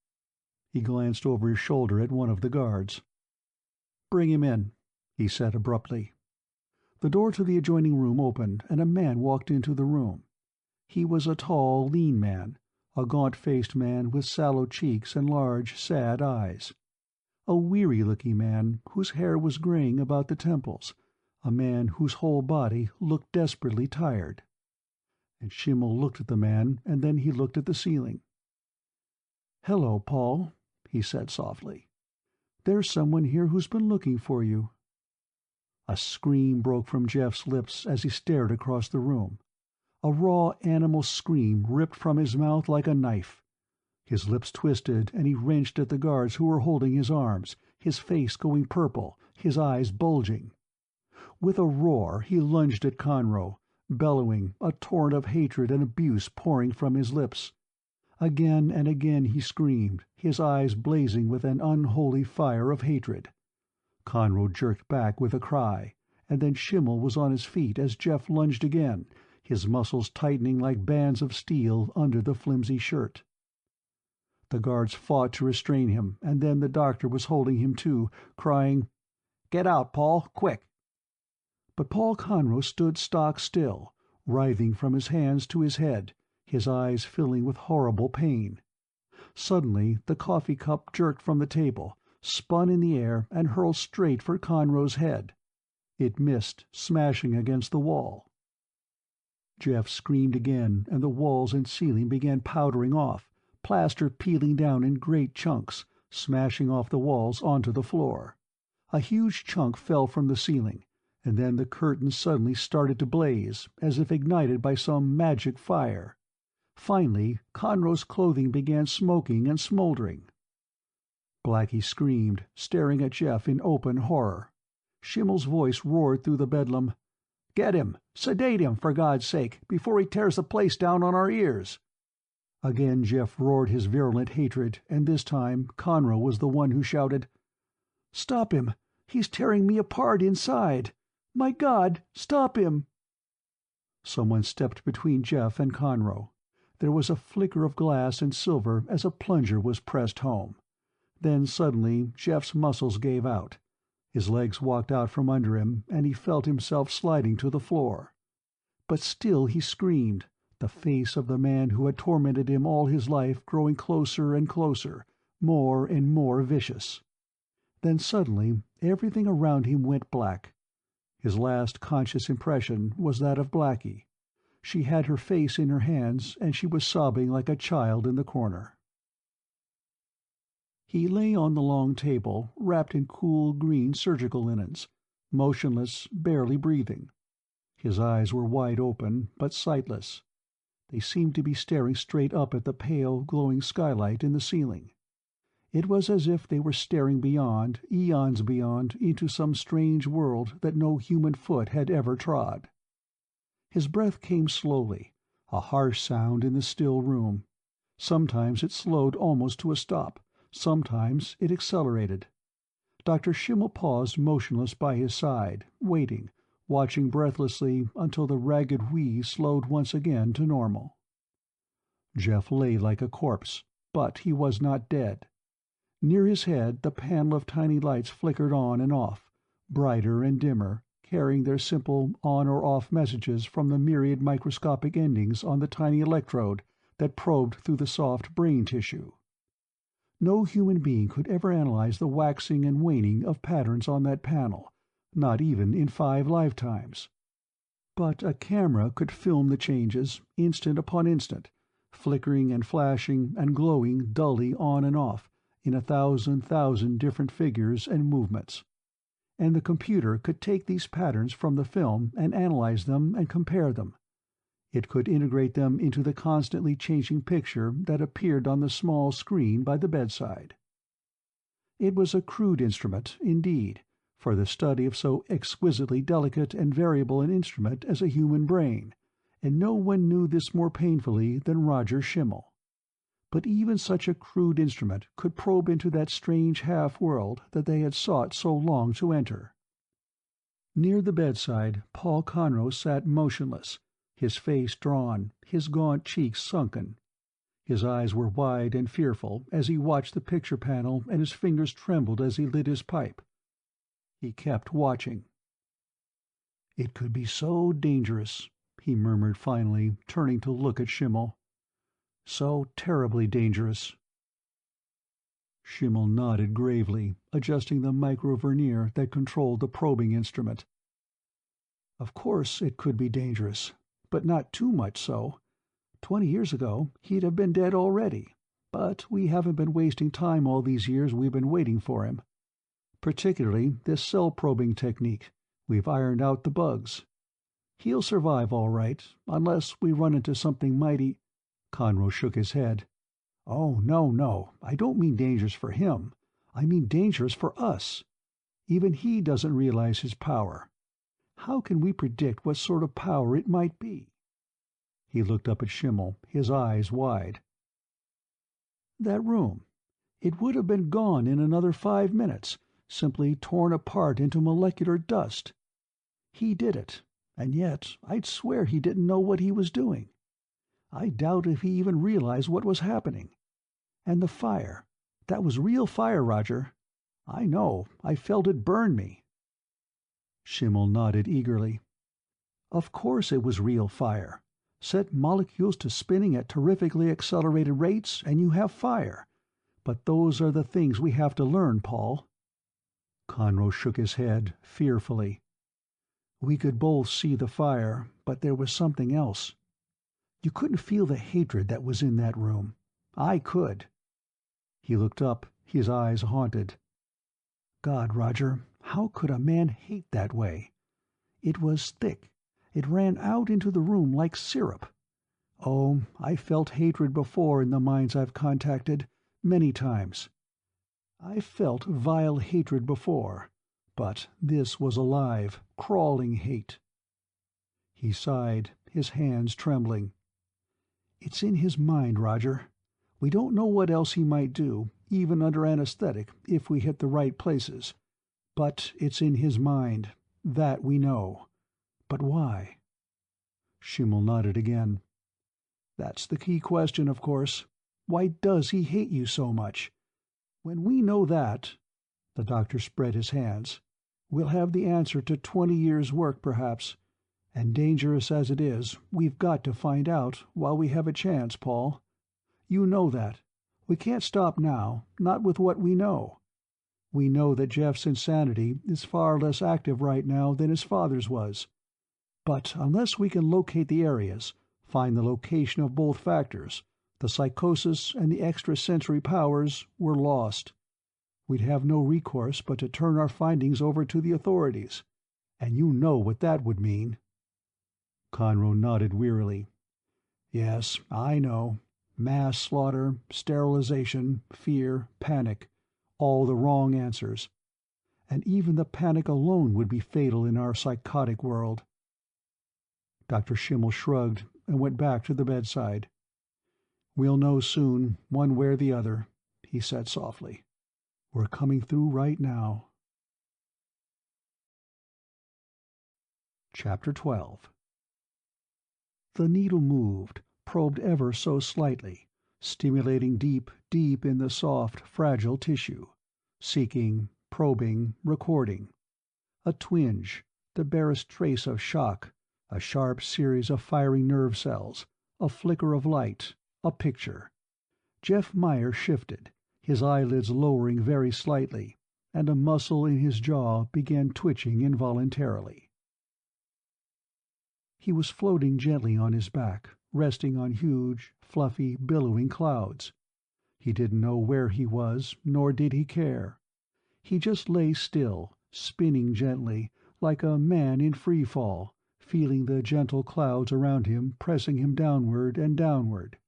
He glanced over his shoulder at one of the guards. "Bring him in," he said abruptly. The door to the adjoining room opened, and a man walked into the room. He was a tall, lean man, a gaunt-faced man with sallow cheeks and large, sad eyes. A weary-looking man whose hair was graying about the temples, a man whose whole body looked desperately tired. And Schimmel looked at the man, and then he looked at the ceiling. "Hello, Paul," he said softly. "There's someone here who's been looking for you." A scream broke from Jeff's lips as he stared across the room. A raw animal scream ripped from his mouth like a knife. His lips twisted, and he wrenched at the guards who were holding his arms, his face going purple, his eyes bulging. With a roar he lunged at Conroe, bellowing, a torrent of hatred and abuse pouring from his lips. Again and again he screamed, his eyes blazing with an unholy fire of hatred. Conroe jerked back with a cry, and then Schimmel was on his feet as Jeff lunged again, his muscles tightening like bands of steel under the flimsy shirt. The guards fought to restrain him, and then the doctor was holding him too, crying, "Get out, Paul, quick!" But Paul Conroe stood stock still, writhing from his hands to his head, his eyes filling with horrible pain. Suddenly the coffee cup jerked from the table, spun in the air, and hurled straight for Conroe's head. It missed, smashing against the wall. Jeff screamed again, and the walls and ceiling began powdering off, plaster peeling down in great chunks, smashing off the walls onto the floor. A huge chunk fell from the ceiling, and then the curtain suddenly started to blaze, as if ignited by some magic fire. Finally, Conroe's clothing began smoking and smoldering. Blackie screamed, staring at Jeff in open horror. Schimmel's voice roared through the bedlam. "Get him! Sedate him, for God's sake, before he tears the place down on our ears!" Again Jeff roared his virulent hatred, and this time Conroe was the one who shouted, "Stop him! He's tearing me apart inside! My God, stop him!" Someone stepped between Jeff and Conroe. There was a flicker of glass and silver as a plunger was pressed home. Then suddenly Jeff's muscles gave out. His legs walked out from under him, and he felt himself sliding to the floor. But still he screamed, the face of the man who had tormented him all his life growing closer and closer, more and more vicious. Then suddenly everything around him went black. His last conscious impression was that of Blackie. She had her face in her hands, and she was sobbing like a child in the corner. He lay on the long table, wrapped in cool green surgical linens, motionless, barely breathing. His eyes were wide open, but sightless. They seemed to be staring straight up at the pale, glowing skylight in the ceiling. It was as if they were staring beyond, eons beyond, into some strange world that no human foot had ever trod. His breath came slowly, a harsh sound in the still room. Sometimes it slowed almost to a stop, sometimes it accelerated. Dr. Schimmel paused motionless by his side, waiting, watching breathlessly until the ragged wheeze slowed once again to normal. Jeff lay like a corpse, but he was not dead. Near his head the panel of tiny lights flickered on and off, brighter and dimmer, carrying their simple on or off messages from the myriad microscopic endings on the tiny electrode that probed through the soft brain tissue. No human being could ever analyze the waxing and waning of patterns on that panel, not even in 5 lifetimes. But a camera could film the changes, instant upon instant, flickering and flashing and glowing dully on and off, in 1,000,000 different figures and movements. And the computer could take these patterns from the film and analyze them and compare them. It could integrate them into the constantly changing picture that appeared on the small screen by the bedside. It was a crude instrument, indeed, for the study of so exquisitely delicate and variable an instrument as a human brain, and no one knew this more painfully than Roger Schimmel. But even such a crude instrument could probe into that strange half-world that they had sought so long to enter. Near the bedside, Paul Conroe sat motionless, his face drawn, his gaunt cheeks sunken. His eyes were wide and fearful as he watched the picture panel, and his fingers trembled as he lit his pipe. He kept watching. "It could be so dangerous," he murmured finally, turning to look at Schimmel. "So terribly dangerous." Schimmel nodded gravely, adjusting the micro-vernier that controlled the probing instrument. "Of course it could be dangerous, but not too much so. 20 years ago he'd have been dead already, but we haven't been wasting time all these years we've been waiting for him. Particularly this cell-probing technique. We've ironed out the bugs. He'll survive all right, unless we run into something mighty—" Conroe shook his head. "Oh, no, no, I don't mean dangerous for him. I mean dangerous for us. Even he doesn't realize his power. How can we predict what sort of power it might be?" He looked up at Schimmel, his eyes wide. "That room. It would have been gone in another 5 minutes, simply torn apart into molecular dust. He did it, and yet I'd swear he didn't know what he was doing. I doubt if he even realized what was happening. And the fire. That was real fire, Roger. I know. I felt it burn me." Schimmel nodded eagerly. "Of course it was real fire. Set molecules to spinning at terrifically accelerated rates, and you have fire. But those are the things we have to learn, Paul." Conroe shook his head, fearfully. "We could both see the fire, but there was something else. You couldn't feel the hatred that was in that room. I could." He looked up, his eyes haunted. "God, Roger, how could a man hate that way? It was thick. It ran out into the room like syrup. Oh, I felt hatred before in the minds I've contacted, many times. I felt vile hatred before, but this was alive, crawling hate. He sighed, his hands trembling. It's in his mind, Roger. We don't know what else he might do, even under anesthetic, if we hit the right places. But it's in his mind. That we know. But why? Schimmel nodded again. That's the key question, of course. Why does he hate you so much? When we know that, the doctor spread his hands, we'll have the answer to 20 years' work, perhaps. And dangerous as it is, we've got to find out while we have a chance, Paul. You know that. We can't stop now, not with what we know. We know that Jeff's insanity is far less active right now than his father's was. But unless we can locate the areas, find the location of both factors, the psychosis and the extrasensory powers, we're lost. We'd have no recourse but to turn our findings over to the authorities. And you know what that would mean. Conroe nodded wearily. Yes, I know. Mass slaughter, sterilization, fear, panic. All the wrong answers. And even the panic alone would be fatal in our psychotic world. Dr. Schimmel shrugged and went back to the bedside. We'll know soon, one way or the other, he said softly. We're coming through right now. Chapter 12. The needle moved, probed ever so slightly, stimulating deep, deep in the soft, fragile tissue, seeking, probing, recording. A twinge, the barest trace of shock, a sharp series of firing nerve cells, a flicker of light, a picture. Jeff Meyer shifted, his eyelids lowering very slightly, and a muscle in his jaw began twitching involuntarily. He was floating gently on his back, resting on huge, fluffy, billowing clouds. He didn't know where he was, nor did he care. He just lay still, spinning gently, like a man in free fall, feeling the gentle clouds around him pressing him downward and downward.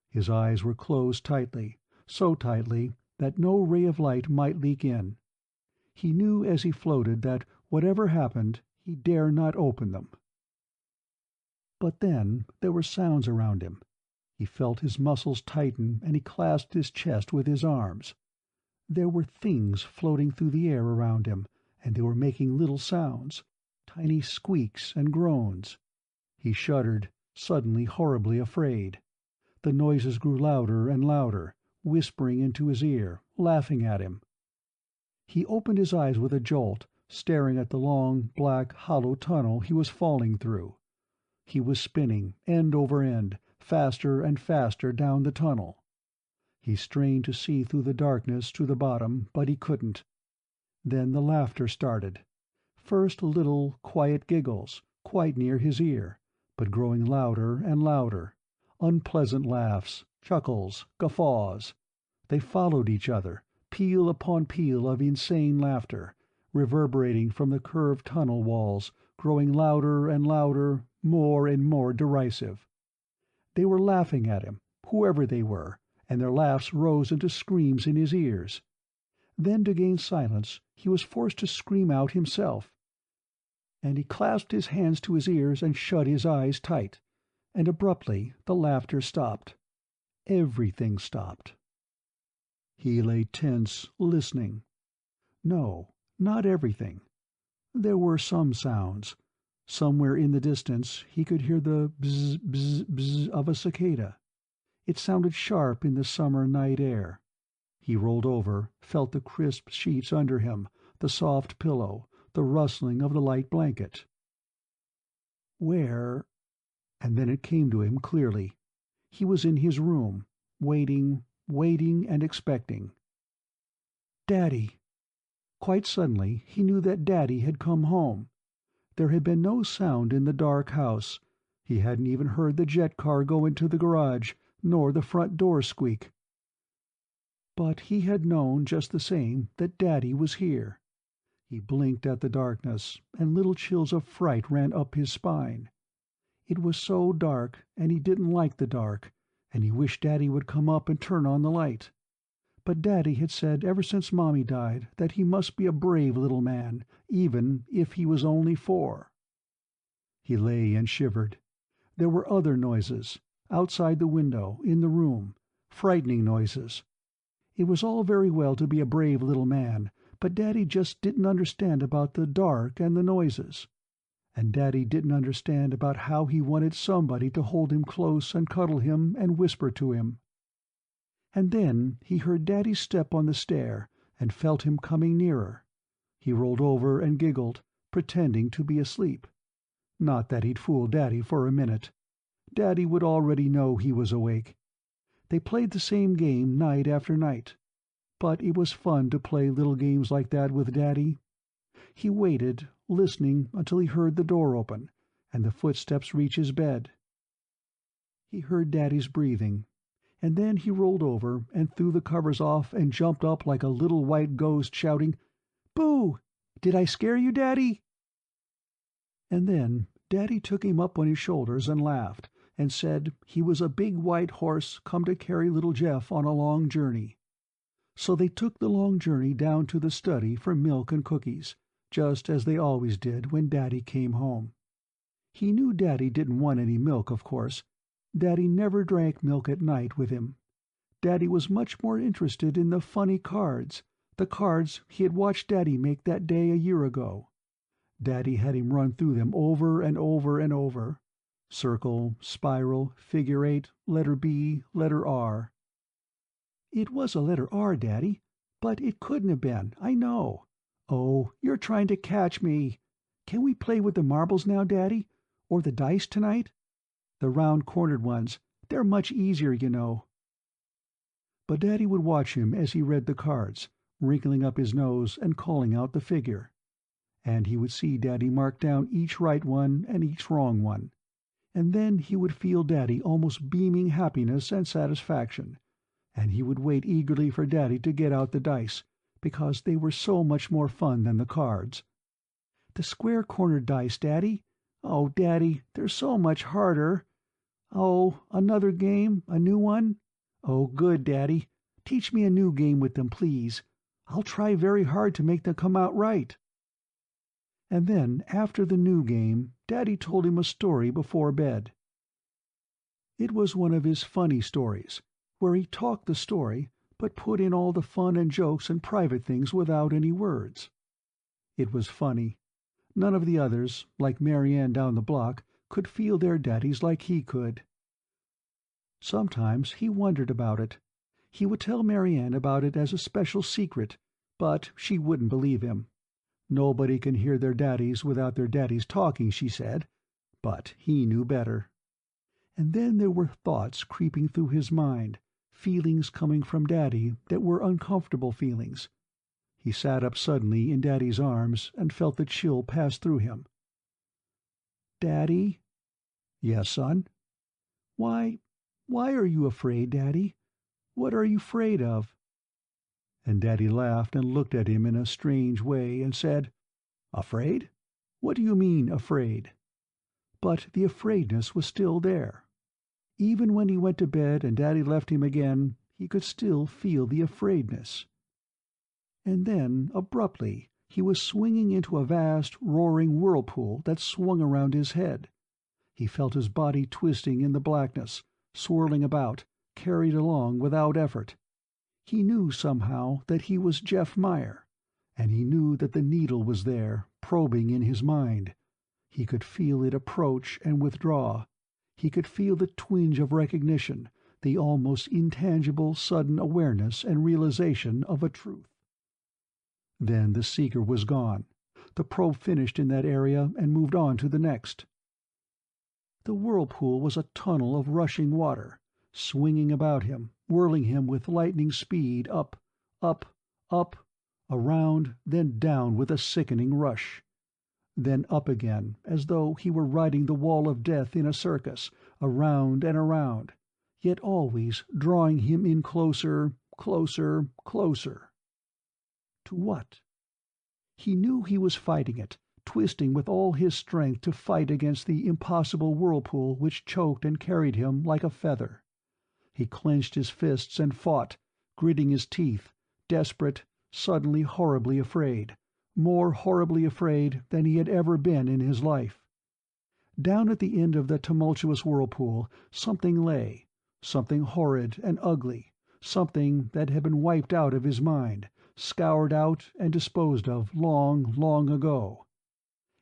His eyes were closed tightly, so tightly that no ray of light might leak in. He knew as he floated that whatever happened, he dare not open them. But then there were sounds around him. He felt his muscles tighten, and he clasped his chest with his arms. There were things floating through the air around him, and they were making little sounds, tiny squeaks and groans. He shuddered, suddenly horribly afraid. The noises grew louder and louder, whispering into his ear, laughing at him. He opened his eyes with a jolt, staring at the long, black, hollow tunnel he was falling through. He was spinning, end over end, faster and faster down the tunnel. He strained to see through the darkness to the bottom, but he couldn't. Then the laughter started. First little, quiet giggles, quite near his ear, but growing louder and louder. Unpleasant laughs, chuckles, guffaws. They followed each other, peal upon peal of insane laughter, reverberating from the curved tunnel walls, growing louder and louder, more and more derisive. They were laughing at him, whoever they were, and their laughs rose into screams in his ears. Then, to gain silence, he was forced to scream out himself. And he clasped his hands to his ears and shut his eyes tight. And abruptly the laughter stopped. Everything stopped. He lay tense, listening. No, not everything. There were some sounds. Somewhere in the distance he could hear the bzz, bzz, bzz of a cicada. It sounded sharp in the summer night air. He rolled over, felt the crisp sheets under him, the soft pillow, the rustling of the light blanket. Where? And then it came to him clearly. He was in his room, waiting, waiting and expecting. Daddy! Quite suddenly he knew that Daddy had come home. There had been no sound in the dark house. He hadn't even heard the jet car go into the garage, nor the front door squeak. But he had known just the same that Daddy was here. He blinked at the darkness, and little chills of fright ran up his spine. It was so dark, and he didn't like the dark, and he wished Daddy would come up and turn on the light. But Daddy had said ever since Mommy died that he must be a brave little man, even if he was only 4. He lay and shivered. There were other noises, outside the window, in the room, frightening noises. It was all very well to be a brave little man, but Daddy just didn't understand about the dark and the noises. And Daddy didn't understand about how he wanted somebody to hold him close and cuddle him and whisper to him. And then he heard Daddy's step on the stair and felt him coming nearer. He rolled over and giggled, pretending to be asleep. Not that he'd fool Daddy for a minute. Daddy would already know he was awake. They played the same game night after night. But it was fun to play little games like that with Daddy. He waited, listening until he heard the door open, and the footsteps reach his bed. He heard Daddy's breathing, and then he rolled over and threw the covers off and jumped up like a little white ghost, shouting, "Boo! Did I scare you, Daddy?" And then Daddy took him up on his shoulders and laughed, and said he was a big white horse come to carry little Jeff on a long journey. So they took the long journey down to the study for milk and cookies, just as they always did when Daddy came home. He knew Daddy didn't want any milk, of course. Daddy never drank milk at night with him. Daddy was much more interested in the funny cards, the cards he had watched Daddy make that day a year ago. Daddy had him run through them over and over and over. Circle, spiral, figure 8, letter B, letter R. "It was a letter R, Daddy, but it couldn't have been, I know. Oh, you're trying to catch me. Can we play with the marbles now, Daddy? Or the dice tonight? The round-cornered ones. They're much easier, you know." But Daddy would watch him as he read the cards, wrinkling up his nose and calling out the figure. And he would see Daddy mark down each right one and each wrong one. And then he would feel Daddy almost beaming happiness and satisfaction, and he would wait eagerly for Daddy to get out the dice, because they were so much more fun than the cards. "The square-cornered dice, Daddy. Oh, Daddy, they're so much harder. Oh, another game, a new one? Oh, good, Daddy. Teach me a new game with them, please. I'll try very hard to make them come out right." And then, after the new game, Daddy told him a story before bed. It was one of his funny stories, where he talked the story, but put in all the fun and jokes and private things without any words. It was funny. None of the others, like Mary Ann down the block, could feel their daddies like he could. Sometimes he wondered about it. He would tell Mary Ann about it as a special secret, but she wouldn't believe him. Nobody can hear their daddies without their daddies talking, she said, but he knew better. And then there were thoughts creeping through his mind, feelings coming from Daddy that were uncomfortable feelings. He sat up suddenly in Daddy's arms and felt the chill pass through him. "Daddy?" "Yes, son?" Why are you afraid, Daddy? What are you afraid of?" And Daddy laughed and looked at him in a strange way and said, "Afraid? What do you mean, afraid?" But the afraidness was still there. Even when he went to bed and Daddy left him again, he could still feel the afraidness. And then, abruptly, he was swinging into a vast, roaring whirlpool that swung around his head. He felt his body twisting in the blackness, swirling about, carried along without effort. He knew somehow that he was Jeff Meyer, and he knew that the needle was there, probing in his mind. He could feel it approach and withdraw. He could feel the twinge of recognition, the almost intangible sudden awareness and realization of a truth. Then the seeker was gone. The probe finished in that area and moved on to the next. The whirlpool was a tunnel of rushing water, swinging about him, whirling him with lightning speed up, up, up, around, then down with a sickening rush. Then up again, as though he were riding the wall of death in a circus, around and around, yet always drawing him in closer, closer, closer. To what? He knew he was fighting it, twisting with all his strength to fight against the impossible whirlpool which choked and carried him like a feather. He clenched his fists and fought, gritting his teeth, desperate, suddenly horribly afraid, more horribly afraid than he had ever been in his life. Down at the end of the tumultuous whirlpool something lay, something horrid and ugly, something that had been wiped out of his mind, scoured out and disposed of long, long ago.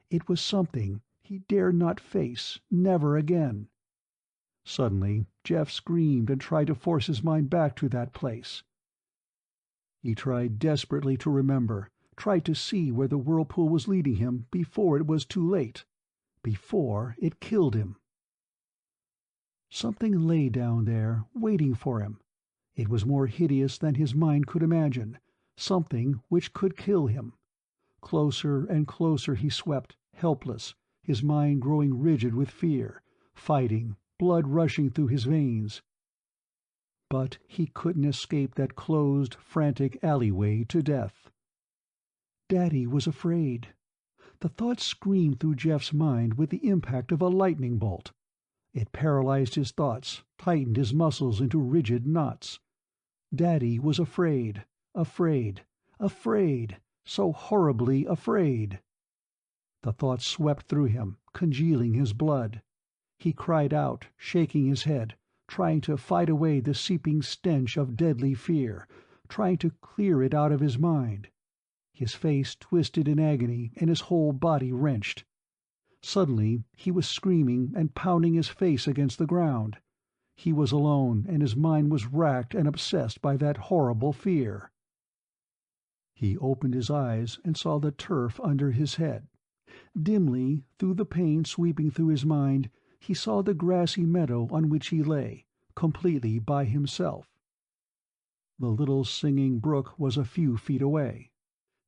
It was something he dared not face, never again. Suddenly Jeff screamed and tried to force his mind back to that place. He tried desperately to remember, tried to see where the whirlpool was leading him before it was too late, before it killed him. Something lay down there, waiting for him. It was more hideous than his mind could imagine, something which could kill him. Closer and closer he swept, helpless, his mind growing rigid with fear, fighting, blood rushing through his veins. But he couldn't escape that closed, frantic alleyway to death. Daddy was afraid. The thought screamed through Jeff's mind with the impact of a lightning bolt. It paralyzed his thoughts, tightened his muscles into rigid knots. Daddy was afraid, afraid, afraid, so horribly afraid. The thought swept through him, congealing his blood. He cried out, shaking his head, trying to fight away the seeping stench of deadly fear, trying to clear it out of his mind. His face twisted in agony and his whole body wrenched. Suddenly he was screaming and pounding his face against the ground. He was alone, and his mind was racked and obsessed by that horrible fear. He opened his eyes and saw the turf under his head. Dimly, through the pain sweeping through his mind, he saw the grassy meadow on which he lay, completely by himself. The little singing brook was a few feet away.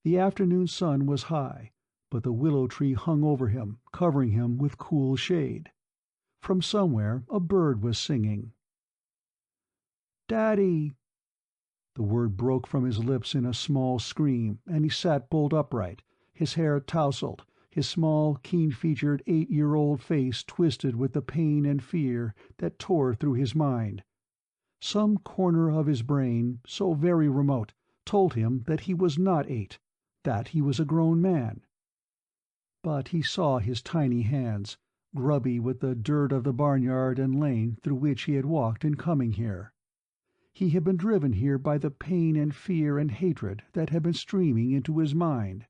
The afternoon sun was high, but the willow tree hung over him, covering him with cool shade. From somewhere a bird was singing. "Daddy!" The word broke from his lips in a small scream, and he sat bolt upright, his hair tousled, his small, keen-featured 8-year-old face twisted with the pain and fear that tore through his mind. Some corner of his brain, so very remote, told him that he was not 8, that he was a grown man. But he saw his tiny hands, grubby with the dirt of the barnyard and lane through which he had walked in coming here. He had been driven here by the pain and fear and hatred that had been streaming into his mind.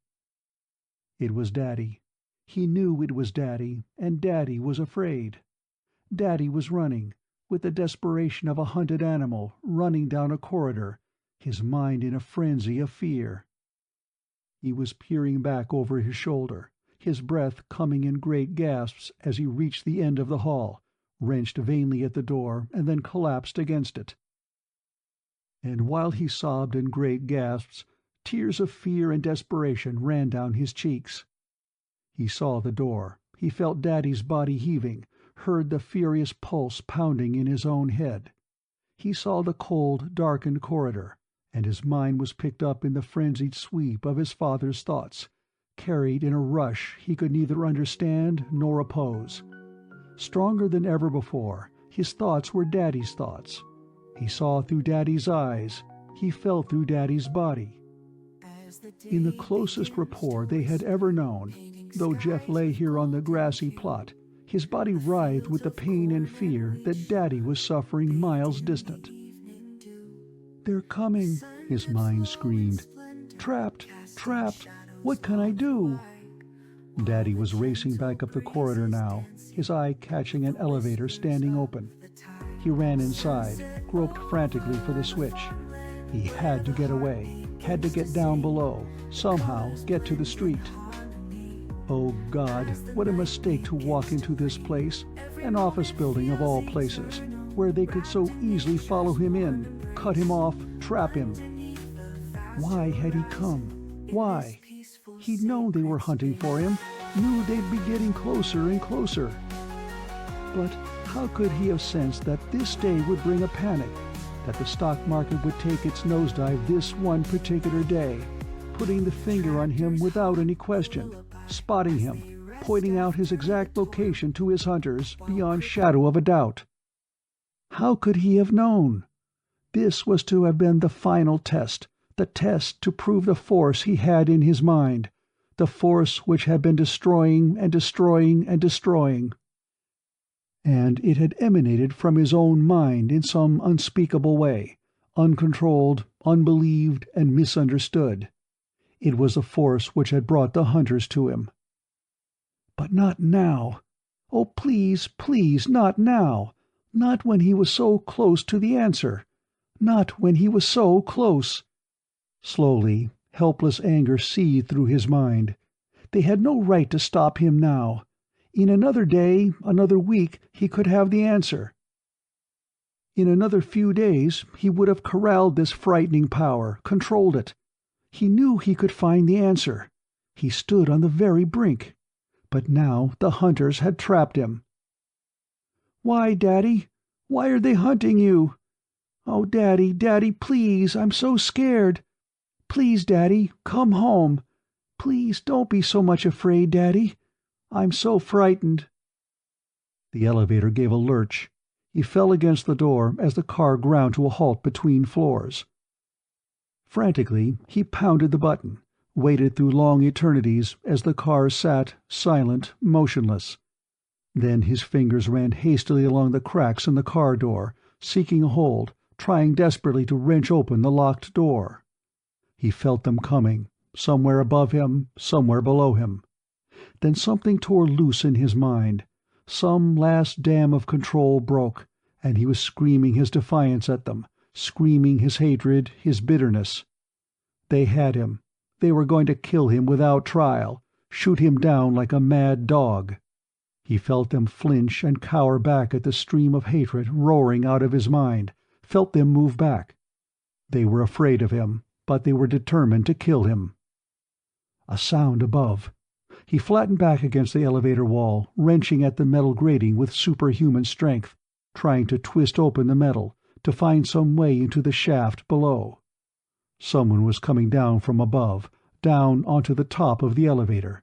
It was Daddy. He knew it was Daddy, and Daddy was afraid. Daddy was running, with the desperation of a hunted animal, running down a corridor, his mind in a frenzy of fear. He was peering back over his shoulder, his breath coming in great gasps as he reached the end of the hall, wrenched vainly at the door, and then collapsed against it. And while he sobbed in great gasps, tears of fear and desperation ran down his cheeks. He saw the door. He felt Daddy's body heaving, heard the furious pulse pounding in his own head. He saw the cold, darkened corridor, and his mind was picked up in the frenzied sweep of his father's thoughts, carried in a rush he could neither understand nor oppose. Stronger than ever before, his thoughts were Daddy's thoughts. He saw through Daddy's eyes. He felt through Daddy's body. In the closest rapport they had ever known, though Jeff lay here on the grassy plot, his body writhed with the pain and fear that Daddy was suffering miles distant. "They're coming," his mind screamed. "Trapped! Trapped! What can I do?" Daddy was racing back up the corridor now, his eye catching an elevator standing open. He ran inside, groped frantically for the switch. He had to get away, had to get down below, somehow get to the street. Oh God, what a mistake to walk into this place, an office building of all places, where they could so easily follow him in, cut him off, trap him. Why had he come? Why? He'd known they were hunting for him, knew they'd be getting closer and closer. But how could he have sensed that this day would bring a panic, that the stock market would take its nosedive this one particular day, putting the finger on him without any question, spotting him, pointing out his exact location to his hunters beyond shadow of a doubt. How could he have known? This was to have been the final test, the test to prove the force he had in his mind, the force which had been destroying and destroying and destroying. And it had emanated from his own mind in some unspeakable way, uncontrolled, unbelieved, and misunderstood. It was the force which had brought the hunters to him. But not now. Oh, please, please, not now. Not when he was so close to the answer. Not when he was so close. Slowly, helpless anger seethed through his mind. They had no right to stop him now. In another day, another week, he could have the answer. In another few days he would have corralled this frightening power, controlled it. He knew he could find the answer. He stood on the very brink. But now the hunters had trapped him. "Why, Daddy? Why are they hunting you? Oh, Daddy, Daddy, please, I'm so scared. Please, Daddy, come home. Please don't be so much afraid, Daddy. I'm so frightened." The elevator gave a lurch. He fell against the door as the car ground to a halt between floors. Frantically, he pounded the button, waited through long eternities as the car sat, silent, motionless. Then his fingers ran hastily along the cracks in the car door, seeking a hold, trying desperately to wrench open the locked door. He felt them coming, somewhere above him, somewhere below him. Then something tore loose in his mind. Some last dam of control broke, and he was screaming his defiance at them, screaming his hatred, his bitterness. They had him. They were going to kill him without trial, shoot him down like a mad dog. He felt them flinch and cower back at the stream of hatred roaring out of his mind, felt them move back. They were afraid of him, but they were determined to kill him. A sound above. He flattened back against the elevator wall, wrenching at the metal grating with superhuman strength, trying to twist open the metal, to find some way into the shaft below. Someone was coming down from above, down onto the top of the elevator.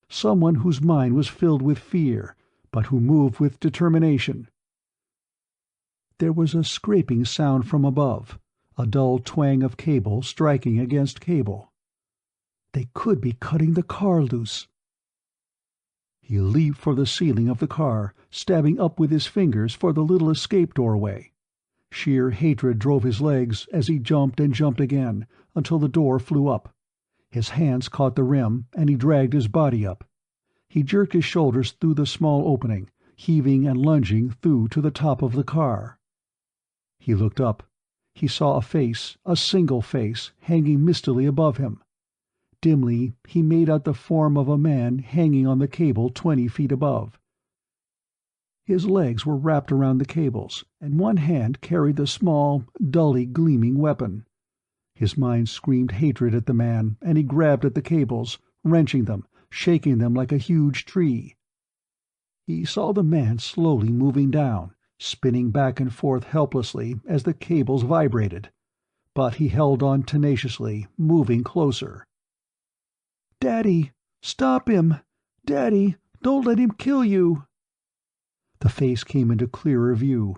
Someone whose mind was filled with fear, but who moved with determination. There was a scraping sound from above, a dull twang of cable striking against cable. They could be cutting the car loose. He leaped for the ceiling of the car, stabbing up with his fingers for the little escape doorway. Sheer hatred drove his legs as he jumped and jumped again, until the door flew up. His hands caught the rim, and he dragged his body up. He jerked his shoulders through the small opening, heaving and lunging through to the top of the car. He looked up. He saw a face, a single face, hanging mistily above him. Dimly he made out the form of a man hanging on the cable 20 feet above. His legs were wrapped around the cables, and one hand carried the small, dully gleaming weapon. His mind screamed hatred at the man, and he grabbed at the cables, wrenching them, shaking them like a huge tree. He saw the man slowly moving down, spinning back and forth helplessly as the cables vibrated. But he held on tenaciously, moving closer. "Daddy, stop him! Daddy, don't let him kill you!" The face came into clearer view.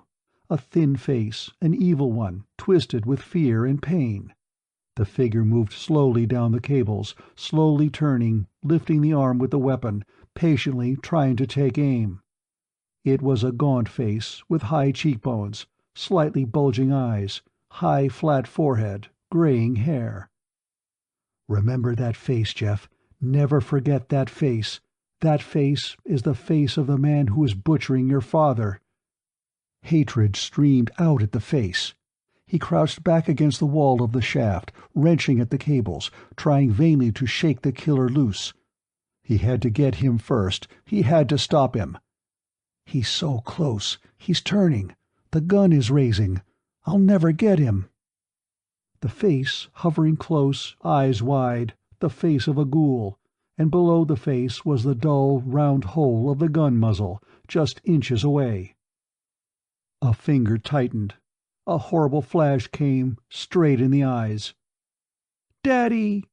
A thin face, an evil one, twisted with fear and pain. The figure moved slowly down the cables, slowly turning, lifting the arm with the weapon, patiently trying to take aim. It was a gaunt face, with high cheekbones, slightly bulging eyes, high flat forehead, graying hair. "Remember that face, Jeff. Never forget that face. That face is the face of the man who is butchering your father." Hatred streamed out at the face. He crouched back against the wall of the shaft, wrenching at the cables, trying vainly to shake the killer loose. He had to get him first. He had to stop him. "He's so close. He's turning. The gun is raising. I'll never get him." The face, hovering close, eyes wide, the face of a ghoul, and below the face was the dull, round hole of the gun muzzle, just inches away. A finger tightened. A horrible flash came, straight in the eyes. "Daddy!"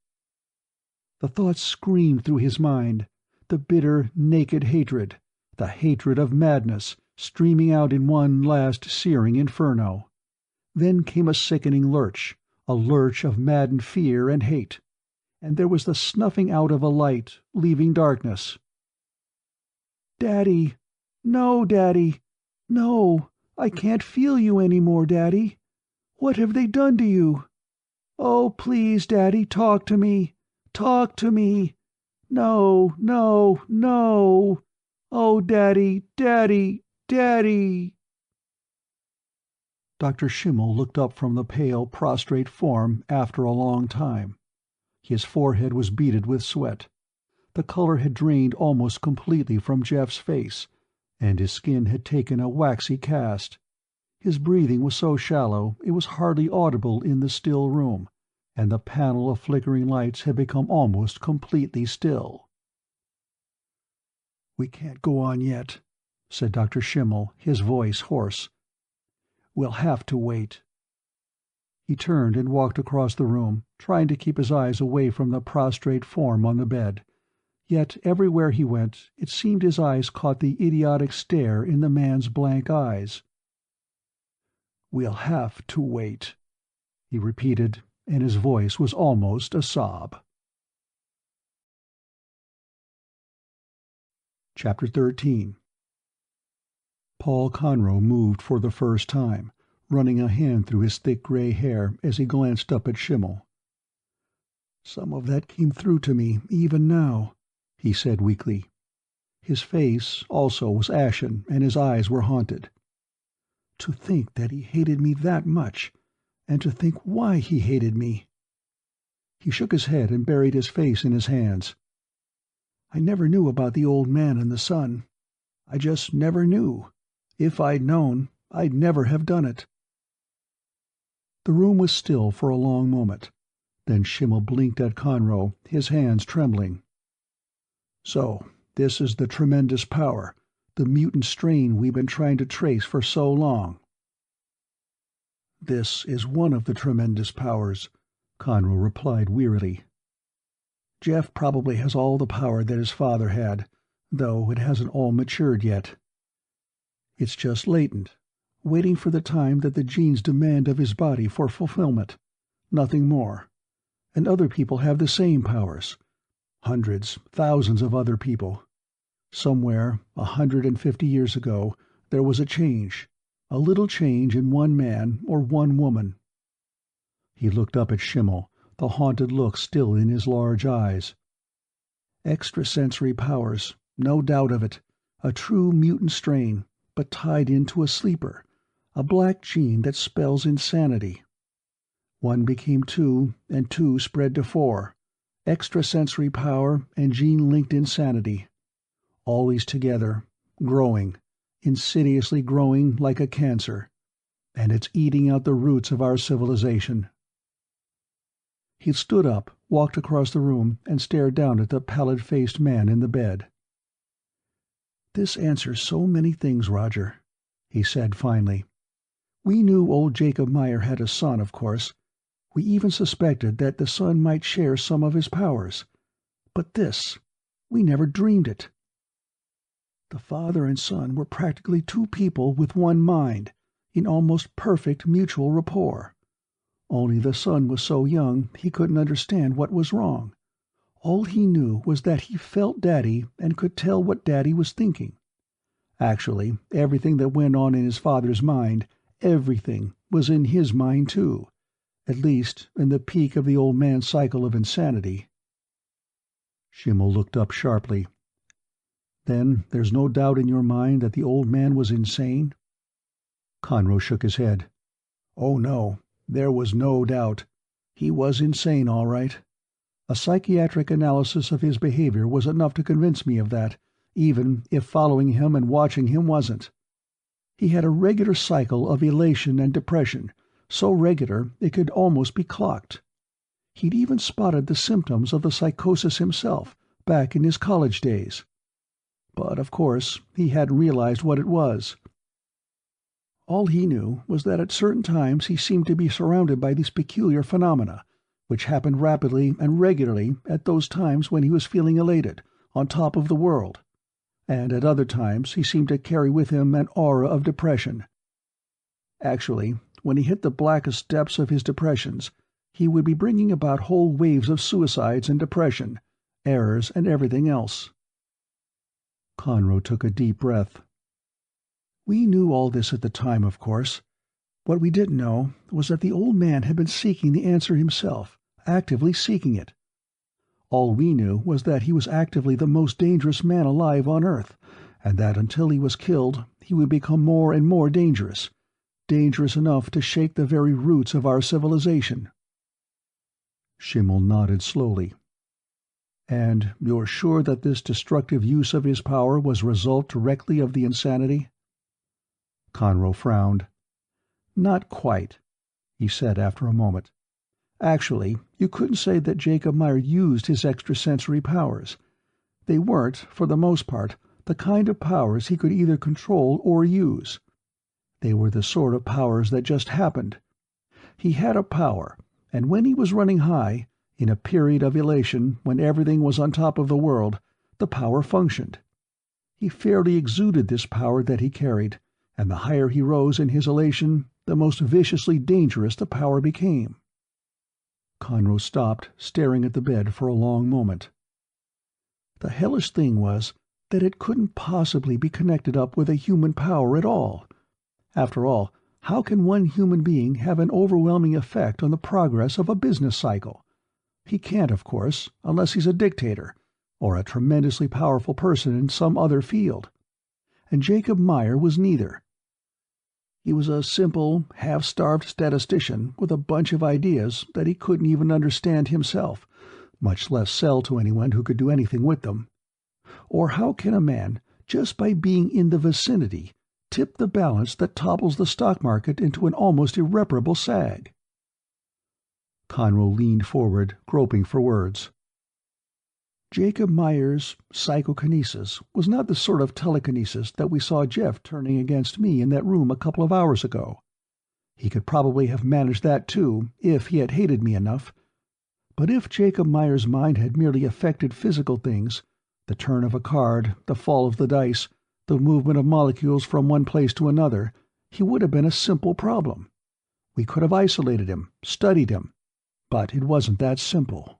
The thoughts screamed through his mind, the bitter, naked hatred, the hatred of madness, streaming out in one last searing inferno. Then came a sickening lurch, a lurch of maddened fear and hate, and there was the snuffing out of a light, leaving darkness. "Daddy! No, Daddy! No! I can't feel you any more, Daddy! What have they done to you? Oh, please, Daddy, talk to me! Talk to me! No, no, no! Oh, Daddy, Daddy, Daddy!" Dr. Schimmel looked up from the pale, prostrate form after a long time. His forehead was beaded with sweat. The color had drained almost completely from Jeff's face, and his skin had taken a waxy cast. His breathing was so shallow it was hardly audible in the still room, and the panel of flickering lights had become almost completely still. "We can't go on yet," said Dr. Schimmel, his voice hoarse. "We'll have to wait." He turned and walked across the room, trying to keep his eyes away from the prostrate form on the bed. Yet everywhere he went, it seemed his eyes caught the idiotic stare in the man's blank eyes. "We'll have to wait," he repeated, and his voice was almost a sob. Chapter 13. Paul Conroe moved for the first time, running a hand through his thick gray hair as he glanced up at Schimmel. "Some of that came through to me, even now," he said weakly. His face, also, was ashen, and his eyes were haunted. To think that he hated me that much, and to think why he hated me. He shook his head and buried his face in his hands. "I never knew about the old man and the son. I just never knew. If I'd known, I'd never have done it." The room was still for a long moment. Then Schimmel blinked at Conroe, his hands trembling. "So, this is the tremendous power, the mutant strain we've been trying to trace for so long." "This is one of the tremendous powers," Conroe replied wearily. "Jeff probably has all the power that his father had, though it hasn't all matured yet. It's just latent, waiting for the time that the genes demand of his body for fulfillment. Nothing more. And other people have the same powers. Hundreds, thousands of other people. Somewhere, 150 years ago, there was a change. A little change in one man or one woman." He looked up at Schimmel, the haunted look still in his large eyes. "Extrasensory powers, no doubt of it. A true mutant strain, but tied into a sleeper. A black gene that spells insanity. One became two, and two spread to four. Extrasensory power and gene-linked insanity. Always together, growing, insidiously growing like a cancer. And it's eating out the roots of our civilization." He stood up, walked across the room, and stared down at the pallid-faced man in the bed. "This answers so many things, Roger," he said finally. "We knew old Jacob Meyer had a son, of course. We even suspected that the son might share some of his powers. But this, we never dreamed it. The father and son were practically two people with one mind, in almost perfect mutual rapport. Only the son was so young he couldn't understand what was wrong. All he knew was that he felt Daddy and could tell what Daddy was thinking. Actually, everything that went on in his father's mind, everything, was in his mind too, at least in the peak of the old man's cycle of insanity." Schimmel looked up sharply. "Then there's no doubt in your mind that the old man was insane?" Conroe shook his head. "Oh no, there was no doubt. He was insane, all right. A psychiatric analysis of his behavior was enough to convince me of that, even if following him and watching him wasn't. He had a regular cycle of elation and depression, so regular it could almost be clocked. He'd even spotted the symptoms of the psychosis himself, back in his college days. But, of course, he hadn't realized what it was. All he knew was that at certain times he seemed to be surrounded by these peculiar phenomena, which happened rapidly and regularly at those times when he was feeling elated, on top of the world, and at other times he seemed to carry with him an aura of depression. Actually, when he hit the blackest depths of his depressions, he would be bringing about whole waves of suicides and depression, errors and everything else. Conroe took a deep breath. We knew all this at the time, of course. What we didn't know was that the old man had been seeking the answer himself, actively seeking it. All we knew was that he was actively the most dangerous man alive on Earth, and that until he was killed, he would become more and more dangerous, dangerous enough to shake the very roots of our civilization. Schimmel nodded slowly. And you're sure that this destructive use of his power was a result directly of the insanity? Conroe frowned. Not quite, he said after a moment. Actually, you couldn't say that Jacob Meyer used his extrasensory powers. They weren't, for the most part, the kind of powers he could either control or use. They were the sort of powers that just happened. He had a power, and when he was running high, in a period of elation when everything was on top of the world, the power functioned. He fairly exuded this power that he carried, and the higher he rose in his elation, the most viciously dangerous the power became. Conroe stopped, staring at the bed for a long moment. The hellish thing was that it couldn't possibly be connected up with a human power at all. After all, how can one human being have an overwhelming effect on the progress of a business cycle? He can't, of course, unless he's a dictator, or a tremendously powerful person in some other field. And Jacob Meyer was neither. He was a simple, half-starved statistician with a bunch of ideas that he couldn't even understand himself, much less sell to anyone who could do anything with them. Or how can a man, just by being in the vicinity, tip the balance that topples the stock market into an almost irreparable sag? Conroe leaned forward, groping for words. Jacob Meyer's psychokinesis was not the sort of telekinesis that we saw Jeff turning against me in that room a couple of hours ago. He could probably have managed that too, if he had hated me enough. But if Jacob Meyer's mind had merely affected physical things, the turn of a card, the fall of the dice, the movement of molecules from one place to another, he would have been a simple problem. We could have isolated him, studied him. But it wasn't that simple.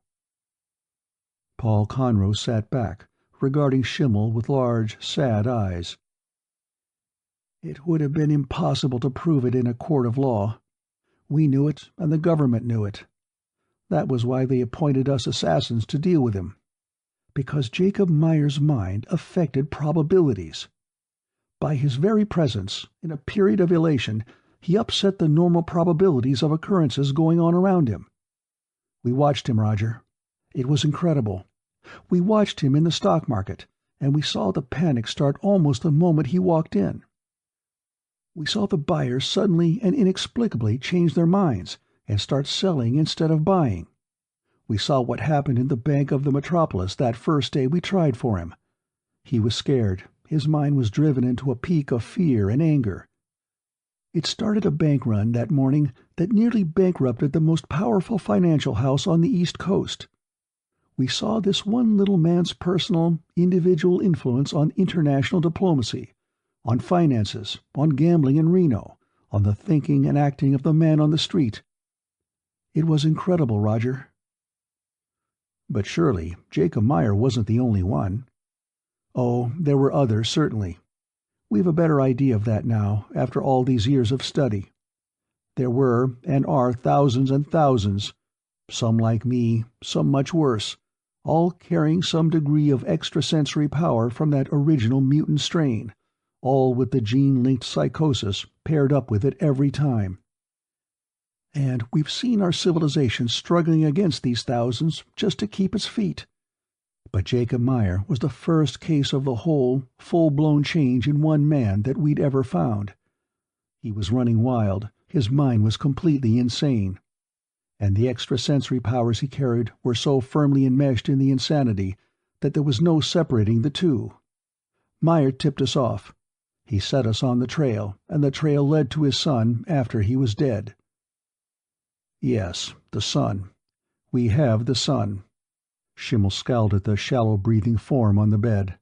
Paul Conroe sat back, regarding Schimmel with large, sad eyes. It would have been impossible to prove it in a court of law. We knew it, and the government knew it. That was why they appointed us assassins to deal with him. Because Jacob Meyer's mind affected probabilities. By his very presence, in a period of elation, he upset the normal probabilities of occurrences going on around him. We watched him, Roger. It was incredible. We watched him in the stock market, and we saw the panic start almost the moment he walked in. We saw the buyers suddenly and inexplicably change their minds and start selling instead of buying. We saw what happened in the Bank of the Metropolis that first day we tried for him. He was scared. His mind was driven into a peak of fear and anger. It started a bank run that morning that nearly bankrupted the most powerful financial house on the East Coast. We saw this one little man's personal, individual influence on international diplomacy, on finances, on gambling in Reno, on the thinking and acting of the man on the street. It was incredible, Roger. But surely Jacob Meyer wasn't the only one. Oh, there were others, certainly. We've a better idea of that now, after all these years of study. There were and are thousands and thousands, some like me, some much worse, all carrying some degree of extrasensory power from that original mutant strain, all with the gene-linked psychosis paired up with it every time. And we've seen our civilization struggling against these thousands just to keep its feet. But Jacob Meyer was the first case of the whole, full-blown change in one man that we'd ever found. He was running wild, his mind was completely insane. And the extrasensory powers he carried were so firmly enmeshed in the insanity that there was no separating the two. Meyer tipped us off. He set us on the trail, and the trail led to his son after he was dead. Yes, the son. We have the sun." Schimmel scowled at the shallow-breathing form on the bed.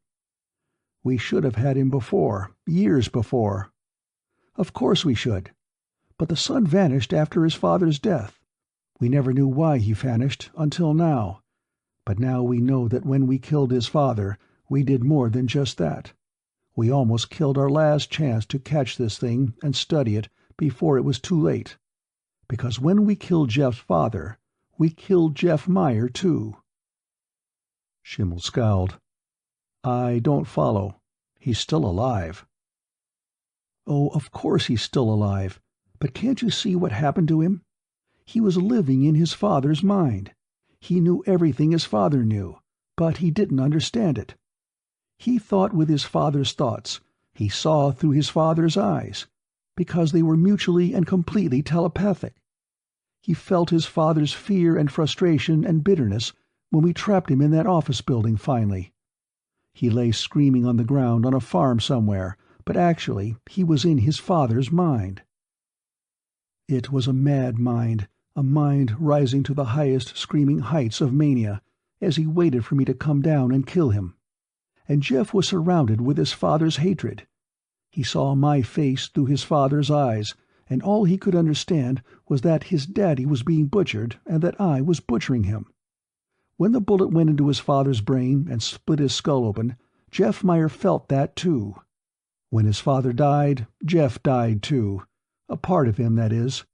"We should have had him before, years before." "Of course we should. But the sun vanished after his father's death. We never knew why he vanished, until now. But now we know that when we killed his father, we did more than just that. We almost killed our last chance to catch this thing and study it before it was too late. Because when we killed Jeff's father, we killed Jeff Meyer, too." Schimmel scowled. "I don't follow. He's still alive." "Oh, of course he's still alive. But can't you see what happened to him? He was living in his father's mind. He knew everything his father knew, but he didn't understand it. He thought with his father's thoughts. He saw through his father's eyes, because they were mutually and completely telepathic. He felt his father's fear and frustration and bitterness when we trapped him in that office building finally. He lay screaming on the ground on a farm somewhere, but actually he was in his father's mind. It was a mad mind, a mind rising to the highest screaming heights of mania, as he waited for me to come down and kill him. And Jeff was surrounded with his father's hatred. He saw my face through his father's eyes, and all he could understand was that his daddy was being butchered and that I was butchering him. When the bullet went into his father's brain and split his skull open, Jeff Meyer felt that too. When his father died, Jeff died too. A part of him, that is.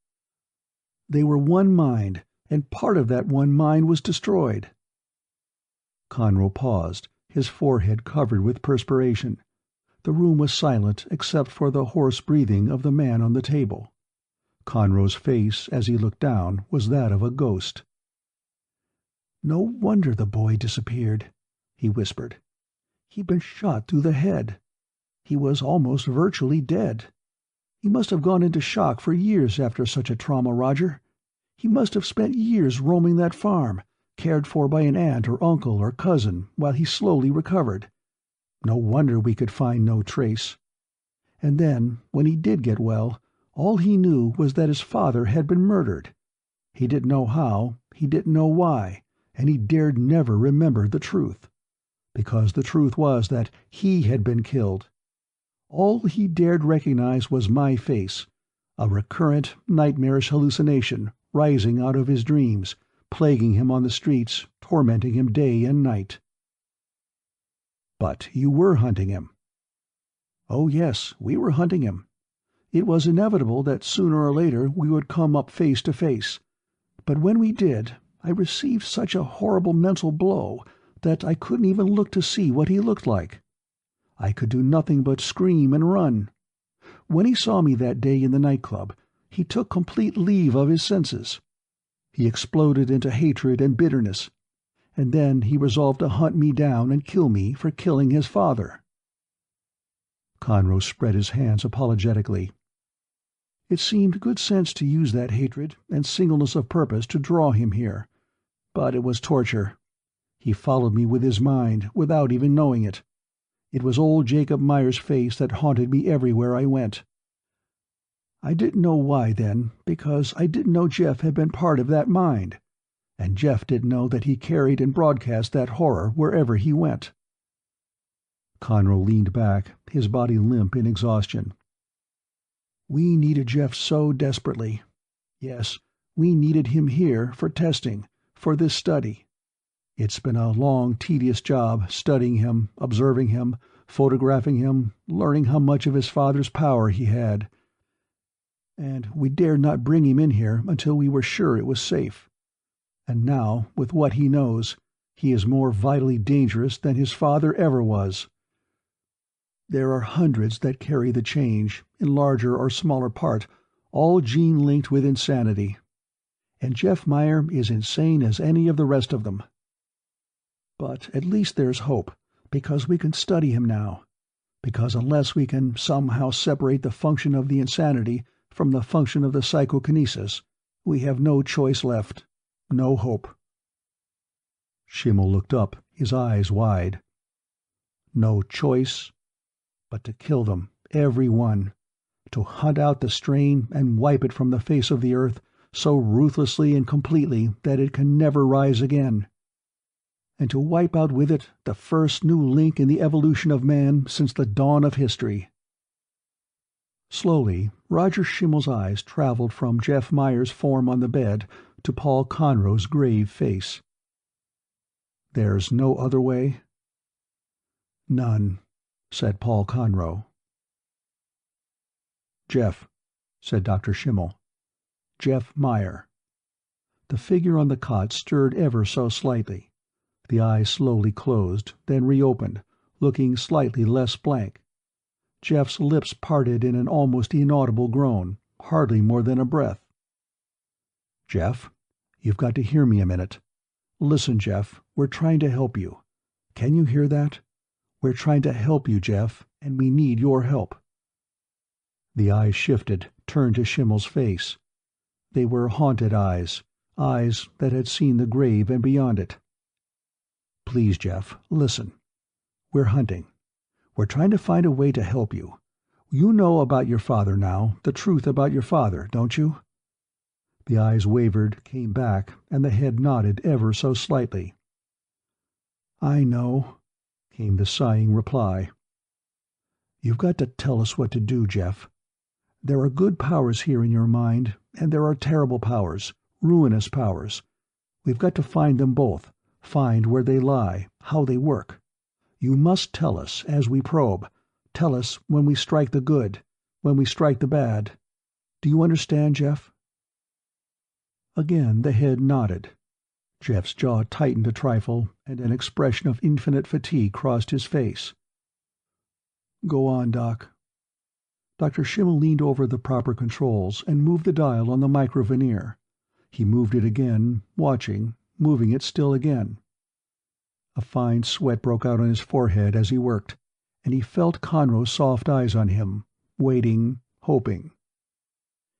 They were one mind, and part of that one mind was destroyed." Conroe paused, his forehead covered with perspiration. The room was silent except for the hoarse breathing of the man on the table. Conroe's face, as he looked down, was that of a ghost. "No wonder the boy disappeared," he whispered. "He'd been shot through the head. He was almost virtually dead. He must have gone into shock for years after such a trauma, Roger. He must have spent years roaming that farm, cared for by an aunt or uncle or cousin, while he slowly recovered. No wonder we could find no trace. And then, when he did get well, all he knew was that his father had been murdered. He didn't know how, he didn't know why, and he dared never remember the truth. Because the truth was that he had been killed. All he dared recognize was my face, a recurrent, nightmarish hallucination rising out of his dreams, plaguing him on the streets, tormenting him day and night." "But you were hunting him." "Oh yes, we were hunting him. It was inevitable that sooner or later we would come up face to face. But when we did, I received such a horrible mental blow that I couldn't even look to see what he looked like. I could do nothing but scream and run. When he saw me that day in the nightclub, he took complete leave of his senses. He exploded into hatred and bitterness, and then he resolved to hunt me down and kill me for killing his father." Conroe spread his hands apologetically. "It seemed good sense to use that hatred and singleness of purpose to draw him here. But it was torture. He followed me with his mind, without even knowing it. It was old Jacob Meyer's face that haunted me everywhere I went. I didn't know why then, because I didn't know Jeff had been part of that mind. And Jeff didn't know that he carried and broadcast that horror wherever he went." Conroe leaned back, his body limp in exhaustion. "We needed Jeff so desperately. Yes, we needed him here for testing, for this study. It's been a long, tedious job, studying him, observing him, photographing him, learning how much of his father's power he had. And we dared not bring him in here until we were sure it was safe. And now, with what he knows, he is more vitally dangerous than his father ever was. There are hundreds that carry the change, in larger or smaller part, all gene-linked with insanity. And Jeff Meyer is insane as any of the rest of them. But at least there's hope, because we can study him now. Because unless we can somehow separate the function of the insanity from the function of the psychokinesis, we have no choice left, no hope." Schimmel looked up, his eyes wide. "No choice, but to kill them, every one. To hunt out the strain and wipe it from the face of the earth so ruthlessly and completely that it can never rise again. And to wipe out with it the first new link in the evolution of man since the dawn of history. Slowly, Roger Schimmel's eyes traveled from Jeff Meyer's form on the bed to Paul Conroe's grave face. "There's no other way?" "None," said Paul Conroe. "Jeff," said Dr. Schimmel. "Jeff Meyer." The figure on the cot stirred ever so slightly. The eyes slowly closed, then reopened, looking slightly less blank. Jeff's lips parted in an almost inaudible groan, hardly more than a breath. "Jeff, you've got to hear me a minute. Listen, Jeff, we're trying to help you. Can you hear that? We're trying to help you, Jeff, and we need your help." The eyes shifted, turned to Schimmel's face. They were haunted eyes, eyes that had seen the grave and beyond it. "Please, Jeff, listen. We're hunting. We're trying to find a way to help you. You know about your father now, the truth about your father, don't you?" The eyes wavered, came back, and the head nodded ever so slightly. "I know," came the sighing reply. "You've got to tell us what to do, Jeff. There are good powers here in your mind, and there are terrible powers, ruinous powers. We've got to find them both, find where they lie, how they work. You must tell us as we probe. Tell us when we strike the good, when we strike the bad. Do you understand, Jeff?" Again the head nodded. Jeff's jaw tightened a trifle, and an expression of infinite fatigue crossed his face. "Go on, Doc." Dr. Schimmel leaned over the proper controls and moved the dial on the microveneer. He moved it again, watching, moving it still again. A fine sweat broke out on his forehead as he worked, and he felt Conroe's soft eyes on him, waiting, hoping.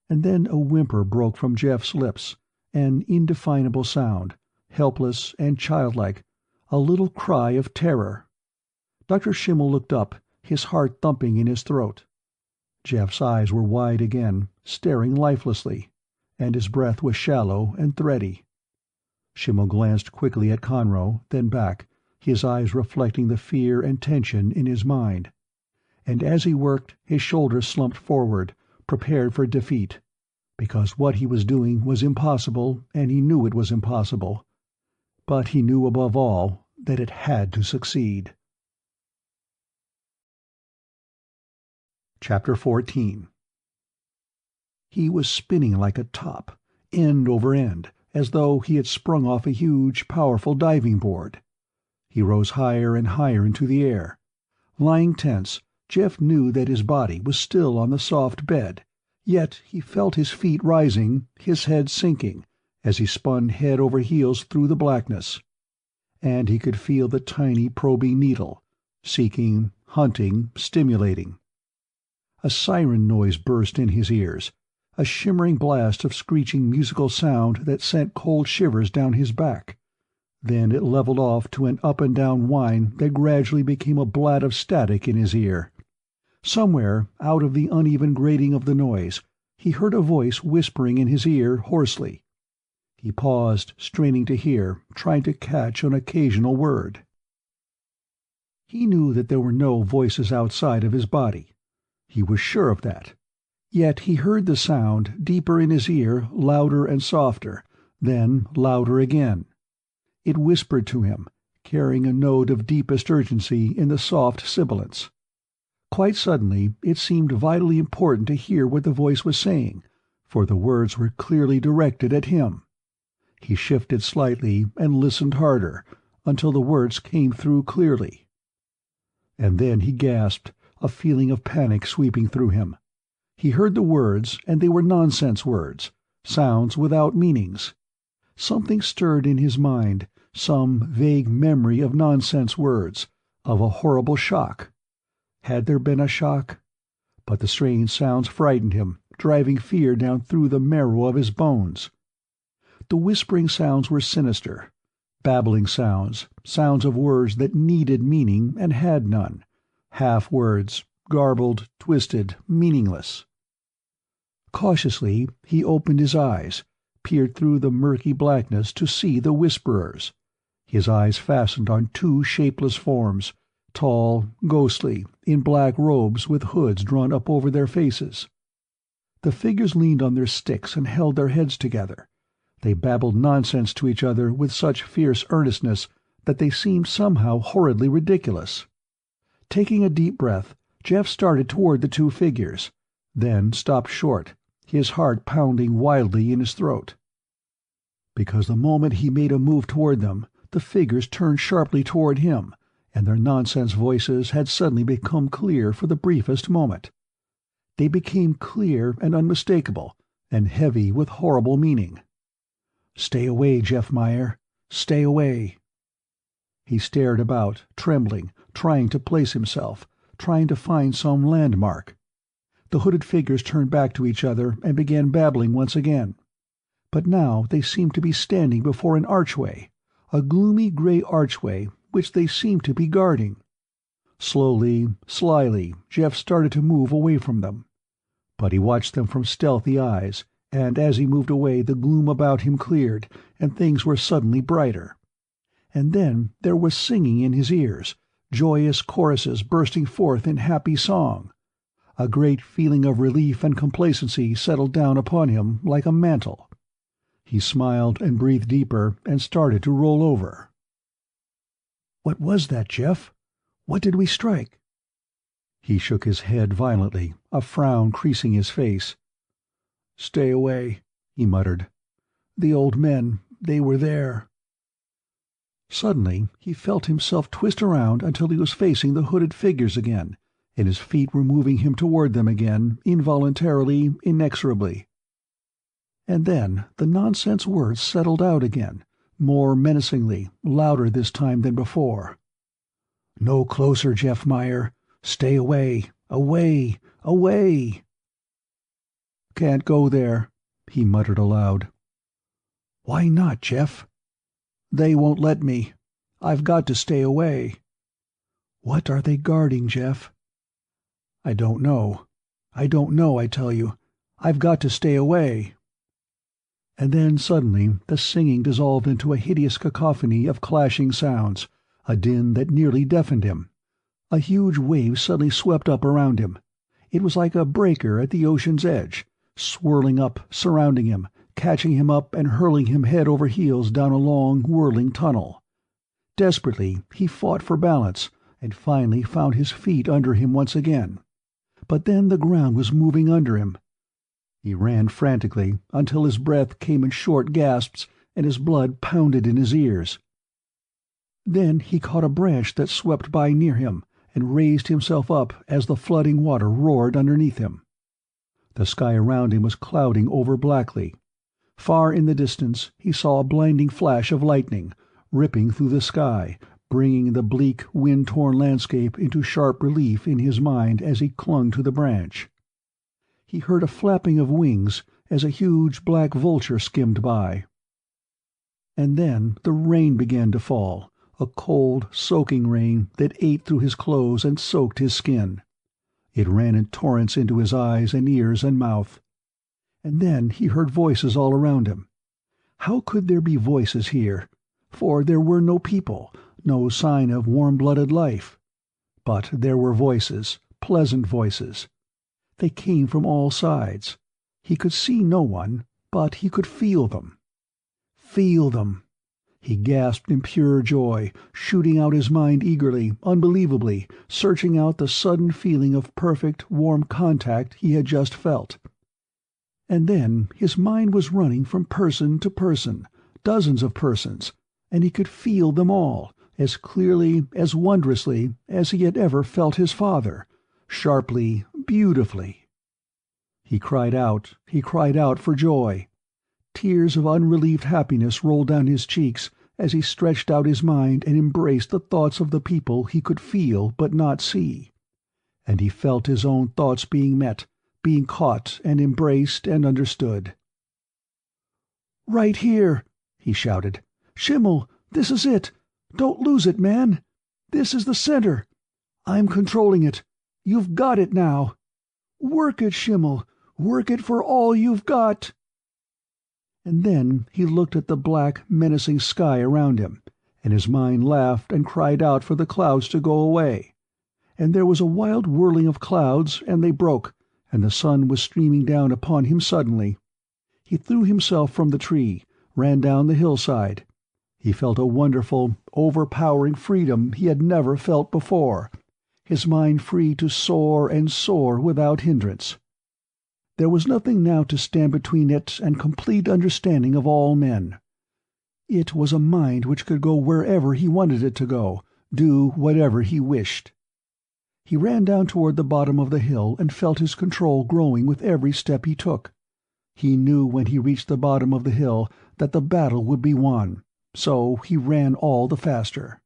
And then a whimper broke from Jeff's lips, an indefinable sound, helpless and childlike, a little cry of terror. Dr. Schimmel looked up, his heart thumping in his throat. Jeff's eyes were wide again, staring lifelessly, and his breath was shallow and thready. Schimmel glanced quickly at Conroe, then back, his eyes reflecting the fear and tension in his mind. And as he worked, his shoulders slumped forward, prepared for defeat, because what he was doing was impossible, and he knew it was impossible. But he knew above all that it had to succeed. Chapter 14. He was spinning like a top, end over end, as though he had sprung off a huge, powerful diving board. He rose higher and higher into the air. Lying tense, Jeff knew that his body was still on the soft bed, yet he felt his feet rising, his head sinking, as he spun head over heels through the blackness. And he could feel the tiny probing needle, seeking, hunting, stimulating. A siren noise burst in his ears, a shimmering blast of screeching musical sound that sent cold shivers down his back. Then it leveled off to an up-and-down whine that gradually became a blat of static in his ear. Somewhere, out of the uneven grating of the noise, he heard a voice whispering in his ear hoarsely. He paused, straining to hear, trying to catch an occasional word. He knew that there were no voices outside of his body. He was sure of that. Yet he heard the sound, deeper in his ear, louder and softer, then louder again. It whispered to him, carrying a note of deepest urgency in the soft sibilance. Quite suddenly it seemed vitally important to hear what the voice was saying, for the words were clearly directed at him. He shifted slightly and listened harder, until the words came through clearly. And then he gasped, a feeling of panic sweeping through him. He heard the words, and they were nonsense words, sounds without meanings. Something stirred in his mind, some vague memory of nonsense words, of a horrible shock. Had there been a shock? But the strange sounds frightened him, driving fear down through the marrow of his bones. The whispering sounds were sinister, babbling sounds, sounds of words that needed meaning and had none, half words, garbled, twisted, meaningless. Cautiously he opened his eyes, peered through the murky blackness to see the whisperers. His eyes fastened on two shapeless forms, tall, ghostly, in black robes with hoods drawn up over their faces. The figures leaned on their sticks and held their heads together. They babbled nonsense to each other with such fierce earnestness that they seemed somehow horridly ridiculous. Taking a deep breath, Jeff started toward the two figures, then stopped short, his heart pounding wildly in his throat. Because the moment he made a move toward them, the figures turned sharply toward him, and their nonsense voices had suddenly become clear for the briefest moment. They became clear and unmistakable, and heavy with horrible meaning. "Stay away, Jeff Meyer. Stay away." He stared about, trembling, trying to place himself, trying to find some landmark. The hooded figures turned back to each other and began babbling once again. But now they seemed to be standing before an archway, a gloomy gray archway which they seemed to be guarding. Slowly, slyly, Jeff started to move away from them. But he watched them from stealthy eyes, and as he moved away the gloom about him cleared, and things were suddenly brighter. And then there was singing in his ears, joyous choruses bursting forth in happy song. A great feeling of relief and complacency settled down upon him like a mantle. He smiled and breathed deeper and started to roll over. "What was that, Jeff? What did we strike?" He shook his head violently, a frown creasing his face. "Stay away," he muttered. "The old men, they were there." Suddenly he felt himself twist around until he was facing the hooded figures again, and his feet were moving him toward them again, involuntarily, inexorably. And then the nonsense words settled out again, more menacingly, louder this time than before. "No closer, Jeff Meyer. Stay away, away, away." "Can't go there," he muttered aloud. "Why not, Jeff?" "They won't let me. I've got to stay away." "What are they guarding, Jeff?" "I don't know. I don't know, I tell you. I've got to stay away." And then suddenly the singing dissolved into a hideous cacophony of clashing sounds, a din that nearly deafened him. A huge wave suddenly swept up around him. It was like a breaker at the ocean's edge, swirling up, surrounding him, catching him up and hurling him head over heels down a long, whirling tunnel. Desperately he fought for balance, and finally found his feet under him once again. But then the ground was moving under him. He ran frantically until his breath came in short gasps and his blood pounded in his ears. Then he caught a branch that swept by near him and raised himself up as the flooding water roared underneath him. The sky around him was clouding over blackly. Far in the distance he saw a blinding flash of lightning, ripping through the sky, bringing the bleak, wind-torn landscape into sharp relief in his mind as he clung to the branch. He heard a flapping of wings as a huge black vulture skimmed by. And then the rain began to fall, a cold, soaking rain that ate through his clothes and soaked his skin. It ran in torrents into his eyes and ears and mouth. And then he heard voices all around him. How could there be voices here? For there were no people, no sign of warm-blooded life. But there were voices, pleasant voices. They came from all sides. He could see no one, but he could feel them. Feel them! He gasped in pure joy, shooting out his mind eagerly, unbelievably, searching out the sudden feeling of perfect, warm contact he had just felt. And then his mind was running from person to person, dozens of persons, and he could feel them all, as clearly, as wondrously, as he had ever felt his father, sharply, beautifully. He cried out for joy. Tears of unrelieved happiness rolled down his cheeks as he stretched out his mind and embraced the thoughts of the people he could feel but not see. And he felt his own thoughts being met, being caught and embraced and understood. "Right here!" he shouted. "Schimmel, this is it! Don't lose it, man! This is the center! I'm controlling it! You've got it now! Work it, Schimmel! Work it for all you've got!" And then he looked at the black, menacing sky around him, and his mind laughed and cried out for the clouds to go away. And there was a wild whirling of clouds, and they broke, and the sun was streaming down upon him suddenly. He threw himself from the tree, ran down the hillside. He felt a wonderful, overpowering freedom he had never felt before, his mind free to soar and soar without hindrance. There was nothing now to stand between it and complete understanding of all men. It was a mind which could go wherever he wanted it to go, do whatever he wished. He ran down toward the bottom of the hill and felt his control growing with every step he took. He knew when he reached the bottom of the hill that the battle would be won, so he ran all the faster.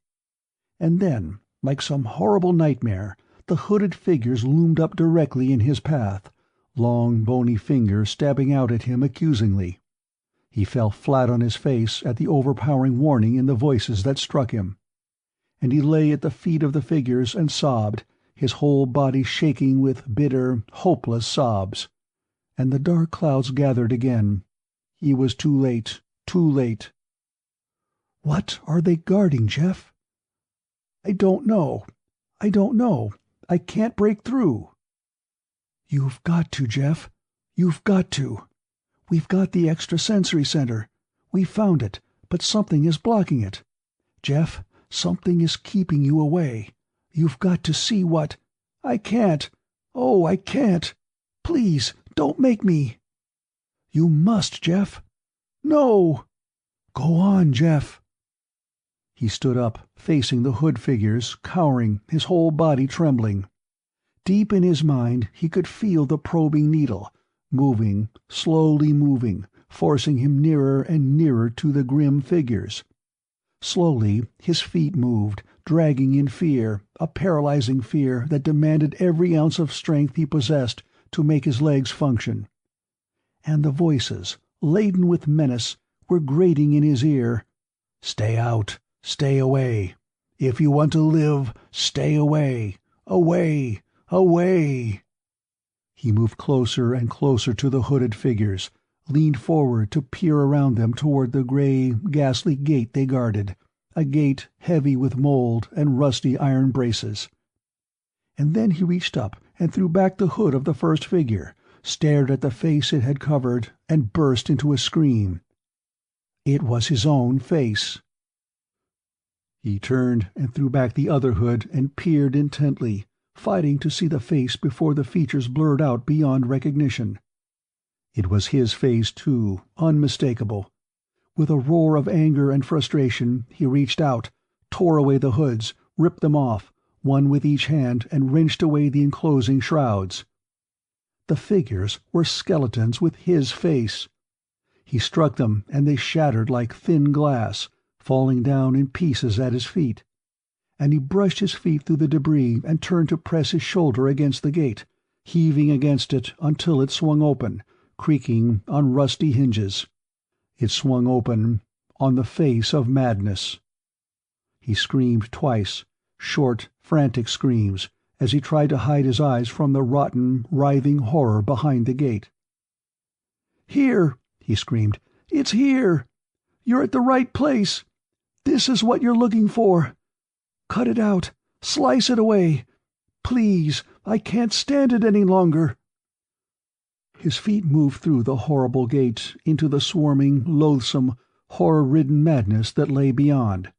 And then, like some horrible nightmare, the hooded figures loomed up directly in his path, long bony fingers stabbing out at him accusingly. He fell flat on his face at the overpowering warning in the voices that struck him. And he lay at the feet of the figures and sobbed, his whole body shaking with bitter, hopeless sobs. And the dark clouds gathered again. He was too late, too late. "What are they guarding, Jeff?" "I don't know. I don't know. I can't break through." "You've got to, Jeff. You've got to. We've got the extrasensory center. We found it, but something is blocking it. Jeff, something is keeping you away. You've got to see what—" "I can't. Oh, I can't. Please, don't make me." "You must, Jeff." "No." "Go on, Jeff." He stood up, facing the hood figures, cowering, his whole body trembling. Deep in his mind he could feel the probing needle, moving, slowly moving, forcing him nearer and nearer to the grim figures. Slowly his feet moved, dragging in fear, a paralyzing fear that demanded every ounce of strength he possessed to make his legs function. And the voices, laden with menace, were grating in his ear. "Stay out. Stay away. If you want to live, stay away. Away. Away." He moved closer and closer to the hooded figures, leaned forward to peer around them toward the gray, ghastly gate they guarded, a gate heavy with mold and rusty iron braces. And then he reached up and threw back the hood of the first figure, stared at the face it had covered, and burst into a scream. It was his own face. He turned and threw back the other hood and peered intently, fighting to see the face before the features blurred out beyond recognition. It was his face, too, unmistakable. With a roar of anger and frustration, he reached out, tore away the hoods, ripped them off, one with each hand, and wrenched away the enclosing shrouds. The figures were skeletons with his face. He struck them, and they shattered like thin glass, falling down in pieces at his feet. And he brushed his feet through the debris and turned to press his shoulder against the gate, heaving against it until it swung open, creaking on rusty hinges. It swung open on the face of madness. He screamed twice, short, frantic screams, as he tried to hide his eyes from the rotten, writhing horror behind the gate. "Here!" he screamed. "It's here! You're at the right place! This is what you're looking for! Cut it out! Slice it away! Please, I can't stand it any longer!" His feet moved through the horrible gate into the swarming, loathsome, horror-ridden madness that lay beyond,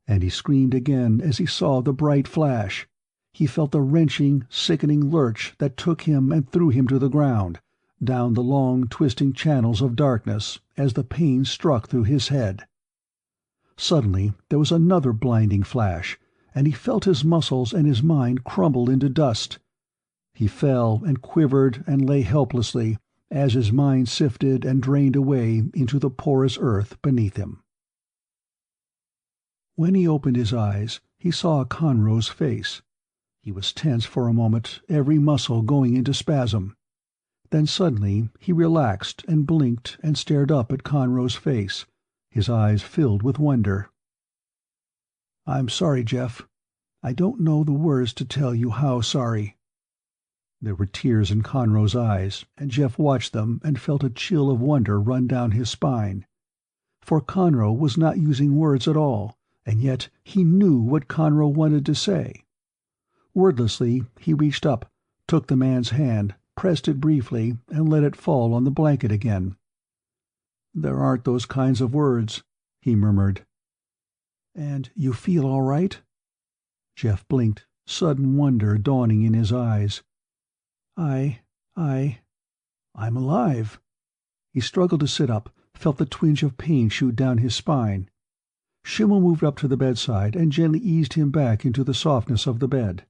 and he screamed again as he saw the bright flash. He felt the wrenching, sickening lurch that took him and threw him to the ground, down the long, twisting channels of darkness as the pain struck through his head. Suddenly there was another blinding flash, and he felt his muscles and his mind crumble into dust. He fell and quivered and lay helplessly as his mind sifted and drained away into the porous earth beneath him. When he opened his eyes, he saw Conroe's face. He was tense for a moment, every muscle going into spasm. Then suddenly he relaxed and blinked and stared up at Conroe's face, his eyes filled with wonder. "I'm sorry, Jeff. I don't know the words to tell you how sorry." There were tears in Conroe's eyes, and Jeff watched them and felt a chill of wonder run down his spine. For Conroe was not using words at all, and yet he knew what Conroe wanted to say. Wordlessly, he reached up, took the man's hand, pressed it briefly, and let it fall on the blanket again. "There aren't those kinds of words," he murmured. "And you feel all right?" Jeff blinked, sudden wonder dawning in his eyes. I'm alive." He struggled to sit up, felt the twinge of pain shoot down his spine. Schimmel moved up to the bedside and gently eased him back into the softness of the bed.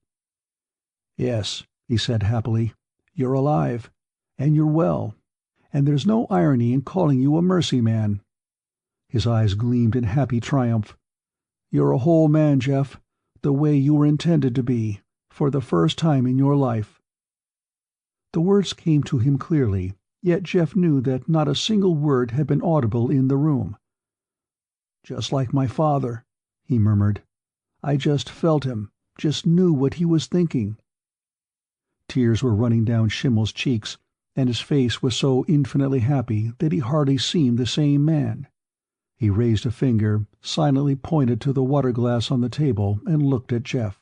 "Yes," he said happily, "you're alive. And you're well. And there's no irony in calling you a mercy man." His eyes gleamed in happy triumph. "You're a whole man, Jeff, the way you were intended to be, for the first time in your life." The words came to him clearly, yet Jeff knew that not a single word had been audible in the room. "Just like my father," he murmured. "I just felt him, just knew what he was thinking." Tears were running down Schimmel's cheeks, and his face was so infinitely happy that he hardly seemed the same man. He raised a finger, silently pointed to the water glass on the table, and looked at Jeff.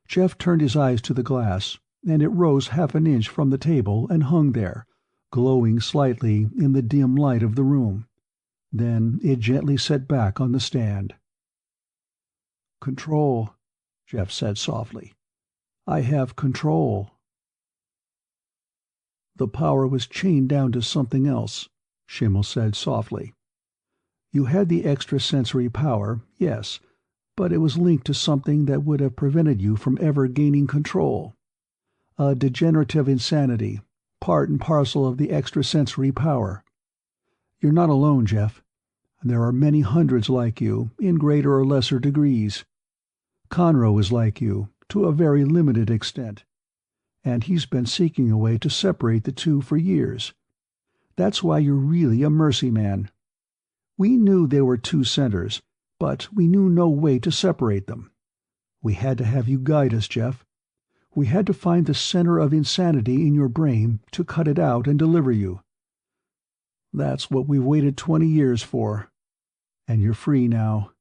Jeff turned his eyes to the glass, and it rose half an inch from the table and hung there, glowing slightly in the dim light of the room. Then it gently set back on the stand. "Control," Jeff said softly. "I have control." "The power was chained down to something else," Schimmel said softly. "You had the extrasensory power, yes, but it was linked to something that would have prevented you from ever gaining control. A degenerative insanity, part and parcel of the extrasensory power. You're not alone, Jeff. There are many hundreds like you, in greater or lesser degrees. Conroe is like you, to a very limited extent. And he's been seeking a way to separate the two for years. That's why you're really a mercy man. We knew there were two centers, but we knew no way to separate them. We had to have you guide us, Jeff. We had to find the center of insanity in your brain to cut it out and deliver you. That's what we've waited 20 years for. And you're free now.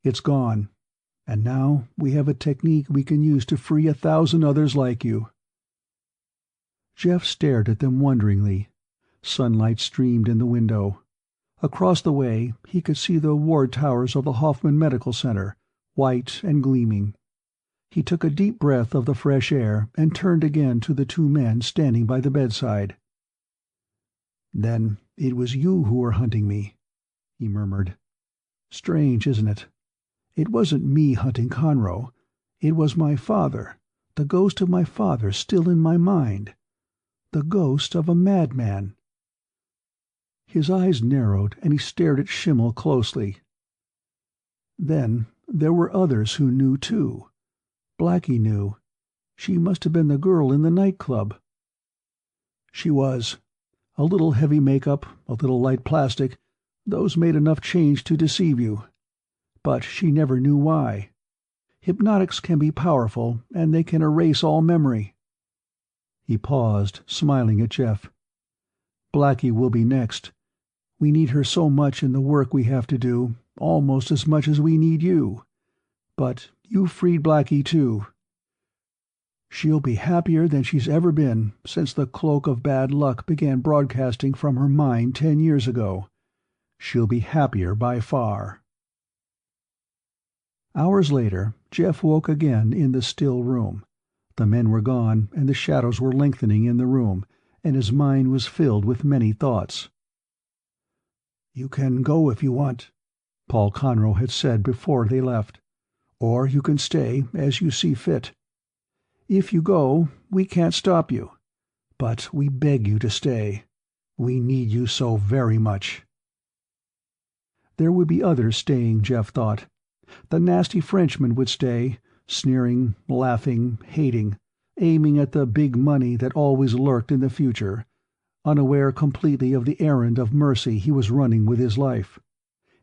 It's gone. And now we have a technique we can use to free 1,000 others like you." Jeff stared at them wonderingly. Sunlight streamed in the window. Across the way, he could see the ward towers of the Hoffman Medical Center, white and gleaming. He took a deep breath of the fresh air and turned again to the two men standing by the bedside. "Then it was you who were hunting me," he murmured. "Strange, isn't it? It wasn't me hunting Conroe. It was my father, the ghost of my father still in my mind. The ghost of a madman." His eyes narrowed and he stared at Schimmel closely. "Then there were others who knew too. Blackie knew. She must have been the girl in the nightclub." "She was. A little heavy makeup, a little light plastic, those made enough change to deceive you. But she never knew why. Hypnotics can be powerful, and they can erase all memory." He paused, smiling at Jeff. "Blackie will be next. We need her so much in the work we have to do, almost as much as we need you. But you freed Blackie too. She'll be happier than she's ever been since the cloak of bad luck began broadcasting from her mind 10 years ago. She'll be happier by far." Hours later, Jeff woke again in the still room. The men were gone, and the shadows were lengthening in the room, and his mind was filled with many thoughts. "You can go if you want," Paul Conroe had said before they left. "Or you can stay, as you see fit. If you go, we can't stop you. But we beg you to stay. We need you so very much." There would be others staying, Jeff thought. The nasty Frenchman would stay, sneering, laughing, hating, aiming at the big money that always lurked in the future, unaware completely of the errand of mercy he was running with his life.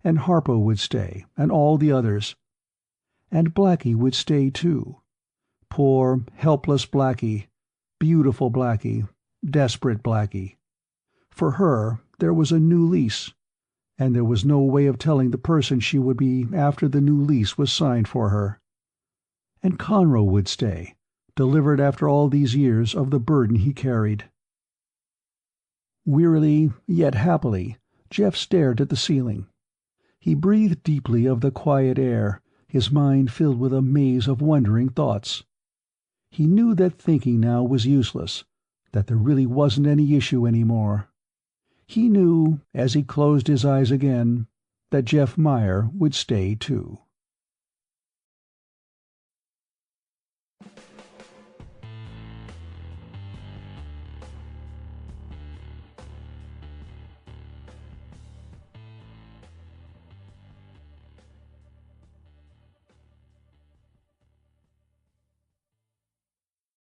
And Harpo would stay, and all the others. And Blackie would stay too. Poor, helpless Blackie, Beautiful Blackie. Desperate Blackie. For her, there was a new lease, and there was no way of telling the person she would be after the new lease was signed for her. And Conroe would stay, delivered after all these years of the burden he carried. Wearily, yet happily, Jeff stared at the ceiling. He breathed deeply of the quiet air, his mind filled with a maze of wondering thoughts. He knew that thinking now was useless, that there really wasn't any issue anymore. He knew, as he closed his eyes again, that Jeff Meyer would stay too.